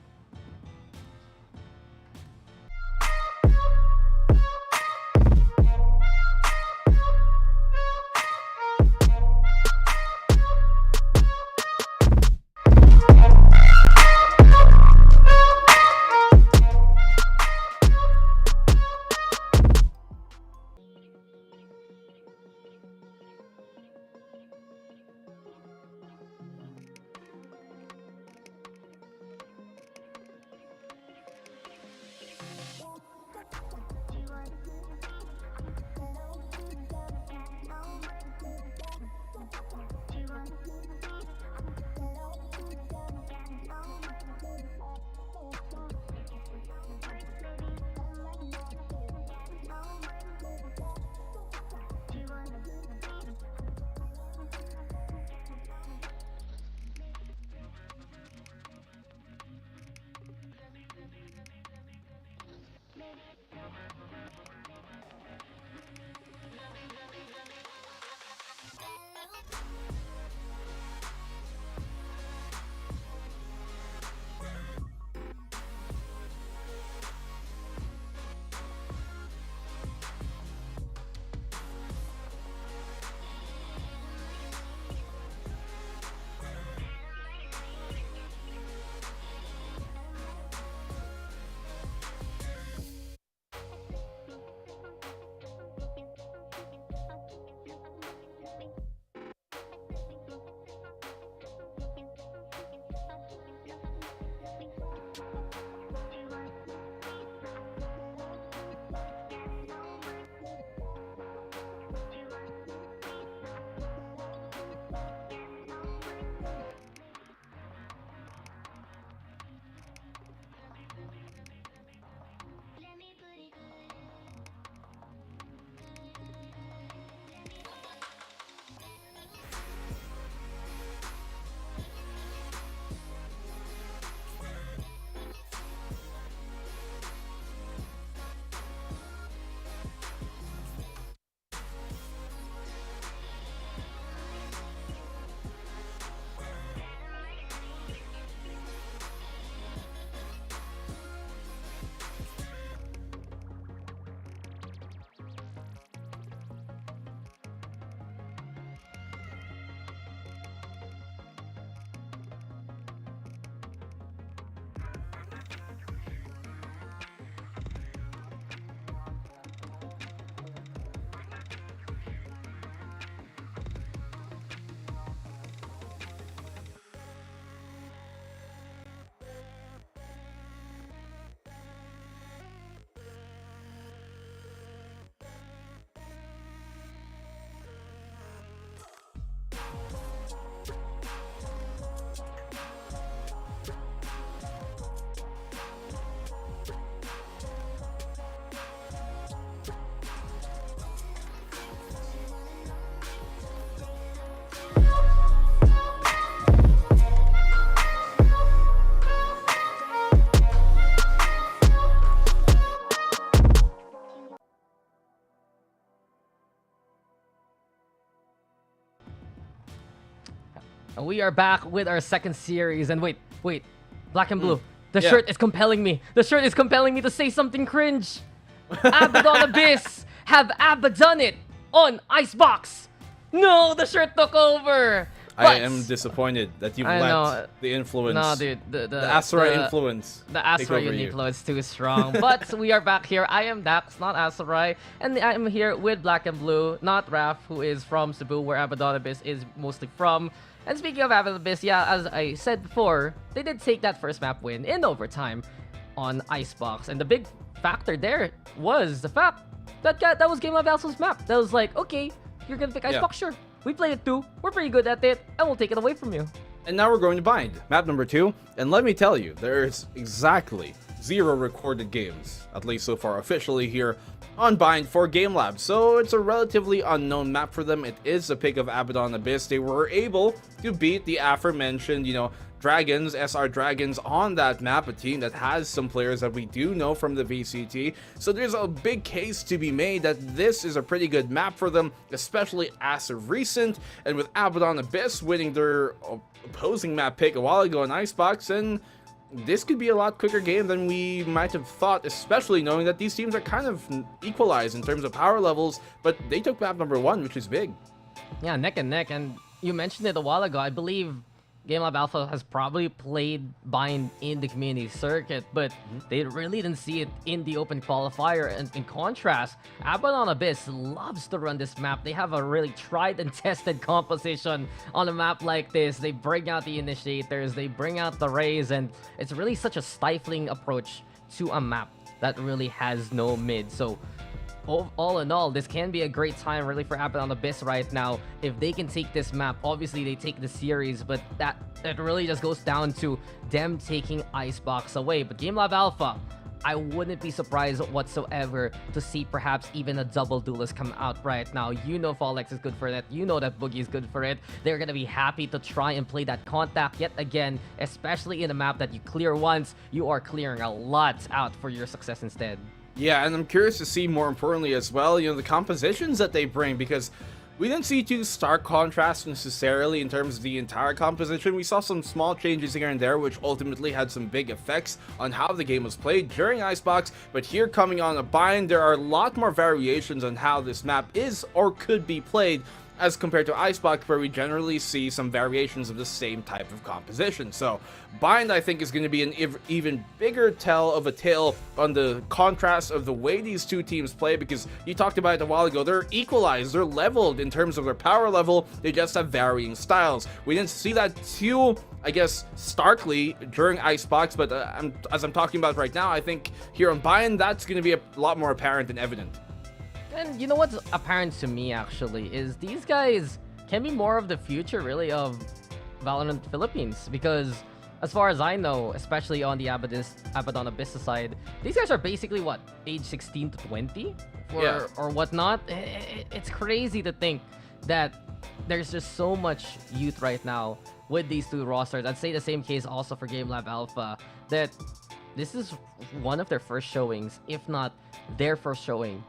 And we are back with our second series. And wait, Black and Blue. The Yeah. shirt is compelling me. The shirt is compelling me to say something cringe. Abaddon Abyss have Abaddon it on Icebox. No, the shirt took over. I But- am disappointed that you've I let know. the influence, No, dude. the Asura influence, The take over Asarai you. influence too strong. But we are back here. I am Dax, not Asarai. And I am here with Black and Blue, not Raph, who is from Cebu, where Abaddon Abyss is mostly from. And speaking of Abaddon Abyss, yeah, as I said before, they did take that first map win in overtime on Icebox. And the big factor there was the fact that that was GameLab.Alpha's map. That was like, okay, you're gonna pick Icebox, sure. We play it too. We're pretty good at it, and we'll take it away from you. And now we're going to Bind, map number 2. And let me tell you, there's exactly 0 recorded games, at least so far officially here on Bind for GameLab. So it's a relatively unknown map for them. It is a pick of Abaddon Abyss. They were able to beat the aforementioned, Dragons, SR Dragons on that map, a team that has some players that we do know from the VCT. So there's a big case to be made that this is a pretty good map for them, especially as of recent. And with Abaddon Abyss winning their opposing map pick a while ago in Icebox, and this could be a lot quicker game than we might have thought, especially knowing that these teams are kind of equalized in terms of power levels, but they took map number 1, which is big. Yeah, neck and neck. And you mentioned it a while ago. I believe GameLab.Alpha has probably played Bind in the community circuit, but they really didn't see it in the open qualifier. And in contrast, Abaddon Abyss loves to run this map. They have a really tried and tested composition on a map like this. They bring out the initiators, they bring out the rays, and it's really such a stifling approach to a map that really has no mid. So all in all, this can be a great time really for Abaddon Abyss right now. If they can take this map, obviously they take the series, but that really just goes down to them taking Icebox away. But GameLab.Alpha, I wouldn't be surprised whatsoever to see perhaps even a double duelist come out right now. You know Folex is good for it. You know that Boogie is good for it. They're going to be happy to try and play that contact yet again, especially in a map that you clear once. You are clearing a lot out for your success instead. Yeah, and I'm curious to see, more importantly as well, the compositions that they bring, because we didn't see too stark contrasts necessarily in terms of the entire composition. We saw some small changes here and there, which ultimately had some big effects on how the game was played during Icebox. But here, coming on a Bind, there are a lot more variations on how this map is or could be played as compared to Icebox, where we generally see some variations of the same type of composition. So Bind, I think, is going to be an even bigger tell of a tale on the contrast of the way these two teams play, because you talked about it a while ago, they're equalized, they're leveled in terms of their power level, they just have varying styles. We didn't see that too, I guess, starkly during Icebox, but as I'm talking about right now, I think here on Bind, that's going to be a lot more apparent and evident. And you know what's apparent to me, actually, is these guys can be more of the future, really, of VALORANT Philippines. Because, as far as I know, especially on the Abaddon Abyss side, these guys are basically, what, age 16 to 20? Or whatnot? It's crazy to think that there's just so much youth right now with these two rosters. I'd say the same case also for GameLab.Alpha, that this is one of their first showings, if not their first showing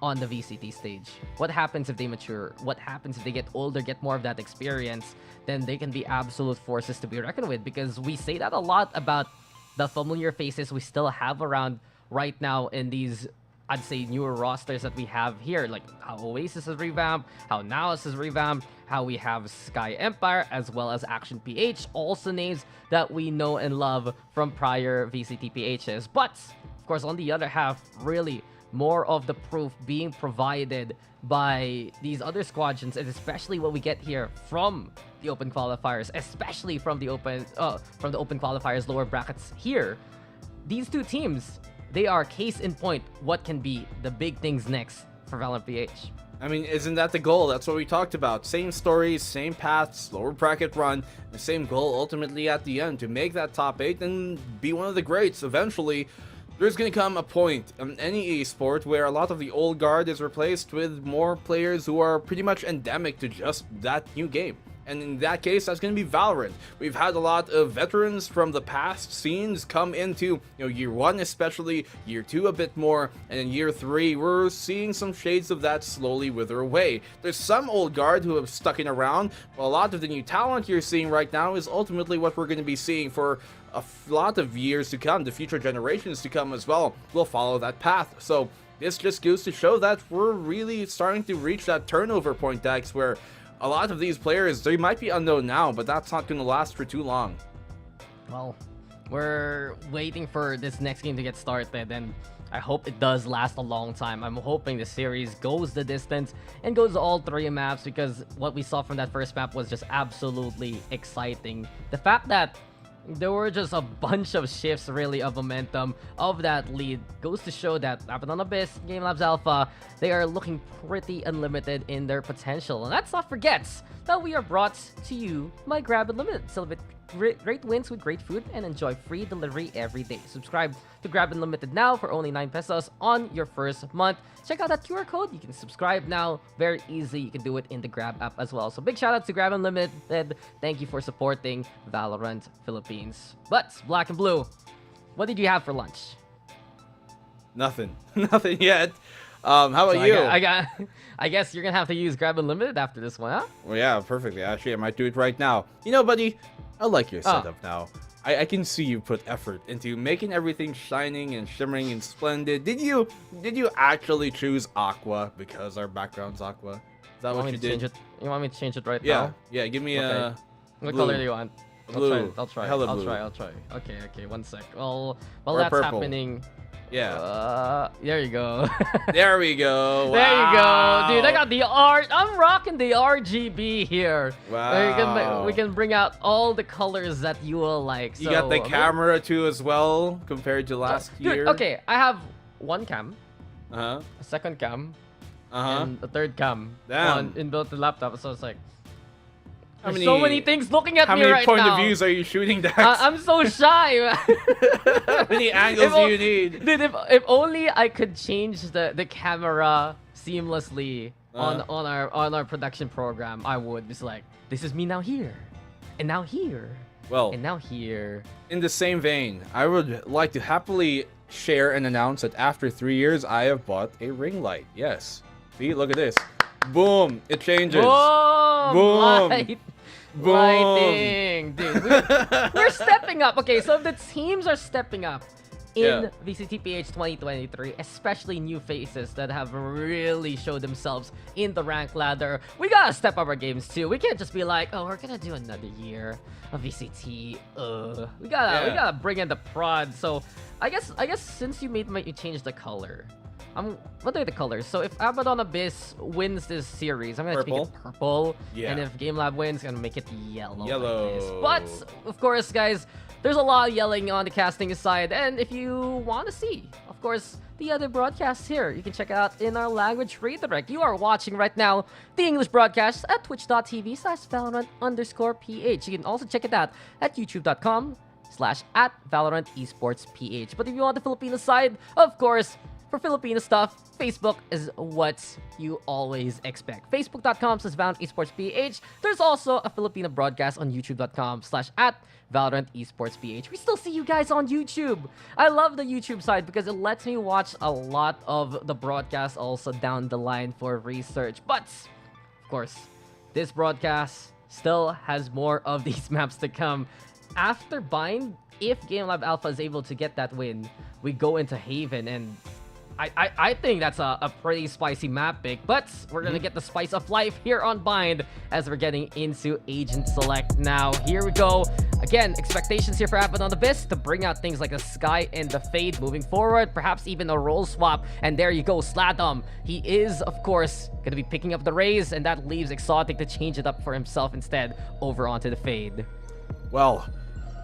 on the VCT stage. What happens if they mature? What happens if they get older, get more of that experience? Then they can be absolute forces to be reckoned with, because we say that a lot about the familiar faces we still have around right now in these, I'd say, newer rosters that we have here, like how Oasis is revamped, how Naos is revamped, how we have Sky Empire, as well as Action PH, also names that we know and love from prior VCTPHs. But, of course, on the other half, really, more of the proof being provided by these other squadrons, and especially what we get here from the open qualifiers, especially from the open qualifiers lower brackets here. These two teams, they are case in point what can be the big things next for VALORANT PH. I mean, isn't that the goal? That's what we talked about. Same stories, same paths, lower bracket run, the same goal ultimately at the end, to make that top 8 and be one of the greats eventually. There's going to come a point in any esport where a lot of the old guard is replaced with more players who are pretty much endemic to just that new game. And in that case, that's going to be Valorant. We've had a lot of veterans from the past scenes come into, year 1 especially, year 2 a bit more, and in year 3, we're seeing some shades of that slowly wither away. There's some old guard who have stuck in around, but a lot of the new talent you're seeing right now is ultimately what we're going to be seeing for a lot of years to come. The future generations to come as well will follow that path. So this just goes to show that we're really starting to reach that turnover point, Dex, where a lot of these players, they might be unknown now, but that's not going to last for too long. Well, we're waiting for this next game to get started, and I hope it does last a long time. I'm hoping the series goes the distance and goes all 3 maps, because what we saw from that first map was just absolutely exciting. The fact that there were just a bunch of shifts, really, of momentum of that lead goes to show that Abaddon Abyss, GameLab.Alpha, they are looking pretty unlimited in their potential. And let's not forget that we are brought to you by Grab Unlimited. Celebrate great wins with great food and enjoy free delivery every day. Subscribe to Grab Unlimited now for only 9 pesos on your first month. Check out that QR code. You can subscribe now. Very easy. You can do it in the Grab app as well. So big shout out to Grab Unlimited. Thank you for supporting VALORANT Philippines. But Black and Blue, what did you have for lunch? Nothing. Nothing yet. How about So you? I guess you're gonna have to use Grab Unlimited after this one, huh? Well, yeah, perfectly. Actually, I might do it right now. Buddy, I like your setup now. I can see you put effort into making everything shining and shimmering and splendid. Did you actually choose aqua because our background's aqua? Is that what you did? You want me to change it right Yeah, now? yeah. Give me a. What blue. color do you want? Blue. I'll try. Hella I'll blue. try. Okay. 1 sec. Well, while Or that's purple. happening. Yeah. There you go. There we go. There you go, Wow. dude. I got the I'm rocking the RGB here. Wow. We can bring out all the colors that you will like. You got the camera too as well compared to last Dude, year. okay, I have 1 cam, Uh a 2nd cam, huh. and a 3rd cam Damn. in both the laptop. So it's like, How there's so many things looking at How me many right point now. of views are you shooting, Dex? I'm so shy, man. How many angles do you need? Dude, if only I could change the camera seamlessly on our production program, I would. It's like, this is me now here, and now here, Well, and now here. in the same vein, I would like to happily share and announce that after 3 years, I have bought a ring light. Yes. See, look at this. Boom! It changes. Boom! Boom! Boom! Lighting, dude. We're stepping up. Okay, so the teams are stepping up in VCTPH 2023, especially new faces that have really showed themselves in the rank ladder. We gotta step up our games too. We can't just be like, oh, we're gonna do another year of VCT. We gotta bring in the prod. So I guess since you changed the color. What are the colors? So if Abaddon Abyss wins this series, I'm gonna make it purple. Yeah. And if GameLab wins, I'm gonna make it yellow. Yellow. Like this. But of course, guys, there's a lot of yelling on the casting side, and if you want to see, of course, the other broadcasts here, you can check out in our language redirect. You are watching right now the English broadcast at twitch.tv/Valorant_PH. You can also check it out at youtube.com/@Valorant Esports PH. But if you want the Filipino side, of course, for Filipino stuff, Facebook is what you always expect. Facebook.com/Valorant Esports PH. There's also a Filipino broadcast on YouTube.com/@Valorant Esports PH. We still see you guys on YouTube. I love the YouTube side because it lets me watch a lot of the broadcast also down the line for research. But, of course, this broadcast still has more of these maps to come. After Bind, if GameLab.Alpha is able to get that win, we go into Haven, and I think that's a pretty spicy map pick, but we're gonna get the spice of life here on Bind as we're getting into Agent Select now. Here we go. Again, expectations here for Abaddon Abyss to bring out things like the Sky and the Fade moving forward, perhaps even a role swap. And there you go, Sladom. He is, of course, gonna be picking up the Raze, and that leaves Exotic to change it up for himself instead over onto the Fade. Well,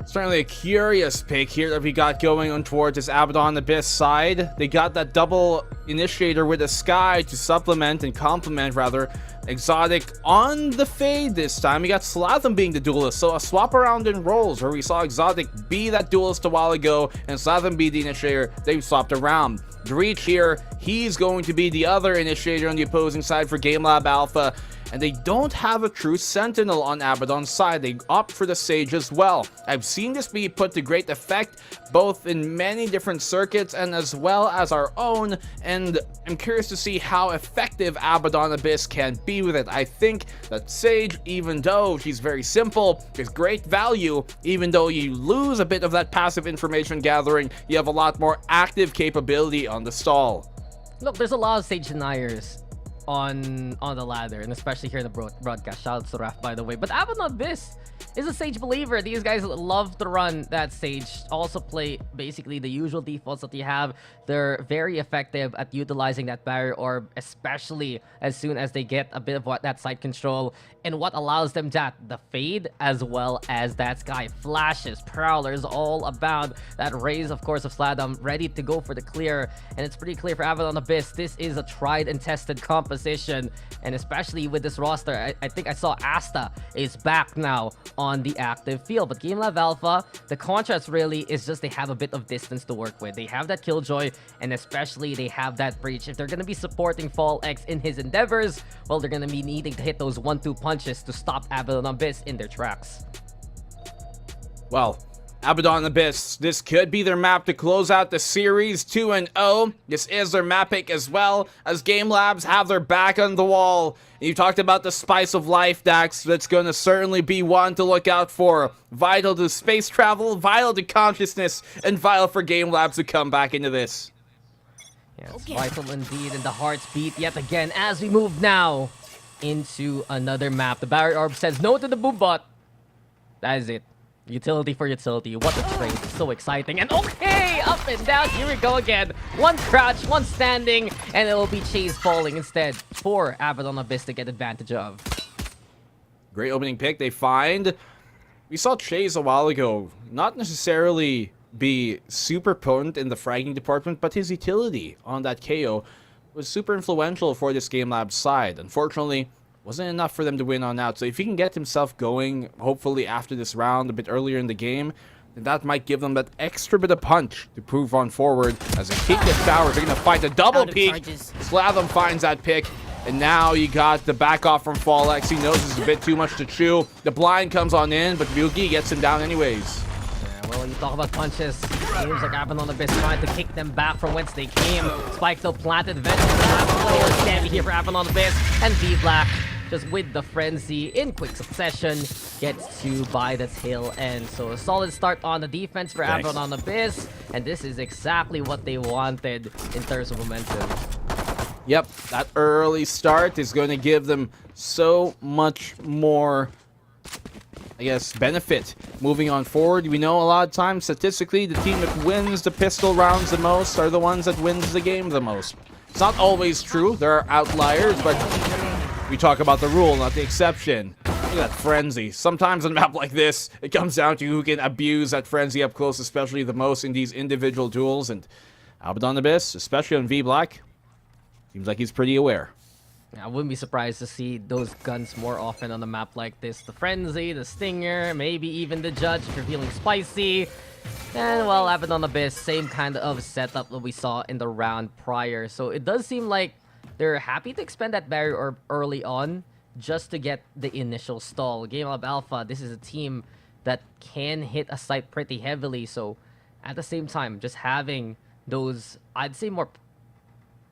certainly a curious pick here that we got going on towards this Abaddon Abyss side. They got that double initiator with a Sky to supplement and complement, rather, Exotic on the Fade this time. We got Slatham being the duelist, so a swap around in roles where we saw Exotic be that duelist a while ago and Slatham be the initiator. They've swapped around. Breach here, he's going to be the other initiator on the opposing side for GameLab.Alpha. and they don't have a true sentinel on Abaddon's side. They opt for the Sage as well. I've seen this be put to great effect, both in many different circuits and as well as our own, and I'm curious to see how effective Abaddon Abyss can be with it. I think that Sage, even though she's very simple, is great value. Even though you lose a bit of that passive information gathering, you have a lot more active capability on the stall. Look, there's a lot of Sage deniers on the ladder, and especially here in the broadcast. Shout out to Raf, by the way. But Abaddon Abyss is a Sage believer. These guys love to run that Sage. Also play basically the usual defaults that you have. They're very effective at utilizing that barrier orb, especially as soon as they get a bit of that side control. And what allows them that? The fade, as well as that sky flashes, prowlers all abound. That raise, of course, of Sladom, ready to go for the clear. And it's pretty clear for Abaddon Abyss. This is a tried and tested composition. And especially with this roster, I think I saw Asta is back now on the active field. But GameLab.Alpha, the contrast really is just they have a bit of distance to work with. They have that Killjoy, and especially they have that Breach. If they're going to be supporting Fall X in his endeavors, well, they're going to be needing to hit those 1-2 punches to stop Abaddon Abyss in their tracks. Well, Abaddon Abyss, this could be their map to close out the series 2-0. This is their map pick as well, as Game Labs have their back on the wall. And you talked about the spice of life, Dax. That's going to certainly be one to look out for. Vital to space travel, vital to consciousness, and vital for Game Labs to come back into this. Yeah, it's vital indeed, and the hearts beat yet again as we move now into another map. The Barrier Orb says no to the boom bot. That is it. Utility for utility. What a trade. So exciting. And okay, up and down. Here we go again. One crouch, one standing, and it will be Chase falling instead for Abaddon Abyss to get advantage of. Great opening pick. They find. We saw Chase a while ago. Not necessarily be super potent in the fragging department, but his utility on that KO was super influential for this Game Lab side. Unfortunately, wasn't enough for them to win on out. So if he can get himself going, hopefully after this round, a bit earlier in the game, then that might give them that extra bit of punch to prove on forward. As a peek at towers, they're going to fight a double peek. Slavum finds that pick. And now you got the back off from Fall X. He knows it's a bit too much to chew. The blind comes on in, but Ryugi gets him down anyways. Well, when you talk about punches, seems like Abaddon Abyss trying to kick them back from whence they came. Spike still planted, eventually standing here for Abaddon Abyss, and V-Black just with the frenzy in quick succession gets to buy the tail end. So a solid start on the defense for Abaddon Abyss, and this is exactly what they wanted in terms of momentum. Yep, that early start is going to give them so much more, I guess, benefit moving on forward. We know a lot of times, statistically, the team that wins the pistol rounds the most are the ones that wins the game the most. It's not always true. There are outliers, but we talk about the rule, not the exception. Look at that frenzy. Sometimes on a map like this, it comes down to who can abuse that frenzy up close, especially the most in these individual duels. And Abaddon Abyss, especially on V-Black, seems like he's pretty aware. I wouldn't be surprised to see those guns more often on a map like this. The Frenzy, the Stinger, maybe even the Judge if you're feeling spicy. And, well, Abaddon Abyss, same kind of setup that we saw in the round prior. So it does seem like they're happy to expend that barrier orb early on just to get the initial stall. GameLab.Alpha, this is a team that can hit a site pretty heavily. So at the same time, just having those, I'd say more...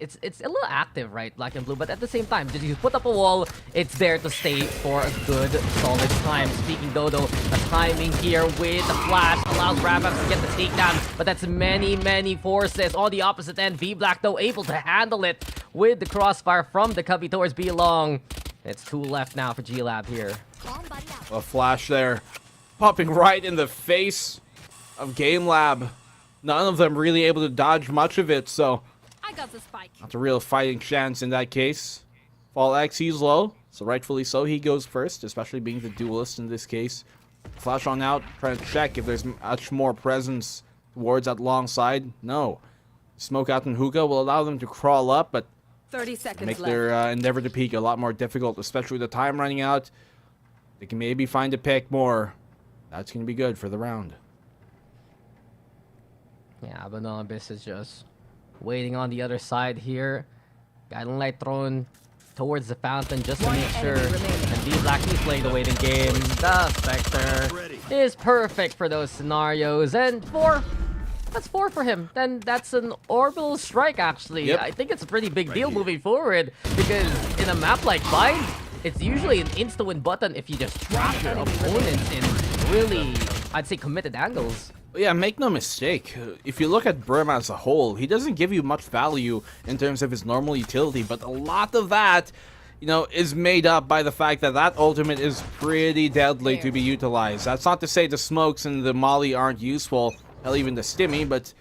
It's a little active, right, Black and Blue, but at the same time, just you put up a wall, it's there to stay for a good, solid time. Speaking Dodo, the timing here with the flash allows Rabab to get the takedown, but that's many forces. On the opposite end, V-Black, though, able to handle it with the crossfire from the Cubby towards B-Long. It's 2 left now for G-Lab here. A flash there, popping right in the face of Game Lab. None of them really able to dodge much of it, so I got the spike. not a real fighting chance in that case. Fall X, he's low, so rightfully so. He goes first, especially being the duelist in this case. Flash on out, trying to check if there's much more presence towards that long side. No. Smoke out and hookah will allow them to crawl up, but 30 seconds make left. their endeavor to peek a lot more difficult, especially with the time running out. They can maybe find a pick more. That's going to be good for the round. Yeah, Abaddon Abyss is just waiting on the other side here. Guiding Light Throne towards the fountain just to make sure. And V-Black, he's playing the waiting game. The Spectre is perfect for those scenarios. And 4. That's 4 for him. Then that's an orbital strike, actually. Yep. I think it's a pretty big deal moving forward because in a map like Bind, it's usually an insta-win button if you just trap your opponents in really, I'd say, committed angles. Yeah, make no mistake. If you look at Brim as a whole, he doesn't give you much value in terms of his normal utility, but a lot of that, you know, is made up by the fact that that ultimate is pretty deadly to be utilized. That's not to say the smokes and the molly aren't useful, hell, even the stimmy, but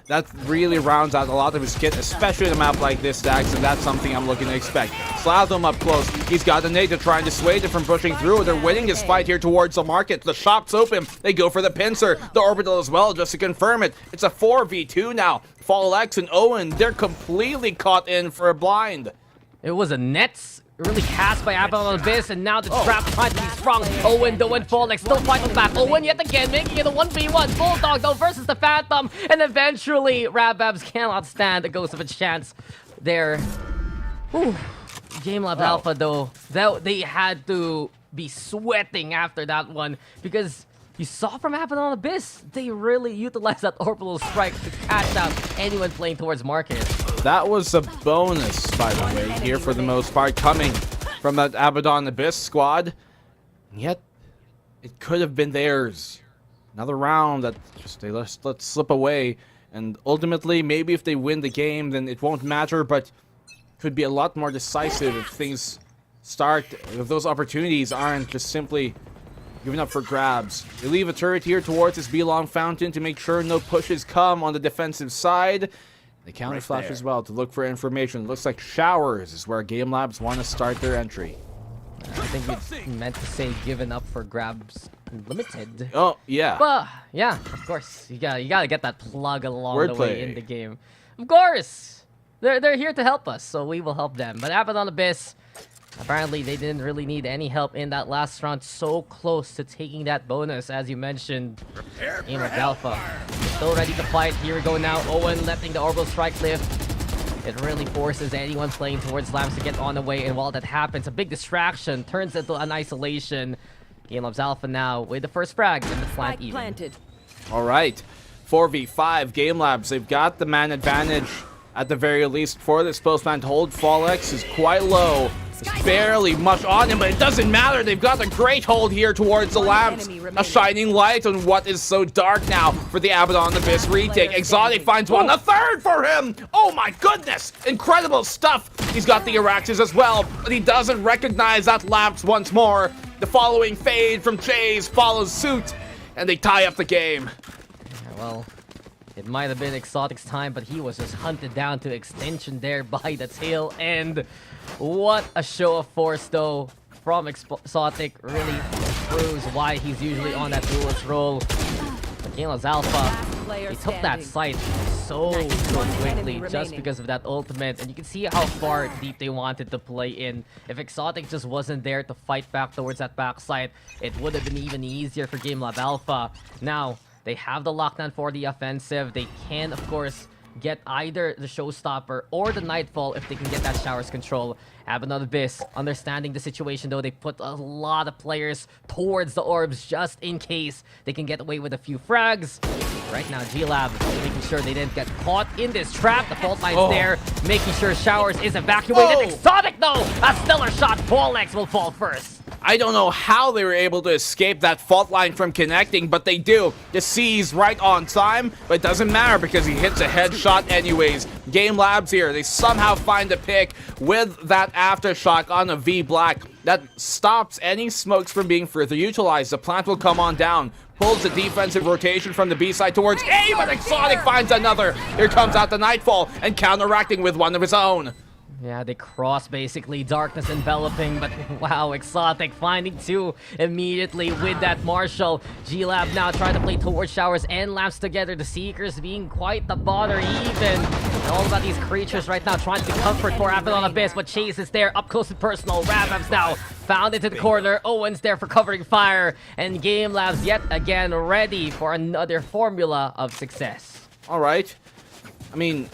that really rounds out a lot of his kit, especially in a map like this, Dax, and that's something I'm looking to expect. Slalom up close. He's got the nade to try and dissuade it from pushing through. They're winning this fight here towards the market. The shop's open. They go for the pincer. The orbital as well, just to confirm it. It's a 4v2 now. Fall X and Owen, they're completely caught in for a blind. It was a Nets really cast by Abaddon Abyss, and now the trap trying to be sprung. Owen, though, and Fallex still fighting back. Owen yet again making it a 1v1. Bulldog, though, versus the Phantom, and eventually Rababs cannot stand a ghost of a chance there. Whew. GameLab.Alpha, though, they had to be sweating after that one because you saw from Abaddon Abyss, they really utilized that orbital strike to catch out anyone playing towards market. That was a bonus, by the way, here for the most part, coming from that Abaddon Abyss squad. Yet, it could have been theirs. Another round that just they let slip away. And ultimately, maybe if they win the game, then it won't matter, but could be a lot more decisive if things start, if those opportunities aren't just simply given up for grabs. They leave a turret here towards this B-Long fountain to make sure no pushes come on the defensive side. They counter flash as well to look for information. Looks like Showers is where Game Labs want to start their entry. I think you meant to say given up for grabs limited. Oh, yeah. But yeah, of course. You gotta get that plug along the way Wordplay. in the game. Of course! They're here to help us, so we will help them. But Abaddon Abyss, apparently they didn't really need any help in that last round. So close to taking that bonus, as you mentioned. GameLab.Alpha still ready to fight. Here we go now. Owen letting the orbital strike lift. It really forces anyone playing towards Lambs to get on the way, and while that happens, a big distraction turns into an isolation. GameLab.Alpha now with the first frag and the flank even. Planted. All right. 4v5 Game Labs. They've got the man advantage at the very least for this post-plant hold. Fallex is quite low. There's barely much on him, but it doesn't matter. They've got a great hold here towards the lamps. A shining light on what is so dark now for the Abaddon Abyss retake. Exotic finds one. A third for him! Oh my goodness! Incredible stuff! He's got the Araxes as well, but he doesn't recognize that lamps once more. The following fade from Chase follows suit, and they tie up the game. Well, it might have been Exotic's time, but he was just hunted down to extension there by the tail end. What a show of force, though, from Exotic. Really proves why he's usually on that duelist role. GameLab.Alpha, he took that site so quickly just because of that ultimate, and you can see how far deep they wanted to play in. If Exotic just wasn't there to fight back towards that backside, it would have been even easier for GameLab.Alpha. Now, they have the lockdown for the offensive. They can, of course, get either the Showstopper or the Nightfall if they can get that Showers control. Abaddon Abyss, understanding the situation though, they put a lot of players towards the orbs just in case they can get away with a few frags. Right now, G-Lab making sure they didn't get caught in this trap. The fault line's there, making sure Showers is evacuated. Exotic though, a stellar shot. Fallex will fall first. I don't know how they were able to escape that fault line from connecting, but they do. The C's right on time, but it doesn't matter because he hits a headshot anyways. Game Labs here, they somehow find a pick with that aftershock on a V-Black that stops any smokes from being further utilized. The plant will come on down. Pulls the defensive rotation from the B side towards A, but Exotic finds another. Here comes out the Nightfall and counteracting with one of his own. Yeah, they cross basically, darkness enveloping, but wow, Exotic finding two immediately with that Marshall. G-Lab now trying to play towards Showers and Lamps together. The Seekers being quite the bother even. And all about these creatures right now trying to be comfort for Abaddon Abyss, but Chase is there up close and personal. Rababs now found into the corner. Owen's there for covering fire. And Game Labs yet again ready for another formula of success. All right. I mean,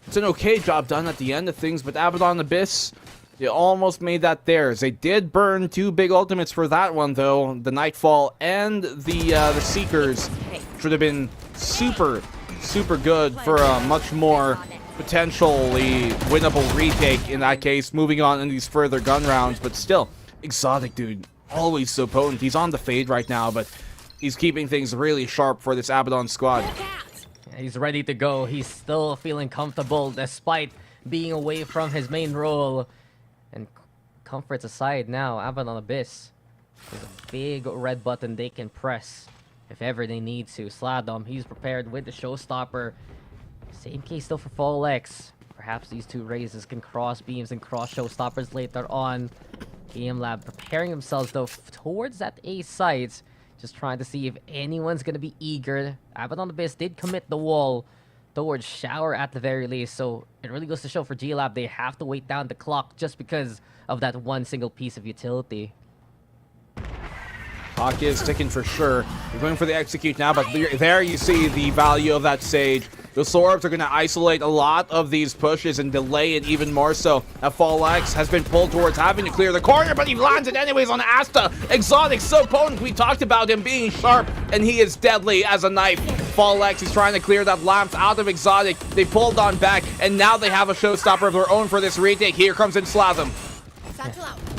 it's an okay job done at the end of things, but Abaddon Abyss, They almost made that theirs. They did burn 2 big ultimates for that one, though. The Nightfall and the Seekers should have been super good for a much more potentially winnable retake in that case, moving on in these further gun rounds. But still, Exotic, dude, always so potent. He's on the fade right now, but he's keeping things really sharp for this Abaddon squad. Yeah, he's ready to go. He's still feeling comfortable despite being away from his main role. And comforts aside now, Abaddon Abyss. There's a big red button they can press if ever they need to. Sladom, he's prepared with the showstopper. Same case though for Folex. Perhaps these two raises can cross beams and cross showstoppers later on. GameLab preparing themselves though towards that A site. Just trying to see if anyone's gonna be eager. Abaddon Abyss did commit the wall towards Shower at the very least, so it really goes to show for GLab they have to wait down the clock just because of that one single piece of utility. Clock is ticking for sure. They're going for the execute now, but there you see the value of that Sage. The Sorbs are going to isolate a lot of these pushes and delay it even more so. Folex has been pulled towards having to clear the corner, but he lands it anyways on Asta. Exotic, so potent. We talked about him being sharp, and he is deadly as a knife. Folex is trying to clear that lamp out of Exotic. They pulled on back, and now they have a showstopper of their own for this retake. Here comes in Slasm.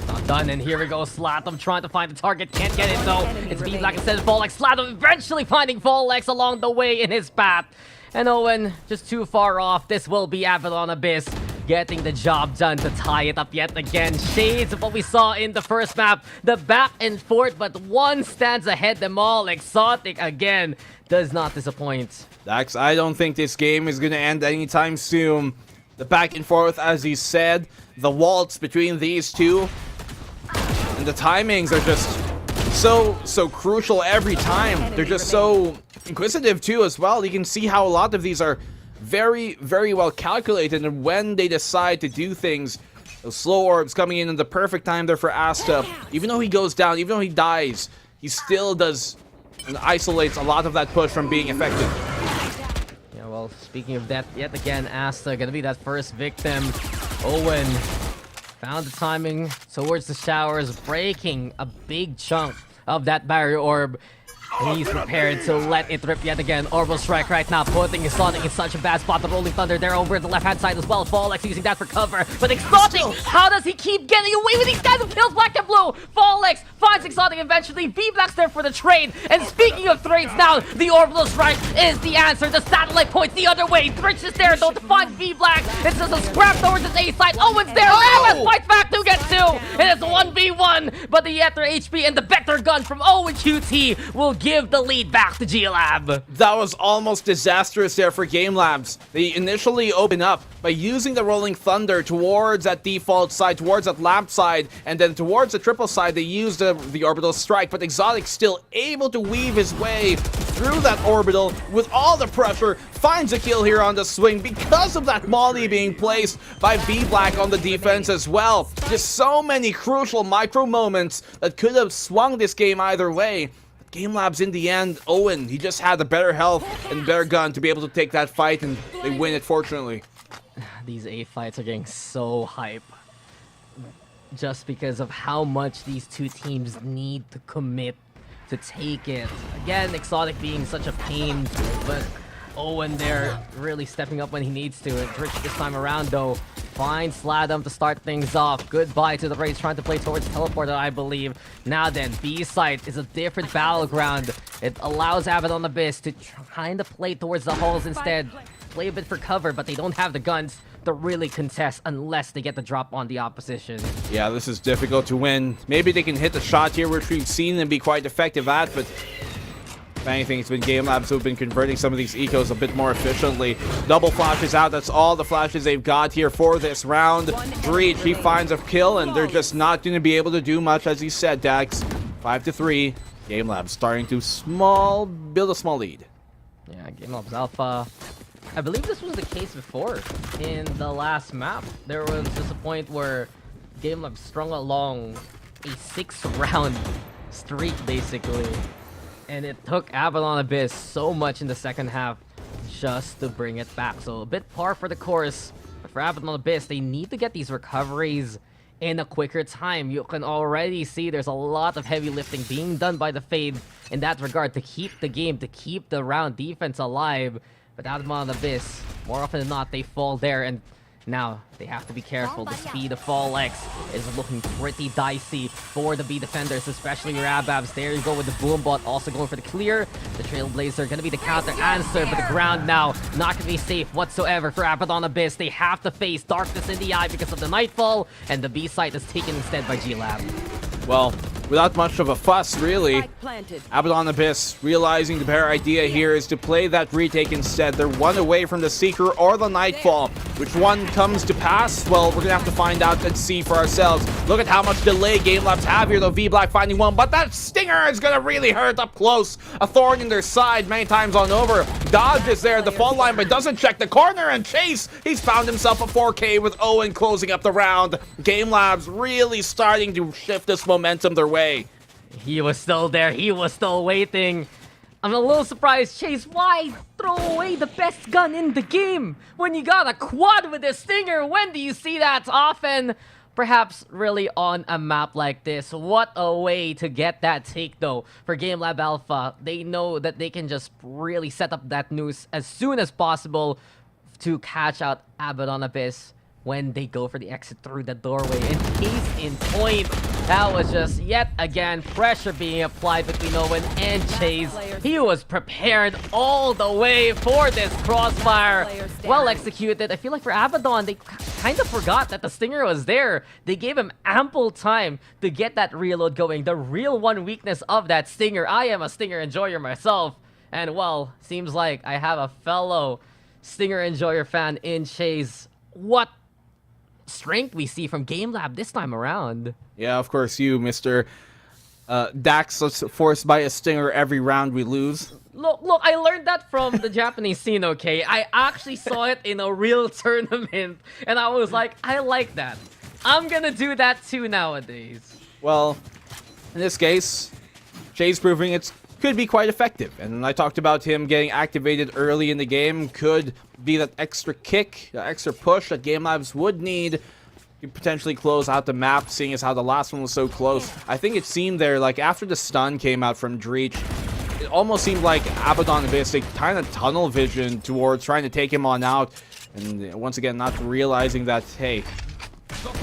Not done, and here we go. Slatham trying to find the target, can't get it though. It's V-Black instead of Folex. Slatham eventually finding Folex along the way in his path. And Owen just too far off. This will be Abaddon Abyss getting the job done to tie it up yet again. Shades of what we saw in the first map. The back and forth, but one stands ahead them all. Exotic again does not disappoint. Dax, I don't think this game is going to end anytime soon. The back and forth, as he said, the waltz between these two, and the timings are just so crucial every time. They're just so inquisitive too as well. You can see how a lot of these are very well calculated, and when they decide to do things, those slow orbs coming in the perfect time there for Asta. Even though he goes down, even though he dies, he still does and isolates a lot of that push from being effective. Well, speaking of that, yet again, Asta gonna be that first victim. Owen found the timing towards the showers, breaking a big chunk of that barrier orb. He's prepared to let it rip yet again. Orbital Strike right now, putting Exotic in such a bad spot. The Rolling Thunder there over the left-hand side as well. Folex using that for cover. But Exotic, how does he keep getting away with these guys who kills Black and Blue? Folex finds Exotic eventually. V-Black's there for the trade. And speaking of trades now, the Orbital Strike is the answer. The satellite points the other way. Twitch is there though to find V-Black. It's just a scrap towards his A side. Owen's there. Relentless fights back to get 2. And it's 1v1. But the Ether HP and the Vector Gun from Owen QT will give the lead back to GLab. That was almost disastrous there for GameLabs. They initially open up by using the Rolling Thunder towards that default side, towards that lamp side, and then towards the triple side they used the Orbital Strike, but Exotic still able to weave his way through that orbital with all the pressure, finds a kill here on the swing because of that molly being placed by V-Black on the defense as well. Just so many crucial micro moments that could have swung this game either way. GameLabs in the end, Owen, he just had the better health and better gun to be able to take that fight, and they win it, fortunately. These A fights are getting so hype just because of how much these two teams need to commit to take it. Again, Exotic being such a pain, but Owen there really stepping up when he needs to. And Rich this time around though finds Sladum to start things off. Goodbye to the race, trying to play towards Teleporter, I believe. Now then, B site is a different battleground. It allows Abaddon Abyss to kind of play towards the halls instead. Play a bit for cover, but they don't have the guns to really contest unless they get the drop on the opposition. Yeah, this is difficult to win. Maybe they can hit the shot here, which we've seen them be quite effective at, but if anything, it's been GameLabs who've been converting some of these ecos a bit more efficiently. Double flashes out. That's all the flashes they've got here for this round. Breach, he finds a kill, and they're just not going to be able to do much, as he said, Dax. 5-3. GameLabs starting to build a small lead. Yeah, GameLab.Alpha. I believe this was the case before in the last map. There was just a point where GameLab strung along a 6-round streak, basically. And it took Abaddon Abyss so much in the second half just to bring it back. So a bit par for the course. But for Abaddon Abyss, they need to get these recoveries in a quicker time. You can already see there's a lot of heavy lifting being done by the Fade in that regard to keep the game, to keep the round defense alive. But Abaddon Abyss, more often than not, they fall there, and now they have to be careful. The speed of Fall X is looking pretty dicey for the B defenders, especially Rababs. There you go with the Boombot, also going for the clear. The Trailblazer gonna be the counter answer, but the ground now not gonna be safe whatsoever for Abaddon Abyss. They have to face darkness in the eye because of the Nightfall, and the B site is taken instead by GameLab. Well, without much of a fuss, really, Spike planted. Abaddon Abyss realizing the better idea here is to play that retake instead. They're one away from the Seeker or the Nightfall. Which one comes to pass? Well, we're gonna have to find out and see for ourselves. Look at how much delay GameLabs have here, though. V-Black finding one, but that Stinger is gonna really hurt up close. A thorn in their side many times on over. Dodge is there at the fall line, but doesn't check the corner, and Chase, he's found himself a 4K with Owen closing up the round. GameLabs really starting to shift this momentum their way. He was still there. He was still waiting. I'm a little surprised, Chase. Why throw away the best gun in the game when you got a quad with a Stinger? When do you see that often? Perhaps really on a map like this. What a way to get that take, though, for GameLab.Alpha. They know that they can just really set up that noose as soon as possible to catch out Abaddon Abyss when they go for the exit through the doorway. And case in point, that was just yet again pressure being applied between Owen and Chase. He was prepared all the way for this crossfire. Well executed. I feel like for Abaddon, they kind of forgot that the Stinger was there. They gave him ample time to get that reload going. The real one weakness of that Stinger. I am a Stinger enjoyer myself. And well, seems like I have a fellow Stinger enjoyer fan in Chase. What strength we see from GameLab this time around. Yeah, of course, you, Mr. Dax, forced by a Stinger every round we lose. Look, I learned that from the Japanese scene, okay? I actually saw it in a real tournament, and I was like, I like that. I'm gonna do that too nowadays. Well, in this case, Jay's proving it could be quite effective. And I talked about him getting activated early in the game. Could be that extra kick, that extra push that GameLabs would need to potentially close out the map, seeing as how the last one was so close. I think it seemed there, like after the stun came out from Dreech, it almost seemed like Abaddon Abyss, they kind of tunnel vision towards trying to take him on out. And once again, not realizing that, hey,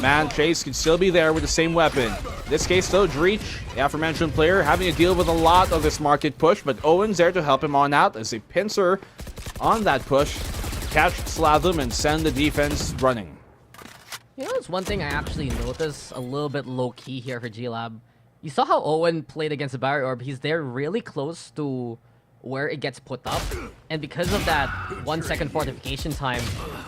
man, Chase could still be there with the same weapon. In this case, though, Dreech, the aforementioned player, having to deal with a lot of this market push, but Owen's there to help him on out as a pincer on that push, catch Slatham and send the defense running. You know, it's one thing I actually noticed a little bit low-key here for G-Lab. You saw how Owen played against the Barrier Orb. He's there really close to where it gets put up. And because of that 1 second fortification time,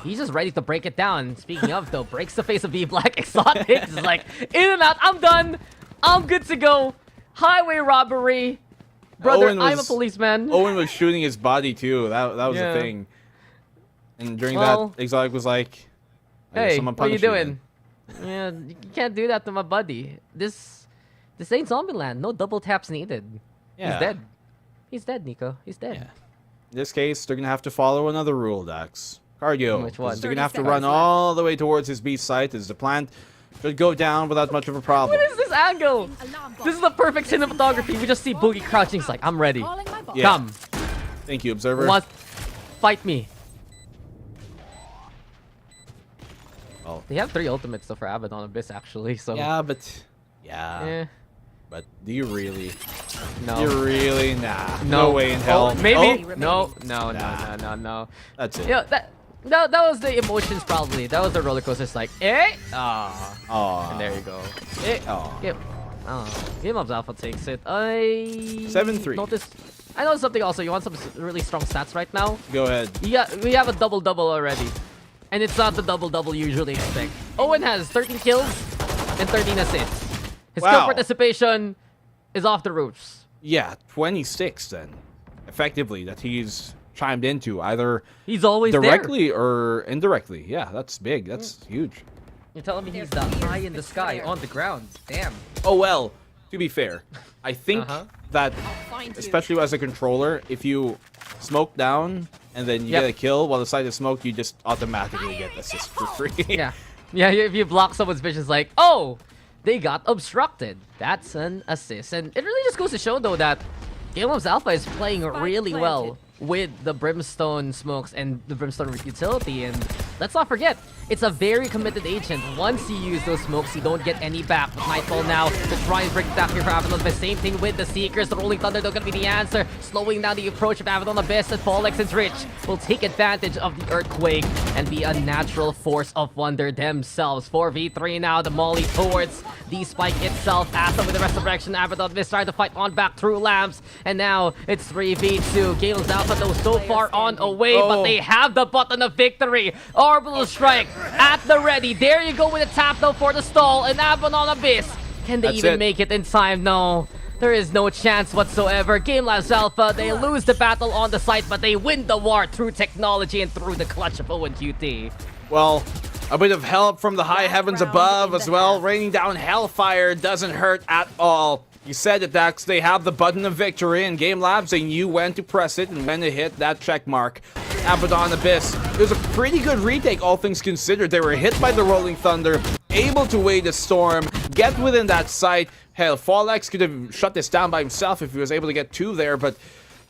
he's just ready to break it down. Speaking of, though, breaks the face of V-Black. Exotic is like, in and out, I'm done. I'm good to go. Highway robbery. Brother, I'm a policeman. Owen was shooting his body, too. That was the thing. And during that, Exotic was like, hey, what are you doing? Yeah, you can't do that to my buddy. This ain't Zombieland. No double taps needed. Yeah. He's dead. He's dead, Nico. He's dead. Yeah. In this case, they're going to have to follow another rule, Dax. Cardio. Which one? They're going to have to run all the way towards his B site as the plant should go down without much of a problem. What is this angle? This is the perfect cinematography. We just see Boogie crouching. He's like, I'm ready. Yeah. Come. Thank you, Observer. Fight me. Oh. They have 3 ultimates though for Abaddon Abyss actually, so Yeah, but But do you really? No. You really? Nah. No way in hell. Maybe. No. No. That's it. Yeah, that was the emotions probably. That was the roller coaster. It's like, and there you go. GameLab.Alpha takes it. 7-3. I noticed something also. You want some really strong stats right now? Go ahead. We have a double-double already. And it's not the double-double you usually expect. Owen has 13 kills and 13 assists. His kill participation is off the roofs. Yeah, 26 then. Effectively, that he's chimed into. Either he's always directly or indirectly. Yeah, that's big. That's huge. You're telling me he's the eye in the sky on the ground. Damn. Oh, well, to be fair, I think that, especially as a controller, if you smoke down and then you get a kill while the site is smoked, you just automatically get assist for free. Yeah. Yeah, if you block someone's vision, it's like, oh, they got obstructed. That's an assist. And it really just goes to show, though, that GameLab.Alpha is playing really well with the Brimstone smokes and the Brimstone utility. And let's not forget, it's a very committed agent. Once you use those smokes, you don't get any back. With Nightfall now to try and break down here for Abaddon. The same thing with the Seekers. The Rolling Thunder, they're going to be the answer. Slowing down the approach of Abaddon Abyss, and Fallex and Rich will take advantage of the Earthquake and be a natural force of wonder themselves. 4v3 now, the Molly towards the spike itself. Asta with the resurrection. Abaddon Abyss trying to fight on back through lamps. And now it's 3v2. GameLab.Alpha though so far on away, but they have the button of victory. Orbital Strike at the ready. There you go with a tap though for the stall. And Abaddon Abyss, can they even make it in time? No. There is no chance whatsoever. GameLab.Alpha, they lose the battle on the site, but they win the war through technology and through the clutch of Owen QT. Well, a bit of help from the high heavens above as well. Raining down hellfire doesn't hurt at all. You said it, Dax. They have the button of victory, and GameLab, they knew when to press it and when to hit that check mark. Abaddon Abyss, it was a pretty good retake, all things considered. They were hit by the Rolling Thunder, able to wade the storm, get within that site. Hell, Fallex could have shut this down by himself if he was able to get 2 there, but,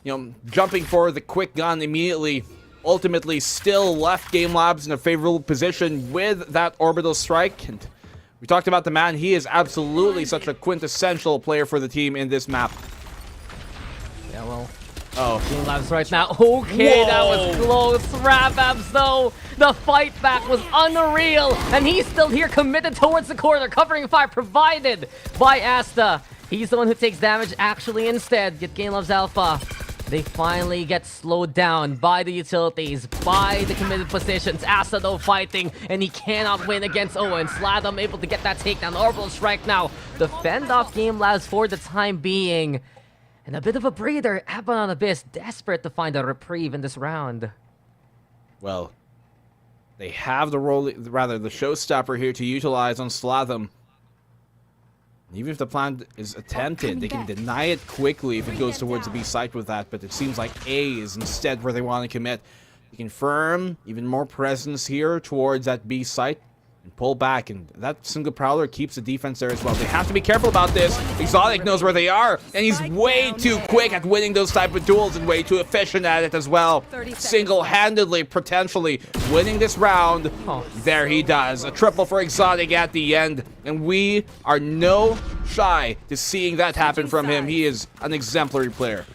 you know, jumping for the quick gun immediately, ultimately still left GameLabs in a favorable position with that orbital strike. And we talked about the man. He is absolutely such a quintessential player for the team in this map. Yeah, well, GameLabs right now. Okay, that was close. Rababs, though, the fight back was unreal. And he's still here, committed towards the corner. Covering fire provided by Asta. He's the one who takes damage, actually, instead. Get GameLab.Alpha. They finally get slowed down by the utilities, by the committed positions. Asta, though, fighting, and he cannot win against Owen. Sladam able to get that takedown. Orbital Strike now. Defend off GameLabs for the time being. And a bit of a breather. Abaddon Abyss desperate to find a reprieve in this round. Well, they have the showstopper here to utilize on Slatham. Even if the plan is attempted, they can deny it quickly if it goes towards the B site with that, but it seems like A is instead where they want to commit. They confirm even more presence here towards that B site and pull back, and that single Prowler keeps the defense there as well. They have to be careful about this. Exotic knows where they are, and he's way too quick at winning those type of duels and way too efficient at it as well. Single-handedly, potentially winning this round. There he does. A triple for Exotic at the end, and we are no shy to seeing that happen from him. He is an exemplary player.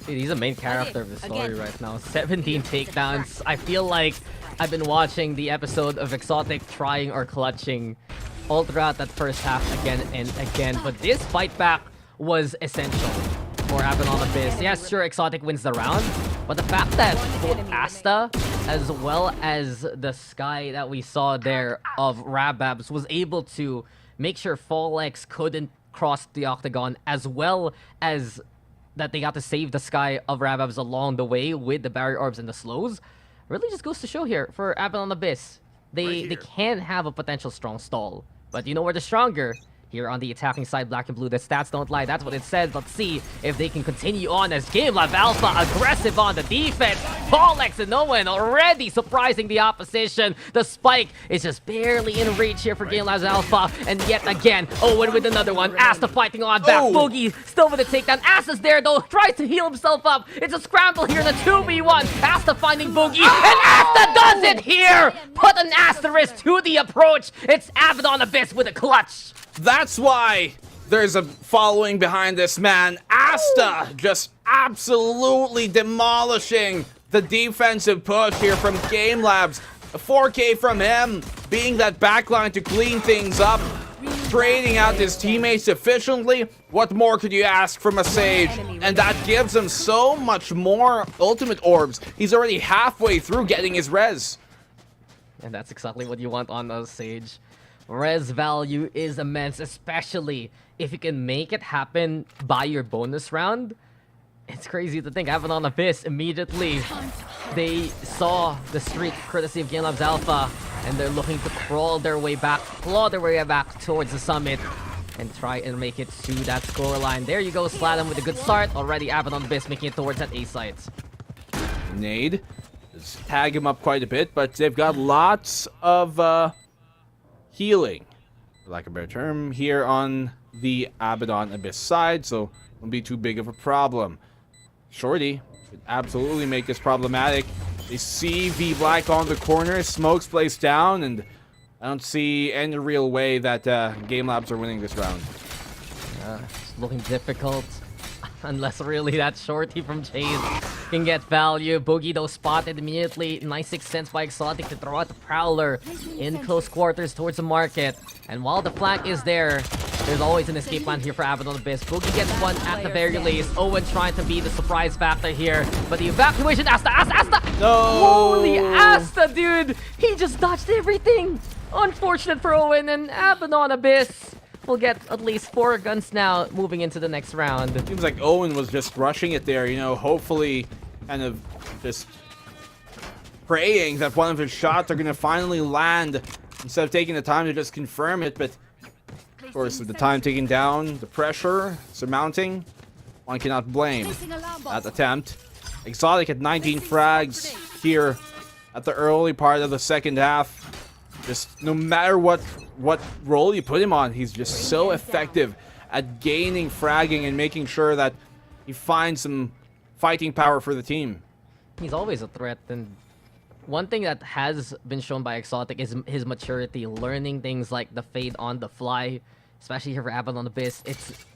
Dude, he's a main character of the story right now. 17 takedowns. I feel like I've been watching the episode of Exotic trying or clutching all throughout that first half again and again. But this fight back was essential for Abaddon Abyss. Yes, sure, Exotic wins the round. But the fact that both Asta as well as the Sky that we saw there of Rababs was able to make sure Fallex couldn't cross the octagon, as well as that they got to save the Sky of Rababs along the way with the barrier orbs and the slows, really just goes to show here for Abaddon Abyss. They can have a potential strong stall, but you know where they're stronger? Here on the attacking side, Black and Blue. The stats don't lie. That's what it says. Let's see if they can continue on as GameLab.Alpha aggressive on the defense. Fallex and Owen already surprising the opposition. The spike is just barely in reach here for GameLab.Alpha. And yet again, Owen with another one. Asta fighting on back. Boogie still with a takedown. Asta's there though. Tries to heal himself up. It's a scramble here in the 2v1. Asta finding Boogie. And Asta does it here. Put an asterisk to the approach. It's Abaddon Abyss with a clutch. That's why there's a following behind this man. Asta just absolutely demolishing the defensive push here from GameLabs. A 4K from him, being that backline to clean things up, trading out his teammates efficiently. What more could you ask from a Sage? And that gives him so much more ultimate orbs. He's already halfway through getting his res. And that's exactly what you want on a Sage. Res value is immense, especially if you can make it happen by your bonus round. It's crazy to think. Abaddon Abyss immediately, they saw the streak courtesy of GameLab.Alpha, and they're looking to crawl their way back, claw their way back towards the summit, and try and make it to that scoreline. There you go, Sladam with a good start. Already Abaddon Abyss making it towards that A site. Nade, tag him up quite a bit, but they've got lots of healing, for lack of a better term, here on the Abaddon Abyss side, so won't be too big of a problem. Shorty could absolutely make this problematic. They see V Black on the corner, smokes placed down, and I don't see any real way that Game Labs are winning this round. It's looking difficult. Unless really that Shorty from Chase can get value. Boogie though spotted immediately. Nice 6 cents by Exotic to throw out the Prowler in close quarters towards the market. And while the flank is there, there's always an escape plan here for Abaddon Abyss. Boogie gets one at the very least. Owen trying to be the surprise factor here. But the evacuation, Asta! No! Holy Asta, dude! He just dodged everything! Unfortunate for Owen, and Abaddon Abyss will get at least 4 guns now moving into the next round. Seems like Owen was just rushing it there, you know, hopefully kind of just praying that one of his shots are going to finally land instead of taking the time to just confirm it. But of course, with the time ticking down, the pressure surmounting, one cannot blame that attempt. Exotic at 19 frags here at the early part of the second half. Just no matter what role you put him on, he's just so effective at gaining fragging and making sure that he finds some fighting power for the team. He's always a threat, and one thing that has been shown by Exotic is his maturity, learning things like the fade on the fly, especially here for Abaddon Abyss.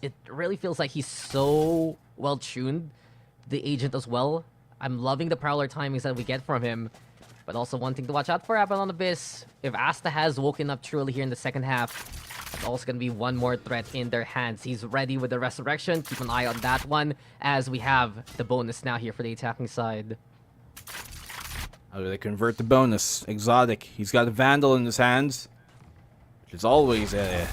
It really feels like he's so well tuned, the agent as well. I'm loving the Prowler timings that we get from him. But also one thing to watch out for Abaddon Abyss, if Asta has woken up truly here in the second half, that's also going to be one more threat in their hands. He's ready with the Resurrection. Keep an eye on that one as we have the bonus now here for the attacking side. How do they convert the bonus? Exotic, he's got a Vandal in his hands, which is always a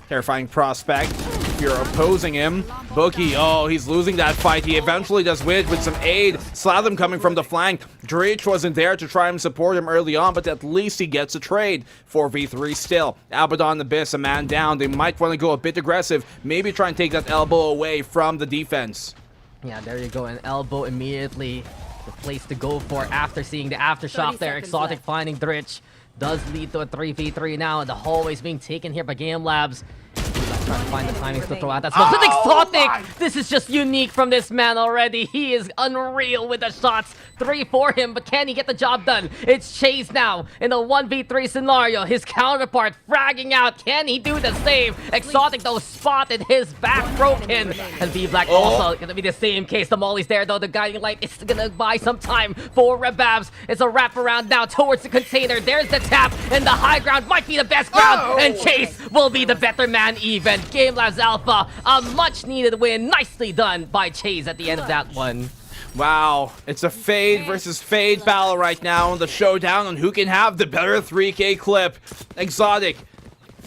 terrifying prospect if you're opposing him. Boogie, oh, he's losing that fight. He eventually does win it with some aid. Slathem coming from the flank. Dritch wasn't there to try and support him early on, but at least he gets a trade. 4v3 still. Abaddon Abyss, a man down. They might want to go a bit aggressive. Maybe try and take that elbow away from the defense. Yeah, there you go. An elbow immediately. The place to go for after seeing the aftershock there. Exotic finding Dritch. Does lead to a 3v3 now, and the hallway's being taken here by Game Labs. Trying to find the timings to throw out that smoke. Exotic! This is just unique from this man already. He is unreal with the shots. 3 for him, but can he get the job done? It's Chase now in a 1v3 scenario. His counterpart fragging out. Can he do the same? Exotic, though, spotted his back broken. And V Black also gonna be the same case. The Molly's there, though. The guiding light is gonna buy some time for Rebabs. It's a wraparound now towards the container. There's the tap, and the high ground might be the best ground. And Chase will be the better man even. GameLab.Alpha, a much needed win. Nicely done by Chase at the end of that one. Wow, it's a Fade versus Fade battle right now in the showdown on who can have the better 3K clip. Exotic,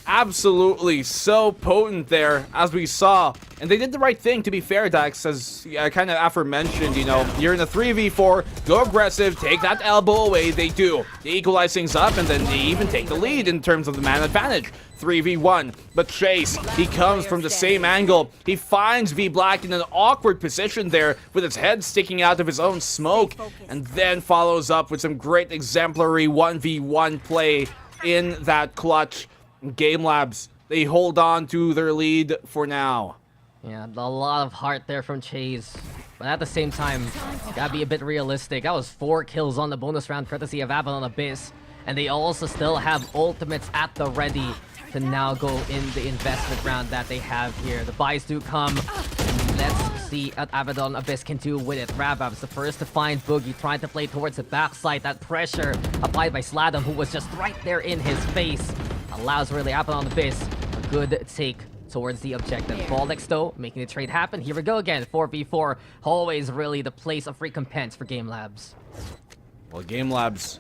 absolutely so potent there, as we saw. And they did the right thing, to be fair, Dax, as I kind of aforementioned, you know, you're in a 3v4, go aggressive, take that elbow away. They do. They equalize things up, and then they even take the lead in terms of the man advantage. 3v1, but Chase, he comes from the same angle. He finds V Black in an awkward position there with his head sticking out of his own smoke, and then follows up with some great exemplary 1v1 play in that clutch. Game Labs, they hold on to their lead for now. Yeah, a lot of heart there from Chase. But at the same time, gotta be a bit realistic. That was 4 kills on the bonus round courtesy of Abaddon Abyss. And they also still have ultimates at the ready to now go in the investment round that they have here. The buys do come. Let's see what Abaddon Abyss can do with it. Rabab's the first to find Boogie, trying to play towards the backside. That pressure applied by Slathem, who was just right there in his face, allows really Abaddon Abyss a good take towards the objective. Voldex, though, making the trade happen. Here we go again. 4v4. Always really the place of recompense for Game Labs. Well, Game Labs,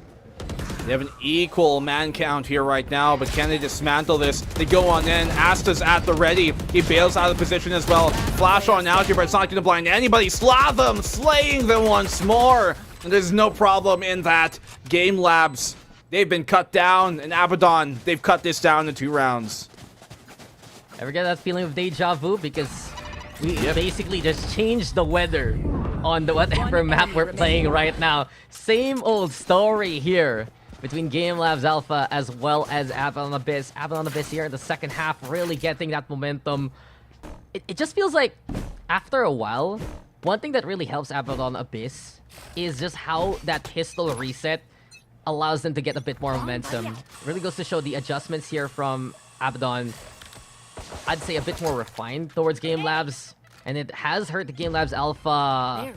they have an equal man count here right now, but can they dismantle this? They go on in. Asta's at the ready. He bails out of position as well. Flash on out here, but it's not going to blind anybody. Slathem slaying them once more. And there's no problem in that. Game Labs, they've been cut down. And Abaddon, they've cut this down in 2 rounds. Ever get that feeling of deja vu? Because we basically just changed the weather on the whatever map we're playing right now. Same old story here. between GameLab.Alpha as well as Abaddon Abyss. Abaddon Abyss here in the second half, really getting that momentum. It just feels like, after a while, one thing that really helps Abaddon Abyss is just how that pistol reset allows them to get a bit more momentum. Really goes to show the adjustments here from Abaddon, I'd say a bit more refined towards GameLabs, and it has hurt the GameLab's.Alpha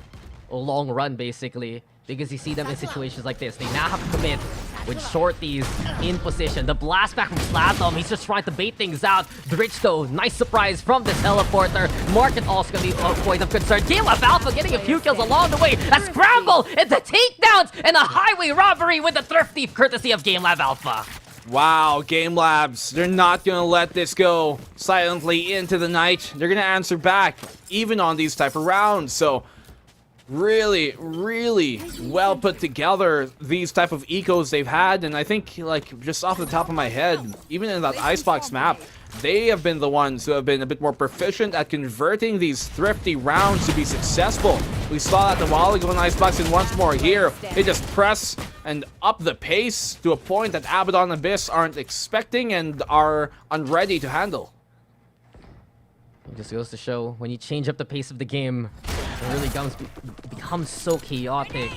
long run, basically, because you see them in situations like this. They now have to commit with shorties in position. The blast back from Slatom, he's just trying to bait things out. Dritch, though, nice surprise from the teleporter. Market also gonna be a point of concern. GameLab.Alpha getting a few kills along the way. A scramble into takedowns and a highway robbery with a thrifty courtesy of GameLab.Alpha. Wow, Game Labs, they're not gonna let this go silently into the night. They're gonna answer back, even on these type of rounds. So really, really well put together, these type of ecos they've had. And I think, like, just off the top of my head, even in that Icebox map, they have been the ones who have been a bit more proficient at converting these thrifty rounds to be successful. We saw that a while ago in Icebox, and once more here, they just press and up the pace to a point that Abaddon Abyss aren't expecting and are unready to handle. It just goes to show, when you change up the pace of the game, it really becomes so chaotic.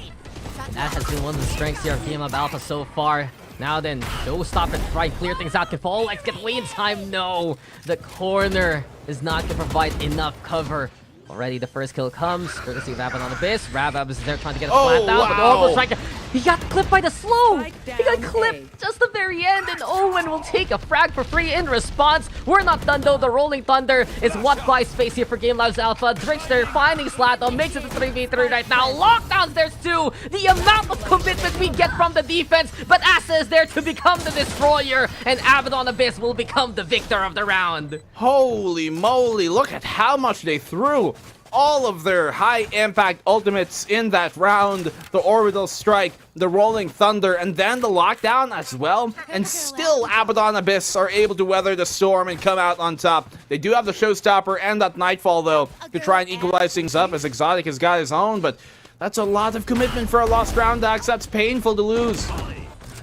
And that has been one of the strengths here of GameLab.Alpha so far. Now then, showstopper to try and clear things out. Can VALORANT get away in time? No! The corner is not going to provide enough cover. Already the first kill comes, courtesy of Abaddon Abyss. Rabab is there trying to get a plant out, but almost striker. He got clipped by the slow! He got clipped just the very end, and Owen will take a frag for free in response. We're not done though. The Rolling Thunder is what buys space here for GameLab's.Alpha. Dritch finding Slato, makes it to 3v3 right now. Lockdowns, there's two. The amount of commitment we get from the defense, but Asa is there to become the destroyer, and Abaddon Abyss will become the victor of the round. Holy moly, look at how much they threw. All of their high-impact ultimates in that round. The Orbital Strike, the Rolling Thunder, and then the Lockdown as well. And still, Abaddon Abyss are able to weather the storm and come out on top. They do have the Showstopper and that Nightfall, though, to try and equalize things up, as Exotic has got his own. But that's a lot of commitment for a lost round, Dax. That's painful to lose.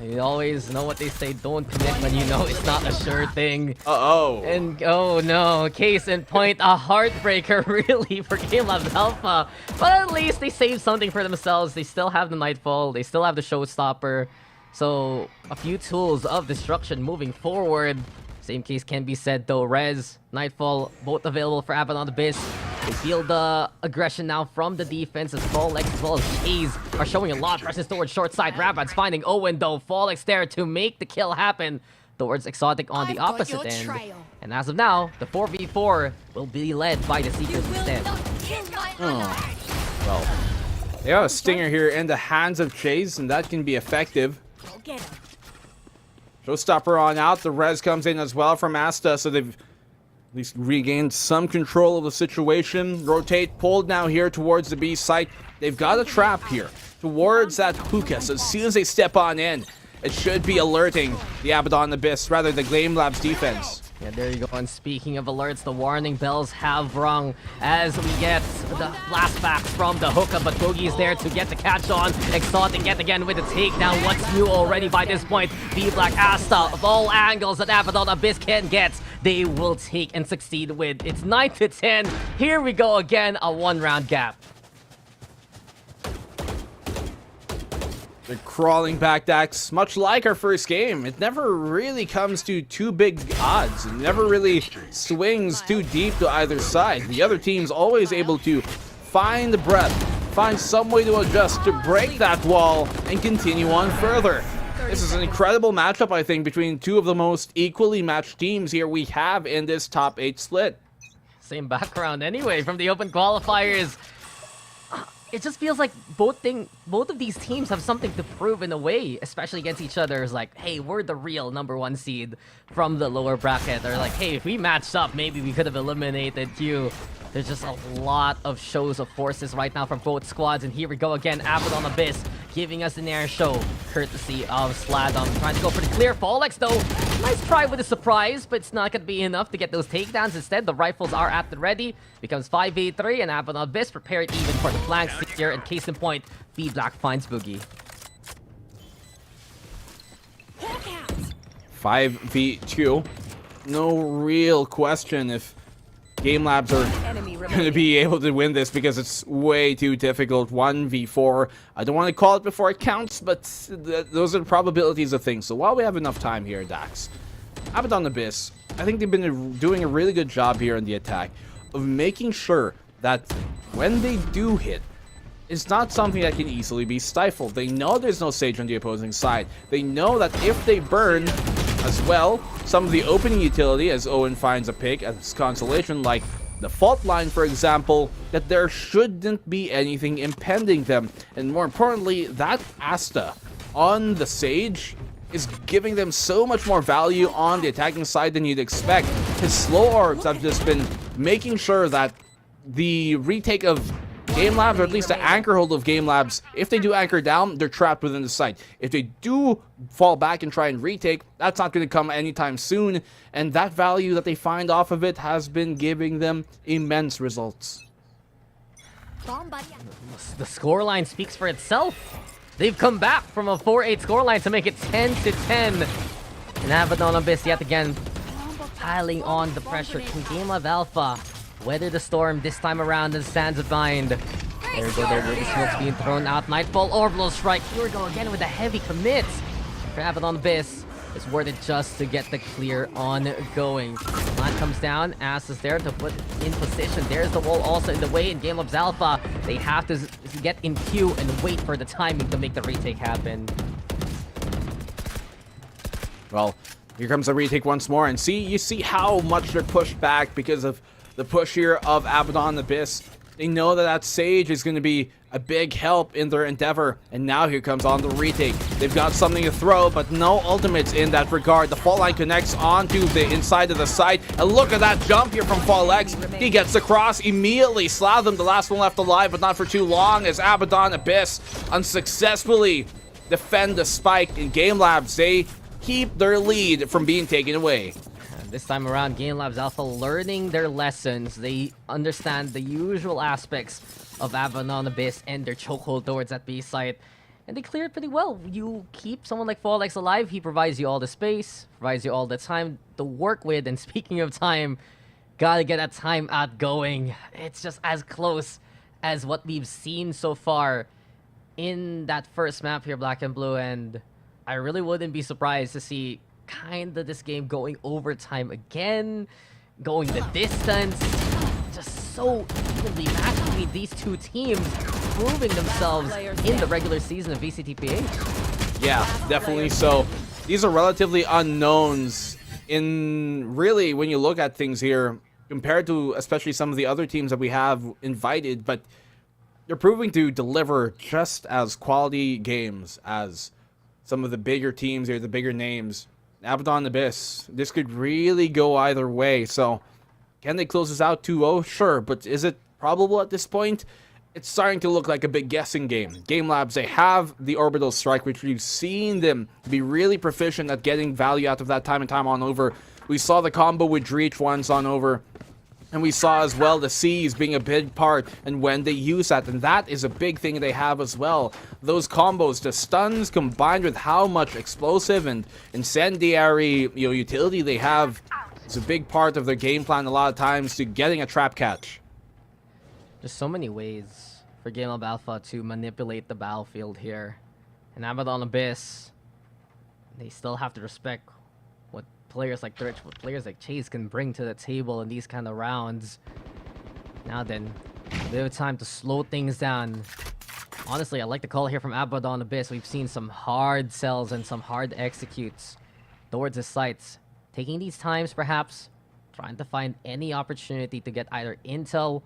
You always know what they say, don't commit when you know it's not a sure thing. Uh-oh. And oh no, case in point, a heartbreaker really for GameLab.Alpha. But at least they saved something for themselves. They still have the Nightfall, they still have the Showstopper. So a few tools of destruction moving forward. Same case can be said though. Rez, Nightfall, both available for Abaddon Abyss. They feel the aggression now from the defense as Fallex as well as Cheese are showing a lot of presence towards short side. Rabad's finding Owen though. Fallex there to make the kill happen towards Exotic on the opposite end. And as of now, the 4v4 will be led by the Seekers instead. Well, they have a stinger here in the hands of Chase, and that can be effective. Showstopper on out. The res comes in as well from Asta, so they've at least regained some control of the situation. Rotate, pulled now here towards the B site. They've got a trap here towards that hookah, so as soon as they step on in, it should be alerting the Abaddon Abyss, rather the GameLab's defense. Yeah, there you go. And speaking of alerts, the warning bells have rung as we get the flashbacks from the hookah, but Boogie is there to get the catch on. Exotic yet again with the takedown. What's new already by this point? B-Black Asta, of all angles that Abaddon Abyss can get, they will take and succeed with. It's 9-10. Here we go again, a one-round gap. They're crawling back, Dax. Much like our first game, it never really comes to too big odds. It never really swings too deep to either side. The other team's always able to find the breath, find some way to adjust to break that wall and continue on further. This is an incredible matchup, I think, between two of the most equally matched teams here we have in this top 8 split. Same background anyway from the open qualifiers. It just feels like both of these teams have something to prove in a way, especially against each other. It's like, hey, we're the real #1 seed from the lower bracket. Or like, hey, if we matched up, maybe we could have eliminated you. There's just a lot of shows of forces right now from both squads. And here we go again, Abaddon Abyss giving us an air show, courtesy of Sladom. Trying to go for the clear. Fallex though, nice try with a surprise, but it's not going to be enough to get those takedowns. Instead, the rifles are at the ready. Becomes 5v3, and Abaddon Abyss prepared even for the flanks here. And case in point, B-Black finds Boogie. 5v2. No real question if GameLabs are going to be able to win this because it's way too difficult. 1v4. I don't want to call it before it counts, but those are the probabilities of things. So while we have enough time here, Dax, Abaddon Abyss, I think they've been doing a really good job here on the attack of making sure that when they do hit, it's not something that can easily be stifled. They know there's no Sage on the opposing side. They know that if they burn as well some of the opening utility, as Owen finds a pick as consolation, like the fault line, for example, that there shouldn't be anything impeding them. And more importantly, that Asta on the Sage is giving them so much more value on the attacking side than you'd expect. His slow orbs have just been making sure that the retake of GameLabs, or at least the anchor hold of GameLabs, if they do anchor down, they're trapped within the site. If they do fall back and try and retake, that's not going to come anytime soon, and that value that they find off of it has been giving them immense results. The scoreline speaks for itself. They've come back from a 4-8 scoreline to make it 10-10. And Abaddon Abyss yet again piling on the pressure. Can GameLab.Alpha weather the storm this time around and stands a bind? There we go, there the smoke's being thrown out. Nightfall Orbital Strike. Here we go again with a heavy commit. For Abaddon Abyss, it's worth it just to get the clear on going. Line comes down, Ass is there to put in position. There's the wall also in the way in GameLab.Alpha. They have to get in queue and wait for the timing to make the retake happen. Well, here comes the retake once more, and you see how much they're pushed back because of the push here of Abaddon Abyss. They know that Sage is going to be a big help in their endeavor, and now here comes on the retake. They've got something to throw, but no ultimates in that regard. The fault line connects onto the inside of the site, and look at that jump here from Fallex. He gets across immediately. Slatham, the last one left alive, but not for too long, as Abaddon Abyss unsuccessfully defend the spike. In GameLabs, they keep their lead from being taken away. This time around, GameLab.Alpha learning their lessons. They understand the usual aspects of Abaddon Abyss and their chokehold towards that B site, and they clear it pretty well. You keep someone like Fallex alive, he provides you all the space, provides you all the time to work with, and speaking of time, gotta get that time out going. It's just as close as what we've seen so far in that first map here, Black and Blue, and I really wouldn't be surprised to see kind of this game going overtime again, going the distance. Just so evenly matched between these two teams, proving themselves in the regular season of VCTPH. Yeah, definitely so. These are relatively unknowns in really when you look at things here compared to especially some of the other teams that we have invited, but they're proving to deliver just as quality games as some of the bigger teams here, the bigger names. Abaddon Abyss, this could really go either way. So, can they close this out 2-0? Sure, but is it probable at this point? It's starting to look like a big guessing game. GameLabs, they have the Orbital Strike, which we've seen them be really proficient at getting value out of that time and time on over. We saw the combo with Dreach once on over. And we saw as well the C's being a big part and when they use that. And that is a big thing they have as well. Those combos, the stuns combined with how much explosive and incendiary utility they have is a big part of their game plan a lot of times to getting a trap catch. There's so many ways for GameLab.Alpha to manipulate the battlefield here. And Abaddon Abyss, they still have to respect what players like Thresh, what players like Chase can bring to the table in these kind of rounds. Now then, a bit of time to slow things down. Honestly, I like the call here from Abaddon Abyss. We've seen some hard sells and some hard executes towards the sites. Taking these times, perhaps, trying to find any opportunity to get either intel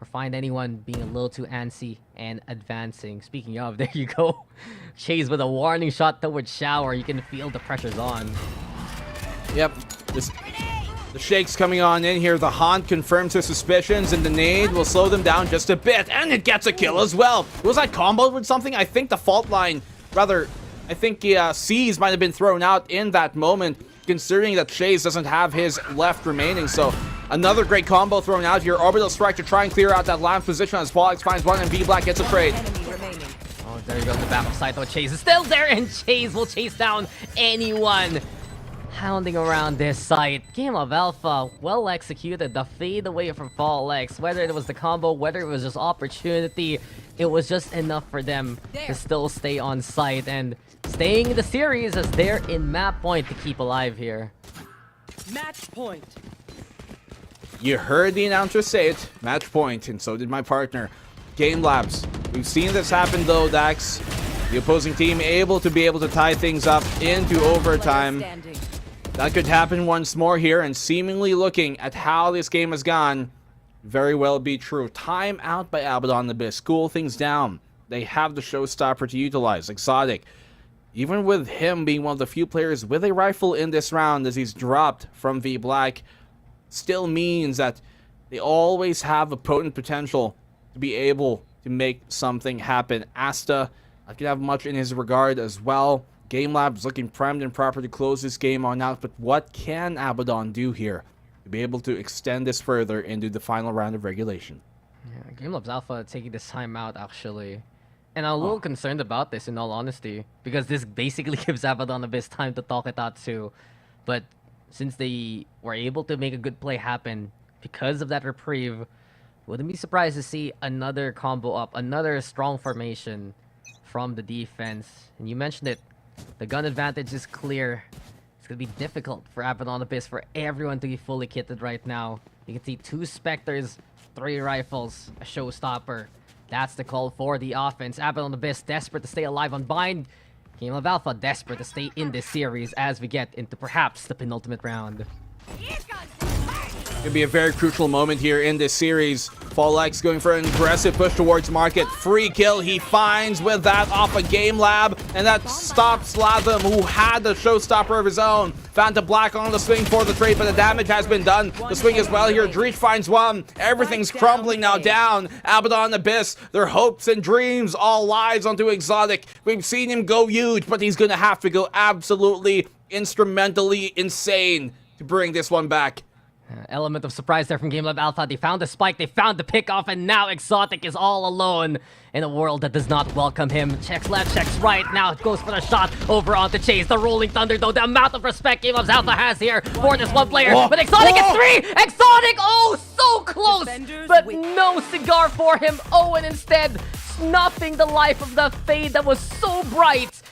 or find anyone being a little too antsy and advancing. Speaking of, there you go. Chase with a warning shot towards Shower. You can feel the pressure's on. Yep, the Shake's coming on in here. The Haunt confirms his suspicions, and the nade will slow them down just a bit, and it gets a kill as well. Was that comboed with something? I think the fault line, rather, I think C's might have been thrown out in that moment, considering that Chase doesn't have his left remaining. So another great combo thrown out here. Orbital Strike to try and clear out that lamp position as Fallex finds one, and V-Black gets a trade. Oh, there you go, the battle site though. Chase is still there, and Chase will chase down anyone hounding around this site. GameLab.Alpha, well executed. The fade away from Fall X, whether it was the combo, whether it was just opportunity, it was just enough for them to still stay on site and staying in the series as they're in map point to keep alive here. Match point. You heard the announcer say it, match point, and so did my partner. Game Labs. We've seen this happen though, Dax. The opposing team able to tie things up into overtime. That could happen once more here, and seemingly looking at how this game has gone, very well be true. Time out by Abaddon Abyss. Cool things down. They have the showstopper to utilize. Exotic. Even with him being one of the few players with a rifle in this round as he's dropped from V Black, still means that they always have a potent potential to be able to make something happen. Asta, I can have much in his regard as well. GameLab is looking primed and proper to close this game on out, but what can Abaddon do here to be able to extend this further into the final round of regulation? Yeah, GameLab.Alpha taking this time out actually. And I'm a little concerned about this in all honesty, because this basically gives Abaddon Abyss time to talk it out too. But since they were able to make a good play happen because of that reprieve, wouldn't be surprised to see another combo up, another strong formation from the defense. And you mentioned it, the gun advantage is clear. It's going to be difficult for Abaddon Abyss for everyone to be fully kitted right now. You can see 2 Spectres, 3 rifles, a showstopper. That's the call for the offense. Abaddon Abyss desperate to stay alive on Bind. GameLab.Alpha desperate to stay in this series as we get into perhaps the penultimate round. Could be a very crucial moment here in this series. Fall X going for an aggressive push towards market. Free kill he finds with that off a Game Lab, and that stops Latham, who had the showstopper of his own. Phantom Black on the swing for the trade, but the damage has been done. The swing as well here. Dreech finds one. Everything's crumbling now down. Abaddon Abyss, their hopes and dreams all lies onto Exotic. We've seen him go huge, but he's gonna have to go absolutely instrumentally insane to bring this one back. Element of surprise there from GameLab.Alpha. They found the spike, they found the pickoff, and now Exotic is all alone in a world that does not welcome him. Checks left, checks right. Now it goes for the shot over onto Chase. The Rolling Thunder, though, the amount of respect GameLab.Alpha has here for this one player. But Exotic at 3! Exotic! Oh, so close! But no cigar for him. Owen instead snuffing the life of the fade that was so bright.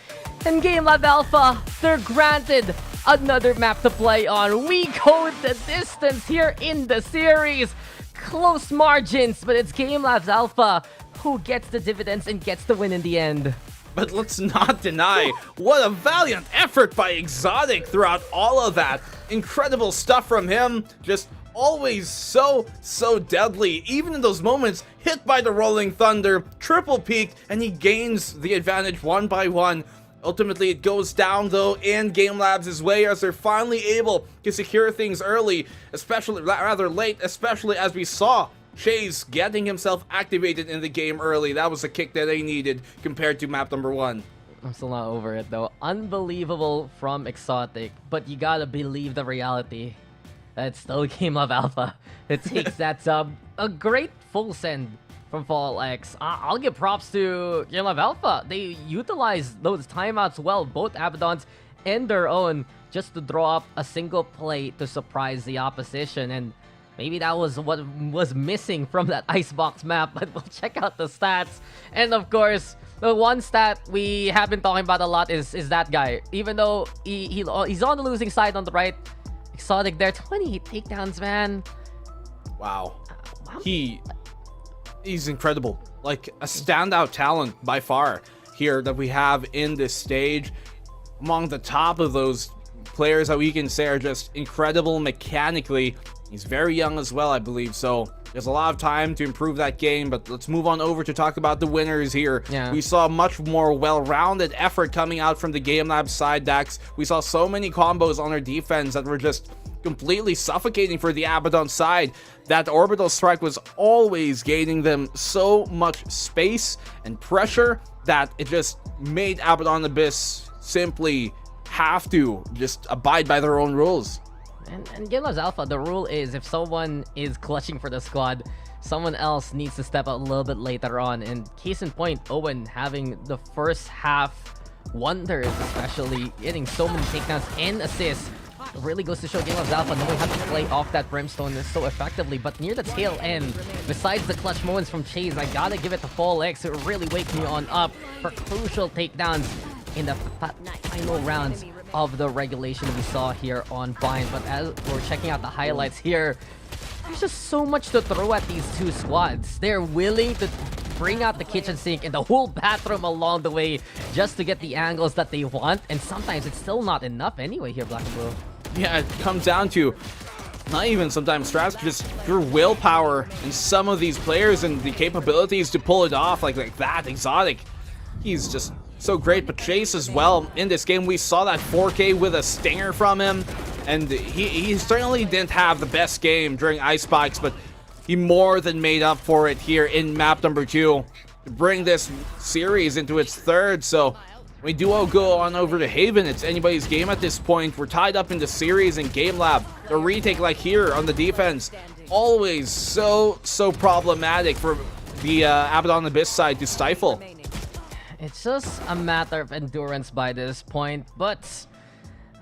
And GameLab.Alpha, they're granted another map to play on. We go the distance here in the series. Close margins, but it's GameLab.Alpha who gets the dividends and gets the win in the end. But let's not deny what a valiant effort by Exotic throughout all of that. Incredible stuff from him. Just always so deadly. Even in those moments, hit by the Rolling Thunder, triple peaked, and he gains the advantage one by one. Ultimately, it goes down, though, in Game Labs' way as they're finally able to secure things early, rather late, especially as we saw Chase getting himself activated in the game early. That was the kick that they needed compared to map number 1. I'm still not over it, though. Unbelievable from Exotic, but you gotta believe the reality. That's still GameLab.Alpha. It takes that sub. A great full send from Fall X. I'll give props to GameLab.Alpha. They utilize those timeouts well, both Abaddon's and their own, just to draw up a single play to surprise the opposition. And maybe that was what was missing from that Icebox map, but we'll check out the stats. And of course, the one stat we have been talking about a lot is that guy. Even though he's on the losing side on the right, Exotic there, 28 takedowns, man. Wow. He's incredible. Like a standout talent by far here that we have in this stage. Among the top of those players that we can say are just incredible mechanically. He's very young as well, I believe, so there's a lot of time to improve that game, but let's move on over to talk about the winners here. Yeah. We saw much more well-rounded effort coming out from the Game Lab side, Dax. We saw so many combos on their defense that were just completely suffocating for the Abaddon side. That orbital strike was always gaining them so much space and pressure that it just made Abaddon Abyss simply have to just abide by their own rules. And GameLab.Alpha, the rule is if someone is clutching for the squad, someone else needs to step out a little bit later on. And case in point, Owen having the first half wonders, especially getting so many takedowns and assists really goes to show GameLab.Alpha knowing how to play off that Brimstone so effectively. But near the tail end, besides the clutch moments from Chase, I gotta give it to Fall X to really wake me on up for crucial takedowns in the final rounds of the regulation we saw here on Bind. But as we're checking out the highlights here, there's just so much to throw at these two squads. They're willing to bring out the kitchen sink and the whole bathroom along the way just to get the angles that they want, and sometimes it's still not enough anyway here, Black and Blue. Yeah, it comes down to not even sometimes strats, just your willpower and some of these players and the capabilities to pull it off like that. Exotic, he's just so great. But Chase as well in this game, we saw that 4K with a stinger from him, and he certainly didn't have the best game during Ice Spikes, but he more than made up for it here in map number 2 to bring this series into its third. So we do go on over to Haven. It's anybody's game at this point. We're tied up in the series in GameLab. The retake like here on the defense, always so problematic for the Abaddon Abyss side to stifle. It's just a matter of endurance by this point, but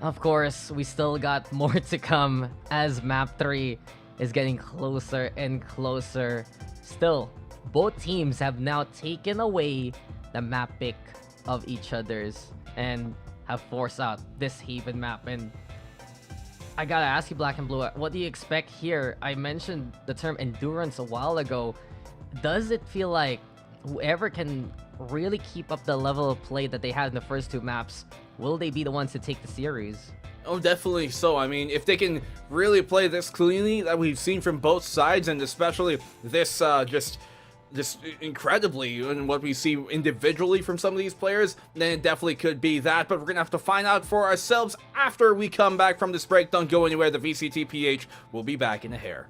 of course, we still got more to come as map 3 is getting closer and closer. Still, both teams have now taken away the map pick of each other's and have forced out this Haven map. And I gotta ask you, Black and Blue, what do you expect here? I mentioned the term endurance a while ago. Does it feel like whoever can really keep up the level of play that they had in the first 2 maps, will they be the ones to take the series? Oh, definitely so. I mean, if they can really play this cleanly that we've seen from both sides, and especially this just incredibly in what we see individually from some of these players, then it definitely could be that. But we're gonna have to find out for ourselves after we come back from this break. Don't go anywhere. The VCTPH will be back in a hair.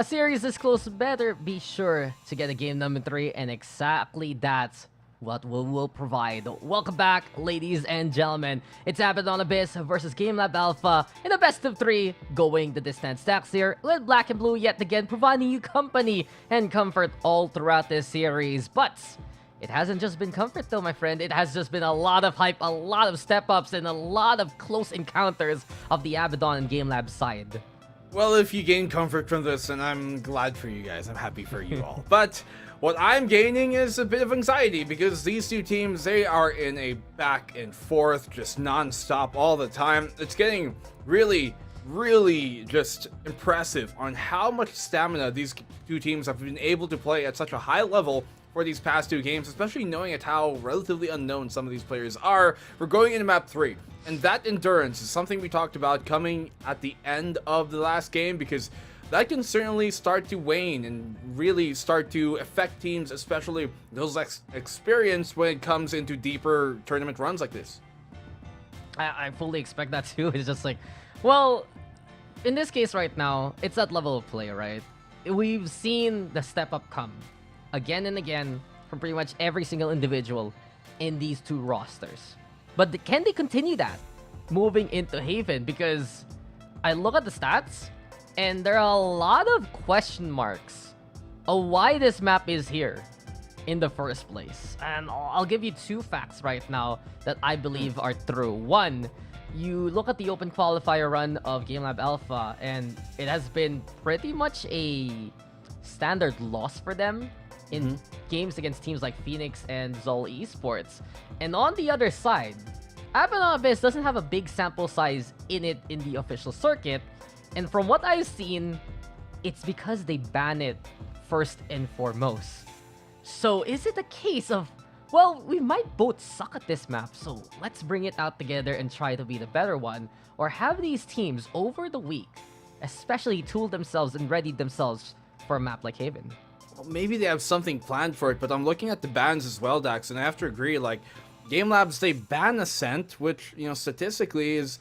A series this close better be sure to get a game number 3, and exactly that's what we will provide. Welcome back, ladies and gentlemen. It's Abaddon Abyss versus GameLab.Alpha in a best of 3, going the distance stacks here, with Black and Blue yet again providing you company and comfort all throughout this series. But it hasn't just been comfort though, my friend. It has just been a lot of hype, a lot of step-ups, and a lot of close encounters of the Abaddon and GameLab side. Well, if you gain comfort from this, then I'm glad for you guys. I'm happy for you all. But what I'm gaining is a bit of anxiety because these two teams, they are in a back and forth, just non-stop all the time. It's getting really just impressive on how much stamina these two teams have been able to play at such a high level for these past 2 games, especially knowing at how relatively unknown some of these players are. We're going into map 3, and that endurance is something we talked about coming at the end of the last game, because that can certainly start to wane and really start to affect teams, especially those experienced when it comes into deeper tournament runs like this. I fully expect that too. It's just like, well, in this case right now, it's that level of play, right? We've seen the step up come again and again from pretty much every single individual in these 2 rosters. But can they continue that moving into Haven? Because I look at the stats, and there are a lot of question marks of why this map is here in the first place. And I'll give you 2 facts right now that I believe are true. One, you look at the open qualifier run of GameLab.Alpha, and it has been pretty much a standard loss for them in games against teams like Phoenix and Zol Esports. And on the other side, Abaddon Abyss doesn't have a big sample size in it in the official circuit. And from what I've seen, it's because they ban it first and foremost. So is it a case of, well, we might both suck at this map, so let's bring it out together and try to be the better one? Or have these teams over the week especially tooled themselves and readied themselves for a map like Haven? Well, maybe they have something planned for it, but I'm looking at the bans as well, Dax, and I have to agree, like, Game Labs, they ban Ascent, which, you know, statistically is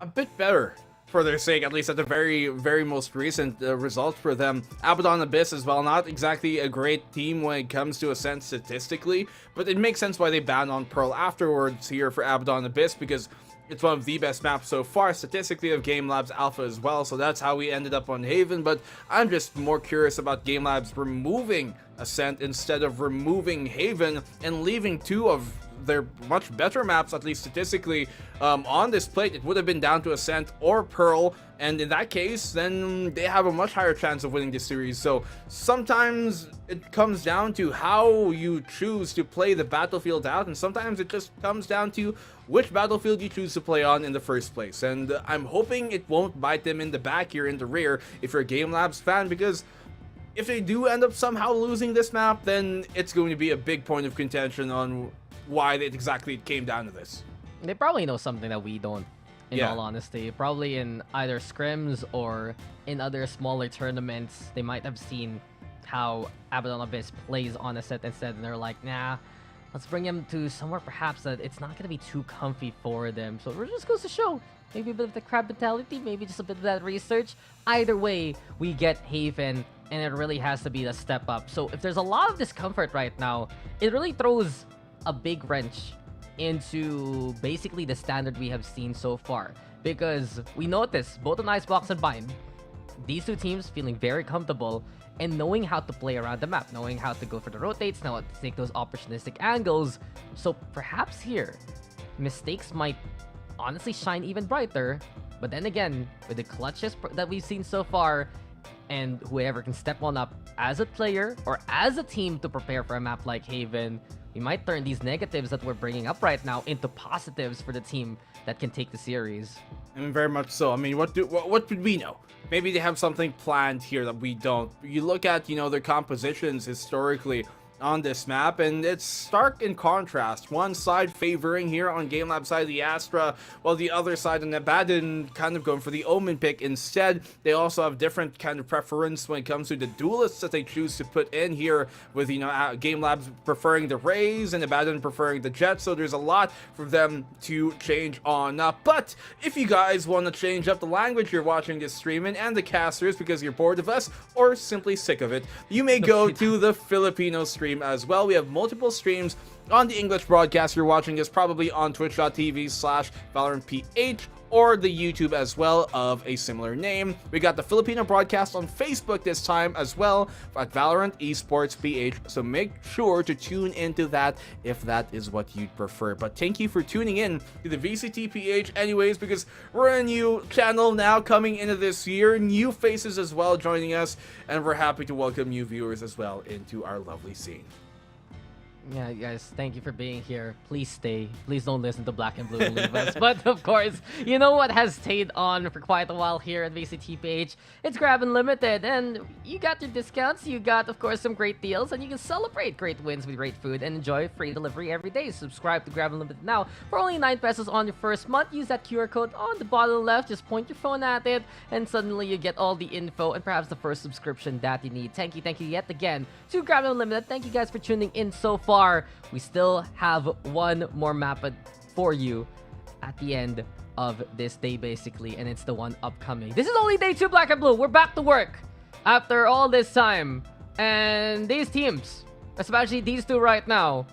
a bit better for their sake, at least at the very most recent result for them. Abaddon Abyss as well, not exactly a great team when it comes to Ascent statistically, but it makes sense why they ban on Pearl afterwards here for Abaddon Abyss, because it's one of the best maps so far statistically of GameLab.Alpha as well, so that's how we ended up on Haven. But I'm just more curious about GameLabs removing Ascent instead of removing Haven and leaving 2 of their much better maps, at least statistically, on this plate. It would have been down to Ascent or Pearl, and in that case, then they have a much higher chance of winning this series. So sometimes it comes down to how you choose to play the battlefield out, and sometimes it just comes down to which battlefield you choose to play on in the first place. And I'm hoping it won't bite them in the back here in the rear if you're a Game Labs fan, because if they do end up somehow losing this map, then it's going to be a big point of contention on why it exactly came down to this. They probably know something that we don't, in all honesty. Probably in either scrims or in other smaller tournaments, they might have seen how Abaddon Abyss plays on a set instead, and they're like, nah, let's bring him to somewhere perhaps that it's not going to be too comfy for them. So it just goes to show, maybe a bit of the crab mentality, maybe just a bit of that research. Either way, we get Haven, and it really has to be the step up. So if there's a lot of discomfort right now, it really throws a big wrench into basically the standard we have seen so far, because we notice both on Icebox and Bind, these 2 teams feeling very comfortable and knowing how to play around the map, knowing how to go for the rotates, now to take those opportunistic angles. So perhaps here, mistakes might honestly shine even brighter. But then again, with the clutches that we've seen so far, and whoever can step on up as a player or as a team to prepare for a map like Haven, we might turn these negatives that we're bringing up right now into positives for the team that can take the series. I mean, very much so. I mean, what did we know? Maybe they have something planned here that we don't. You look at, you know, their compositions historically on this map, and it's stark in contrast. One side favoring here on GameLab side the Astra, while the other side on Abaddon kind of going for the Omen pick instead. They also have different kind of preference when it comes to the duelists that they choose to put in here, with GameLab preferring the Rays and Abaddon preferring the Jets, so there's a lot for them to change on up. But if you guys want to change up the language you're watching this stream in and the casters because you're bored of us or simply sick of it, you may go to the Filipino stream as well. We have multiple streams on the English broadcast. You're watching this probably on twitch.tv/ValorantPH or the YouTube as well of a similar name. We got the Filipino broadcast on Facebook this time as well at Valorant Esports PH, so make sure to tune into that if that is what you'd prefer. But thank you for tuning in to the VCTPH anyways, because we're a new channel now coming into this year, new faces as well joining us, and we're happy to welcome new viewers as well into our lovely scene. Yeah, guys, thank you for being here. Please stay. Please don't listen to Black and Blue and leave us. But of course, you know what has stayed on for quite a while here at VCTPH? It's Grab Unlimited, and you got your discounts. You got, of course, some great deals, and you can celebrate great wins with great food and enjoy free delivery every day. Subscribe to Grab Unlimited now for only 9 pesos on your first month. Use that QR code on the bottom left. Just point your phone at it, and suddenly you get all the info and perhaps the first subscription that you need. Thank you yet again to Grab Unlimited. Thank you guys for tuning in so far. We still have one more map for you at the end of this day, basically, and it's the one upcoming. This is only day 2, Black and Blue. We're back to work after all this time, and these teams, especially these two right now,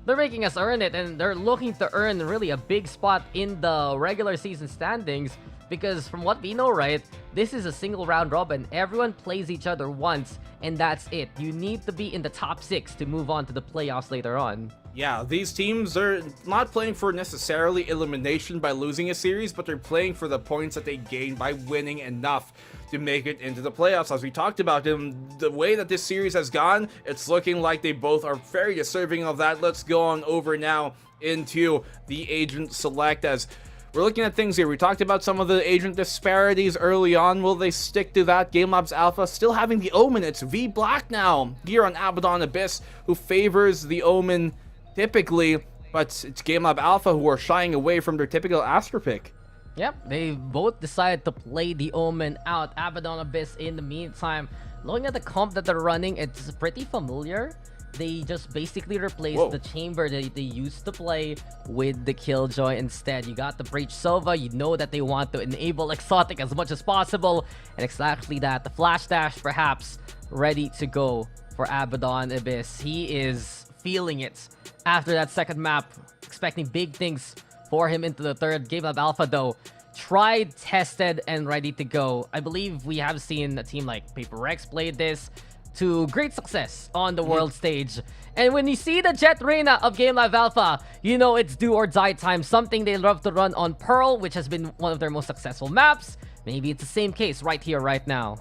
they're making us earn it, and they're looking to earn really a big spot in the regular season standings. Because from what we know, right, this is a single round robin. Everyone plays each other once, and that's it. You need to be in the top 6 to move on to the playoffs later on. Yeah, these teams are not playing for necessarily elimination by losing a series, but they're playing for the points that they gain by winning enough to make it into the playoffs. As we talked about the way that this series has gone, it's looking like they both are very deserving of that. Let's go on over now into the agent select, as we're looking at things here. We talked about some of the agent disparities early on. Will they stick to that? GameLab.Alpha still having the Omen. It's V Black now here on Abaddon Abyss, who favors the Omen typically, but it's GameLab.Alpha who are shying away from their typical Astra pick. Yep, they both decided to play the Omen out. Abaddon Abyss in the meantime. Looking at the comp that they're running, it's pretty familiar. They just basically replaced the chamber that they used to play with the Killjoy instead. You got the Breach Sova. You know that they want to enable Exotic as much as possible. And exactly that. The Flash Dash perhaps ready to go for Abaddon Abyss. He is feeling it after that second map. Expecting big things for him into the third. GameLab.Alpha though, tried, tested, and ready to go. I believe we have seen a team like Paper Rex play this to great success on the world stage. And when you see the Jet Reyna of GameLab.Alpha, you know it's do or die time. Something they love to run on Pearl, which has been one of their most successful maps. Maybe it's the same case right here, right now.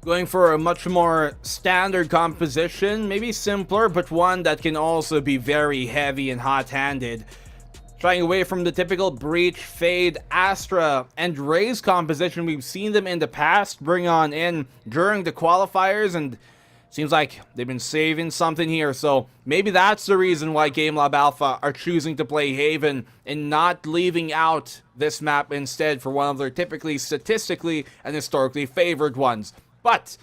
Going for a much more standard composition, maybe simpler, but one that can also be very heavy and hot-handed. Shying away from the typical Breach, Fade, Astra, and Raze composition we've seen them in the past bring on in during the qualifiers, and seems like they've been saving something here. So maybe that's the reason why GameLab.Alpha are choosing to play Haven and not leaving out this map instead for one of their typically statistically and historically favored ones. But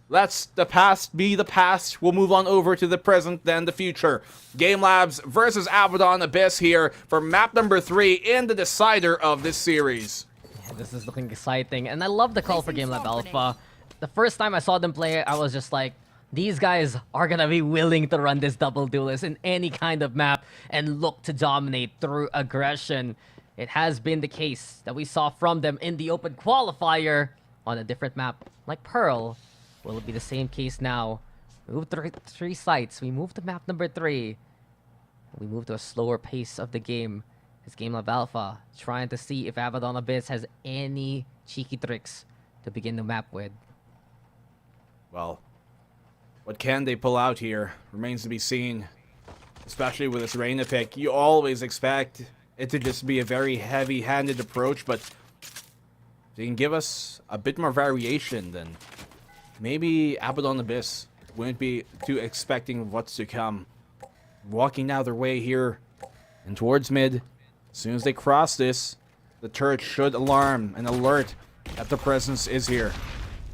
let's the past be the past. We'll move on over to the present, then the future. GameLabs versus Abaddon Abyss here for map number 3 in the decider of this series. Yeah, this is looking exciting, and I love the call for GameLab.Alpha. The first time I saw them play, I was just like, these guys are gonna be willing to run this double duelist in any kind of map and look to dominate through aggression. It has been the case that we saw from them in the open qualifier on a different map like Pearl. Will it be the same case now? We move to 3 sites. We move to map number 3. We move to a slower pace of the game. It's GameLab.Alpha trying to see if Abaddon Abyss has any cheeky tricks to begin the map with. Well, what can they pull out here remains to be seen. Especially with this Reyna pick. You always expect it to just be a very heavy-handed approach, but if they can give us a bit more variation, then maybe Abaddon Abyss wouldn't be too expecting what's to come. Walking now their way here and towards mid. As soon as they cross this, the turret should alarm and alert that the presence is here.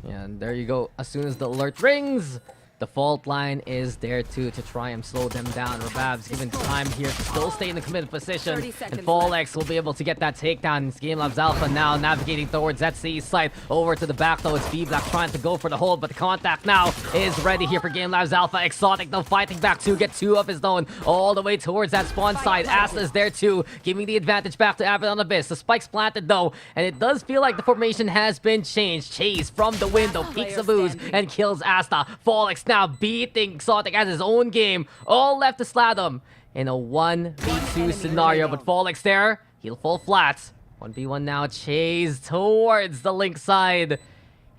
Yeah, and there you go. As soon as the alert rings, the fault line is there too to try and slow them down. Rabab's given time here to still stay in the committed position. And Fallex will be able to get that takedown. It's GameLab.Alpha now navigating towards that C side. Over to the back though, it's V-Black trying to go for the hold, but the contact now is ready here for GameLab.Alpha. Exotic though fighting back to get two of his own all the way towards that spawn side. Asta is there too, giving the advantage back to Abaddon Abyss. The spike's planted though, and it does feel like the formation has been changed. Chase from the window, peeks a booze, and kills Asta. Fallex now beating Exotic as his own game. All left to Sladum in a 1v2 scenario, but Fallex there, he'll fall flat. 1v1 now, Chase towards the link side.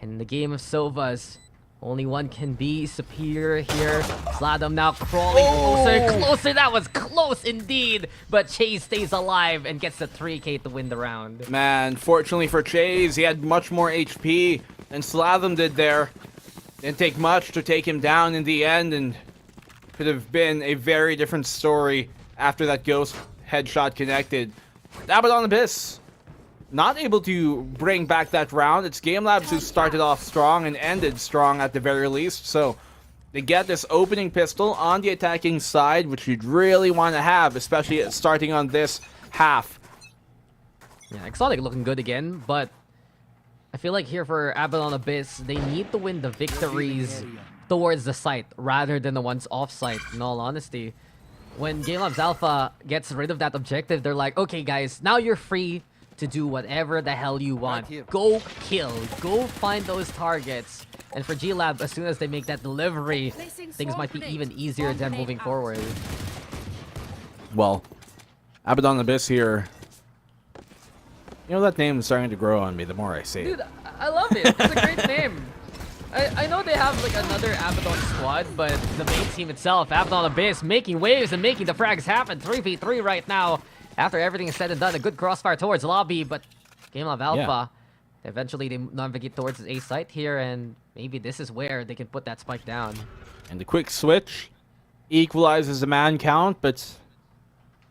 In the game of Sovas, only one can be superior here. Sladum now crawling closer and closer. That was close indeed, but Chase stays alive and gets the 3k to win the round. Man, fortunately for Chase, he had much more HP than Sladum did there. Didn't take much to take him down in the end, and could have been a very different story after that ghost headshot connected. Abaddon Abyss not able to bring back that round. It's GameLabs who started off strong and ended strong at the very least, so they get this opening pistol on the attacking side, which you'd really want to have, especially starting on this half. Yeah, Exotic looking good again, but I feel like here for Abaddon Abyss, they need to win the victories towards the site rather than the ones off site, in all honesty. When GameLab.Alpha gets rid of that objective, they're like, okay guys, now you're free to do whatever the hell you want. Go kill, go find those targets. And for G-Lab, as soon as they make that delivery, things might be even easier than moving forward. Well, Abaddon Abyss here. You know, that name is starting to grow on me the more I say it. Dude, I love it. It's a great name. I know they have like another Abaddon squad, but the main team itself, Abaddon Abyss, making waves and making the frags happen. 3v3 right now. After everything is said and done, a good crossfire towards lobby, but GameLab.Alpha, eventually they navigate towards the A site here, and maybe this is where they can put that spike down. And the quick switch equalizes the man count, but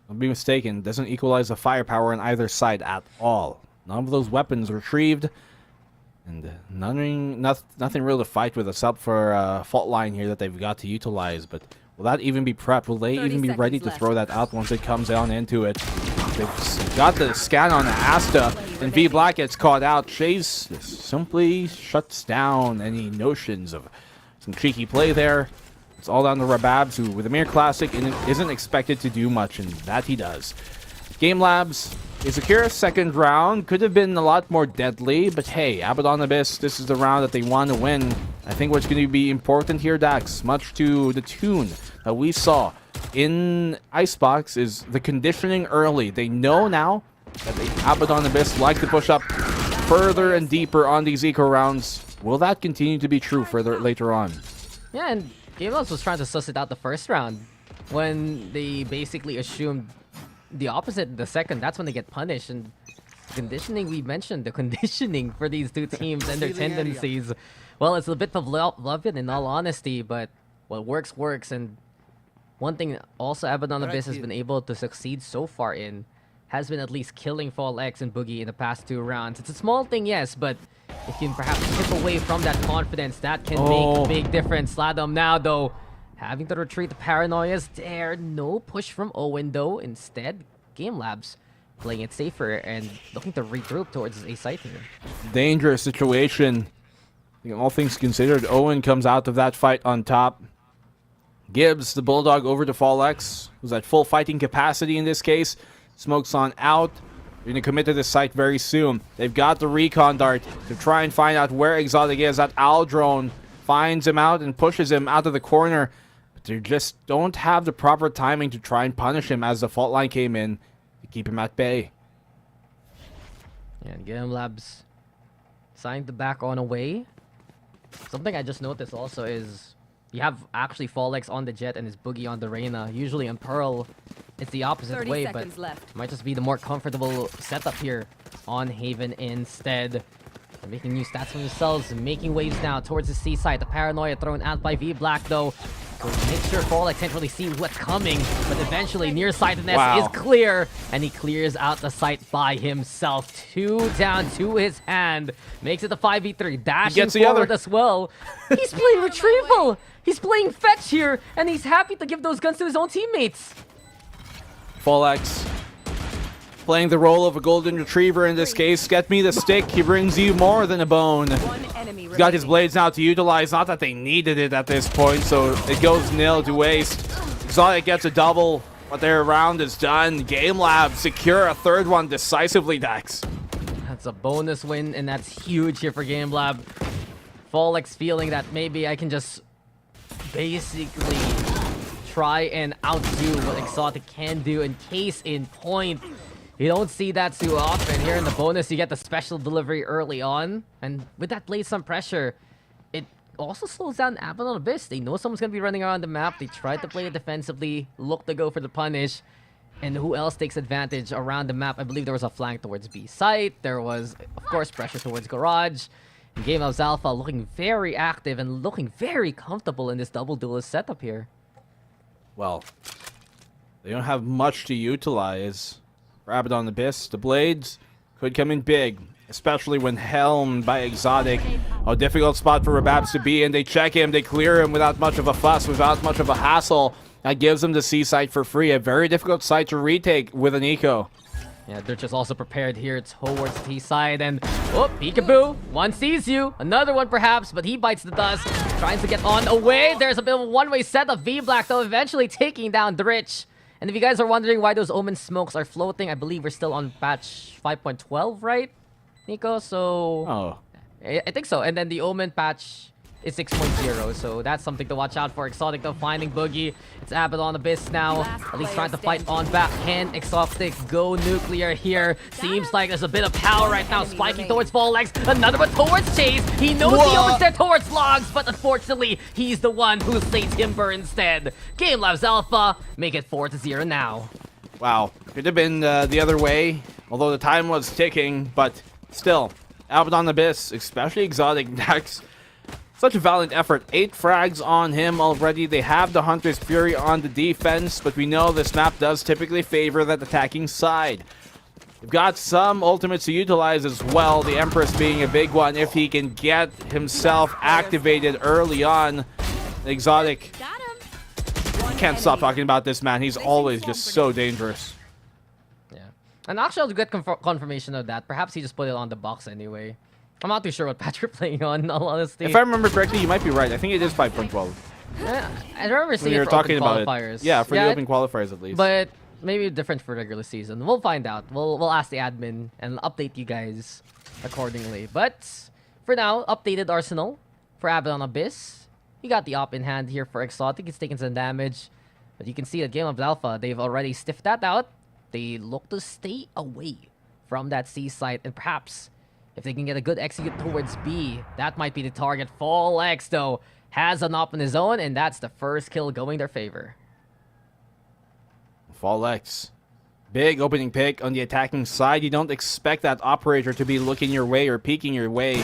don't be mistaken, doesn't equalize the firepower on either side at all. None of those weapons retrieved, and nothing real to fight with except for fault line here that they've got to utilize. But will that even be prepped? Will they even be ready to throw that out once it comes down into it? They've got the scan on Asta, and V Black gets caught out. Chase simply shuts down any notions of some cheeky play there. It's all down to Rababs, who with a mere classic isn't expected to do much, and that he does. GameLabs, they secure a second round. Could have been a lot more deadly, but hey, Abaddon Abyss, this is the round that they want to win. I think what's going to be important here, Dax, much to the tune that we saw in Icebox, is the conditioning early. They know now that the Abaddon Abyss like to push up further and deeper on these eco rounds. Will that continue to be true further later on? Yeah, and GameLabs was trying to suss it out the first round when they basically assumed the opposite in the second. That's when they get punished. And the conditioning we mentioned, the conditioning for these two teams and their tendencies, well, it's a bit of love it in all honesty, but what works works. And one thing also Abaddon Abyss has been able to succeed so far in has been at least killing Fall X and Boogie in the past 2 rounds. It's a small thing, yes, but if you can perhaps chip away from that confidence, that can make a big difference. Sladum now, though, having to retreat. The paranoia is there. No push from Owen, though. Instead, GameLabs playing it safer and looking to regroup towards a site here. Dangerous situation. I think all things considered, Owen comes out of that fight on top. Gibbs, the Bulldog, over to Fall X, who's at full fighting capacity in this case. Smokes on out. They're going to commit to this site very soon. They've got the recon dart to try and find out where Exotic is. That Owl drone finds him out and pushes him out of the corner. But they just don't have the proper timing to try and punish him as the fault line came in to keep him at bay. And GameLabs signed the back on away. Something I just noticed also is you have actually Fallex on the Jet and his Boogie on the Reyna. Usually on Pearl, it's the opposite way, but left. might just be the more comfortable setup here on Haven instead. They're making new stats for themselves, making waves now towards the C side. The paranoia thrown out by V Black though. So make sure Folex can't really see what's coming, but eventually nearsightedness is clear, and he clears out the site by himself. 2 down to his hand, makes it the 5v3, dashing forward as well. He's playing retrieval, he's playing fetch here, and he's happy to give those guns to his own teammates. Folex playing the role of a golden retriever in this case. Get me the stick, he brings you more than a bone. He's got his blades now to utilize, not that they needed it at this point, so it goes nil to waste. Exotic gets a double, but their round is done. GameLab secure a third one decisively, Dax. That's a bonus win, and that's huge here for GameLab. Folex feeling that maybe I can just basically try and outdo what Exotic can do, and case in point. You don't see that too often. Here in the bonus, you get the special delivery early on. And with that lays some pressure, it also slows down Abaddon Abyss. They know someone's going to be running around the map. They tried to play it defensively, look to go for the punish. And who else takes advantage around the map? I believe there was a flank towards B site. There was, of course, pressure towards Garage. And GameLab.Alpha looking very active and looking very comfortable in this double duelist setup here. Well, they don't have much to utilize. For Abaddon Abyss, the blades could come in big, especially when helmed by Exotic. A difficult spot for Rababs to be in. They check him, they clear him without much of a fuss, without much of a hassle. That gives them the C site for free. A very difficult site to retake with an eco. Yeah, they're just also prepared here towards T side, and oh, peekaboo! One sees you, another one perhaps, but he bites the dust, trying to get on away. There's a bit of a one-way set of V Black though, eventually taking down Dritch. And if you guys are wondering why those Omen smokes are floating, I believe we're still on patch 5.12, right, Nico? So I think so. And then the Omen patch is 6.0, so that's something to watch out for. Exotic though finding Boogie. It's Abaddon Abyss now, at least trying to fight on back. Can Exotic go nuclear here? Seems like there's a bit of power right now, spiking towards Folex. Another one towards Chase. He knows the Omen's there towards Logs, but unfortunately, he's the one who slays Timber instead. GameLab.Alpha make it 4-0 now. Wow, could have been the other way, although the time was ticking, but still, Abaddon Abyss, especially Exotic Dax. Such a valiant effort. 8 frags on him already. They have the Hunter's Fury on the defense, but we know this map does typically favor that attacking side. They've got some ultimates to utilize as well, the Empress being a big one if he can get himself activated early on. Exotic. I can't stop talking about this man. He's always just so dangerous. Yeah. And actually, I'll get confirmation of that. Perhaps he just put it on the box anyway. I'm not too sure what patch we're playing on, in all honesty. If I remember correctly, you might be right. I think it is 5.12. Yeah, I remember seeing it for talking open about qualifiers. It. Yeah, for the open qualifiers at least. But maybe different for regular season. We'll find out. We'll ask the admin and update you guys accordingly. But for now, updated arsenal for Abaddon Abyss. You got the op in hand here for Exotic. He's taking some damage. But you can see at GameLab.Alpha, they've already stiffed that out. They look to stay away from that C site, and perhaps if they can get a good execute towards B, that might be the target. Folex, though, has an op on his own, and that's the first kill going their favor. Folex. Big opening pick on the attacking side. You don't expect that operator to be looking your way or peeking your way.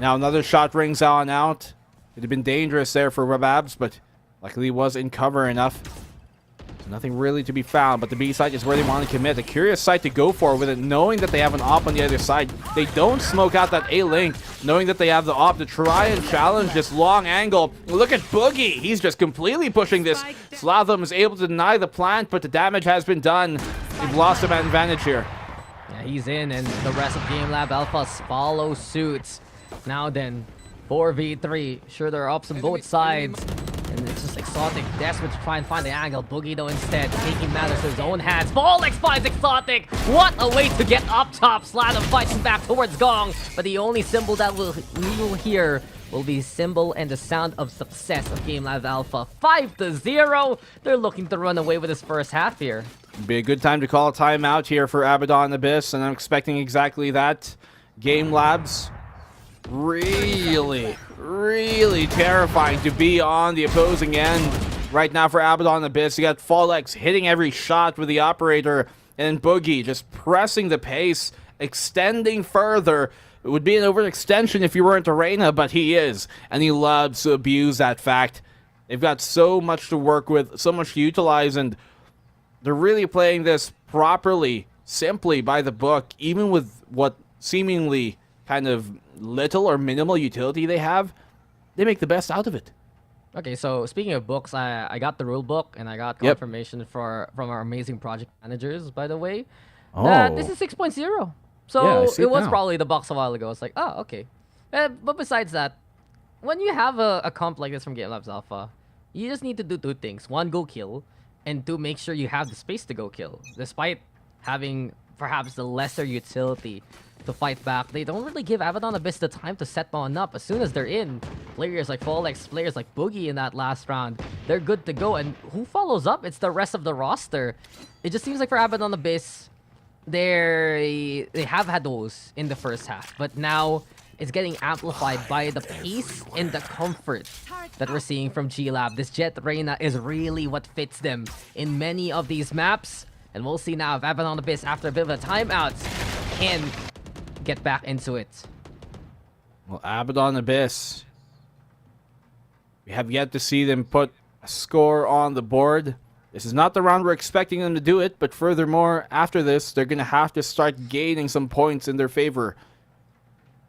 Now another shot rings on out. It'd have been dangerous there for Rababs, but luckily he was in cover enough. Nothing really to be found, but the B side is where they want to commit. A curious site to go for with it, knowing that they have an op on the other side. They don't smoke out that A-link, knowing that they have the op to try and challenge this long angle. Look at Boogie. He's just completely pushing this. Slatham is able to deny the plant, but the damage has been done. They've lost some advantage here. Yeah, he's in, and the rest of GameLab.Alpha follow suit. Now then, 4v3. Sure, there are ups on both sides. And it's just Exotic desperate to try and find the angle. Boogie, though, instead taking matters to his own hands. Folex finds Exotic. What a way to get up top. Slatham fighting back towards Gong. But the only symbol that we will hear will be symbol and the sound of success of GameLab.Alpha. 5-0. They're looking to run away with this first half here. Be a good time to call a timeout here for Abaddon Abyss, and I'm expecting exactly that. GameLabs. Really terrifying to be on the opposing end right now for Abaddon Abyss. You got Folex hitting every shot with the operator, and Boogie just pressing the pace, extending further. It would be an overextension if you weren't Arena, but he is, and he loves to abuse that fact. They've got so much to work with, so much to utilize, and they're really playing this properly, simply by the book, even with what seemingly kind of little or minimal utility they have. They make the best out of it. Okay, so speaking of books, I got the rule book and I got confirmation from our amazing project managers, by the way, that this is 6.0. So Yeah, I see it was now. probably the box a while ago. It's like, oh, okay. But besides that, when you have a comp like this from GameLab.Alpha, you just need to do two things. One, go kill, and two, make sure you have the space to go kill. Despite having perhaps the lesser utility to fight back, they don't really give Abaddon Abyss the time to set one up. As soon as they're in, players like Folex, players like Boogie in that last round, they're good to go. And who follows up? It's the rest of the roster. It just seems like for Abaddon Abyss, they have had those in the first half, but now it's getting amplified by the pace and the comfort that we're seeing from GLab. This Jet Reyna is really what fits them in many of these maps, and we'll see now if Abaddon Abyss, after a bit of a timeout, can get back into it. Well, Abaddon Abyss, we have yet to see them put a score on the board. This is not the round we're expecting them to do it, but furthermore, after this, they're going to have to start gaining some points in their favor.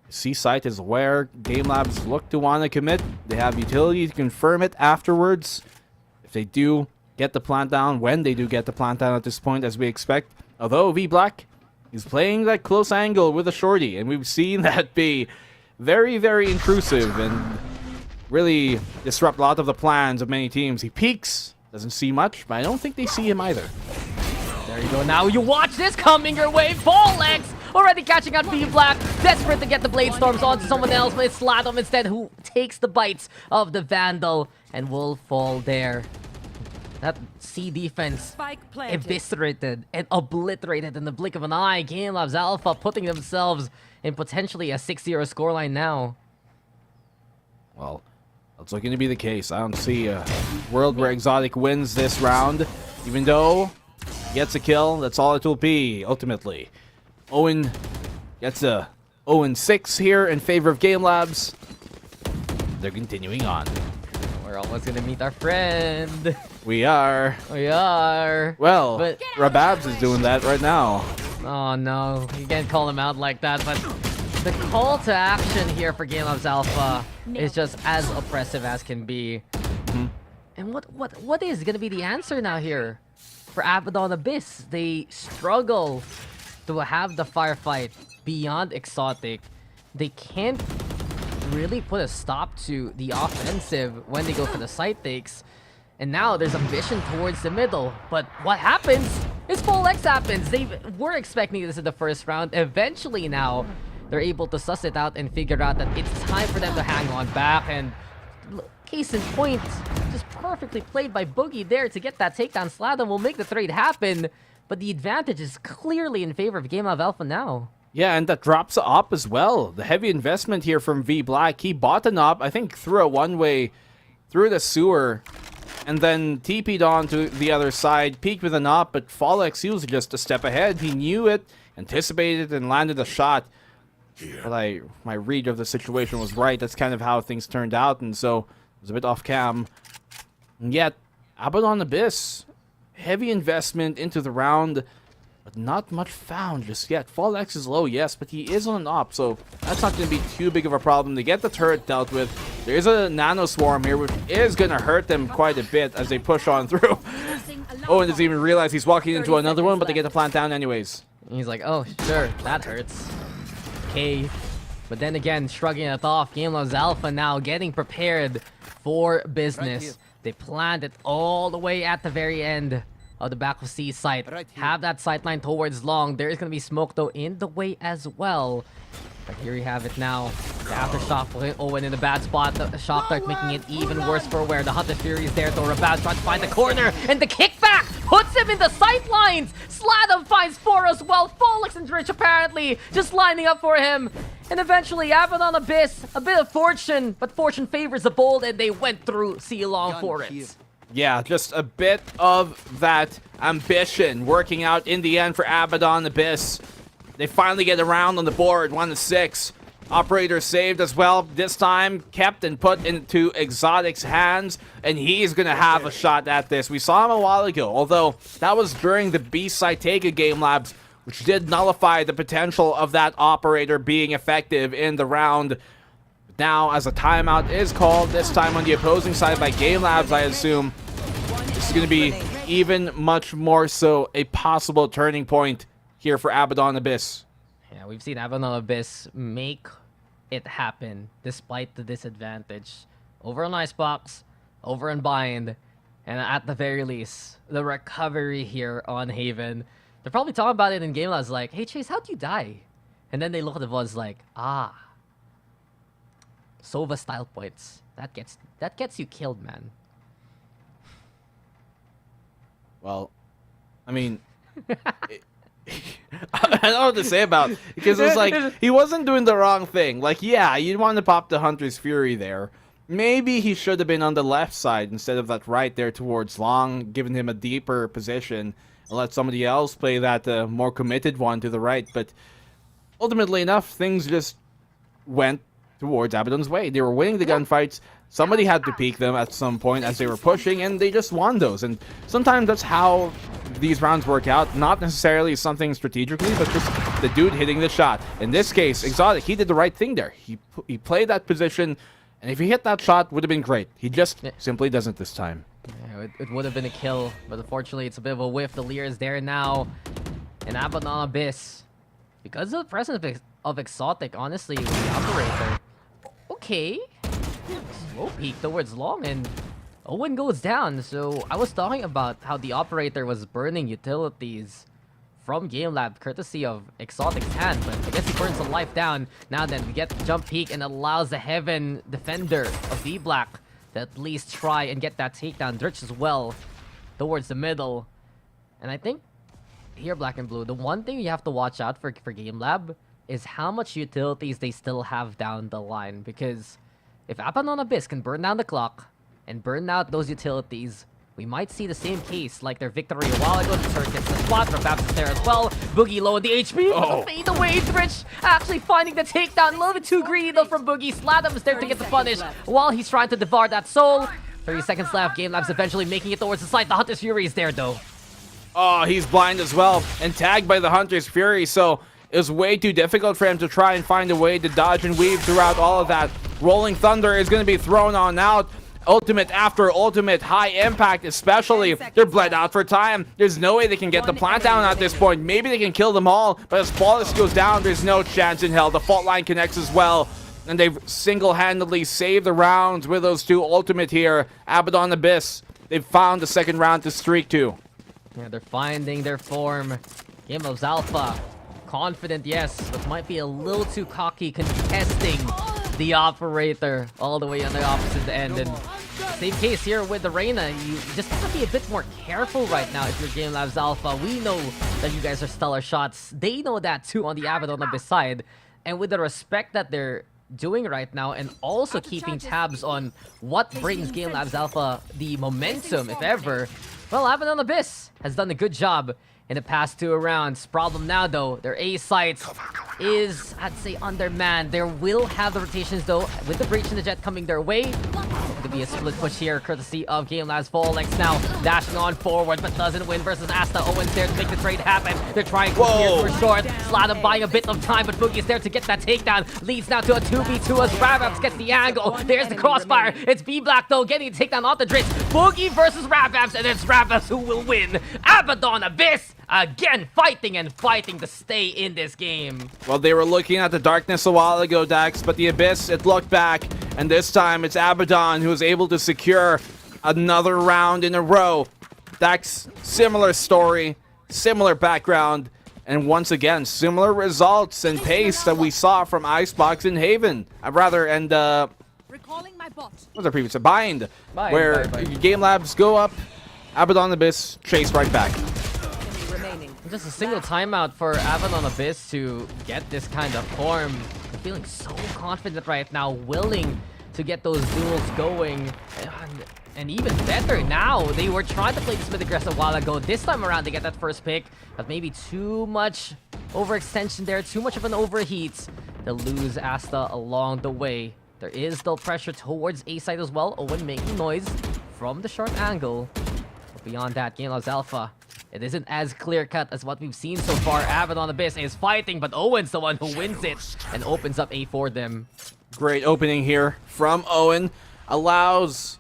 Seaside is where GameLabs look to want to commit. They have utility to confirm it afterwards. If they do get the plant down, when they do get the plant down at this point, as we expect. Although V-Black is playing that close angle with a shorty, and we've seen that be very, very intrusive and really disrupt a lot of the plans of many teams. He peeks, doesn't see much, but I don't think they see him either. There you go. Now you watch this coming your way. Folex already catching out V-Black, desperate to get the Blade Storms onto someone else, but it's Sladom instead who takes the bites of the Vandal and will fall there. That C defense eviscerated and obliterated in the blink of an eye. GameLab.Alpha putting themselves in potentially a 6-0 scoreline now. Well, that's looking to be the case. I don't see a world where Exotic wins this round, even though he gets a kill. That's all it will be, ultimately. Owen gets a 0-6 here in favor of GameLabs. They're continuing on. We're almost gonna meet our friend. We are. We are. Well, But Rababs is doing that right now. oh no, you can't call him out like that. But the call to action here for GameLab.Alpha is just as oppressive as can be. And what is gonna be the answer now here for Abaddon Abyss? They struggle to have the firefight beyond Exotic. They can't really put a stop to the offensive when they go for the side takes. And now there's a vision towards the middle. But what happens is Folex happens. They were expecting this in the first round. Eventually now, they're able to suss it out and figure out that it's time for them to hang on back. And case in point, just perfectly played by Boogie there to get that takedown. Sladom will make the trade happen. But the advantage is clearly in favor of GameLab.Alpha now. Yeah, and that drops up as well. The heavy investment here from V-Black. He bought an op, I think, through a one-way, through the sewer, and then TP'd on to the other side, peeked with an op, but Folex, he was just a step ahead. He knew it, anticipated, and landed a shot. But my read of the situation was right. That's kind of how things turned out, and so it was a bit off cam. And yet, Abaddon Abyss, heavy investment into the round, but not much found just yet. Folex is low, yes, but he is on an op, so that's not going to be too big of a problem. They get the turret dealt with. There is a nano swarm here, which is going to hurt them quite a bit as they push on through. Owen doesn't even realize he's walking into another one, but they get the plant down anyways. And he's like, oh, sure, that hurts. Okay. But then again, shrugging it off, GameLab.Alpha now getting prepared for business. They planned it all the way at the very end of the back of C site. Have that sight line towards long. There is going to be smoke, though, in the way as well. But here we have it now. The aftershock for Owen in a bad spot. The shock dart making it even worse for Where. The Hunter Fury is there, though. Rabaz trying to find the corner. And the kickback puts him in the sight lines. Sladom finds 4 as well. Folex and Rich apparently just lining up for him. And eventually, Abaddon Abyss, a bit of fortune. But fortune favors the bold, and they went through C long for it. Yeah, just a bit of that ambition working out in the end for Abaddon Abyss. They finally get around on the board, 1-6. Operator saved as well. This time kept and put into Exotic's hands, and he's gonna have a shot at this. We saw him a while ago, although that was during the B side take of Game Labs, which did nullify the potential of that operator being effective in the round. Now, as a timeout is called, this time on the opposing side by Game Labs, I assume, this is gonna be even much more so a possible turning point here for Abaddon Abyss. Yeah, we've seen Abaddon Abyss make it happen despite the disadvantage. Over on Icebox, over on Bind, and at the very least, the recovery here on Haven. They're probably talking about it in Game Labs like, hey Chase, how'd you die? And then they look at the VODs like, Sova style points. That gets you killed, man. Well, I mean, I don't know what to say about it, because it's like he wasn't doing the wrong thing. Like, yeah, you'd want to pop the Hunter's Fury there. Maybe he should have been on the left side instead of that right there towards Long, giving him a deeper position and let somebody else play that more committed one to the right. But ultimately enough, things just went towards Abaddon's way. They were winning the gunfights. Somebody had to peek them at some point as they were pushing, and they just won those. And sometimes that's how these rounds work out. Not necessarily something strategically, but just the dude hitting the shot. In this case, Exotic, he did the right thing there. He played that position, and if he hit that shot, would have been great. He just simply doesn't this time. Yeah, it would have been a kill, but unfortunately, it's a bit of a whiff. The Lear is there now, and Abaddon Abyss, because of the presence of Exotic, honestly, with the operator. Okay. Slow peek towards Long, and Owen goes down. So I was talking about how the operator was burning utilities from GameLab, courtesy of Exotic's hand, but I guess he burns the life down. Now then, we get the jump peek and allows the Heaven defender of D-Black to at least try and get that takedown. Dritch as well towards the middle. And I think here, Black and Blue, the one thing you have to watch out for GameLab is how much utilities they still have down the line, because if Abaddon Abyss can burn down the clock and burn out those utilities, we might see the same case like their victory a while ago. The Turret gets the spot, Rababs is there as well. Boogie low on the HP, but the fade away. Dritch actually finding the takedown. A little bit too greedy though from Boogie. Sladam is there to get the punish while he's trying to devour that soul. 30 seconds left. GameLab's eventually making it towards the side. The Hunter's Fury is there though. Oh, he's blind as well and tagged by the Hunter's Fury, so it was way too difficult for him to try and find a way to dodge and weave throughout all of that. Rolling Thunder is going to be thrown on out. Ultimate after ultimate, high impact especially. They're bled out for time. There's no way they can get the plant down at this point. Maybe they can kill them all, but as Flawless goes down, there's no chance in hell. The fault line connects as well, and they've single-handedly saved the rounds with those two ultimate here. Abaddon Abyss, they've found the second round to streak to. Yeah, they're finding their form. GameLab.Alpha, confident, yes, but might be a little too cocky, contesting the operator all the way on the opposite end. And same case here with the Reyna. You just have to be a bit more careful right now if you're GameLab.Alpha. We know that you guys are stellar shots. They know that too on the Abaddon Abyss side. And with the respect that they're doing right now, and also keeping tabs on what brings GameLab.Alpha the momentum, if ever, well, Abaddon Abyss has done a good job in the past two rounds. Problem now, though, their A site is, I'd say, undermanned. They will have the rotations, though, with the Breach and the Jet coming their way. Could be a split push here, courtesy of GameLab's Volex now dashing on forward, but doesn't win versus Asta. Owen's there to make the trade happen. They're trying to clear for short. Sladam buying a bit of time, but Boogie's there to get that takedown. Leads now to a 2v2 as Rababs gets the angle. There's the crossfire. It's B-Black, though, getting a takedown off the Dritch. Boogie versus Rababs, and it's Rababs who will win. Abaddon Abyss again fighting and fighting to stay in this game. Well, they were looking at the darkness a while ago, Dax, but the Abyss, it looked back, and this time it's Abaddon who was able to secure another round in a row. Dax, similar story, similar background, and once again, similar results and pace that we saw from Icebox and Haven. Recalling my bot. What was our previous? Bind, where Game Labs go up, Abaddon Abyss chase right back. Just a single timeout for Abaddon Abyss to get this kind of form. They're feeling so confident right now, willing to get those duels going. And even better now, they were trying to play this mid aggressive a while ago. This time around, they get that first pick, but maybe too much overextension there, too much of an overheat. They'll lose Asta along the way. There is still pressure towards A side as well. Owen making noise from the short angle. But beyond that, GameLab.Alpha, it isn't as clear-cut as what we've seen so far. Abaddon Abyss is fighting, but Owen's the one who wins it and opens up A for them. Great opening here from Owen. Allows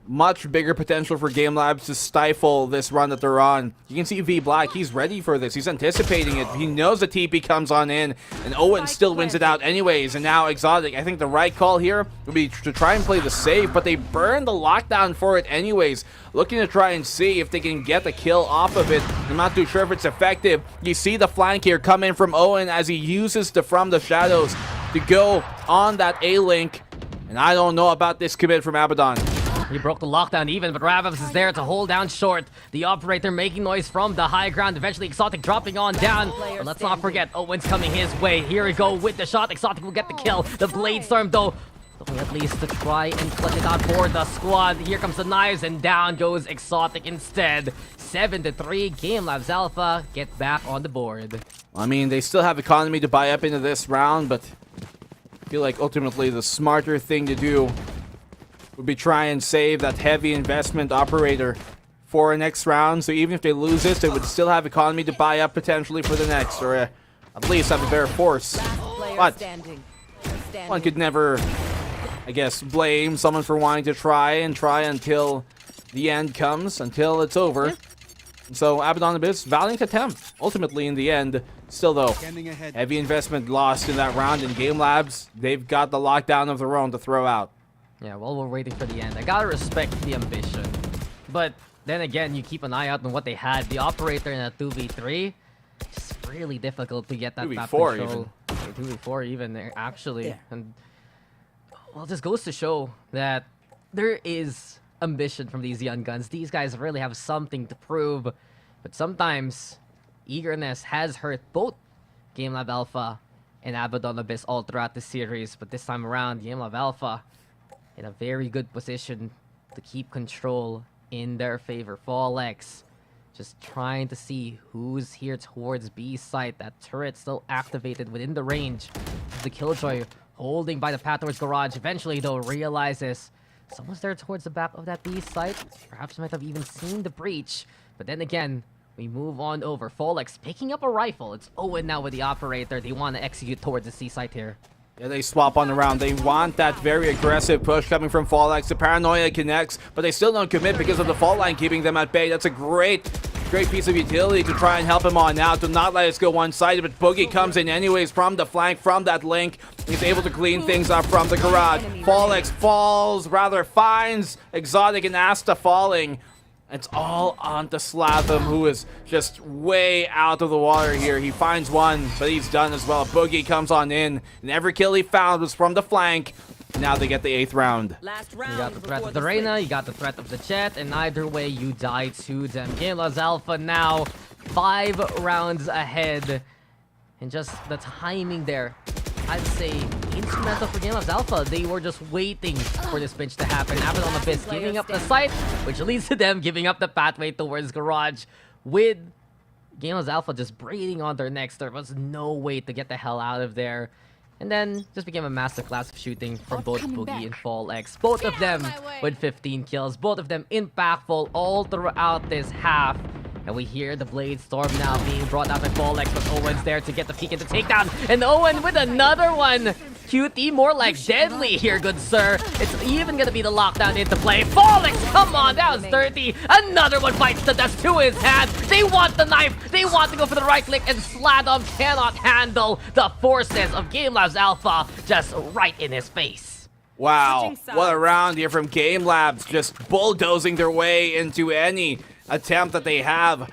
much bigger potential for Game Labs to stifle this run that they're on. You can see V Black, he's ready for this. He's anticipating it. He knows the TP comes on in, and Owen still wins it out anyways. And now Exotic, I think the right call here would be to try and play the save, but they burn the lockdown for it anyways. Looking to try and see if they can get the kill off of it. I'm not too sure if it's effective. You see the flank here come in from Owen as he uses the From the Shadows to go on that A-Link. And I don't know about this commit from Abaddon. He broke the lockdown even, but Ravams is there to hold down short. The operator making noise from the high ground. Eventually, Exotic dropping on down. But let's not forget, Owen's coming his way. Here we go with the shot. Exotic will get the kill. The Blade Storm, though, looking at least to try and clutch it out for the squad. Here comes the knives, and down goes Exotic instead. 7-3, GameLab.Alpha get back on the board. I mean, they still have economy to buy up into this round, but I feel like ultimately the smarter thing to do would be try and save that heavy investment operator for next round. So even if they lose this, they would still have economy to buy up potentially for the next, or at least have a better force. But one could never, I guess, blame someone for wanting to try until the end comes, until it's over. So Abaddon Abyss, valiant attempt. Ultimately, in the end, still though, heavy investment lost in that round. In Game Labs, they've got the lockdown of their own to throw out. Yeah, while we're waiting for the end, I gotta respect the ambition. But then again, you keep an eye out on what they had. The operator in a 2v3, it's really difficult to get that map 2v4 control. even. 2v4 even, actually. Yeah. And, well, it just goes to show that there is ambition from these young guns. These guys really have something to prove. But sometimes, eagerness has hurt both GameLab.Alpha and Abaddon Abyss all throughout the series. But this time around, GameLab.Alpha in a very good position to keep control in their favor. Fallex just trying to see who's here towards B site. That turret still activated within the range of the Killjoy, holding by the path towards garage. Eventually, though, realizes someone's there towards the back of that B site. Perhaps might have even seen the breach. But then again, we move on over. Fallex picking up a rifle. It's Owen now with the operator. They want to execute towards the C site here. Yeah, they swap on the round. They want that very aggressive push coming from Fallex. The paranoia connects, but they still don't commit because of the fault line keeping them at bay. That's a great piece of utility to try and help him on now, to not let us go one-sided, but Boogie comes in anyways from the flank, from that link. He's able to clean things up from the garage. Fallex finds Exotic and Asta falling. It's all on to Slatham, who is just way out of the water here. He finds one, but he's done as well. Boogie comes on in, and every kill he found was from the flank. Now they get the 8th round. You got the threat of the Reyna, you got the threat of the Jet, and either way, you die to them. GameLab.Alpha now 5 rounds ahead. And just the timing there, I'd say instrumental for GameLab.Alpha. They were just waiting for this pinch to happen. Abaddon Abyss giving up the site, which leads to them giving up the pathway towards garage. With GameLab.Alpha just breathing on their necks, there was no way to get the hell out of there. And then just became a masterclass of shooting from both Boogie and Fallex. Both of them with 15 kills. Both of them impactful all throughout this half. And we hear the Blade Storm now being brought out by Fallex, but Owen's there to get the peek into takedown. And Owen with another one. QT more like deadly here, good sir. It's even gonna be the lockdown into play. Fallex, come on, that was 30. Another one bites the dust to his hand. They want the knife. They want to go for the right click, and Sladom cannot handle the forces of GameLab.Alpha just right in his face. Wow, what a round here from Game Labs, just bulldozing their way into any attempt that they have.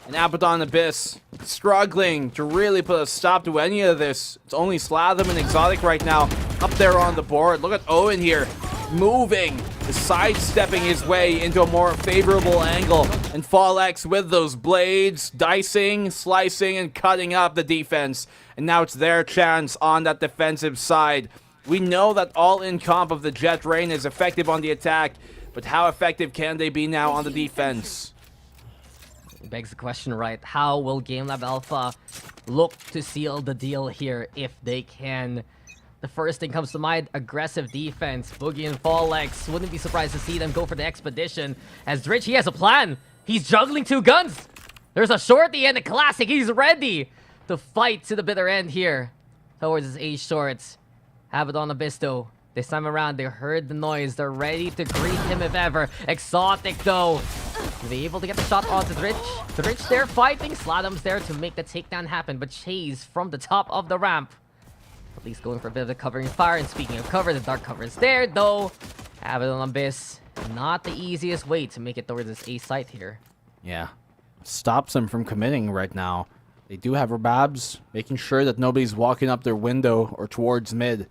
And Abaddon Abyss struggling to really put a stop to any of this. It's only Slatham and Exotic right now up there on the board. Look at Owen here, moving, sidestepping his way into a more favorable angle. And Fallex with those blades, dicing, slicing, and cutting up the defense. And now it's their chance on that defensive side. We know that all-in comp of the Jet Rain is effective on the attack, but how effective can they be now on the defense? Begs the question, right? How will GameLab.Alpha look to seal the deal here if they can The first thing comes to mind, aggressive defense. Boogie and Fallex, wouldn't be surprised to see them go for the expedition. As Dritch, he has a plan. He's juggling 2 guns. There's a shorty and a classic. He's ready to fight to the bitter end here towards his A shorts. Abaddon Abisto. This time around, they heard the noise. They're ready to greet him if ever. Exotic, though. Are they able to get the shot onto Dritch? Dritch there fighting. Sladam's there to make the takedown happen. But Chase from the top of the ramp. At least going for a bit of the covering fire. And speaking of cover, the dark cover is there, though. Abaddon Abyss. Not the easiest way to make it towards this A site here. Yeah. Stops them from committing right now. They do have Rababs, making sure that nobody's walking up their window or towards mid.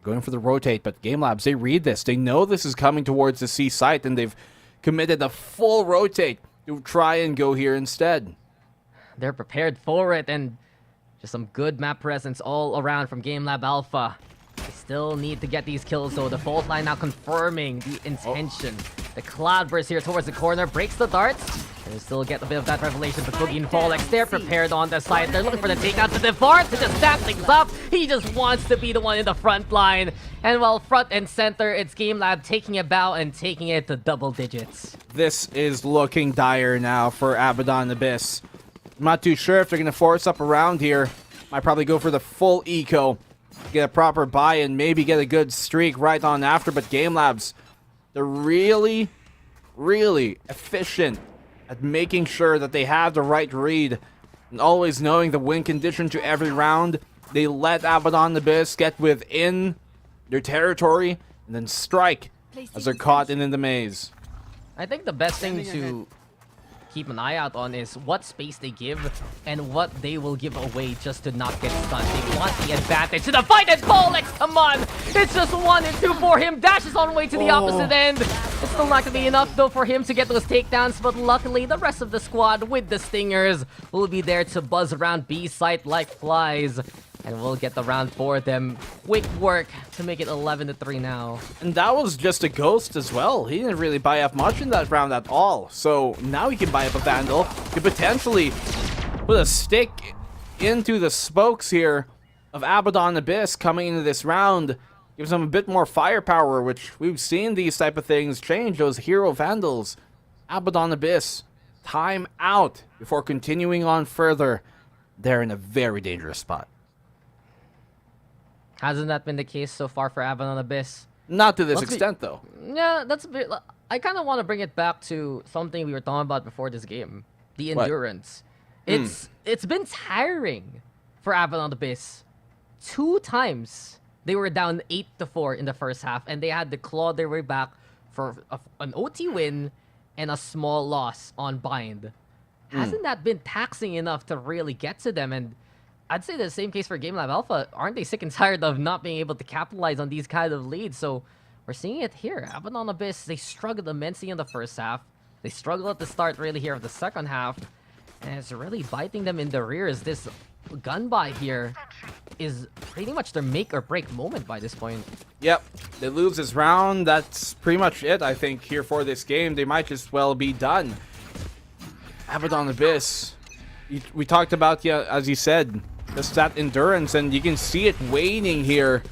Going for the rotate, but GameLabs, they read this. They know this is coming towards the C site, and they've committed a full rotate to try and go here instead. They're prepared for it, and just some good map presence all around from GameLab.Alpha. They still need to get these kills, though. The fault line now confirming the intention. The Cloudburst here towards the corner, breaks the darts. And still get a bit of that revelation, but Boogie and Fallex, they're prepared on the side. They're looking for the takedown to Devart to just snap things up. He just wants to be the one in the front line. And while front and center, it's GameLab taking a bow and taking it to double digits. This is looking dire now for Abaddon Abyss. I'm not too sure if they're going to force up around here. Might probably go for the full eco. Get a proper buy and maybe get a good streak right on after. But GameLabs, they're really, really efficient at making sure that they have the right read and always knowing the win condition to every round. They let Abaddon Abyss get within their territory and then strike as they're caught in the maze. I think the best thing to keep an eye out on is what space they give and what they will give away just to not get stunned. They want the advantage to the fight, and Fallex, come on! It's just 1 and 2 for him. Dashes on way to the opposite end. It's still not going to be enough, though, for him to get those takedowns, but luckily, the rest of the squad with the Stingers will be there to buzz around B site like flies. And we'll get the round for them. Quick work to make it 11-3 now. And that was just a Ghost as well. He didn't really buy up much in that round at all. So now he can buy up a Vandal. Could potentially put a stick into the spokes here of Abaddon Abyss coming into this round. Gives them a bit more firepower, which we've seen these type of things change. Those hero Vandals. Abaddon Abyss, time out before continuing on further. They're in a very dangerous spot. Hasn't that been the case so far for Abaddon Abyss? Not to this extent, though. Yeah, that's a bit... I kind of want to bring it back to something we were talking about before this game. The endurance. It's been tiring for Abaddon Abyss. 2 times they were down 8-4 in the first half, and they had to claw their way back for an OT win and a small loss on Bind. Hasn't that been taxing enough to really get to them? And I'd say the same case for GameLab.Alpha. Aren't they sick and tired of not being able to capitalize on these kind of leads? So we're seeing it here. Abaddon Abyss, they struggled immensely in the first half. They struggled at the start really here of the second half. And it's really biting them in the rear as this gun buy here is pretty much their make or break moment by this point. Yep, they lose this round. That's pretty much it, I think, here for this game. They might just well be done. Abaddon Abyss, we talked about, yeah, as you said, just that endurance, and you can see it waning here.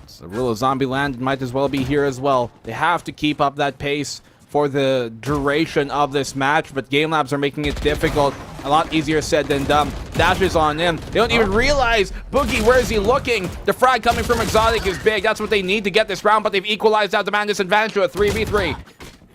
So the rule of Zombieland might as well be here as well. They have to keep up that pace for the duration of this match, but GameLabs are making it difficult. A lot easier said than done. Dashes on in. They don't even realize Boogie, where is he looking? The frag coming from Exotic is big. That's what they need to get this round, but they've equalized out the man disadvantage to a 3v3.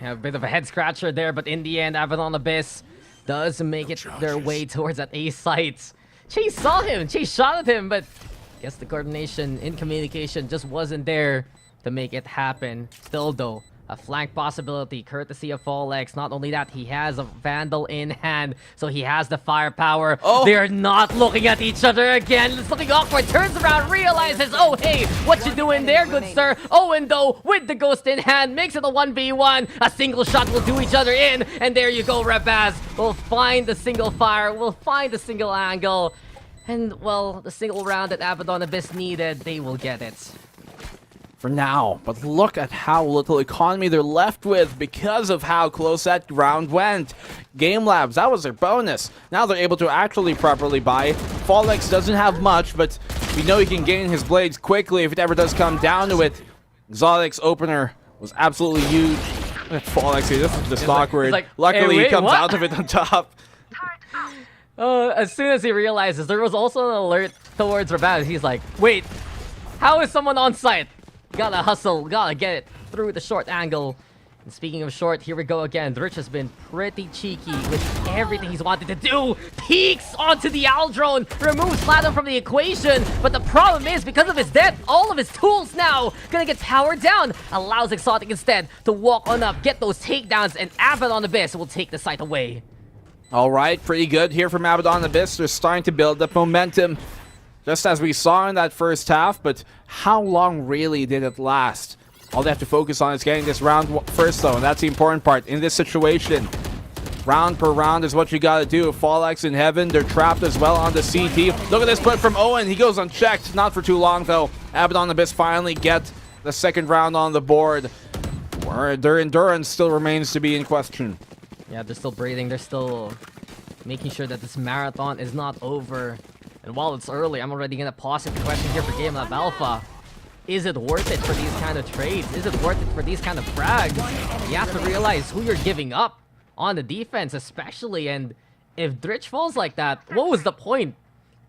Yeah, a bit of a head scratcher there, but in the end, Abaddon Abyss does make it their way towards that A site. Chase saw him, Chase shot at him, but I guess the coordination in communication just wasn't there to make it happen. Still though, a flank possibility courtesy of Fallex. Not only that, he has a Vandal in hand, so he has the firepower. They're not looking at each other again. It's looking awkward. Turns around, realizes, oh hey, what you doing there, good sir? Owen though, with the Ghost in hand, makes it a 1v1. A single shot will do each other in, and there you go, Rebaz. We'll find the single fire, we'll find the single angle, and well, the single round that Abaddon Abyss needed, they will get it. For now, but look at how little economy they're left with because of how close that round went. GameLabs, that was their bonus. Now they're able to actually properly buy. Fallex doesn't have much, but We know he can gain his blades quickly if it ever does come down to it. Exotic's opener was absolutely huge. Fallex here, this is just awkward. like, Luckily, hey, wait, he comes what? out of it on top. As soon as he realizes, there was also an alert towards Rabat. He's like, wait, how is someone on site? Gotta hustle, gotta get it through the short angle. And speaking of short, here we go again. Rich has been pretty cheeky with everything he's wanted to do. Peeks onto the Owl drone, removes Platinum from the equation. But the problem is, because of his death, all of his tools now gonna get powered down. Allows Exotic instead to walk on up, get those takedowns, and Abaddon Abyss will take the site away. All right, pretty good here from Abaddon Abyss. They're starting to build up momentum, just as we saw in that first half. But how long really did it last? All they have to focus on is getting this round first, though, and that's the important part in this situation. Round per round is what you gotta do. Fallex in heaven, they're trapped as well on the CT. Look at this put from Owen. He goes unchecked, not for too long though. Abaddon Abyss finally get the second round on the board. Where their endurance still remains to be in question. Yeah, they're still breathing. They're still making sure that this marathon is not over. And while it's early, I'm already going to pause the question here for GameLab.Alpha. Is it worth it for these kind of trades? Is it worth it for these kind of frags? You have to realize who you're giving up on the defense, especially. And if Dritch falls like that, what was the point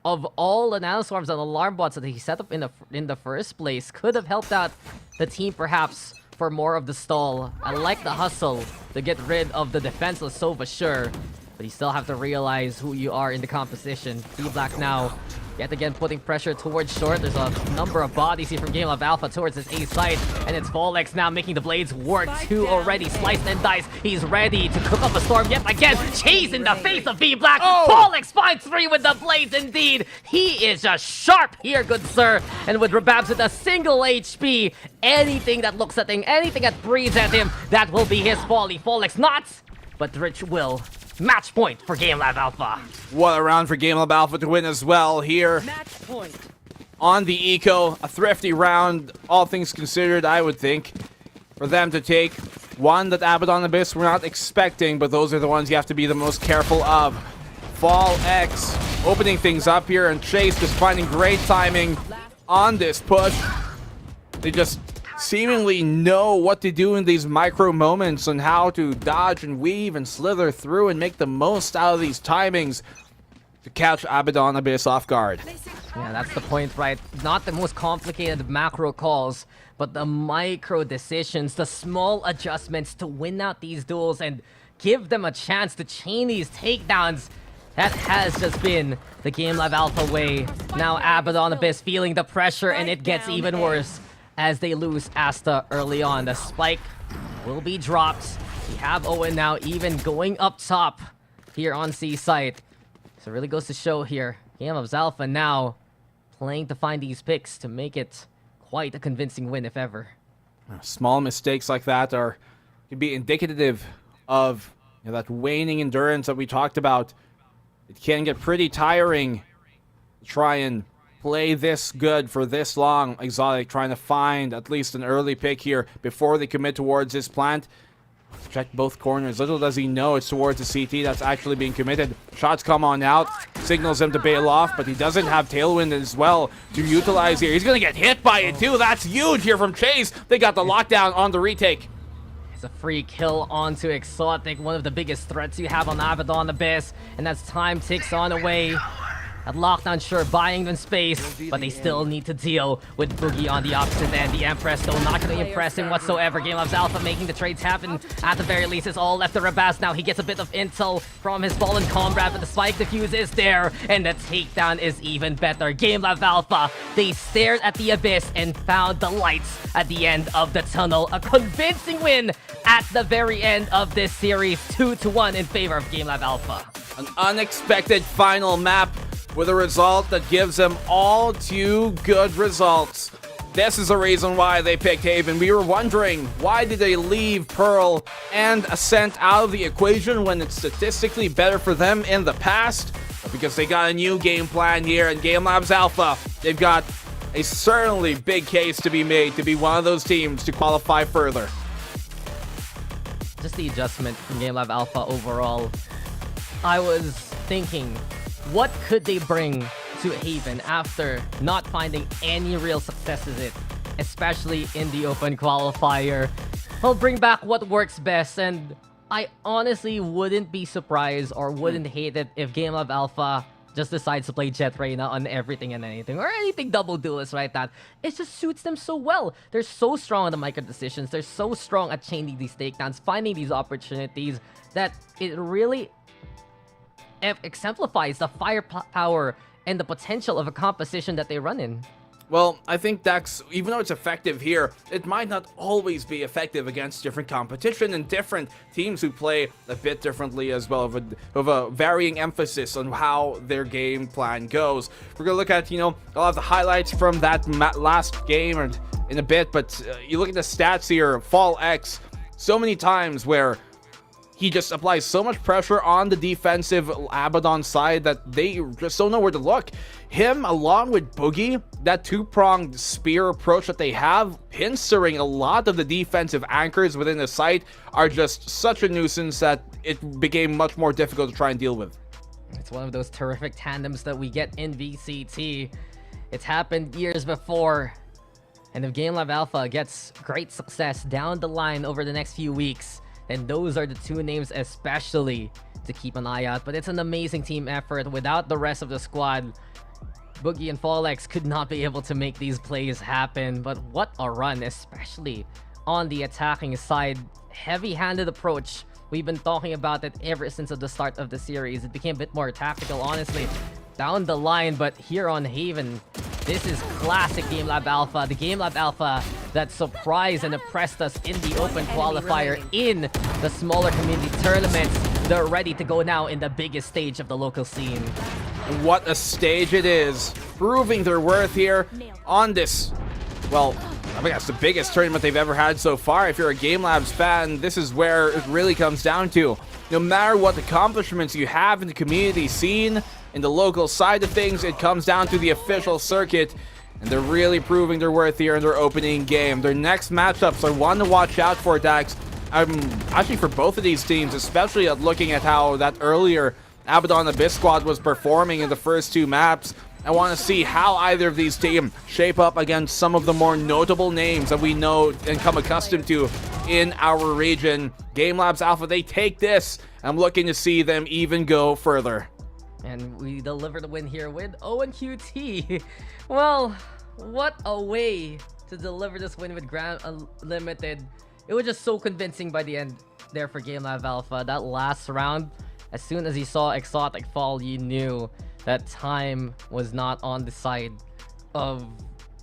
of all the nanoswarms and alarm bots that he set up in the first place? Could have helped out the team perhaps for more of the stall. I like the hustle to get rid of the defenseless Sova, sure. But you still have to realize who you are in the composition. T-Black now, yet again putting pressure towards short. There's a number of bodies here from GameLab.Alpha towards this A site. And it's Fallex now making the blades work. Two already sliced and diced. He's ready to cook up a storm yet again. Chase in the face of B-Black. Fallex finds three with the blades indeed. He is just sharp here, good sir. And with Rababs with a single HP, anything that looks at him, anything that breathes at him, that will be his folly. Fallex not, but Rich will. Match point for GameLab.Alpha. What a round for GameLab.Alpha to win as well here. Match point. On the Eco, a thrifty round, all things considered, I would think, for them to take. One that Abaddon Abyss were not expecting, but those are the ones you have to be the most careful of. Fall X opening things up here, and Chase just finding great timing on this push. They just seemingly know what to do in these micro moments and how to dodge and weave and slither through and make the most out of these timings to catch Abaddon Abyss off guard. Yeah, that's the point, right? Not the most complicated macro calls, but the micro decisions, the small adjustments to win out these duels and give them a chance to chain these takedowns. That has just been the GameLab.Alpha way. Now Abaddon Abyss feeling the pressure, and it gets even worse as they lose Asta early on. The spike will be dropped. We have Owen now even going up top here on C site. So it really goes to show here. GameLab.Alpha now playing to find these picks to make it quite a convincing win, if ever. Small mistakes like that can be indicative of that waning endurance that we talked about. It can get pretty tiring to try and play this good for this long. Exotic trying to find at least an early pick here before they commit towards this plant. Check both corners. Little does he know it's towards the CT that's actually being committed. Shots come on out. Signals him to bail off, but he doesn't have Tailwind as well to utilize here. He's going to get hit by it too. That's huge here from Chase. They got the lockdown on the retake. It's a free kill onto Exotic, one of the biggest threats you have on Abaddon Abyss. And as time ticks on away, that lockdown sure buying them space, but they still need to deal with Boogie on the opposite end. The Empress though not going to impress him whatsoever. GameLab.Alpha making the trades happen. At the very least, it's all left to Rabas now. He gets a bit of intel from his fallen comrade, but the spike defuse is there, and the takedown is even better. GameLab.Alpha, they stared at the abyss and found the lights at the end of the tunnel. A convincing win at the very end of this series, 2-1 in favor of GameLab.Alpha. An unexpected final map with a result that gives them all two good results. This is the reason why they picked Haven. We were wondering, why did they leave Pearl and Ascent out of the equation when it's statistically better for them in the past? Because they got a new game plan here, and GameLab.Alpha, they've got a certainly big case to be made to be one of those teams to qualify further. Just the adjustment from GameLab.Alpha overall. I was thinking, what could they bring to Haven after not finding any real successes in it, especially in the open qualifier. He'll bring back what works best, and I honestly wouldn't be surprised or wouldn't hate it if GameLab.Alpha just decides to play Jet Reyna on everything and anything, or anything double duelist like that. It just suits them so well. They're so strong on the micro decisions. They're so strong at chaining these takedowns, finding these opportunities, that it really exemplifies the firepower and the potential of a composition that they run in. Well, I think Dex, even though it's effective here, it might not always be effective against different competition and different teams who play a bit differently as well, of a varying emphasis on how their game plan goes. We're going to look at, I'll have the highlights from that last game in a bit, but you look at the stats here, Fall X, so many times where he just applies so much pressure on the defensive Abaddon side that they just don't know where to look. Him, along with Boogie, that two-pronged spear approach that they have, pincering a lot of the defensive anchors within the site, are just such a nuisance that it became much more difficult to try and deal with. It's one of those terrific tandems that we get in VCT. It's happened years before. And if GameLab.Alpha gets great success down the line over the next few weeks, and those are the two names especially to keep an eye out. But it's an amazing team effort. Without the rest of the squad, Boogie and Fallex could not be able to make these plays happen. But what a run, especially on the attacking side. Heavy-handed approach. We've been talking about it ever since the start of the series. It became a bit more tactical, honestly, down the line. But here on Haven, this is classic GameLab.Alpha. The GameLab.Alpha that surprised and impressed us in the open qualifier in the smaller community tournaments. They're ready to go now in the biggest stage of the local scene. What a stage it is. Proving their worth here on this, well, I think that's the biggest tournament they've ever had so far. If you're a GameLabs fan, this is where it really comes down to. No matter what accomplishments you have in the community scene, in the local side of things, it comes down to the official circuit. And they're really proving their worth here in their opening game. Their next matchups are one to watch out for, Dax. Actually, for both of these teams, especially at looking at how that earlier Abaddon Abyss squad was performing in the first two maps. I want to see how either of these teams shape up against some of the more notable names that we know and come accustomed to in our region. GameLab.Alpha, they take this. I'm looking to see them even go further. And we deliver the win here with ONQT. Well, what a way to deliver this win with Grand Unlimited. It was just so convincing by the end there for GameLab.Alpha. That last round, as soon as you saw Exotic fall, you knew that time was not on the side of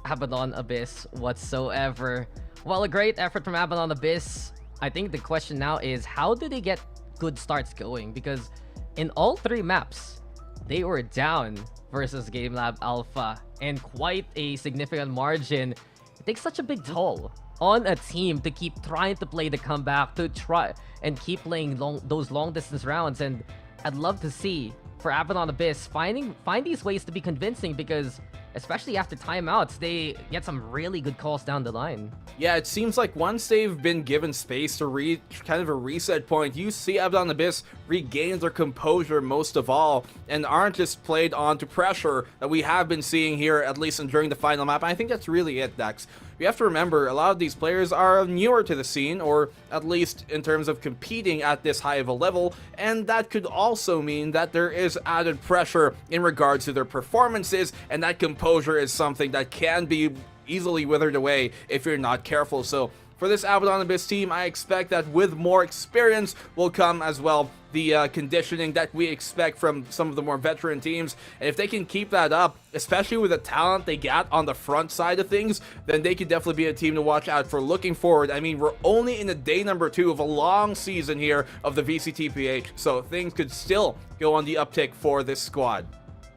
Abaddon Abyss whatsoever. While a great effort from Abaddon Abyss, I think the question now is, how do they get good starts going? Because in all three maps, they were down versus GameLab.Alpha, and quite a significant margin. It takes such a big toll on a team to keep trying to play the comeback, to try and keep playing those long distance rounds. And I'd love to see for Abaddon Abyss find these ways to be convincing, because especially after timeouts, they get some really good calls down the line. Yeah, it seems like once they've been given space to reach kind of a reset point, you see Abaddon Abyss regain their composure most of all, and aren't just played on to pressure that we have been seeing here, at least during the final map. I think that's really it, Dex. We have to remember, a lot of these players are newer to the scene, or at least in terms of competing at this high of a level, and that could also mean that there is added pressure in regards to their performances, and that composure is something that can be easily withered away if you're not careful. So for this Abaddon Abyss team, I expect that with more experience will come as well the conditioning that we expect from some of the more veteran teams. And if they can keep that up, especially with the talent they got on the front side of things, then they could definitely be a team to watch out for looking forward. I mean, we're only in the day number 2 of a long season here of the VCTPH, so things could still go on the uptick for this squad.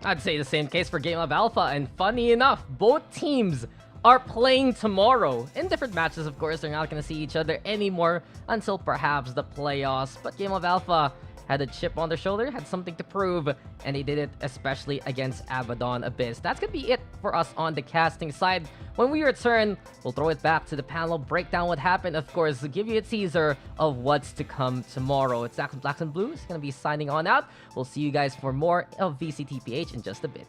I'd say the same case for GameLab.Alpha, and funny enough, both teams are playing tomorrow. In different matches, of course, they're not going to see each other anymore until perhaps the playoffs. But GameLab.Alpha had a chip on their shoulder, had something to prove, and they did it especially against Abaddon Abyss. That's going to be it for us on the casting side. When we return, we'll throw it back to the panel, break down what happened, of course, give you a teaser of what's to come tomorrow. It's Zach from Blacks and Blues going to be signing on out. We'll see you guys for more of VCTPH in just a bit.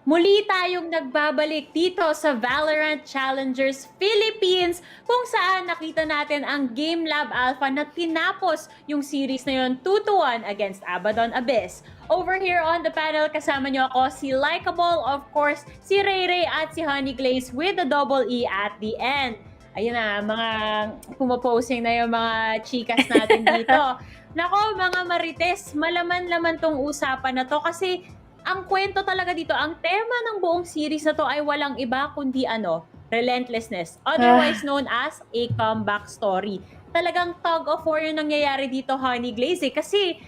Muli tayong nagbabalik dito sa VALORANT Challengers Philippines kung saan nakita natin ang GameLab.Alpha na tinapos yung series na yun 2-1 against Abaddon Abyss. Over here on the panel, kasama nyo ako si Likeable, of course, si Ray Ray at si Honey Glaze with the double E at the end. Ayun na, mga pumaposing na yung mga chikas natin dito. Nako, mga marites, malaman-laman tong usapan na to kasi ang kwento talaga dito, ang tema ng buong series na to ay walang iba kundi relentlessness, otherwise known as a comeback story. Talagang tug of war yung nangyayari dito, Honey Glaze, kasi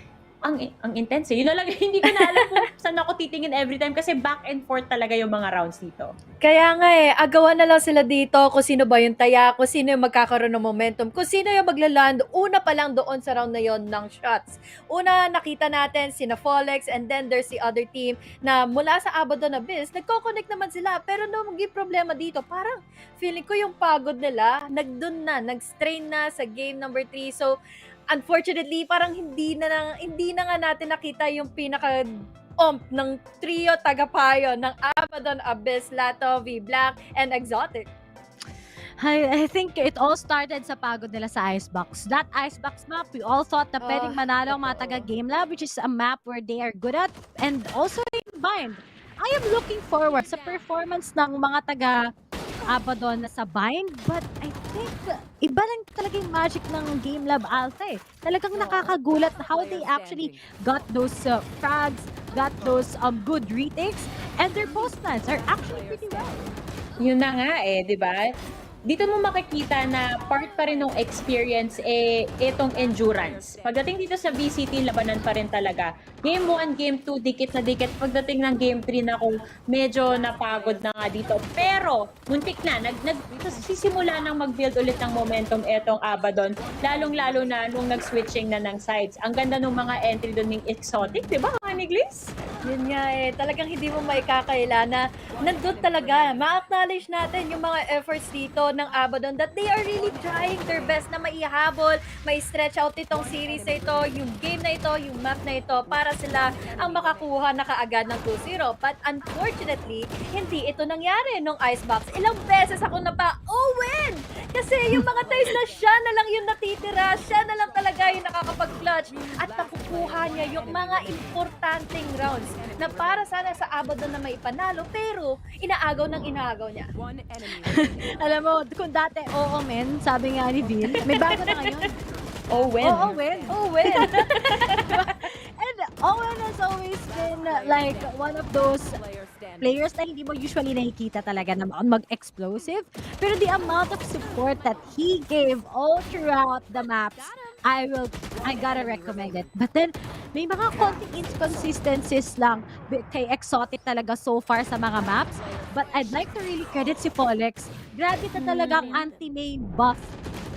ang intense. Yun na lang, hindi ko na alam kung saan ako titingin every time kasi back and forth talaga yung mga rounds dito. Kaya nga agawan na lang sila dito kung sino ba yung taya, kung sino yung magkakaroon ng momentum, kung sino yung maglaland una pa lang doon sa round na yon ng shots. Una, nakita natin sina Folex and then there's the other team na mula sa Abaddon Abyss, nagko-connect naman sila. Pero maging problema dito, parang feeling ko yung pagod nila, nag-strain na sa game number 3. So, unfortunately, parang hindi na nga natin nakita yung pinaka ng trio tagapayo ng Abaddon Abyss, Lato, V-Black, and Exotic. I think it all started sa pagod nila sa Icebox. That Icebox map, we all thought na pwedeng manalo ang mga taga GameLab, which is a map where they are good at, and also in Bind. I am looking forward sa performance ng mga taga Abaddon sa Bind, but I think iba lang talaga yung magic ng GameLab.Alpha Talagang nakakagulat how they actually got those frags, got those good retakes, and their post plans are actually pretty well. Yun na nga di ba? Dito mo makikita na part pa rin ng experience itong endurance. Pagdating dito sa VCT, labanan pa rin talaga. Game 1, Game 2, dikit na dikit. Pagdating ng Game 3 na ako, medyo napagod na nga dito. Pero, muntik na, sisimula nang mag-build ulit ng momentum etong Abaddon. Lalong-lalo na nung nag-switching na ng sides. Ang ganda ng mga entry doon ng Exotic, di ba, Honey Glaze? Yun nga talagang hindi mo maikakaila na nandun talaga. Ma-acknowledge natin yung mga efforts dito ng Abaddon that they are really trying their best na maihabol, mai-stretch out itong series na ito, yung game na ito, yung map na ito, para sila ang makakuha na kaagad ng 2-0. But unfortunately, hindi ito nangyari nung Icebox. Ilang beses ako win! Kasi yung mga times na siya na lang yung natitira, siya na lang talaga yung nakakapag-clutch at nakukuha niya yung mga importanteng rounds na para sana sa Abaddon na may panalo, pero inaagaw niya. Alam mo, kung dati men, sabi nga ni Vin, may bago na ngayon. Owen. Owen. And Owen has always been like one of those players na hindi mo usually nakikita talaga na mag-explosive. Pero the amount of support that he gave all throughout the maps, I gotta recommend it. But then, may mga konting inconsistencies lang kay Exotic talaga so far sa mga maps. But I'd like to really credit si Folex. Grabe na talagang anti-main buff.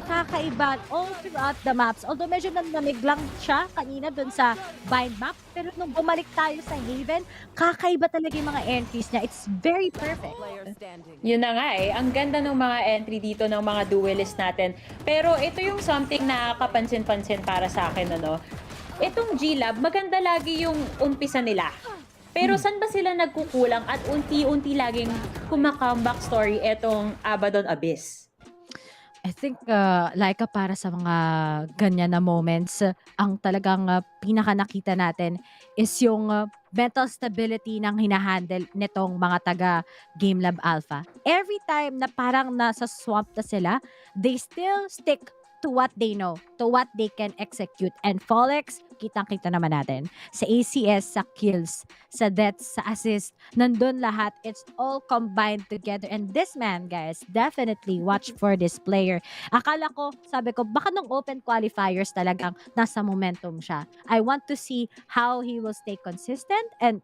Kakaiba all throughout the maps. Although medyo nanamig lang siya kanina dun sa Bind map. Pero nung bumalik tayo sa Haven, kakaiba talaga yung mga entries niya. It's very perfect. Yun na nga Ang ganda ng mga entry dito ng mga duelist natin. Pero ito yung something na kapansin-pansin para sa akin, Itong GLab, maganda lagi yung umpisa nila. Pero saan ba sila nagkukulang at unti-unti laging kumakambak story etong Abaddon Abyss? I think Laika, para sa mga ganyan na moments, ang talagang pinaka nakita natin is yung mental stability ng hinahandle nitong mga taga GameLab.Alpha. Every time na parang nasa swamp na sila, they still stick to what they know, to what they can execute. And Folex, kitang-kita naman natin. Sa ACS, sa kills, sa deaths, sa assist, nandun lahat. It's all combined together. And this man, guys, definitely watch for this player. Akala ko, sabi ko, baka nung open qualifiers talagang nasa momentum siya. I want to see how he will stay consistent. And,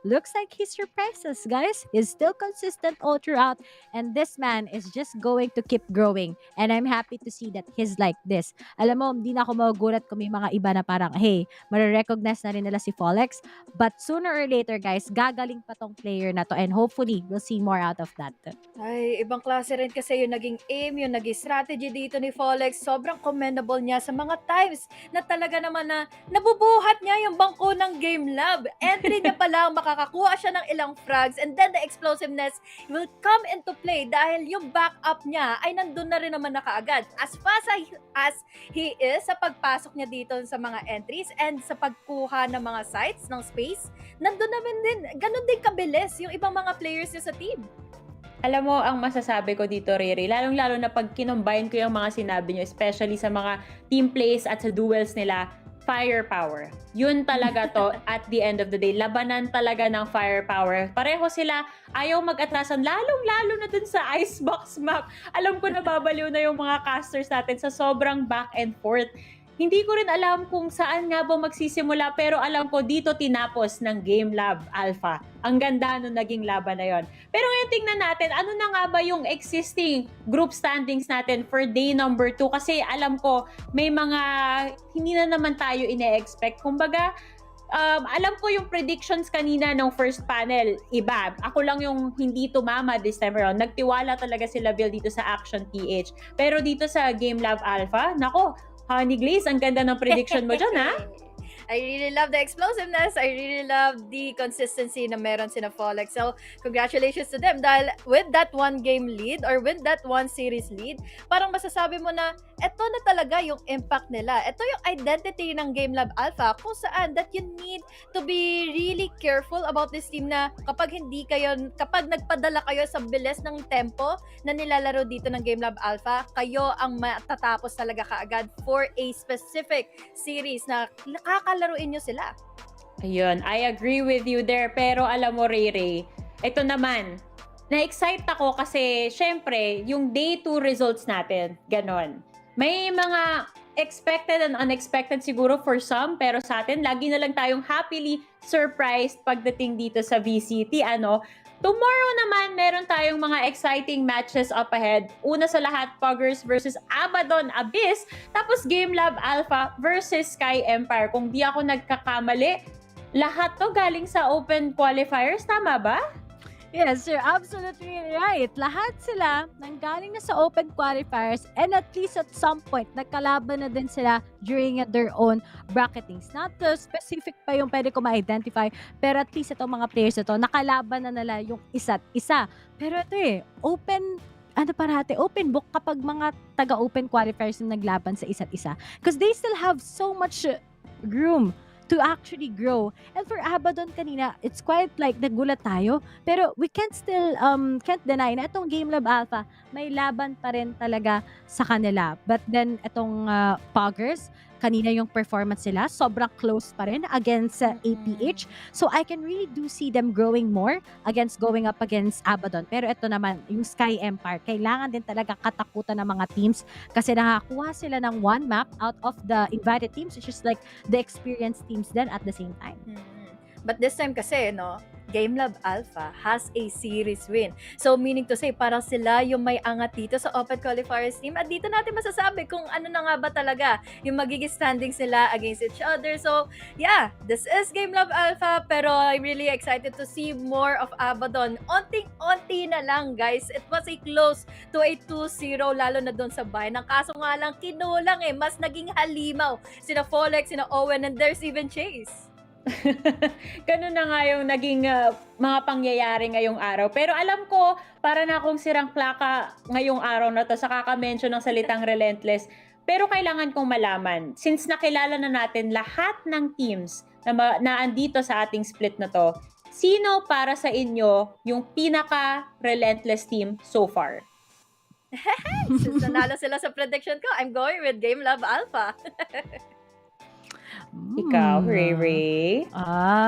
looks like he surprises, guys. He's still consistent all throughout. And this man is just going to keep growing. And I'm happy to see that he's like this. Alam mo, hindi na ako magugulat kung may mga iba na parang parang, hey, marirecognize na rin nila si Folex. But sooner or later, guys, gagaling pa tong player na to and hopefully, we'll see more out of that. Ay, ibang klase rin kasi yung naging aim, yung naging strategy dito ni Folex. Sobrang commendable niya sa mga times na talaga naman na nabubuhat niya yung bangko ng GameLab. Entry niya pa lang, makakakuha siya ng ilang frags and then the explosiveness will come into play dahil yung backup niya ay nandun na rin naman na kaagad. As fast as he is sa pagpasok niya dito sa mga entries and sa pagkuha ng mga sites, ng space, nandun naman din, ganun din kabilis yung ibang mga players niya sa team. Alam mo, ang masasabi ko dito, Riri, lalong-lalo na pag kinombine ko yung mga sinabi nyo, especially sa mga team plays at sa duels nila, firepower. Yun talaga to at the end of the day. Labanan talaga ng firepower. Pareho sila, ayaw mag-atrasan, lalong-lalo na dun sa Icebox map. Alam ko nababaliw na yung mga casters natin sa sobrang back and forth. Hindi ko rin alam kung saan nga ba magsisimula pero alam ko dito tinapos ng GameLab.Alpha. Ang ganda nung naging laban na yon. Pero ngayon tingnan natin, ano na nga ba yung existing group standings natin for day number 2? Kasi alam ko may mga hindi na naman tayo ine-expect. Kumbaga, alam ko yung predictions kanina ng first panel, iba. Ako lang yung hindi tumama this time around. Nagtiwala talaga sila Bill dito sa Action PH. Pero dito sa GameLab.Alpha, nako, Honey Glaze, ang ganda ng prediction mo dyan, ha? I really love the explosiveness. I really love the consistency na meron sina Folex. So, congratulations to them. Dahil with that one game lead or with that one series lead, parang masasabi mo na eto na talaga yung impact nila. Ito yung identity ng GameLab.Alpha kung saan that you need to be really careful about this team na kapag kapag nagpadala kayo sa bilis ng tempo na nilalaro dito ng GameLab.Alpha, kayo ang matatapos talaga kaagad for a specific series na nakakalaruin nyo sila. Ayun, I agree with you there. Pero alam mo, Ray, ito naman, na-excite ako kasi syempre, yung day 2 results natin, ganon. May mga expected and unexpected siguro for some, pero sa atin, lagi na lang tayong happily surprised pagdating dito sa VCT, ano. Tomorrow naman, meron tayong mga exciting matches up ahead. Una sa lahat, Puggers versus Abaddon Abyss, tapos GameLab.Alpha versus Sky Empire. Kung di ako nagkakamali, lahat to galing sa open qualifiers, tama ba? Yes, you're absolutely right. Lahat sila nanggaling na sa open qualifiers and at least at some point, nagkalaban na din sila during their own bracketings. Not specific pa yung pwede ko ma-identify, pero at least itong mga players ito, nakalaban na nila yung isa't isa. Pero ito open book kapag mga taga-open qualifiers na naglaban sa isa't isa. Because they still have so much room to actually grow. And for Abaddon kanina, it's quite like nagulat tayo, pero we can't deny na itong GameLab.Alpha, may laban pa rin talaga sa kanila. But then itong Puggers, kanina yung performance nila, sobrang close pa rin against APH. So I can really do see them growing more going up against Abaddon. Pero ito naman, yung Sky Empire, kailangan din talaga katakutan ng mga teams kasi nakakuha sila ng one map out of the invited teams, which is like the experienced teams then at the same time. But this time kasi, GameLab.Alpha has a series win. So, meaning to say, parang sila yung may angat dito sa Open Qualifiers team. At dito natin masasabi kung ano na nga ba talaga yung magiging standings sila against each other. So, yeah, this is GameLab.Alpha, pero I'm really excited to see more of Abaddon. Onting-onti na lang, guys. It was a close to a 2-0, lalo na doon sa bayan. Ang kaso nga lang, kinulang mas naging halimaw. Sina Folex, sina Owen, and there's even Chase. Ganun na nga yung naging mga pangyayari ngayong araw. Pero alam ko, para na akong sirang plaka ngayong araw na to sa kaka-mention ng salitang Relentless. Pero kailangan kong malaman, since nakilala na natin lahat ng teams na andito sa ating split na to, sino para sa inyo yung pinaka-Relentless team so far? Since nanalo sila sa prediction ko, I'm going with GameLab.Alpha. Ikaw, Ray.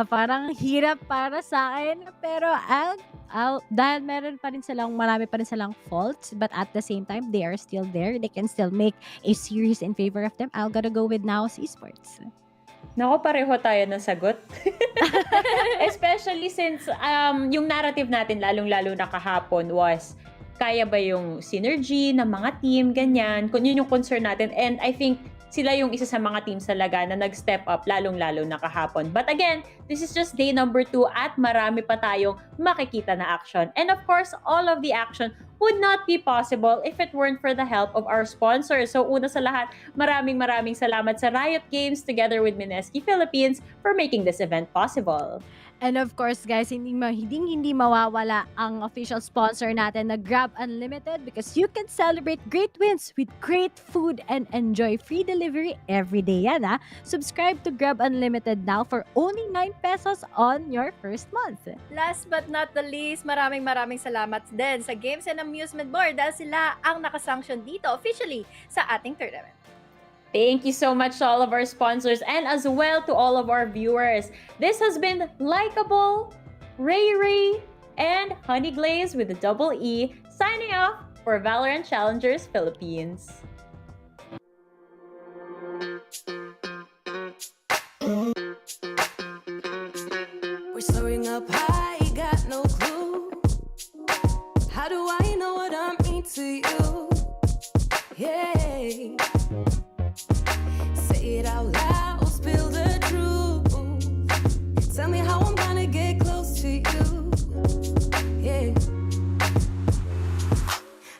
Parang hirap para sa akin, pero dahil marami pa rin silang faults, but at the same time, they are still there. They can still make a series in favor of them. I'll gotta go with Naos Esports. Nako, pareho tayo ng sagot. Especially since yung narrative natin, lalong-lalo na kahapon, was kaya ba yung synergy ng mga team, ganyan. Yun yung concern natin. And I think sila yung isa sa mga teams talaga na nag-step up lalong-lalo na kahapon. But again, this is just day number 2 at marami pa tayong makikita na action. And of course, all of the action would not be possible if it weren't for the help of our sponsors. So una sa lahat, maraming salamat sa Riot Games together with Mineski Philippines for making this event possible. And of course, guys, hindi mawawala ang official sponsor natin na Grab Unlimited because you can celebrate great wins with great food and enjoy free delivery every day yan, ha? Subscribe to Grab Unlimited now for only 9 pesos on your first month. Last but not the least, maraming salamat din sa Games and Amusement Board dahil sila ang nakasanction dito officially sa ating tournament. Thank you so much to all of our sponsors and as well to all of our viewers. This has been Likeable, Ray, and Honey Glaze with a double E, signing off for VALORANT Challengers Philippines. We're soaring up high, got no clue. How do I know what I mean to you? Yeah. Say it out loud, spill the truth. Tell me how I'm gonna get close to you. Yeah.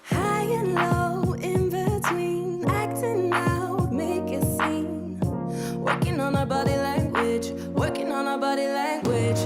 High and low, in between, acting out, make a scene. Working on our body language, working on our body language.